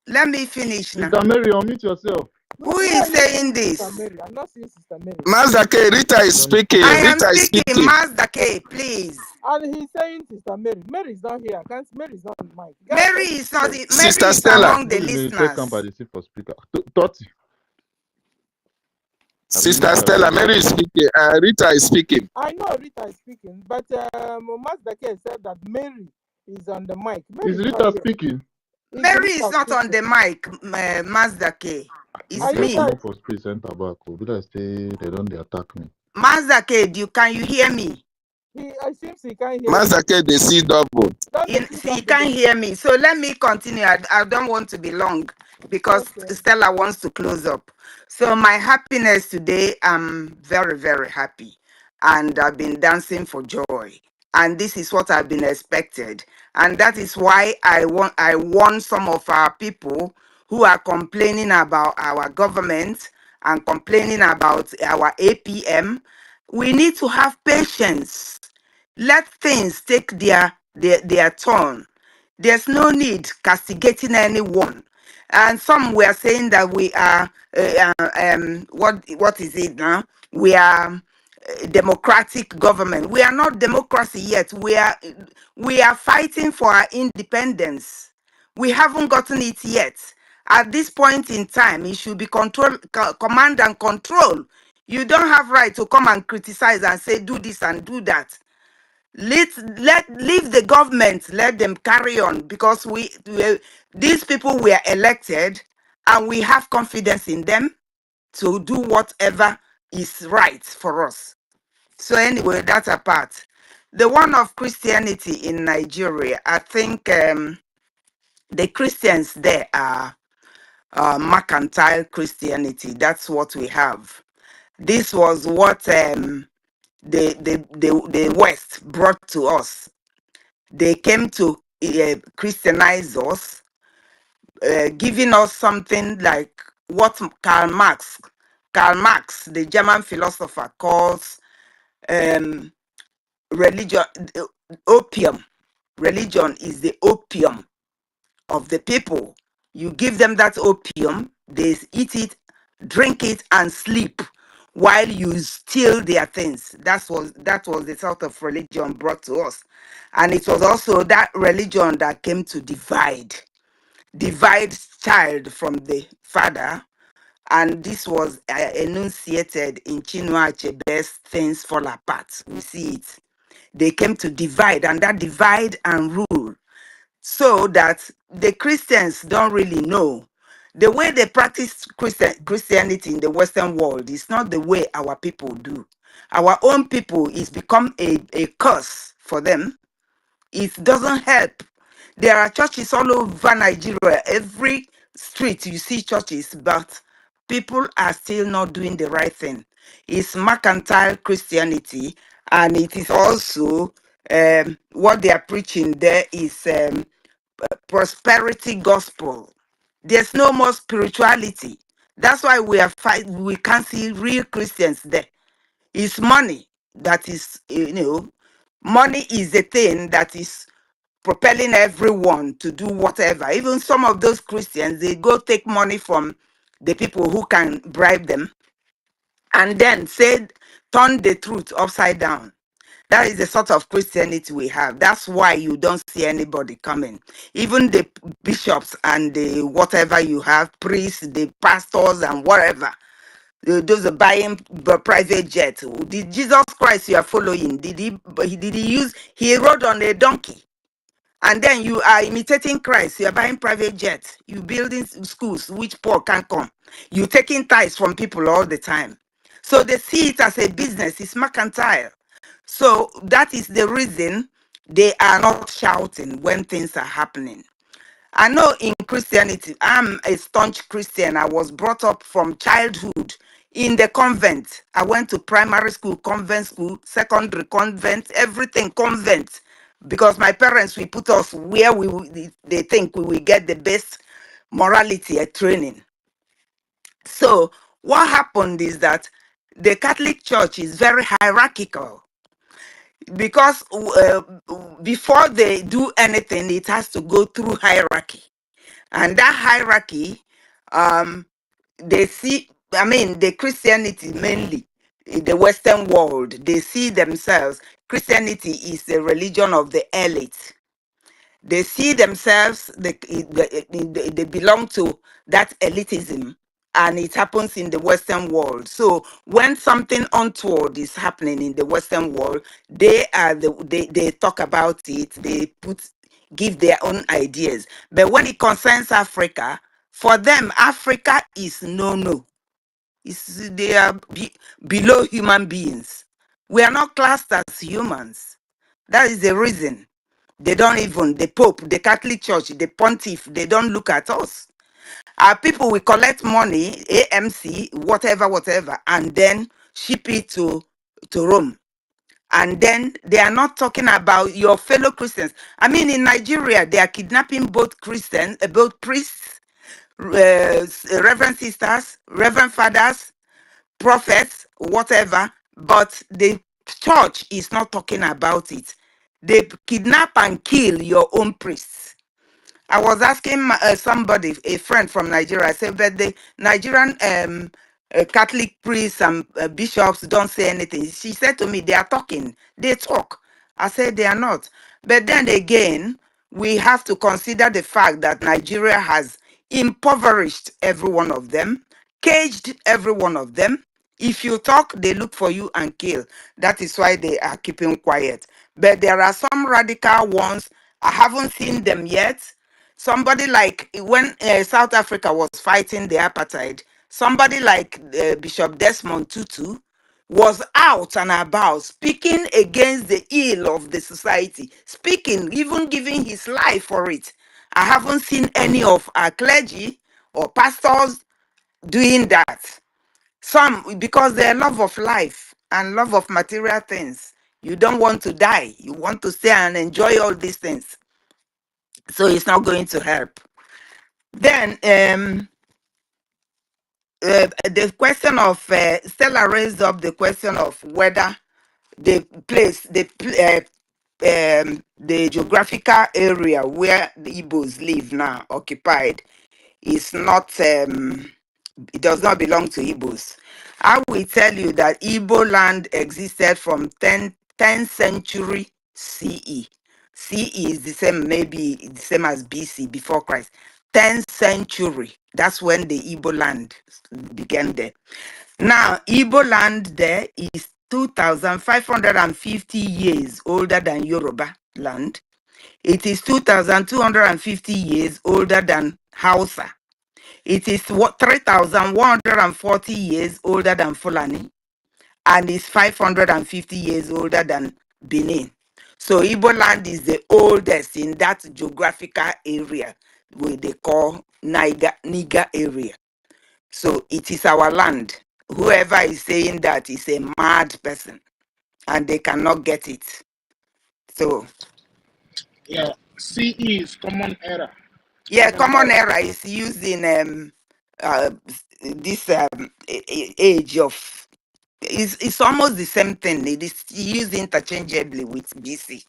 let me finish now. Sister Mary, unmute yourself. Who is saying this? I'm not saying Sister Mary. Master K, Rita is speaking. I am speaking, Master K, please. And he's saying Sister Mary. Mary is not here. Mary is not on mic. Mary is not. Mary Sister is Stella. among the listeners. Sister Stella, Mary is speaking. Rita is speaking. I know Rita is speaking, but Master K said that Mary is on the mic. Is Rita speaking? Mary is not on the mic, Master K. It's me. They don't attack me. Master K, can you hear me? I seems he can't hear you. Masake, they see double. Don't they see See, you something? can't hear me. So let me continue. I don't want to be long because Okay. Stella wants to close up. So my happiness today, I'm very, very happy. And I've been dancing for joy. And this is what I've been expected. And that is why I want some of our people who are complaining about our government and complaining about our APM. We need to have patience. Let things take their turn. There's no need castigating anyone. And some were saying that we are what is it now? We are a democratic government. We are not democracy yet. We are fighting for our independence. We haven't gotten it yet. At this point in time, it should be command and control. You don't have right to come and criticize and say do this and do that. Leave the government, let them carry on, because these people were elected and we have confidence in them to do whatever is right for us. So anyway, that's apart. The one of Christianity in Nigeria, I think the Christians there are mercantile Christianity. That's what we have. This was what the West brought to us. They came to Christianize us, giving us something like what Karl Marx, the German philosopher, calls religion, opium. Religion is the opium of the people. You give them that opium, they eat it, drink it, and sleep while you steal their things. That was the sort of religion brought to us. And it was also that religion that came to divide child from the father. And this was enunciated in Chinua Achebe's Things Fall Apart. We see it. They came to divide, and that divide and rule, so that the Christians don't really know. The way they practice Christianity in the Western world is not the way our people do. Our own people is become a curse for them. It doesn't help. There are churches all over Nigeria. Every street you see churches, but people are still not doing the right thing. It's mercantile Christianity, and it is also what they are preaching there is prosperity gospel. There's no more spirituality. That's why we can't see real Christians there. It's money that is, money is the thing that is propelling everyone to do whatever. Even some of those Christians, they go take money from the people who can bribe them and then turn the truth upside down. That is the sort of Christianity we have. That's why you don't see anybody coming. Even the bishops and the whatever you have, priests, the pastors and whatever, those are buying private jets. Did Jesus Christ you are following, he rode on a donkey? And then you are imitating Christ. You are buying private jets. You building schools which poor can't come. You taking tithes from people all the time. So they see it as a business. It's mercantile. So that is the reason they are not shouting when things are happening. I know in Christianity, I'm a staunch Christian. I was brought up from childhood in the convent. I went to primary school, convent school, secondary convent, everything convent, because my parents will put us where they think we will get the best morality and training. So what happened is that the Catholic Church is very hierarchical, because before they do anything, it has to go through hierarchy. And that hierarchy, they see, the Christianity mainly in the Western world, they see themselves, Christianity is the religion of the elite. They see themselves, they belong to that elitism, and it happens in the Western world. So when something untoward is happening in the Western world, they talk about it, give their own ideas. But when it concerns Africa, for them, Africa is no. They are below human beings. We are not classed as humans. That is the reason. They don't even, the Pope, the Catholic Church, the Pontiff, they don't look at us. Our people will collect money, AMC, whatever, and then ship it to Rome. And then they are not talking about your fellow Christians. I mean, in Nigeria, they are kidnapping both Christians, both priests, reverend sisters, reverend fathers, prophets, whatever, but the church is not talking about it. They kidnap and kill your own priests. I was asking somebody, a friend from Nigeria, I said, but the Nigerian Catholic priests and bishops don't say anything. She said to me, they are talking, they talk. I said, they are not. But then again, we have to consider the fact that Nigeria has impoverished every one of them, caged every one of them. If you talk, they look for you and kill. That is why they are keeping quiet. But there are some radical ones. I haven't seen them yet. Somebody like when South Africa was fighting the apartheid, somebody like Bishop Desmond Tutu was out and about speaking against the ill of the society, speaking, even giving his life for it. I haven't seen any of our clergy or pastors doing that. Some, because their love of life and love of material things. You don't want to die. You want to stay and enjoy all these things. So it's not going to help. Then the question of Stella raised up the question of whether the place, the geographical area where the Igbos live now, occupied, is not, it does not belong to Igbos. I will tell you that Igbo land existed from 10th century CE. CE is the same, maybe the same as BC, before Christ. 10th century, that's when the Igbo land began there. Now, Igbo land there is 2,550 years older than Yoruba land. It is 2,250 years older than Hausa. It is 3,140 years older than Fulani, and is 550 years older than Benin. So Igbo land is the oldest in that geographical area, where they call Niger area. So it is our land. Whoever is saying that is a mad person, and they cannot get it. So Yeah, CE is common era. yeah, common era is used in this age of, it's almost the same thing. It is used interchangeably with BC.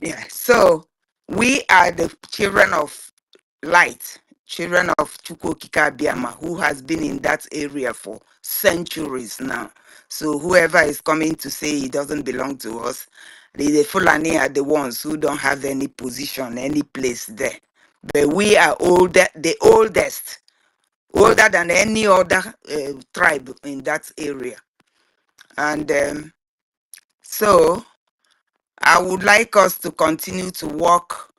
Yeah, so we are the children of light, children of Chukwokika-Abịama, who has been in that area for centuries now. So whoever is coming to say it doesn't belong to us, the Fulani are the ones who don't have any position, any place there. But we are older, the oldest, older than any other tribe in that area. And so I would like us to continue to work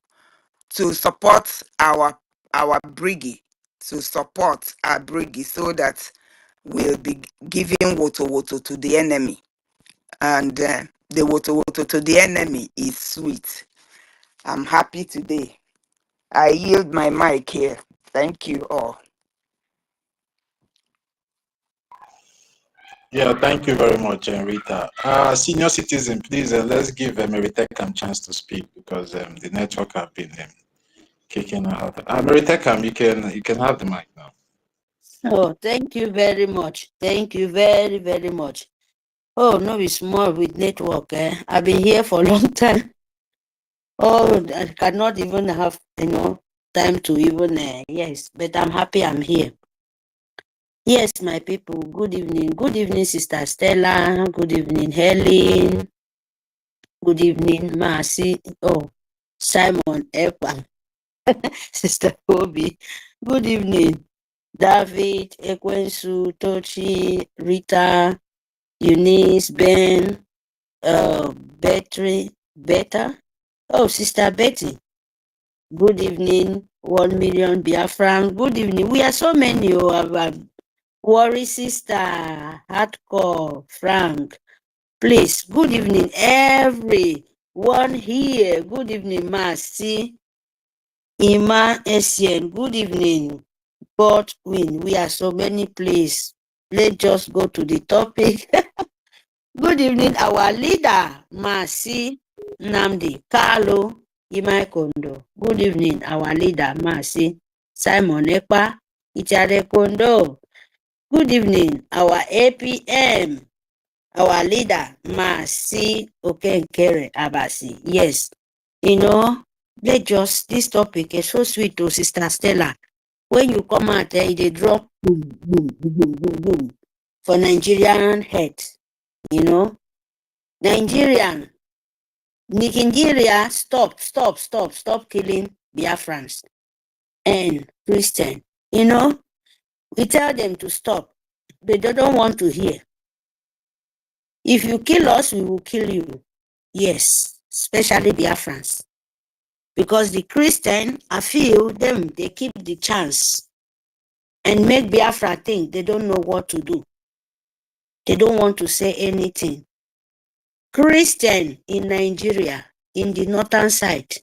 to support our BRGIE, to support our BRGIE, so that we'll be giving woto to the enemy. And the woto to the enemy is sweet. I'm happy today. I yield my mic here. Thank you all. Yeah, thank you very much, Rita. Senior citizen, please let's give Meritekam a chance to speak, because the network have been kicking out. Meritekam, you can have the mic now. Oh, thank you very much. Thank you very, very much. Oh, no, it's small with network. I've been here for a long time. Oh, I cannot even have, time to even, yes, but I'm happy I'm here. Yes, my people, good evening. Good evening, Sister Stella. Good evening, Helen. Good evening, Marcy. Oh, Simon, Epa. Sister Kobe. Good evening, David, Ekwensu, Tochi, Rita, Eunice, Ben, Beta. Oh, Sister Betty. Good evening, 1 million Biafran. Good evening. We are so many. Worry Sister, Hardcore, Frank. Please, good evening, everyone here. Good evening, Mercy, Ima, Essien. Good evening, Godwin. We are so many, please. Let's just go to the topic. Good evening, our leader, Mercy Namdi Carlo Imai Kondo. Good evening, our leader, Mercy Simon Ekpa Ichare Kondo. Good evening, our APM, our leader, Mercy Okenkere Abasi. Yes, you know, this topic is so sweet to Sister Stella. When you come out there, they drop boom, boom, boom, boom, boom, boom for Nigerian head, you know. Nigeria, stop killing Biafrans and Christian. You know, we tell them to stop. They don't want to hear. If you kill us, we will kill you. Yes, especially Biafrans. Because the Christian, I feel them, they keep the chance and make Biafra think they don't know what to do. They don't want to say anything. Christian in Nigeria, in the northern side,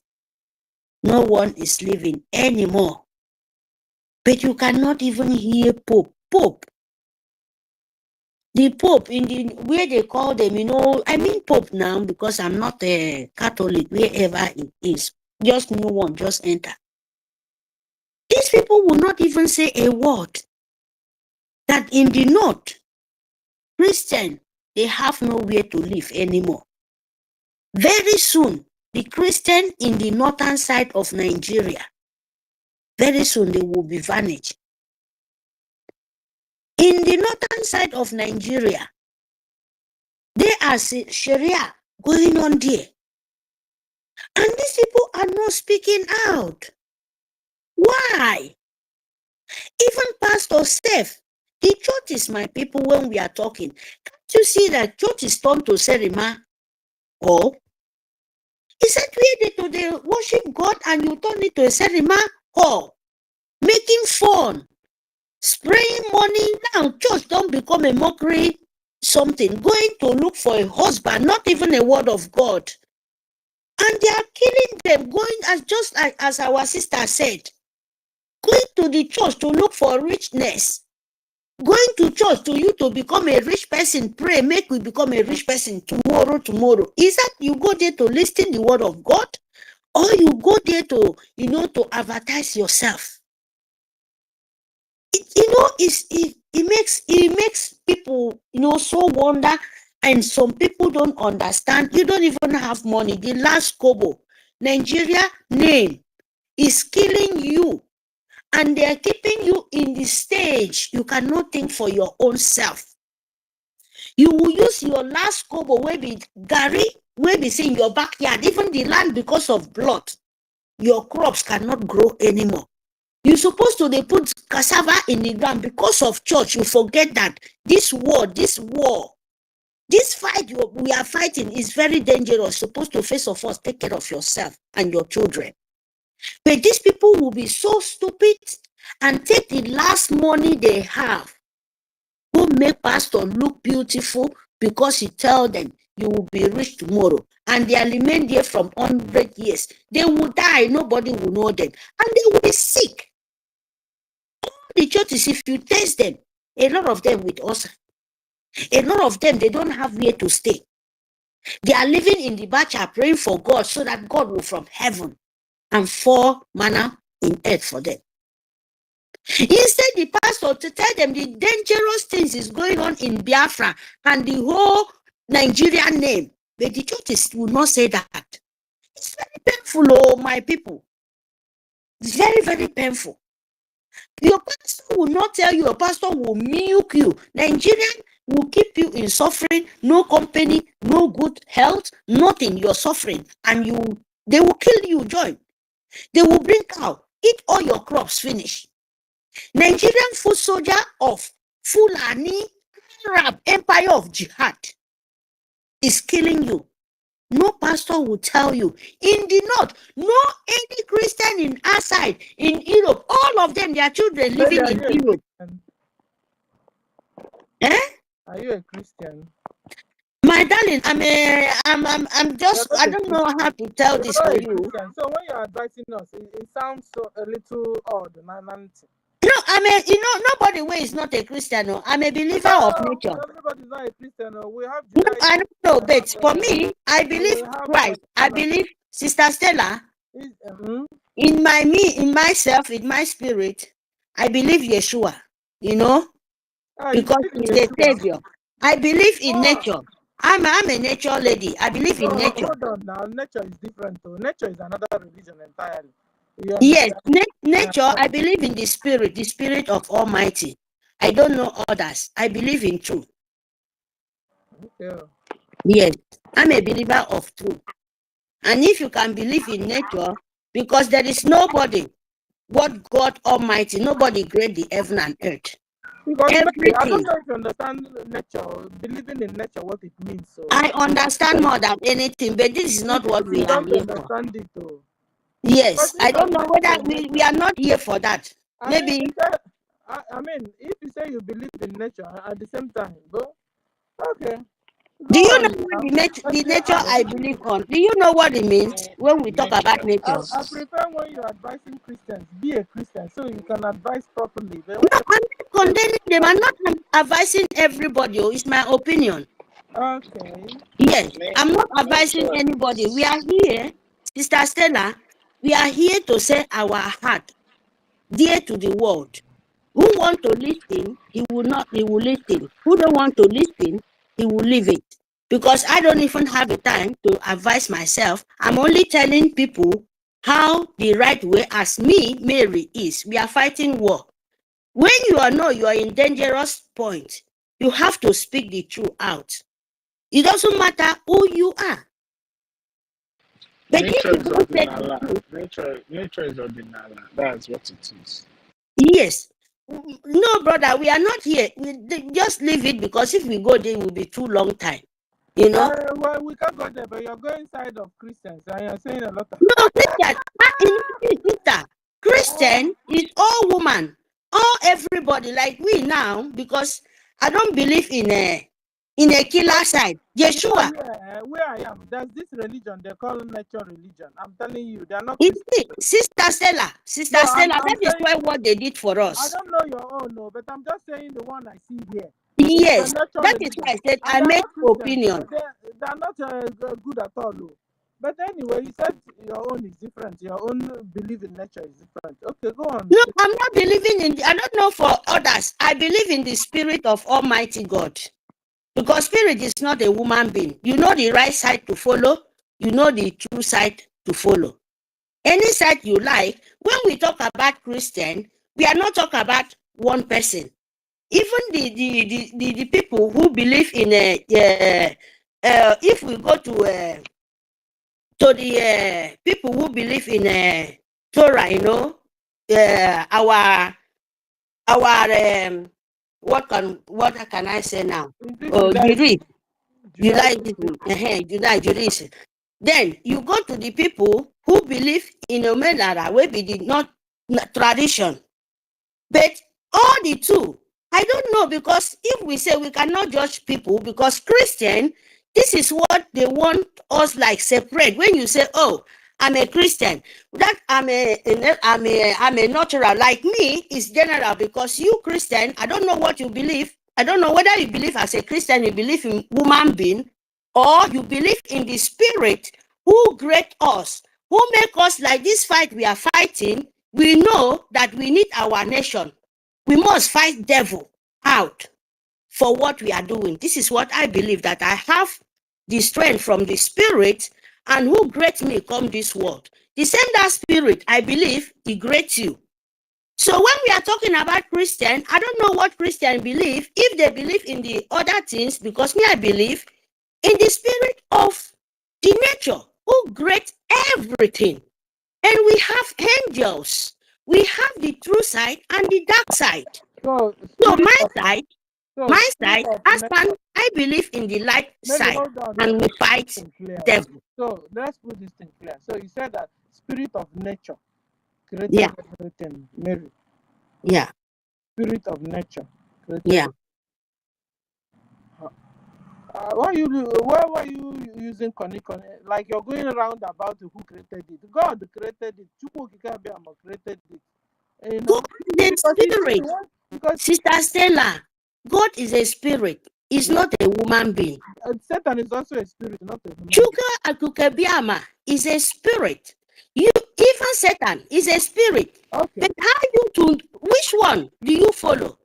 no one is living anymore. But you cannot even hear Pope. The Pope, in the where they call them, you know, I mean Pope now because I'm not a Catholic, wherever it is. Just new one, just enter. These people will not even say a word. That in the north, Christian, they have nowhere to live anymore. Very soon, the Christian in the northern side of Nigeria, very soon they will be vanished. In the northern side of Nigeria, there are Sharia going on there. And these people are not speaking out. Why? Even Pastor Steph, the church is my people when we are talking. Can't you see that church is turned to Serima? Oh, he said they worship God and you turn it to a Serima? Oh, making fun, spraying money. Now church don't become a mockery something, going to look for a husband, not even a word of God. And they are killing them, going as our sister said, going to the church to look for richness, going to church to you to become a rich person, pray, make we become a rich person tomorrow. Is that you go there to listen the word of God, or you go there to, to advertise yourself? It makes people, so wonder, and some people don't understand. You don't even have money. The last kobo, Nigeria name is killing you, and they are keeping you in the stage. You cannot think for your own self. You will use your last kobo, where be Gary, where be in your backyard, even the land, because of blood. Your crops cannot grow anymore. You're supposed to put cassava in the ground because of church. You forget that this war, this fight we are fighting is very dangerous. Supposed to, first of all, take care of yourself and your children. But these people will be so stupid and take the last money they have, go make pastor look beautiful because he tell them you will be rich tomorrow, and they are remain there from 100 years. They will die. Nobody will know them, and they will be sick. The churches, if you test them, a lot of them with us, a lot of them, they don't have where to stay. They are living in the bacha, praying for God so that God will from heaven and fall manna in earth for them. Instead, the pastor to tell them the dangerous things is going on in Biafra and the whole Nigerian name, but the churches will not say that. It's very painful, oh my people. It's very, very painful. Your pastor will not tell you. Your pastor will milk you. Nigerian will keep you in suffering. No company, no good health, nothing. You're suffering, and they will kill you. Join. They will bring cow, eat all your crops, finish. Nigerian foot soldier of Fulani Arab Empire of Jihad is killing you. No pastor will tell you. In the north, no any Christian in outside, in Europe, all of them, their children living in Europe. Eh? Are you a Christian? My darling, I'm You're just, not I a don't Christian. know how to tell You're this not for a you. Christian. So when you're advising us, it sounds so a little odd. No, nobody way is not a Christian. No. I'm a believer of No, nature. everybody's not a Christian. No. We have No, Judaism. I don't know, We but for have, me, I we believe have Christ. I believe Sister Stella. In myself, in my spirit, I believe Yeshua. You know, you because believe in he's the Yeshua? Savior. I believe in Oh, nature. I'm a nature lady. I believe in no, nature. hold on now. Nature is different. Though. Nature is another religion entirely. You Yes, understand? nature, I believe in the spirit of Almighty. I don't know others. I believe in truth. Yeah. Yes, I'm a believer of truth. And if you can believe in nature, because there is nobody, but God Almighty, nobody created the heaven and earth. Because maybe, I don't Everything. know if you understand nature, believing in nature, what it means. So I understand more than anything, but this is not what if you we are don't here for. understand it, though. Yes, Because I if I don't know believe whether in we nature, are not here for that. I mean, Maybe. I mean, if you say you believe in nature at the same time, go, okay, Do go you know on what now. the Okay, nature I believe on? Do you know what it means when we talk about nature? I prefer when you're advising Christians, be a Christian, so you can advise properly. But No, I'm not condemning them. I'm not advising everybody. Oh, it's my opinion. Okay. Yes, I'm not advising anybody. We are here, Sister Stella. We are here to say our heart dear to the world. Who want to listen, he will listen. Who don't want to listen, he will leave it. Because I don't even have the time to advise myself. I'm only telling people how the right way, as me, Mary, is. We are fighting war. When you are in dangerous point, you have to speak the truth out. It doesn't matter who you are. But if Nature you is don't say the ordinala. truth, Nature is ordinala. That's what it is. yes. No, brother, we are not here. Just leave it, because if we go there, it will be too long time. You know? Well, we can't go there, but you're going side of Christians and you're saying a lot of. No, sister, Christian is all woman, all everybody, like we now, because I don't believe in a killer side. Yeshua. Where I am, there's this religion they call nature religion. I'm telling you, they're not Is Christians. it, Sister Stella, No, that is why what they did for I us. don't know your own, no, but I'm just saying the one I see here. Yes, It's a nature that is religion. why I said And I they're make not Christians. opinion. They're not good at all. No. But anyway, you said your own is different. Your own belief in nature is different. Okay, go on. No, I'm not believing in, I don't know for others. I believe in the spirit of Almighty God. Because spirit is not a woman being. You know the right side to follow. You know the true side to follow. Any side you like. When we talk about Christian, we are not talking about one person. Even the people who believe in if we go to the people who believe in Torah, you know, our what can I say now? Judaism. Then you go to the people who believe in Omenara, where we did not tradition. But all the two, I don't know, because if we say we cannot judge people, because Christian, this is what they want us like separate. When you say, oh, I'm a Christian, that I'm a natural, like me is general, because you Christian, I don't know what you believe. I don't know whether you believe as a Christian, you believe in woman being, or you believe in the spirit who create us, who make us like this fight we are fighting. We know that we need our nation. We must fight devil out for what we are doing. This is what I believe, that I have the strength from the spirit, and who great me come this world. The same that spirit, I believe, he great you. So when we are talking about Christian, I don't know what Christian believe, if they believe in the other things, because me, I believe in the spirit of the nature who create everything. And we have angels. We have the true side and the dark side. So my side, husband, I believe in the light Maybe side, hold on. and we fight devil. So let's put this thing clear. So you said that spirit of nature created Yeah. everything, Mary. Yeah. Spirit of nature created. Yeah. why were you using Koni? Like you're going around about who created it. God created it. Chukwu Okike Abiama created it. You know, God is a because he spirit. because Sister Stella, God is a spirit. He's not a woman being. Satan is also a spirit, not a human. Chuka Akukebiama is a spirit. You even Satan is a spirit. Okay. But how you to which one do you follow?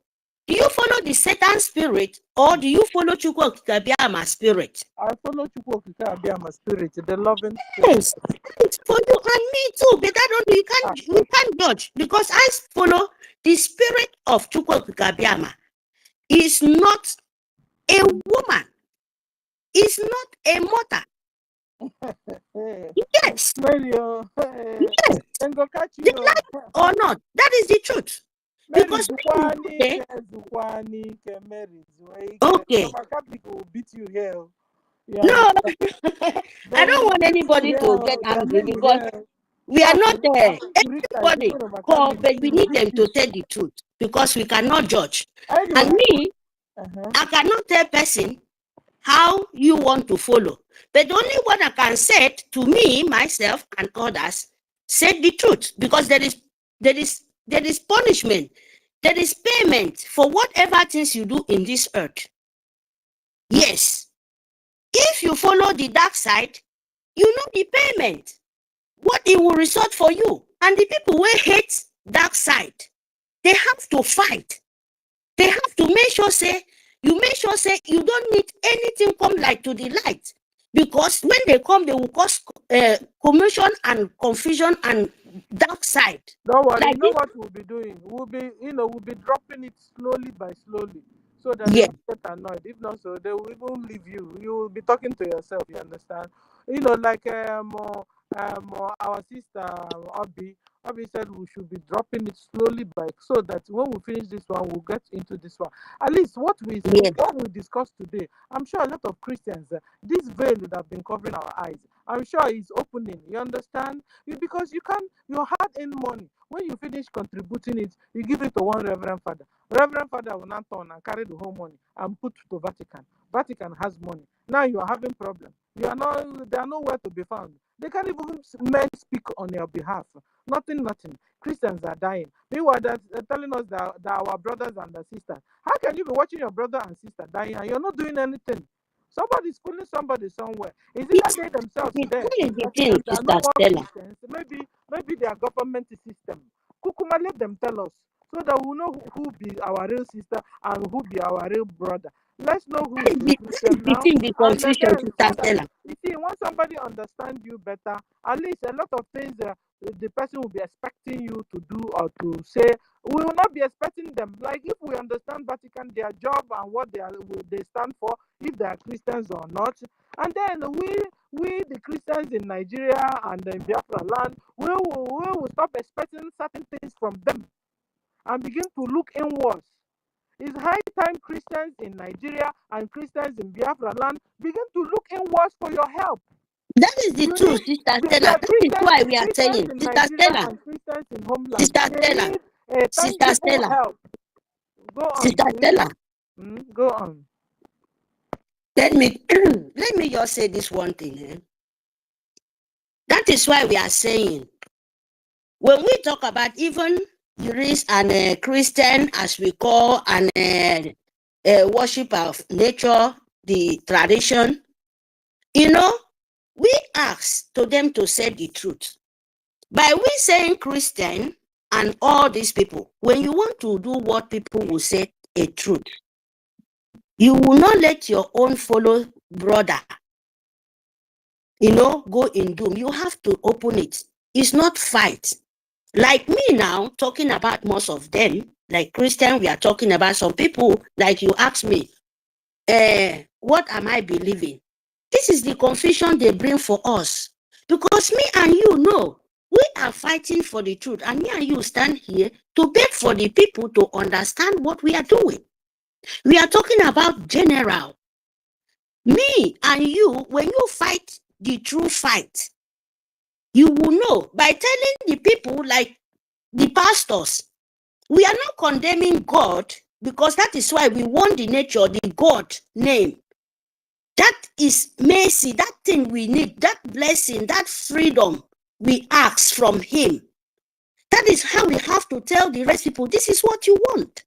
Do you follow the Satan spirit or do you follow Chukwu Akukebiama spirit? I follow Chukwu Okike Abiama spirit, the loving spirit. Yes, it's for you and me too. But I don't. You can't judge because I follow the spirit of Chukwu Okike Abiama. Is not a woman. Is not a mother. Yes. Mario, yes. Then go catch you. Like or not, that is the truth. Because okay. Okay. Catholic will beat you here. Yeah. No, I don't want anybody to get angry because we are not there. Everybody call, but we need them to tell the truth because we cannot judge. Anyway. And me, I cannot tell person how you want to follow. But the only one I can say to me, myself, and others, say the truth because there is punishment, there is payment for whatever things you do in this earth. Yes, if you follow the dark side, you know the payment, what it will result for you. And the people who hate dark side, they have to fight. They have to make sure say you don't need anything come like to the light. Because when they come, they will cause commotion and confusion and dark side. Don't worry, like you know what we'll be doing? We'll be dropping it slowly by slowly. So that they won't get annoyed. If not so, they will even leave you. You will be talking to yourself, you understand? Like our sister Obi said we should be dropping it slowly by so that when we finish this one, we'll get into this one. At least what we discussed today, I'm sure a lot of Christians, this veil that have been covering our eyes, I'm sure is opening. You understand? Because your hard-earned money, when you finish contributing it, you give it to one Reverend Father. Reverend Father will not turn and carry the whole money and put to Vatican. Vatican has money. Now you are having problem. They are nowhere to be found. They can't even men speak on your behalf. Nothing. Christians are dying. Meanwhile, they're telling us that our brothers and our sisters. How can you be watching your brother and sister dying and you're not doing anything? Somebody's pulling somebody somewhere. Is it that they themselves dead? Maybe their government system. Kukuma, let them tell us so that we know who be our real sister and who be our real brother. Let's know who is the Christian now. The confusion to start telling. You see, when somebody understands you better, at least a lot of things the person will be expecting you to do or to say, we will not be expecting them. Like if we understand Vatican, their job and what they stand for, if they are Christians or not, and then we the Christians in Nigeria and in Biafra land, we will stop expecting certain things from them and begin to look inwards. It's high time Christians in Nigeria and Christians in Biafra land begin to look inwards for your help. That is the truth, Sister Stella. That is why we are saying, Sister Stella. Sister Stella. Sister Stella. Go on. Sister Stella. Go on. Let me just say this one thing. That is why we are saying, when we talk about even Jewish and Christian, as we call, and worship of nature, the tradition, we ask to them to say the truth. By we saying Christian and all these people, when you want to do what people will say a truth, you will not let your own fellow brother, go in doom. You have to open it. It's not fight. Like me now, talking about most of them, like Christian, we are talking about some people, like you asked me, what am I believing? This is the confusion they bring for us. Because me and you know, we are fighting for the truth. And me and you stand here to beg for the people to understand what we are doing. We are talking about general. Me and you, when you fight the true fight, you will know by telling the people, like the pastors, we are not condemning God, because that is why we want the nature, the God name. That is mercy, that thing we need, that blessing, that freedom we ask from him. That is how we have to tell the rest people, this is what you want.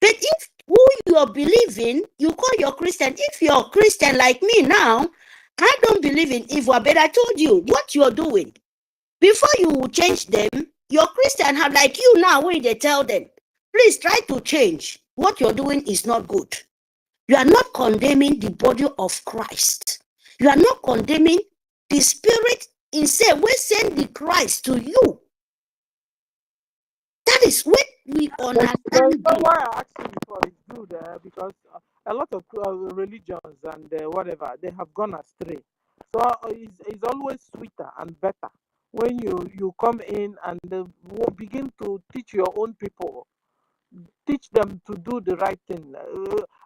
But if who you are believing, you call your Christian. If you're Christian like me now, I don't believe in evil, but I told you what you're doing. Before you change them, your Christian have like you now, when they tell them, please try to change. What you're doing is not good. You are not condemning the body of Christ. You are not condemning the spirit instead. We send the Christ to you. That is what we understand. Why I asked you before is good because a lot of religions and whatever, they have gone astray. So it's always sweeter and better when you come in and begin to teach your own people, teach them to do the right thing.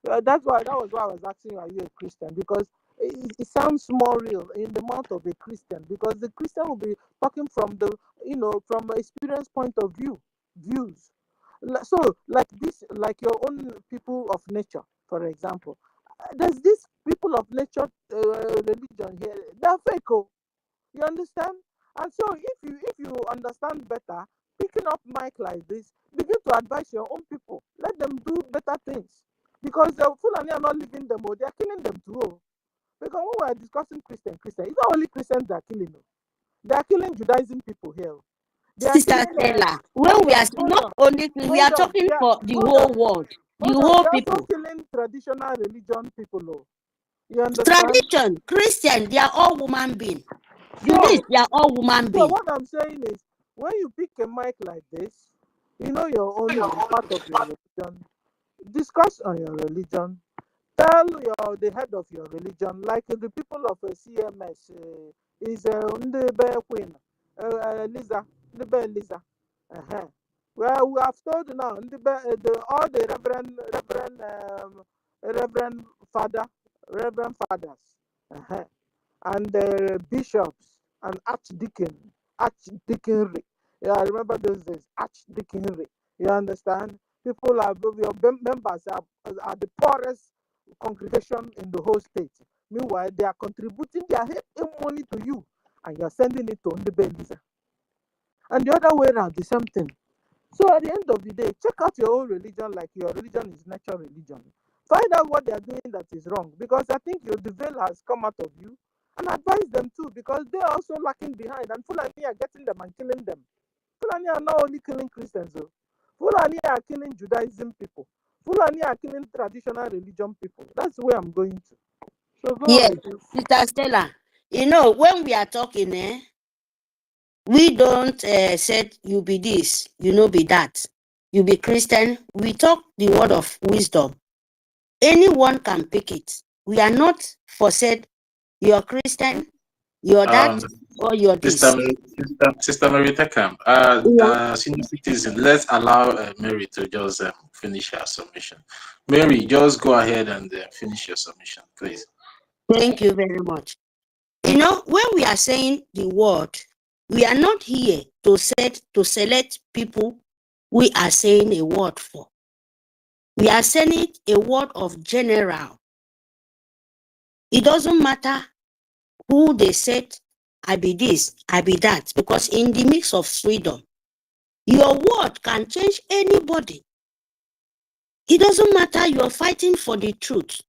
That was why I was asking you, are you a Christian? Because it sounds more real in the mouth of a Christian, because the Christian will be talking from the from an experience point of views. So like this, like your own people of nature, for example, there's this people of nature religion here. They're fake. Oh, you understand? And so if you understand better, picking up mic like this, begin to advise your own people. Let them do better things. Because the Fulani are not leaving them, oh, they are killing them too. Oh. Because when we are discussing Christian, it's not only Christians that are killing them. They are killing Judaism people here. Sister Stella, when we are not only, we are talking for the whole world, the whole people. Also killing traditional religion people. Oh. You understand? Tradition, Christian, they are all human beings. Jews, they are all human beings. So what I'm saying is, when you pick a mic like this, you know your own part of your religion. Discuss on your religion. Tell the head of your religion, like the people of CMS, is the BRGIE, Lisa, the Lisa. Well, we have told now all the reverend fathers, and the bishops and archdeaconry. Yeah, I remember those days, archdeaconry. You understand? People are your members are the poorest congregation in the whole state. Meanwhile, they are contributing their money to you, and you're sending it to Ndebeliza. And the other way around, the same thing. So at the end of the day, check out your own religion, like your religion is natural religion. Find out what they are doing that is wrong, because I think the veil has come out of you, and advise them too, because they are also lacking behind, and Fulani are getting them and killing them. Fulani are not only killing Christians, though. Fulani are killing Judaism people. Fulani are killing traditional religion people. That's where I'm going to. So go yes, on. Sister Stella, when we are talking, we don't say you be this, you know, be that. You be Christian. We talk the word of wisdom. Anyone can pick it. We are not for said you're Christian, you're that, or you're this. Sister Mary Tekam, senior citizen, let's allow Mary to just finish her submission. Mary, just go ahead and finish your submission, please. Thank you very much. When we are saying the word, we are not here to select people we are saying a word for. We are saying a word of general. It doesn't matter who they said, I be this, I be that, because in the mix of freedom, your word can change anybody. It doesn't matter, you're fighting for the truth.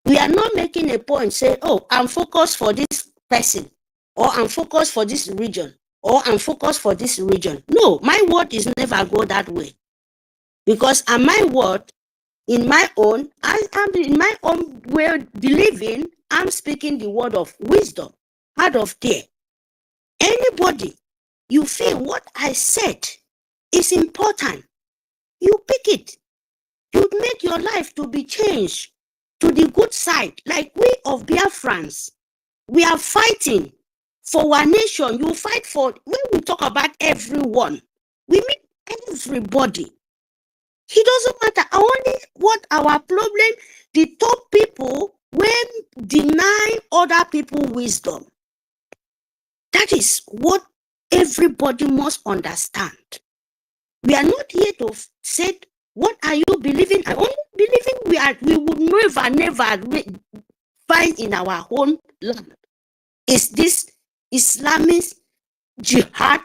We are not making a point, say, oh, I'm focused for this person, or I'm focused for this region, or I'm focused for this region. No, my word is never go that way. Because my word, in my own way of believing, I'm speaking the word of wisdom out of there. Anybody, you feel what I said is important, you pick it. You make your life to be changed to the good side. Like we of Biafrans, we are fighting for our nation. You fight for, when we talk about everyone, we mean everybody. It doesn't matter only what our problem, the top people when deny other people wisdom. That is what everybody must understand. We are not here to say, what are you believing? I only believing we would never find in our own land is this Islamist jihad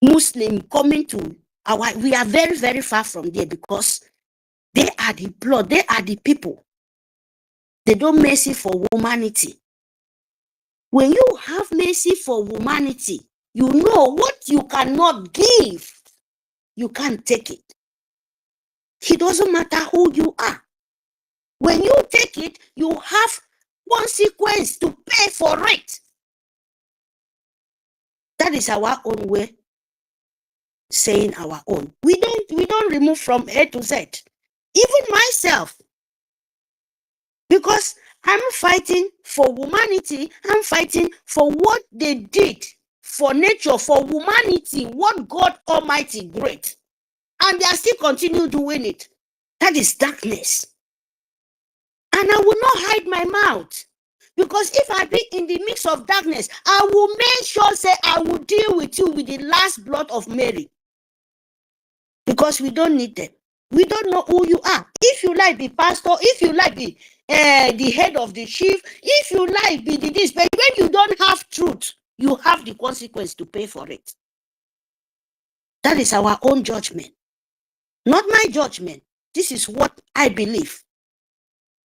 Muslim coming to our, we are very, very far from there because they are the blood, they are the people. They don't mercy for humanity. When you have mercy for humanity, you know what you cannot give, you can't take it. It doesn't matter who you are. When you take it, you have consequence to pay for it. That is our own way, saying our own. We don't remove from A to Z. Even myself, because I'm fighting for humanity, I'm fighting for what they did for nature, for humanity, what God Almighty great. And they are still continue doing it. That is darkness. And I will not hide my mouth. Because if I be in the midst of darkness, I will make sure say I will deal with you with the last blood of Mary. Because we don't need them. We don't know who you are. If you like be pastor, if you like be the head of the chief, if you like be the this, but when you don't have truth, you have the consequence to pay for it. That is our own judgment. Not my judgment. This is what I believe.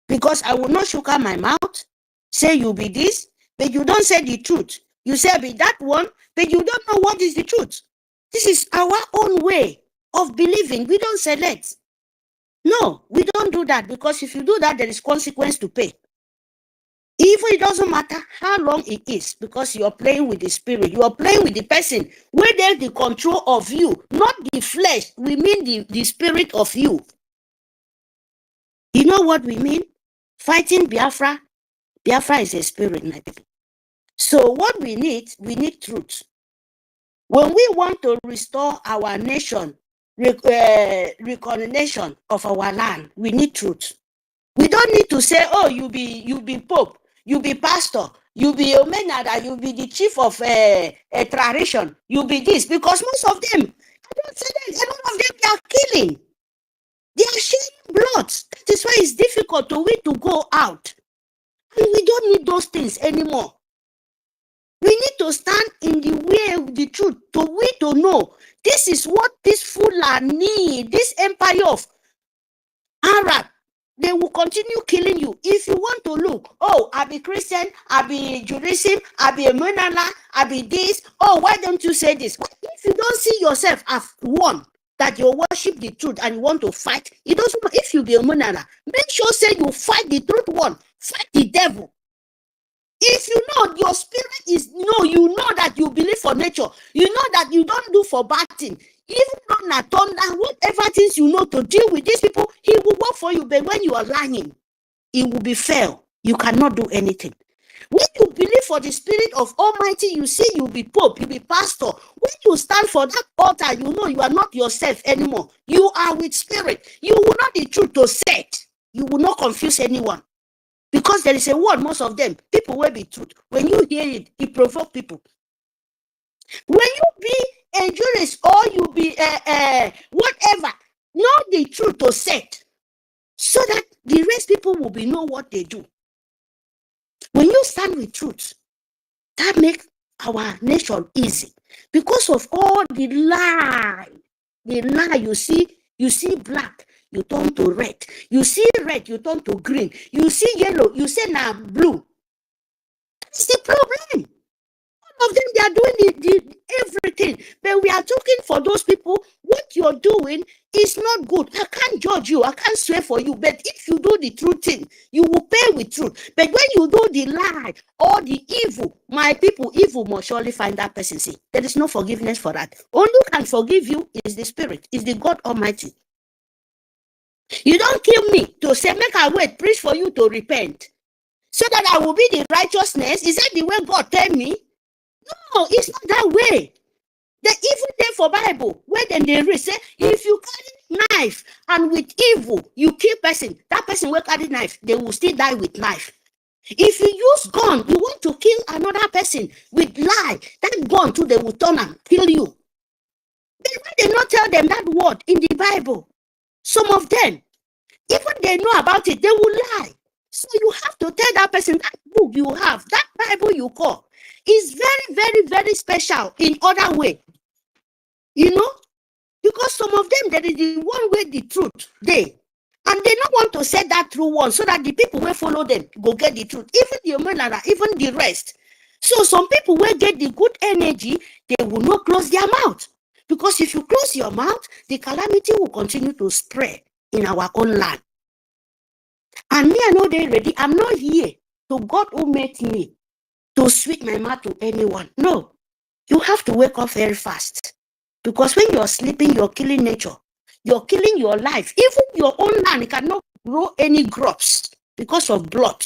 Because I will not sugar my mouth, say you be this, but you don't say the truth. You say be that one, but you don't know what is the truth. This is our own way of believing. We don't select. No, we don't do that, because if you do that, there is consequence to pay. Even it doesn't matter how long it is, because you are playing with the spirit. You are playing with the person where there's the control of you, not the flesh. We mean the spirit of you. You know what we mean? Fighting Biafra. Biafra is a spirit, my people. So what we need truth. When we want to restore our nation, recognition of our land, we need truth. We don't need to say, oh, you be pope, you be pastor, you be a menada, you be the chief of a tradition, you be this, because most of them, I don't say that, a lot of them, they are killing. They are shedding blood. That is why it's difficult to go out. And we don't need those things anymore. We need to stand in the way of the truth, to know this is what this Fulani, this empire of Arab, they will continue killing you. If you want to look, oh, I be Christian, I be Judaism, I be a Menala, I be this, oh, why don't you say this? If you don't see yourself as one, that you worship the truth and you want to fight, it doesn't matter if you be a Menala. Make sure say you fight the truth one, fight the devil. If you know your spirit is, you know that you believe for nature, you know that you don't do for bad thing, even though na thunder, whatever things you know to deal with these people, he will work for you. But when you are lying, it will be fail. You cannot do anything. When you believe for the spirit of Almighty, you see you be pope, you be pastor. When you stand for that altar, you know you are not yourself anymore. You are with spirit. You will not the truth to say it. You will not confuse anyone. Because there is a word, most of them, people will be truth. When you hear it, it provokes people. When you be a jurist or you be whatever, know the truth to say it, so that the rest people will be know what they do. When you stand with truth, that makes our nation easy. Because of all the lie you see black, you turn to red. You see red, you turn to green. You see yellow, you say now blue. That's the problem. All of them, they are doing everything. But we are talking for those people, what you're doing is not good. I can't judge you. I can't swear for you. But if you do the true thing, you will pay with truth. But when you do the lie or the evil, my people, evil must surely find that person. See, there is no forgiveness for that. Only who can forgive you is the Spirit, is the God Almighty. You don't kill me to say, make I wait, preach for you to repent, so that I will be the righteousness. Is that the way God tell me? No, it's not that way. The evil day for Bible, where then they read, say, if you carry knife and with evil, you kill person, that person will carry knife, they will still die with knife. If you use gun, you want to kill another person with lie, that gun too, they will turn and kill you. Then why they not tell them that word in the Bible? Some of them, even they know about it, they will lie. So you have to tell that person that book you have, that Bible you call, is very, very, very special in other way. You know, because some of them, there is the one way the truth they, and they don't want to say that true one so that the people will follow them go get the truth. Even the men, even the rest. So some people will get the good energy, they will not close their mouth. Because if you close your mouth, the calamity will continue to spread in our own land. And me, I know they're ready. I'm not here to God who made me to sweet my mouth to anyone. No, you have to wake up very fast. Because when you're sleeping, you're killing nature. You're killing your life. Even your own land cannot grow any crops because of blood.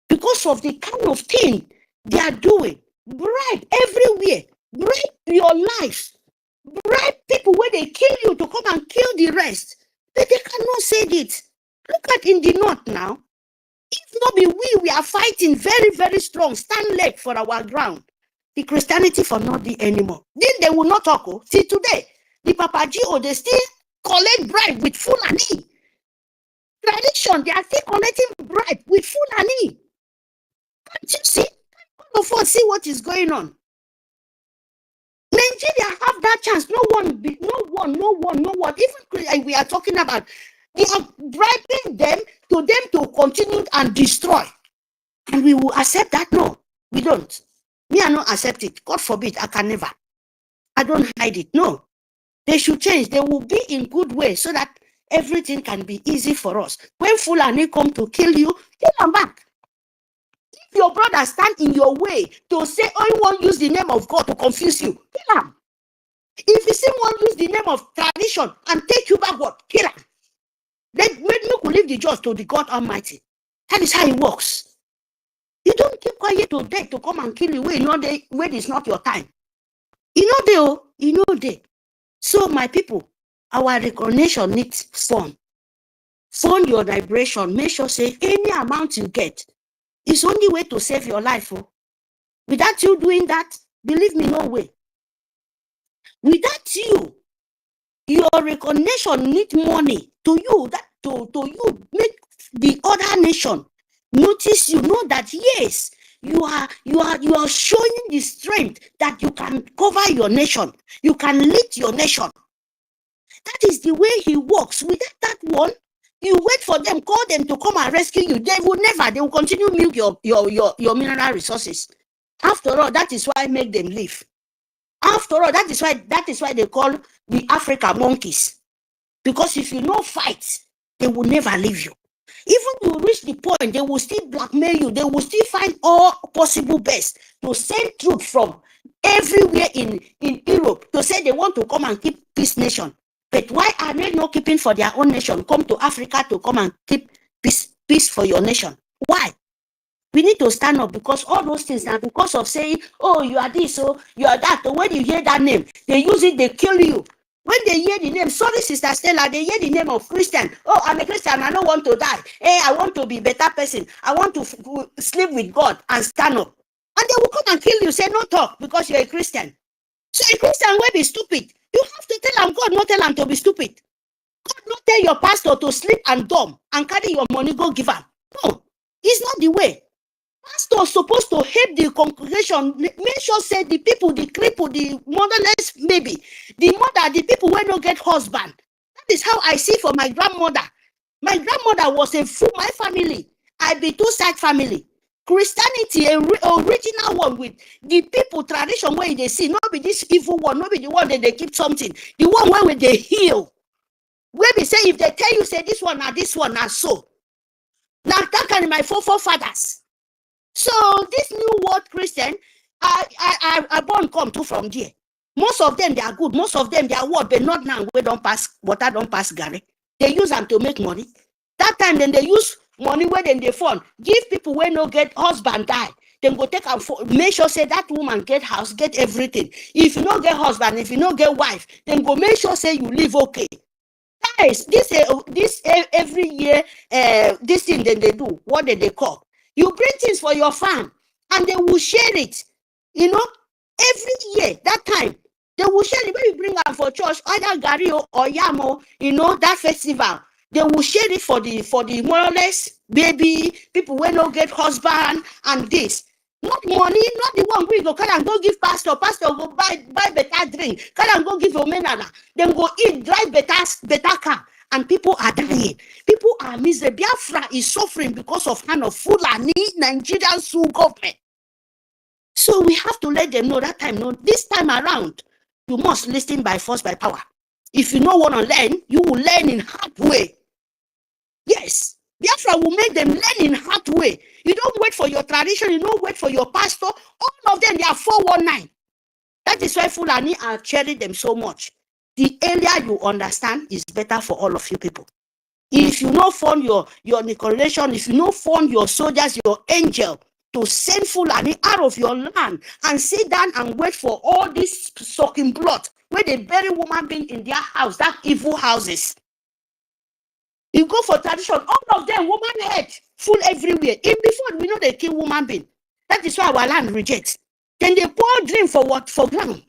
Because of the kind of thing they are doing. Bribe everywhere. Bribe your life. Bribe people where they kill you to come and kill the rest. But they cannot say it. Look at in the north now. If not be we are fighting very, very strong, stand leg for our ground. The Christianity for not be anymore. Then they will not talk. Oh. See today, the BRGIE, they still collect bribe with Fulani. Tradition, they are still collecting bribe with Fulani. Can't you see? All of us see what is going on. Nigeria have that chance. No one. Even we are talking about, they are bribing them to continue and destroy. And we will accept that? No, we don't. Me, I don't accept it. God forbid, I can never. I don't hide it. No. They should change. They will be in good way so that everything can be easy for us. When Fulani come to kill you, kill them back. If your brother stand in your way to say, oh, you won't use the name of God to confuse you, kill him. If you see one use the name of tradition and take you backward, kill him. Then you could leave the judge to the God Almighty. That is how it works. You don't keep quiet to death to come and kill you when it's not your time. You know they. So my people, our recognition needs fund. Fund your vibration. Make sure say any amount you get is only way to save your life. Oh. Without you doing that, believe me, no way. Without you, your recognition need money to you to you make the other nation notice you, know that yes, you are showing the strength that you can cover your nation, you can lead your nation. That is the way he works. Without that one, you wait for them, call them to come and rescue you. They will continue milk your mineral resources. After all, that is why I make them live. After all, that is why they call the Africa monkeys. Because if you no fight, they will never leave you. Even you reach the point, they will still blackmail you. They will still find all possible best to send troops from everywhere in Europe to say they want to come and keep peace nation. But why are they not keeping for their own nation? Come to Africa to come and keep peace for your nation. Why? We need to stand up because all those things are because of saying, oh, you are this, oh, you are that. When you hear that name, they use it, they kill you. When they hear the name, sorry, Sister Stella, they hear the name of Christian. Oh, I'm a Christian, I don't want to die. Hey, I want to be a better person. I want to sleep with God and stand up. And they will come and kill you, say no talk because you're a Christian. So a Christian will be stupid. You have to tell them, God, not tell them to be stupid. God, not tell your pastor to sleep and dumb and carry your money, go give up. No, it's not the way. Pastor supposed to help the congregation, make sure say the people, the cripple, the motherless baby, the mother, the people who don't get husband. That is how I see for my grandmother. My grandmother was a full, my family. I be two-side family. Christianity, a original one with the people tradition where they see, not be this evil one, not be the one that they keep something. The one where they heal. Where they say, if they tell you, say this one are so. Now that can be my forefathers. So this new world Christian, I born come to from there. Most of them, they are good. Most of them, they are what, but not now. We don't pass, water don't pass Gary. They use them to make money. That time, then they use money where then they fund. Give people where no get husband die. Then go take and make sure say that woman get house, get everything. If you don't get husband, if you don't get wife, then go make sure say you live okay. Guys, this every year, this thing then they do. What did they call? You bring things for your farm and they will share it. You know, every year, that time, they will share it. When you bring them for church, either Gary or Yamo, you know, that festival, They will share it for the more or less baby, people when don't get husband and this. Not money, not the one we go can and go give pastor go buy better drink, can and go give omenana. Then go eat, drive better car, and people are dying. People are miserable. Biafra is suffering because of hand of Fulani Nigerian Sioux government. So we have to let them know that time. No, this time around, you must listen by force, by power. If you don't want to learn, you will learn in hard way. Yes, Biafra will make them learn in hard way. You don't wait for your tradition, you don't wait for your pastor. All of them, they are 419. That is why Fulani are cheering them so much. The earlier you understand is better for all of you people. If you don't fund your decoration, if you don't fund your soldiers, your angel, to send Fulani out of your land and sit down and wait for all this sucking blood where they bury woman being in their house, that evil houses. You go for tradition, all of them, woman head, full everywhere. In before, we know they kill woman being. That is why our land rejects. Then they pour drink for what? For ground.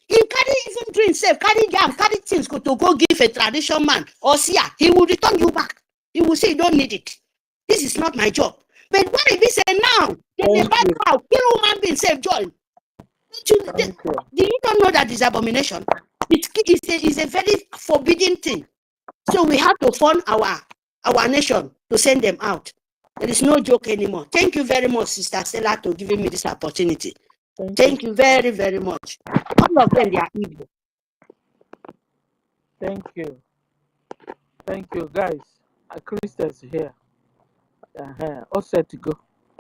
You carry even drink, safe, carry jam, carry things to go give a tradition man or seer. He will return you back. He will say, you don't need it. This is not my job. But what if he say now? Then they buy cow, kill woman being, safe, join. Do you don't know that is abomination? It's a very forbidden thing. So we have to fund our nation to send them out. There is no joke anymore. Thank you very much, Sister Stella, for giving me this opportunity. Thank you very, very much. All of them, they are evil. Thank you. Thank you, guys. Christians here. All set to go.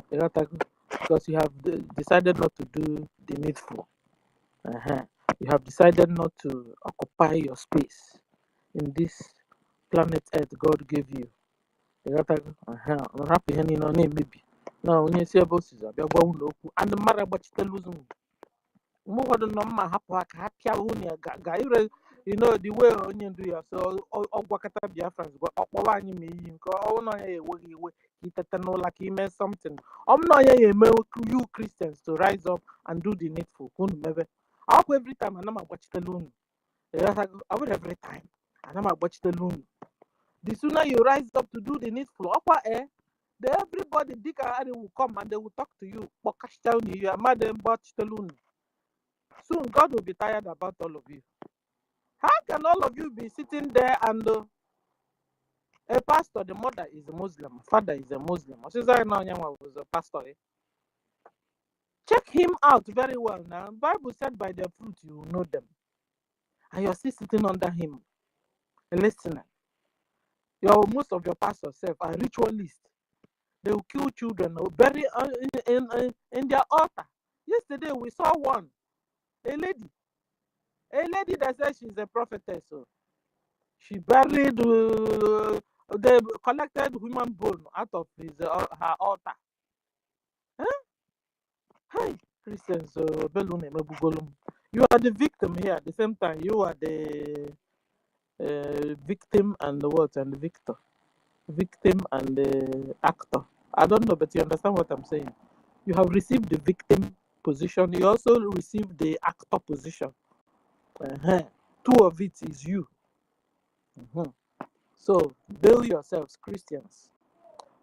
Because you have decided not to do the needful. You have decided not to occupy your space in this planet Earth God gave you. Maybe. Now, when you see about Caesar, you're going to and the matter about losing. More than no you know the way onion do ya so Wakata Biafrans go up one me he meant something. You Christians to rise up and do the needful. Every time and I'm watch the loon. Every time and I'm watch the loon. The sooner you rise up to do the needful, everybody will come and they will talk to you. You are mad and watch the loon. Soon God will be tired about all of you. How can all of you be sitting there and a pastor, the mother is a Muslim, father is a Muslim. Was a pastor. Check him out very well now. The Bible said by their fruit you will know them. And you're still sitting under him, listening. Most of your pastors are ritualists. They will kill children, bury in their altar. Yesterday we saw one, a lady that says she's a prophetess. So she buried, they collected human bone out of her altar. Hey, Christians, you are the victim here. At the same time, you are the victim and the what and the victor. Victim and the actor. I don't know, but you understand what I'm saying. You have received the victim position. You also received the actor position. Two of it is you. So bail yourselves, Christians.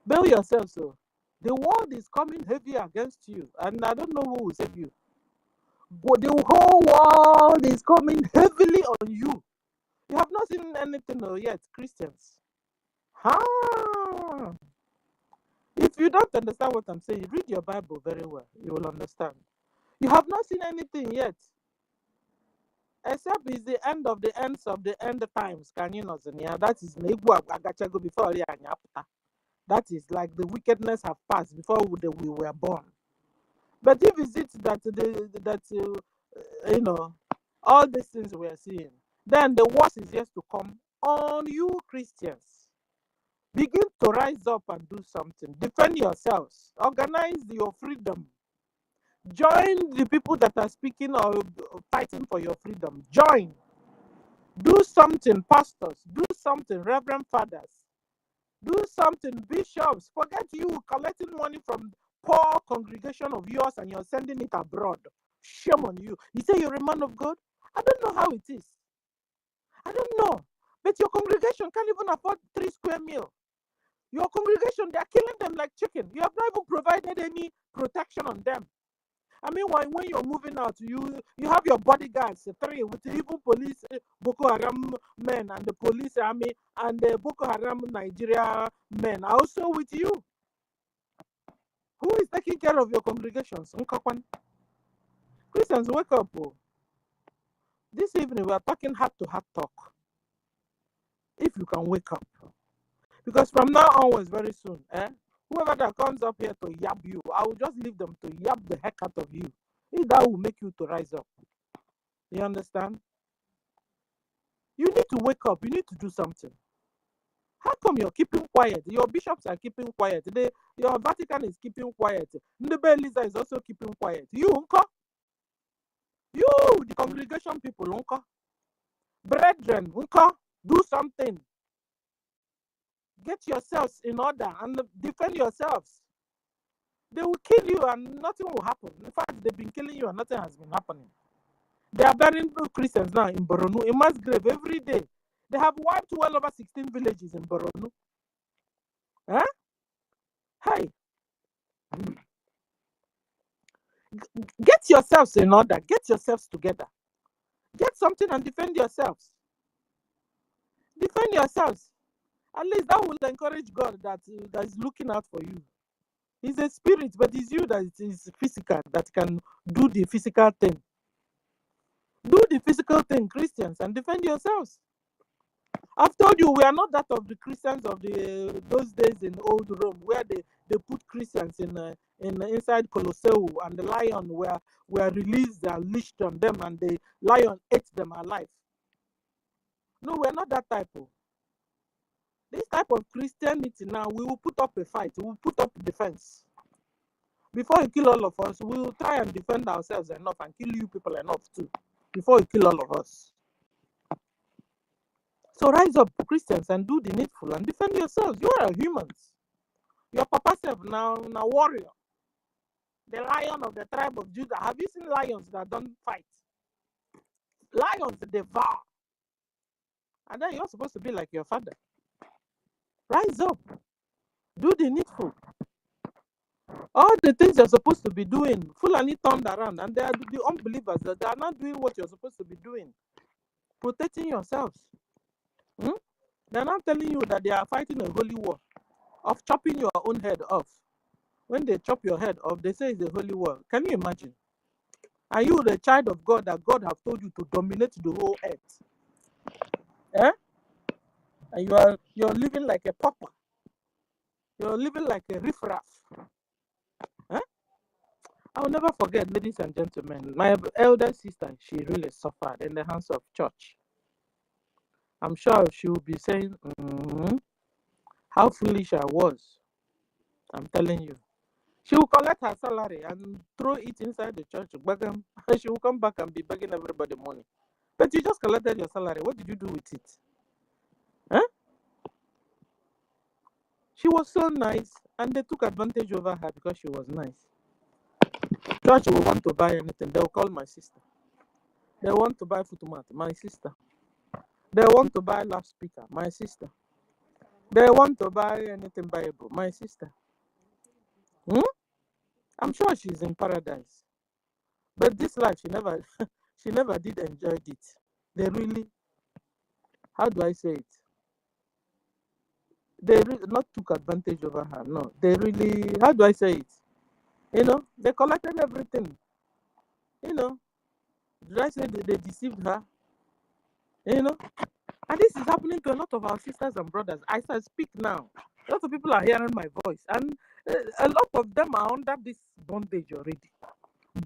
Bail yourselves. So the world is coming heavy against you, and I don't know who will save you. But the whole world is coming heavily on you. You have not seen anything yet, Christians. If you don't understand what I'm saying, read your Bible very well. You will understand. You have not seen anything yet. Except it's the end of the ends of the end times. Can you know? That is before that is like the wickedness have passed before we were born. But if it's it that you know all these things we are seeing, then the worst is yet to come on you, Christians. Begin to rise up and do something. Defend yourselves. Organize your freedom. Join the people that are speaking or fighting for your freedom. Join. Do something, pastors. Do something, reverend fathers. Do something, bishops. Forget you collecting money from poor congregation of yours and you're sending it abroad. Shame on you. You say you're a man of God? I don't know how it is. I don't know. But your congregation can't even afford 3 square meal. Your congregation, they are killing them like chicken. You have not even provided any protection on them. I mean, when you're moving out, you have your bodyguards, 3 with even police, Boko Haram men, and the police army, and the Boko Haram Nigeria men are also with you. Who is taking care of your congregations? Christians, wake up. Oh. This evening, we are talking heart-to-heart talk. If you can wake up. Because from now onwards, very soon, whoever that comes up here to yab you, I will just leave them to yab the heck out of you. If that will make you to rise up. You understand? You need to wake up. You need to do something. How come you're keeping quiet? Your bishops are keeping quiet. Your Vatican is keeping quiet. Ndebe Eliza is also keeping quiet. You, uncle? You, the congregation people, uncle? Brethren, uncle? Do something. Get yourselves in order and defend yourselves. They will kill you and nothing will happen. In fact, they've been killing you and nothing has been happening. They are burying Christians now in Boronu, in mass grave every day. They have wiped well over 16 villages in Boronu. Huh? Hey. Get yourselves in order. Get yourselves together. Get something and defend yourselves. Defend yourselves. At least that will encourage God that is looking out for you. He's a spirit, but it's you that is physical, that can do the physical thing. Do the physical thing, Christians, and defend yourselves. I've told you, we are not that of the Christians of those days in old Rome, where they put Christians in inside Colosseum, and the lion were released and leashed on them, and the lion ate them alive. No, we're not that type of. This type of Christianity now, we will put up a fight. We will put up defense. Before you kill all of us, we will try and defend ourselves enough and kill you people enough too, before you kill all of us. So rise up, Christians, and do the needful and defend yourselves. You are humans. Your papa self now warrior. The lion of the tribe of Judah. Have you seen lions that don't fight? Lions devour. And then you're supposed to be like your father. Rise up. Do the needful. All the things you're supposed to be doing, Fulani turned around, and they are the unbelievers that they are not doing what you're supposed to be doing. Protecting yourselves. They're not telling you that they are fighting a holy war of chopping your own head off. When they chop your head off, they say it's a holy war. Can you imagine? Are you the child of God that God have told you to dominate the whole earth? And you're living like a pauper. You're living like a riffraff. I'll never forget, ladies and gentlemen, my elder sister, she really suffered in the hands of church. I'm sure she will be saying, how foolish I was. I'm telling you. She will collect her salary and throw it inside the church. She will come back and be begging everybody money. But you just collected your salary. What did you do with it? She was so nice, and they took advantage over her because she was nice. Church will want to buy anything. They will call my sister. They want to buy footmat, my sister. They want to buy loudspeaker, my sister. They want to buy anything Bible, my sister. I'm sure she's in paradise. But this life, she never did enjoy it. They really, how do I say it? They really not took advantage over her. No, they really, how do I say it? They collected everything. Did I say they deceived her? And this is happening to a lot of our sisters and brothers. As I speak now, a lot of people are hearing my voice, and a lot of them are under this bondage already.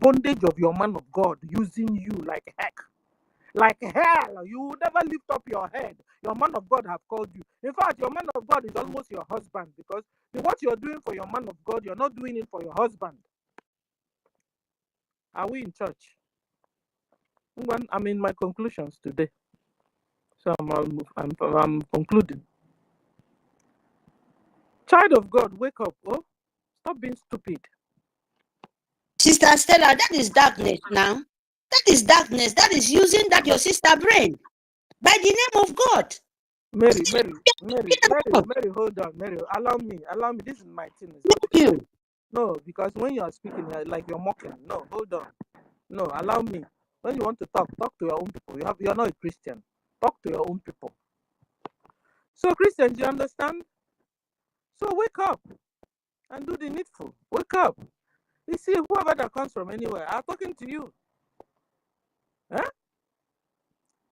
Bondage of your man of God using you like heck. Like hell, you will never lift up your head. Your man of God have called you. In fact, your man of God is almost your husband, because what you're doing for your man of God, you're not doing it for your husband. Are we in church? I'm in my conclusions today. So I'm concluding. Child of God, wake up. Oh, stop being stupid. Sister Stella, that is darkness now. That is darkness. That is using that your sister brain by the name of God. Mary, hold on, Mary. Allow me. This is my thing. Thank you. No, because when you are speaking, like you're mocking. No, hold on. No, allow me. When you want to talk to your own people. You're not a Christian. Talk to your own people. So Christians, you understand? So wake up and do the needful. Wake up. You see, whoever that comes from anywhere, I'm talking to you. Huh?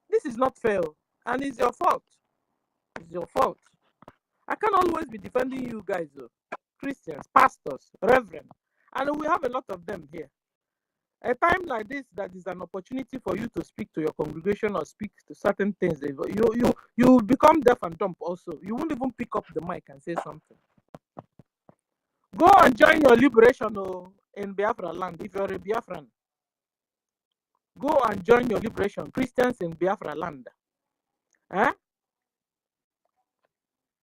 This is not fair, and it's your fault. It's your fault. I can't always be defending you guys, though. Christians, pastors, reverend, and we have a lot of them here. A time like this, that is an opportunity for you to speak to your congregation or speak to certain things. You become deaf and dumb also. You won't even pick up the mic and say something. Go and join your liberation in Biafra land if you're a Biafran. Go and join your liberation, Christians in Biafra land. Huh?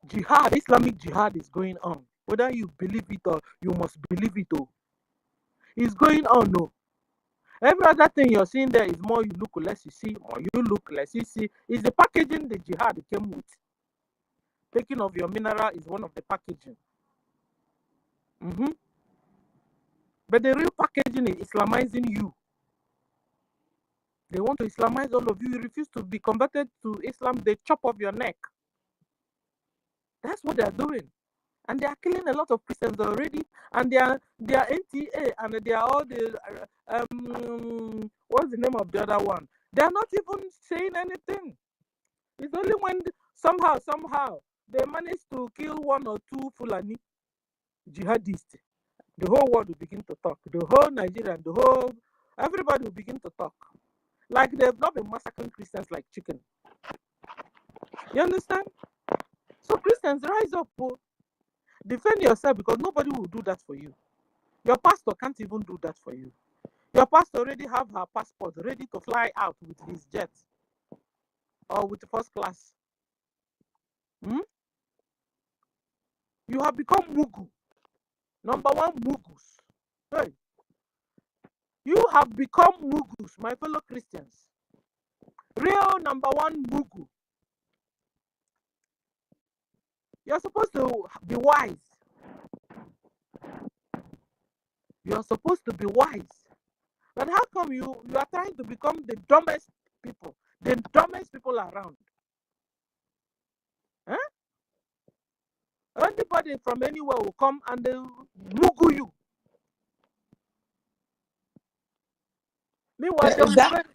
Jihad, Islamic Jihad is going on. Whether you believe it or you must believe it, it's going on. No. Every other thing you're seeing there is more you look, less you see, or you look, less you see. It's the packaging the Jihad came with. Taking of your mineral is one of the packaging. But the real packaging is Islamizing you. They want to Islamize all of you. You refuse to be converted to Islam, they chop off your neck. That's what they're doing. And they are killing a lot of Christians already. And they are NTA and they are all the what's the name of the other one? They are not even saying anything. It's only when somehow they manage to kill one or two Fulani jihadists, the whole world will begin to talk. The whole Nigeria, everybody will begin to talk. Like they've not been massacring Christians like chicken. You understand? So Christians, rise up. Defend yourself, because nobody will do that for you. Your pastor can't even do that for you. Your pastor already have her passport ready to fly out with his jet or with first class. You have become Mugu. Number one Mugus. Hey. You have become Mugus, my fellow Christians. Real number one Mugu. You're supposed to be wise. You're supposed to be wise. But how come you are trying to become the dumbest people around? Huh? Anybody from anywhere will come and they mugu you. Meanwhile,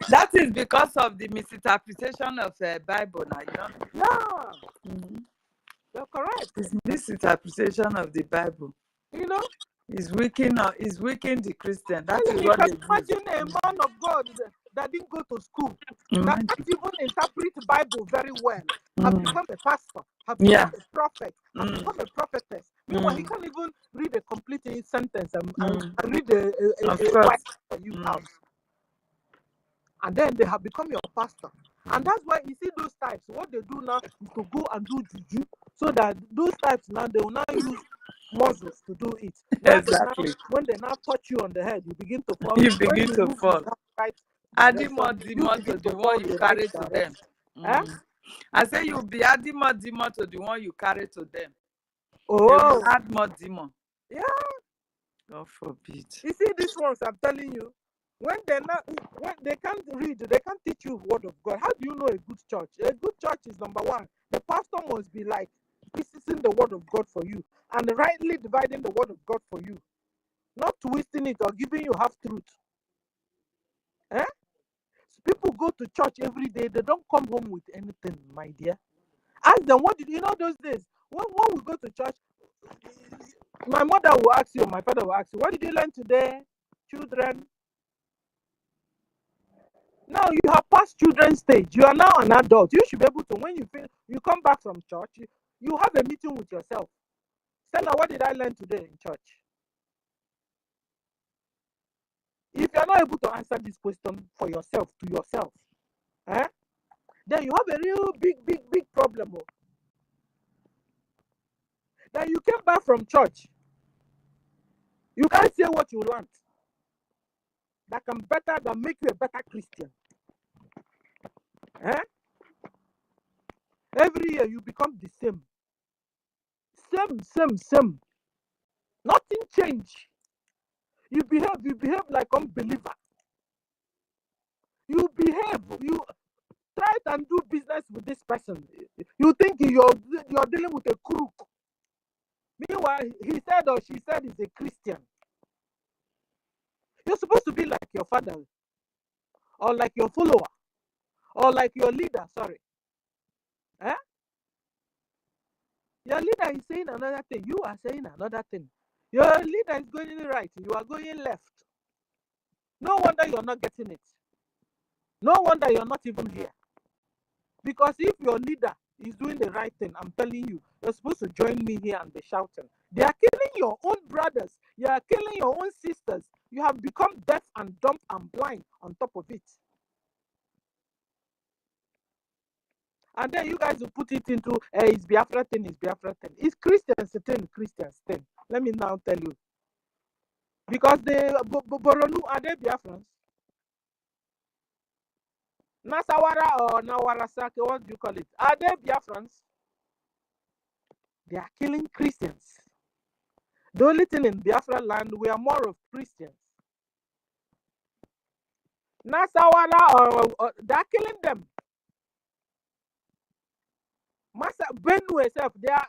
that is because of the misinterpretation of the Bible now, you know? Yeah. You're correct. It's misinterpretation of the Bible. You know? It's weakening the Christian. That is You what can they do. imagine a man of God that didn't go to school, that can't even interpret the Bible very well, have become a pastor, have become a prophet, have become a prophetess. Meanwhile, he can't even read a complete sentence and read a Bible for you out. And then they have become your pastor. And that's why you see those types, what they do now is to go and do juju, so that those types now, they will now use muscles to do it. Exactly. When they now touch you on the head, you begin to fall. You begin to fall. Right, adding more demon to the one you carry to them. I say you'll be adding more demon to the one you carry to them. Oh, they will add more demon. Yeah. God forbid. You see these ones, I'm telling you, when they can't read, they can't teach you word of God. How do you know a good church? A good church is number one. The pastor must be like twisting the word of God for you and rightly dividing the word of God for you, not twisting it or giving you half truth. So people go to church every day. They don't come home with anything, my dear. Ask them, what did you know those days? When we go to church, my mother will ask you, my father will ask you, what did you learn today, children? Now you have passed children's stage. You are now an adult. You should be able to, when you come back from church, you have a meeting with yourself. Stella, what did I learn today in church? If you are not able to answer this question for yourself, to yourself, then you have a real big problem. Then you came back from church. You can't say what you learned that make you a better Christian. Every year you become the same. Same. Nothing change. You behave like unbeliever. You try and do business with this person. You think you're dealing with a crook. Meanwhile, he said or she said he's a Christian. You're supposed to be like your father, or like your follower, or like your leader, sorry. Eh? Your leader is saying another thing. You are saying another thing. Your leader is going right. You are going left. No wonder you're not getting it. No wonder you're not even here. Because if your leader is doing the right thing, I'm telling you, you're supposed to join me here and be shouting. They are killing your own brothers. You are killing your own sisters. You have become deaf and dumb and blind on top of it. And then you guys will put it into it's Biafra thing, it's Biafra thing. It's Christians thing. Let me now tell you. Because the Boronu, are they Biafrans? Nasawara or Nawarasake, what do you call it? Are they Biafrans? They are killing Christians. The only thing in Biafra land, we are more of Christians. Nasawara or they are killing them. Masa Benue itself, they are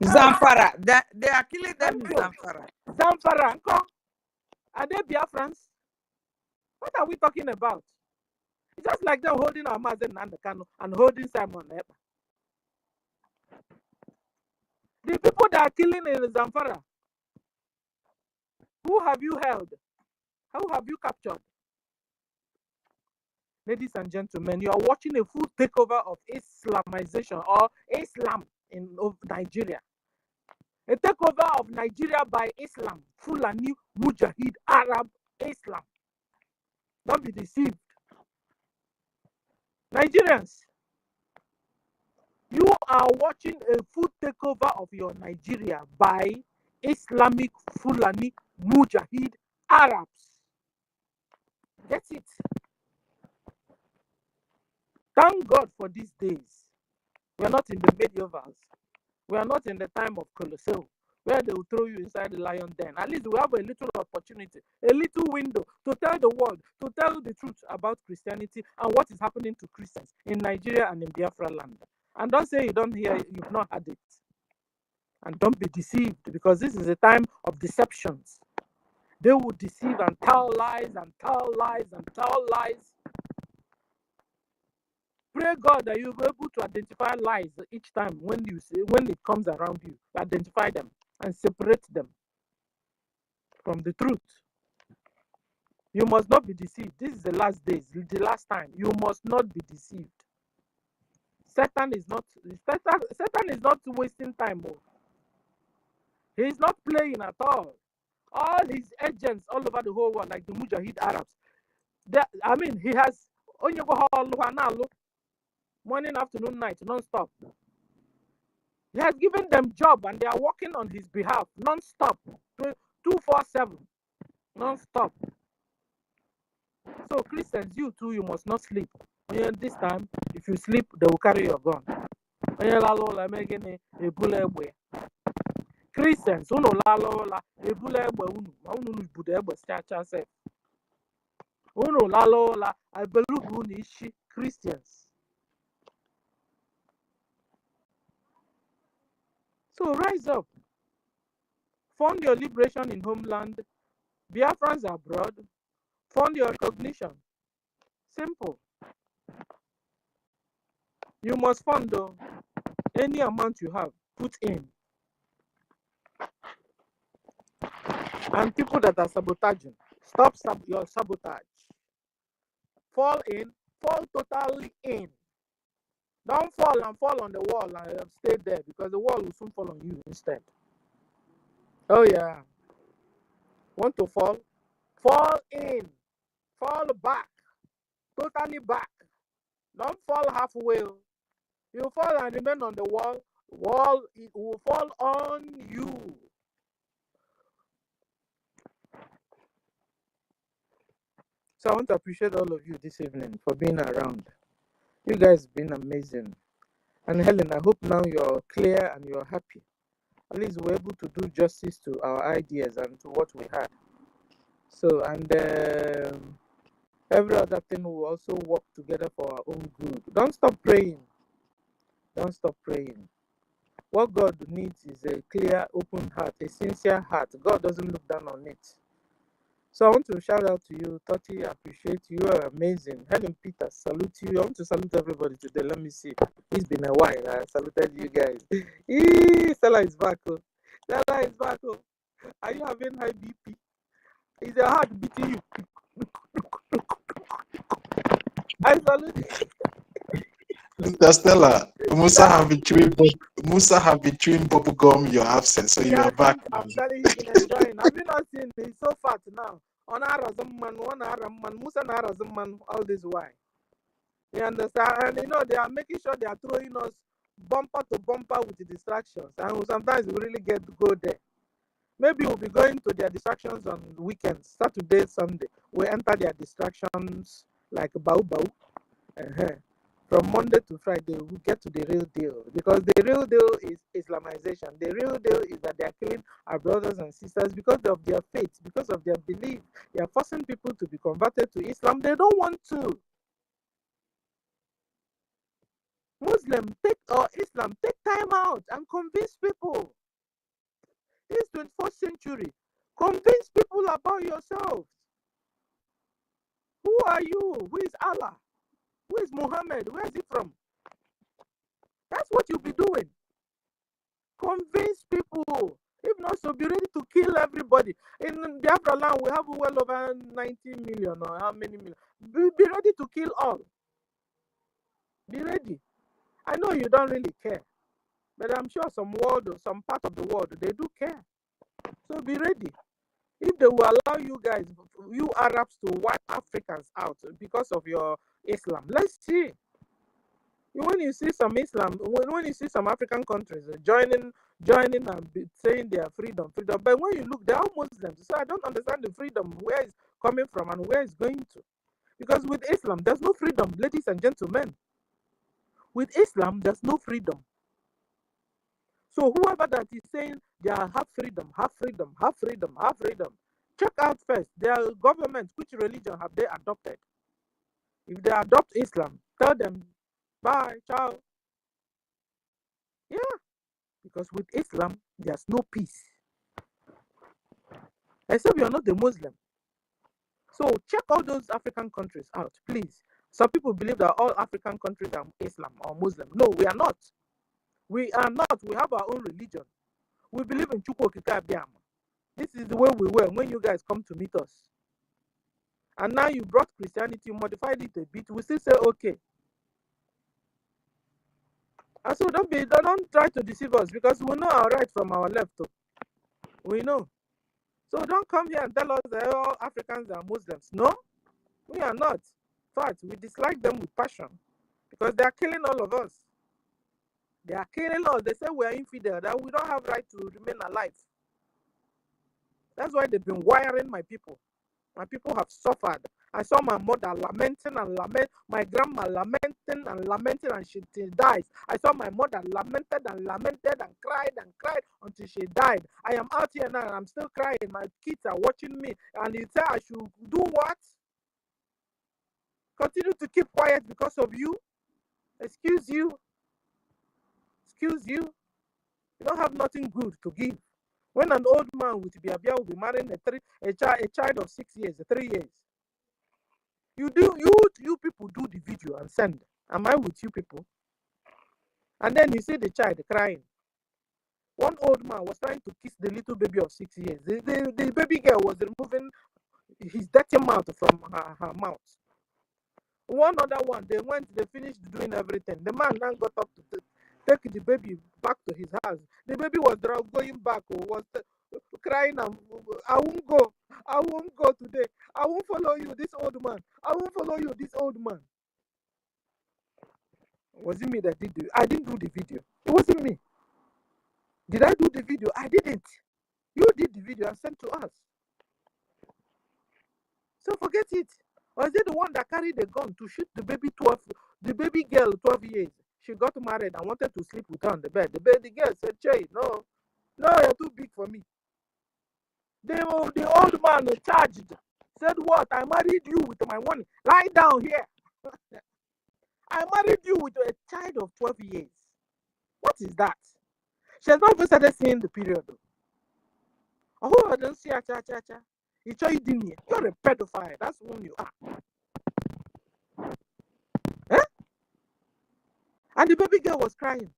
Zamfara. They are killing them in Zamfara. Zamfara, are they Biafrans? What are we talking about? It's just like them holding our Mazen Nandekano and holding Simon Epa. The people that are killing in Zamfara, who have you held? How have you captured? Ladies and gentlemen, you are watching a full takeover of Islamization or Islam in Nigeria. A takeover of Nigeria by Islam, Fulani, Mujahid, Arab, Islam. Don't be deceived. Nigerians, you are watching a full takeover of your Nigeria by Islamic, Fulani, Mujahid, Arabs. That's it. Thank God for these days. We are not in the medievals. We are not in the time of Colosseum, where they will throw you inside the lion den. At least we have a little opportunity, a little window to tell the world, to tell the truth about Christianity and what is happening to Christians in Nigeria and in Biafra land. And don't say you don't hear, you've not had it. And don't be deceived, because this is a time of deceptions. They will deceive and tell lies and tell lies and tell lies. Pray God that you'll be able to identify lies each time when it comes around you. Identify them and separate them from the truth. You must not be deceived. This is the last days, the last time. You must not be deceived. Satan is not wasting time. He's not playing at all. All his agents all over the whole world, like the Mujahid Arabs. He has morning, afternoon, night, non-stop. He has given them job and they are working on his behalf non-stop, 247, non-stop. So Christians, you too, you must not sleep. This time, if you sleep, they will carry your gun. Christians, I believe Christians. So rise up. Fund your liberation in homeland. Biafrans abroad. Fund your recognition. Simple. You must fund any amount you have, put in. And people that are sabotaging, stop your sabotage. Fall in, fall totally in. Don't fall and fall on the wall and stay there, because the wall will soon fall on you instead. Oh yeah. Want to fall? Fall in. Fall back. Totally back. Don't fall halfway. You fall and remain on the wall. It will fall on you. So I want to appreciate all of you this evening for being around. You guys have been amazing. And Helen, I hope now you're clear and you're happy. At least we're able to do justice to our ideas and to what we had. So, and every other thing will also work together for our own good. Don't stop praying. Don't stop praying. What God needs is a clear, open heart, a sincere heart. God doesn't look down on it. So I want to shout out to you, Toti. I appreciate you. You are amazing. Helen Peters, salute you. I want to salute everybody today. Let me see. It's been a while. I saluted you guys. Stella is back. Stella is back. Are you having high BP? Is your heart beating you? I salute you. Mr. Stella, Musa have been chewing bubble gum your absence, so you are back. I'm telling you, he's been enjoying. Have you not seen? He's so fat now. On Arazman, Musa Narazman, all this why. You understand? And you know, they are making sure they are throwing us bumper to bumper with the distractions. And sometimes we really get to go there. Maybe we'll be going to their distractions on weekends, Saturday, Sunday. We enter their distractions like Bau Bau. From Monday to Friday, we get to the real deal. Because the real deal is Islamization. The real deal is that they are killing our brothers and sisters because of their faith, because of their belief. They are forcing people to be converted to Islam. They don't want to. Muslim or Islam, take time out and convince people. This 21st century, convince people about yourselves. Who are you? Who is Allah? Who is Muhammad? Where is he from? That's what you'll be doing. Convince people. If not, so be ready to kill everybody. In Biafra land, we have well over 90 million or how many million. Be ready to kill all. Be ready. I know you don't really care, but I'm sure some part of the world, they do care. So be ready. If they will allow you guys, you Arabs, to wipe Africans out because of your Islam, let's see. When you see some Islam, when you see some African countries joining and saying they are freedom, but when you look, they are Muslims. So I don't understand the freedom, where it's coming from and where it's going to. Because with Islam, there's no freedom, ladies and gentlemen. With Islam, there's no freedom. So whoever that is saying they are have freedom, check out first their government, which religion have they adopted? If they adopt Islam, tell them bye, ciao. Yeah, because with Islam, there's no peace. Except you're not a Muslim. So check all those African countries out, please. Some people believe that all African countries are Islam or Muslim. No, we are not. We are not. We have our own religion. We believe in Chukwu Okike Abiama. This is the way we were when you guys come to meet us. And now you brought Christianity, you modified it a bit. We still say okay. And so don't try to deceive us, because we know our right from our left. We know. So don't come here and tell us that all Africans are Muslims. No, we are not. In fact, we dislike them with passion, because they are killing all of us. They are killing us. They say we are infidel, that we don't have right to remain alive. That's why they've been wiring my people. My people have suffered. I saw my mother lamenting and my grandma lamenting and she dies. I saw my mother lamented and cried until she died. I am out here now and I'm still crying. My kids are watching me, and you say I should do what? Continue to keep quiet because of you? Excuse you? You don't have nothing good to give. When an old man with Biabia will be marrying a child of 6 years, 3 years. You people do the video and send. Am I with you people? And then you see the child crying. One old man was trying to kiss the little baby of 6 years. The baby girl was removing his dirty mouth from her mouth. One other one, they finished doing everything. The man now got up to take the baby back to his house. The baby was going back, was crying, I won't go today. I won't follow you, this old man. I won't follow you, this old man. Was it me that did it? I didn't do the video. It wasn't me. Did I do the video? I didn't. You did the video and sent to us. So forget it. Or is it the one that carried the gun to shoot the baby girl 12 years? she got married and wanted to sleep with her on the bed. The girl said, Che, no, you're too big for me. The old man charged, said, what? I married you with my money. Lie down here. I married you with a child of 12 years. What is that? She has not even started seeing the period. Oh, I don't see a cha. You're a pedophile. That's who you are. Eh? And the baby girl was crying.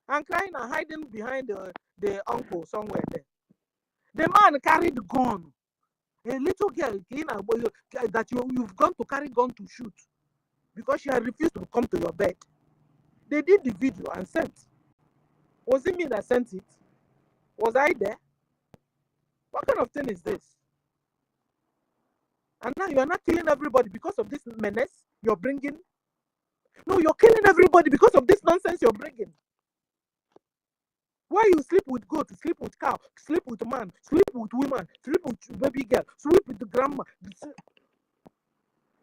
And hiding behind the uncle somewhere there. The man carried the gun. A little girl that you've gone to carry gun to shoot because she had refused to come to your bed. They did the video and sent. Was it me that sent it? Was I there? What kind of thing is this? And now you're not killing everybody because of this menace you're bringing. No, you're killing everybody because of this nonsense you're bringing. Why you sleep with goat, sleep with cow, sleep with man, sleep with women, sleep with baby girl, sleep with the grandma.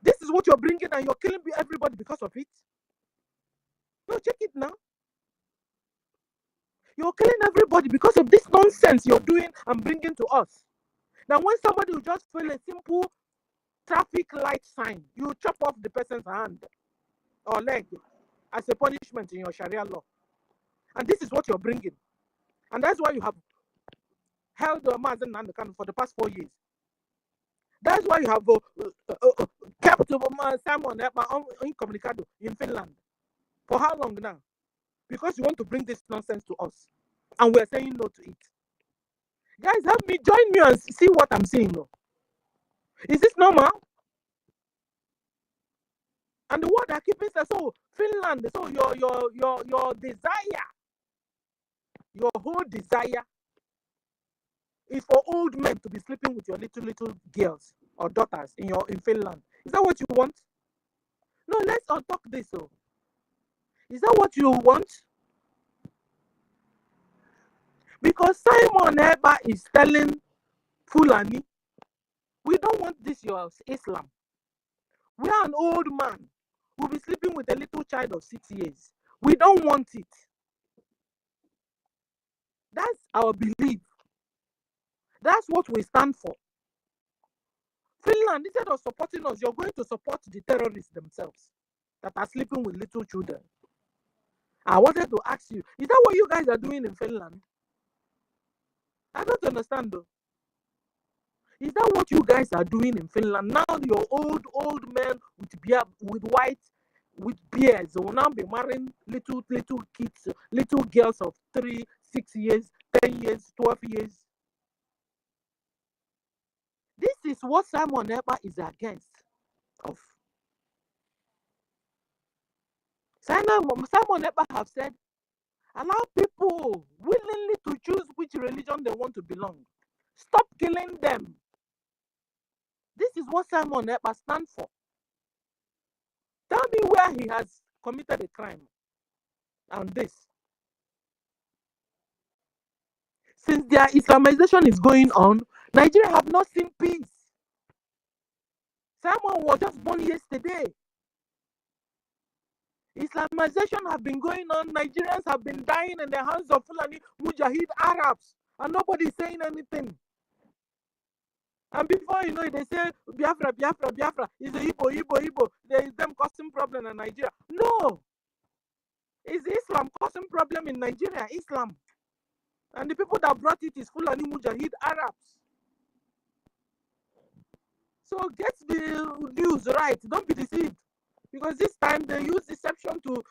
This is what you're bringing and you're killing everybody because of it. No, check it now. You're killing everybody because of this nonsense you're doing and bringing to us. Now, when somebody will just feel a simple traffic light sign, you chop off the person's hand or leg as a punishment in your Sharia law. And this is what you're bringing. And that's why you have held Mazen Nandekan for the past 4 years. That's why you have kept Simon incommunicado in Finland. For how long now? Because you want to bring this nonsense to us. And we're saying no to it. Guys, help me, join me and see what I'm saying. Is this normal? And the word are keeping saying, so Finland, so your desire, your whole desire is for old men to be sleeping with your little girls or daughters in Finland. Is that what you want? No, let's untalk this. So, is that what you want? Because Simon Eba is telling Fulani, we don't want this your Islam. We are an old man who will be sleeping with a little child of 6 years. We don't want it. That's our belief. That's what we stand for. Finland, instead of supporting us, you're going to support the terrorists themselves that are sleeping with little children. I wanted to ask you, is that what you guys are doing in Finland? I don't understand though. Is that what you guys are doing in Finland? Now your old men with beards will now be marrying little kids, little girls of 3, 6 years, 10 years, 12 years. This is what Simon Eba is against of. Simon Eba have said, allow people willingly to choose which religion they want to belong. Stop killing them. This is what Simon Eba stands for. Tell me where he has committed a crime on this. Since their Islamization is going on, Nigeria have not seen peace. Simon was just born yesterday. Islamization have been going on. Nigerians have been dying in the hands of Fulani Mujahid Arabs, and nobody is saying anything. And before you know it, they say Biafra is a Igbo. There is them causing problem in Nigeria. No, it's Islam causing problem in Nigeria. Islam, and the people that brought it is Fulani Mujahid Arabs. So get the news right. Don't be deceived, because this time they use deception to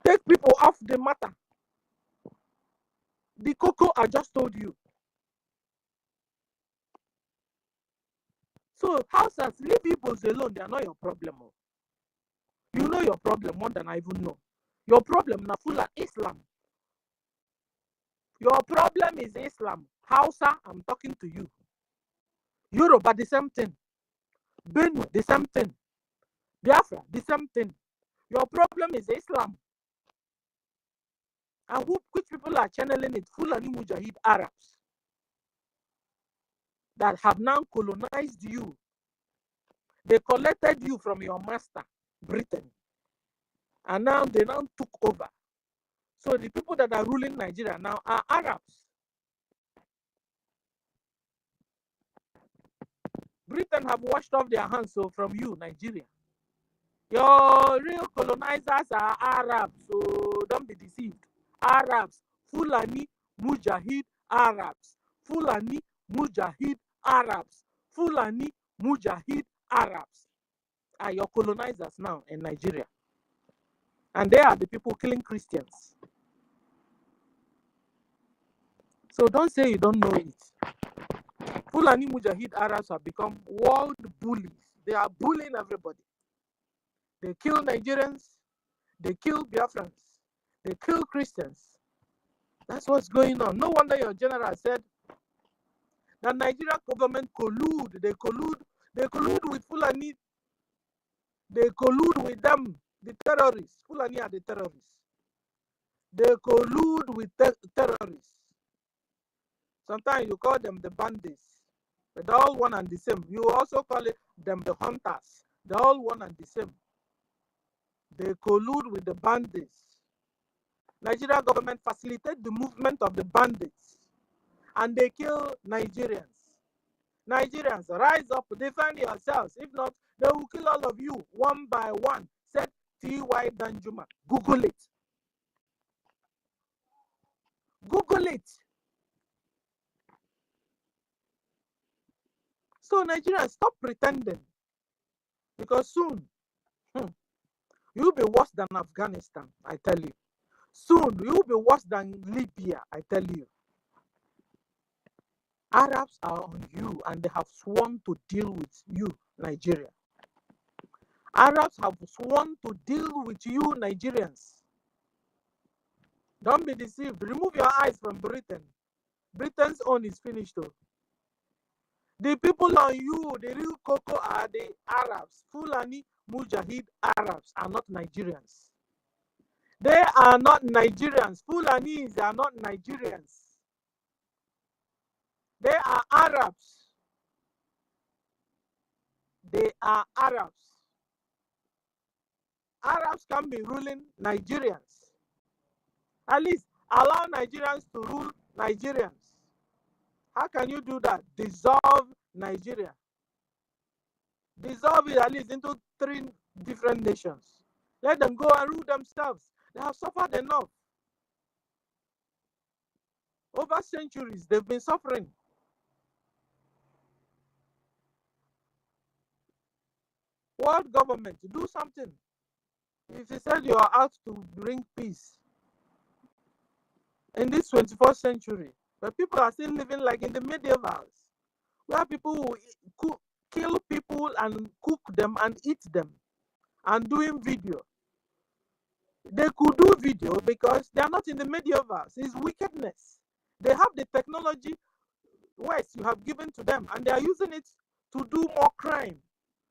take people off the matter. The cocoa I just told you. So houses, leave Igbos alone. They are not your problem. You know your problem more than I even know. Your problem na full of Islam. Your problem is Islam. Hausa, I'm talking to you. Yoruba, the same thing. Benue, the same thing. Biafra, the same thing. Your problem is Islam. And which people are channeling it? Fulani Mujahid Arabs that have now colonized you. They collected you from your master, Britain. And now they now took over. So the people that are ruling Nigeria now are Arabs. Britain have washed off their hands from you, Nigeria. Your real colonizers are Arabs, so don't be deceived. Arabs, Fulani, Mujahid, Arabs. Fulani, Mujahid, Arabs. Fulani, Mujahid, Arabs are your colonizers now in Nigeria. And they are the people killing Christians. So don't say you don't know it. Fulani Mujahid Arabs have become world bullies. They are bullying everybody. They kill Nigerians. They kill Biafrans. They kill Christians. That's what's going on. No wonder your general said that Nigerian government collude. They collude with Fulani. They collude with them, the terrorists. Fulani are the terrorists. They collude with terrorists. Sometimes you call them the bandits. But they're all one and the same. You also call them the hunters. They're all one and the same. They collude with the bandits. Nigerian government facilitate the movement of the bandits. And they kill Nigerians. Nigerians, rise up, defend yourselves. If not, they will kill all of you one by one, said T.Y. Danjuma. Google it. Google it. So Nigerians, stop pretending. Because soon, you'll be worse than Afghanistan, I tell you. Soon, you'll be worse than Libya, I tell you. Arabs are on you and they have sworn to deal with you, Nigeria. Arabs have sworn to deal with you, Nigerians. Don't be deceived. Remove your eyes from Britain. Britain's own is finished though. The people on you, the real cocoa, are the Arabs. Fulani Mujahid Arabs are not Nigerians. They are not Nigerians. Fulanis are not Nigerians. They are Arabs. They are Arabs. Arabs can be ruling Nigerians. At least allow Nigerians to rule Nigerians. How can you do that? Dissolve Nigeria. Dissolve it at least into 3 different nations. Let them go and rule themselves. They have suffered enough. Over centuries, they've been suffering. World government, do something. If you said you are out to bring peace in this 21st century, but people are still living like in the medievals, where people will kill people and cook them and eat them, and doing video. They could do video because they are not in the medievals. It's wickedness. They have the technology West you have given to them, and they are using it to do more crime.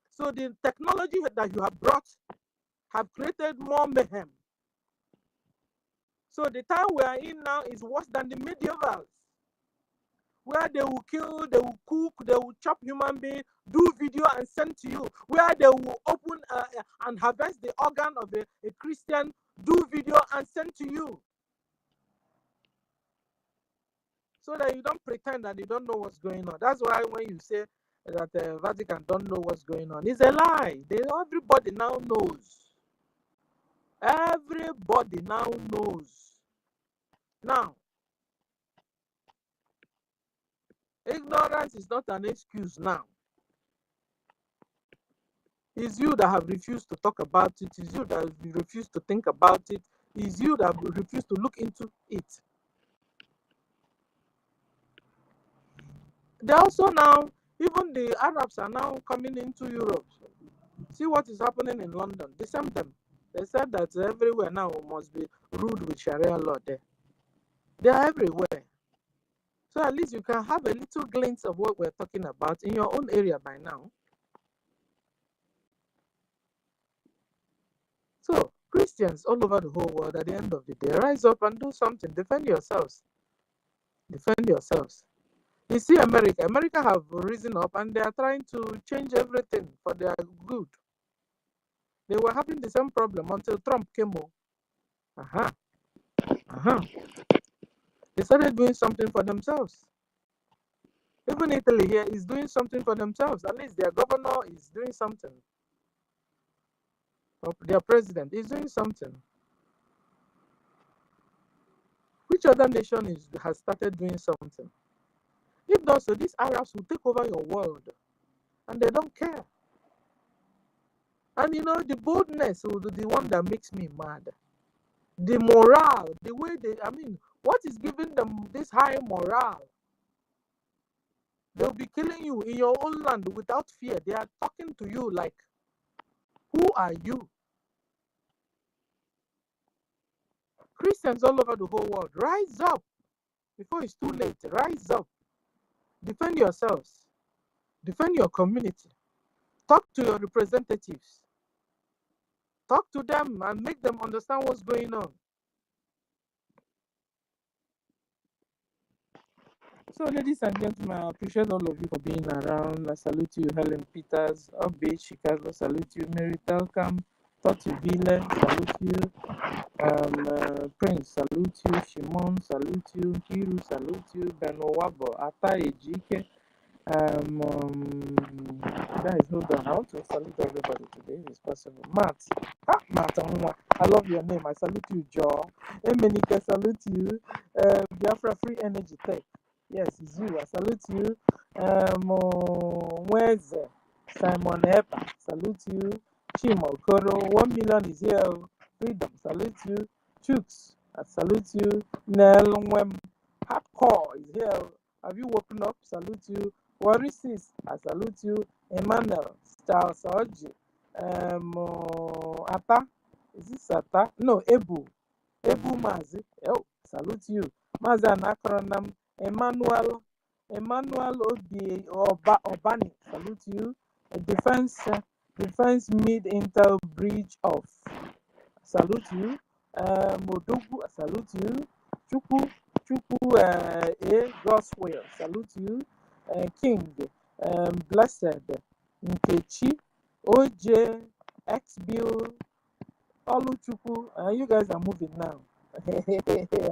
So the technology that you have brought have created more mayhem. So the time we are in now is worse than the medievals, where they will kill, they will cook, they will chop human beings, do video and send to you, where they will open and harvest the organ of a Christian, do video and send to you. So that you don't pretend that you don't know what's going on. That's why when you say that the Vatican don't know what's going on, it's a lie. Everybody now knows. Everybody now knows. Now, ignorance is not an excuse now. It's you that have refused to talk about it. It's you that have refused to think about it. It's you that have refused to look into it. They also now, even the Arabs are now coming into Europe. See what is happening in London. They sent them. They said that everywhere now must be ruled with Sharia law there. They are everywhere. So at least you can have a little glimpse of what we're talking about in your own area by now. So Christians all over the whole world, at the end of the day, rise up and do something. Defend yourselves. Defend yourselves. You see America have risen up and they are trying to change everything for their good. They were having the same problem until Trump came over. They started doing something for themselves. Even Italy here is doing something for themselves. At least their governor is doing something. Or their president is doing something. Which other nation has started doing something? If not so, these Arabs will take over your world. And they don't care. And you know, the boldness is the one that makes me mad. The morale, the way what is giving them this high morale? They'll be killing you in your own land without fear. They are talking to you like, who are you? Christians all over the whole world, rise up before it's too late. Rise up. Defend yourselves. Defend your community. Talk to your representatives. Talk to them and make them understand what's going on. So, ladies and gentlemen, I appreciate all of you for being around. I salute you, Helen Peters, Upbeat, Chicago, salute you, Mary Telcam, Toti Ville, salute you, Prince, salute you, Shimon, salute you, Hiru, salute you, Benowabo, Ata Ejike, guys, hold on, I want to salute everybody today, if it's possible. Matt, I love your name, I salute you, Joe, Emenike, salute you, Biafra Free Energy Tech. Yes, it's you. I salute you. Where's Simon Epa? Salute you. Chimo Koro. 1 million is here. Freedom. Salute you. Chooks. I salute you. Nel Wem. Hardcore is here. Have you woken up? Salute you. Warisis. I salute you. Emmanuel. Charles Oji. Ata. Is this Ata? No, Ebu. Ebu Mazi. Oh, salute you. Mazan Akronam. Emmanuel Obani, salute you. Defense Mid Intel Bridge Off, salute you. Modogu, salute you. Chuku Goswell, salute you. King, Blessed, Nkechi, OJ, XBill, Oluchuku. You guys are moving now. I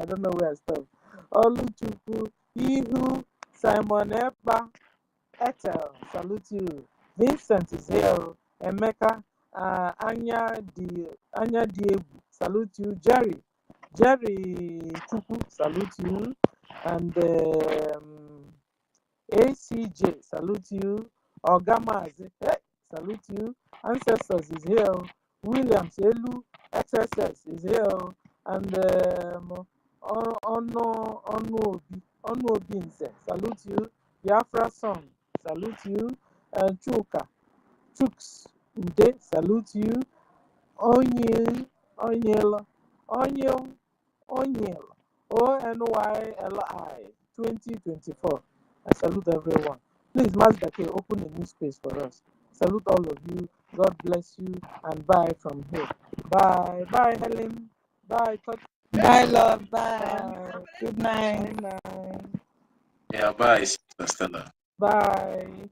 don't know where I stopped. Oluchuku, Ihu, Simon Epa, Ethel, salute you. Vincent is here. Emeka, Anya Diegu, salute you. Jerry Chuku, salute you. And ACJ, salute you. Ogamazi, hey, salute you. Ancestors is here. Williams Elu, XSS is here. And Onobi Nze, salute you. Biafra Song, salute you. Chuks Ude, salute you. Onyil, Onyil, ONYLI 2024. I salute everyone. Please, Master K, open a new space for us. Salute all of you. God bless you. And bye from here. Bye. Bye, Helen. Bye. Bye, love. Bye. Bye. Good night. Good night. Yeah, bye, Sister Stella. Bye.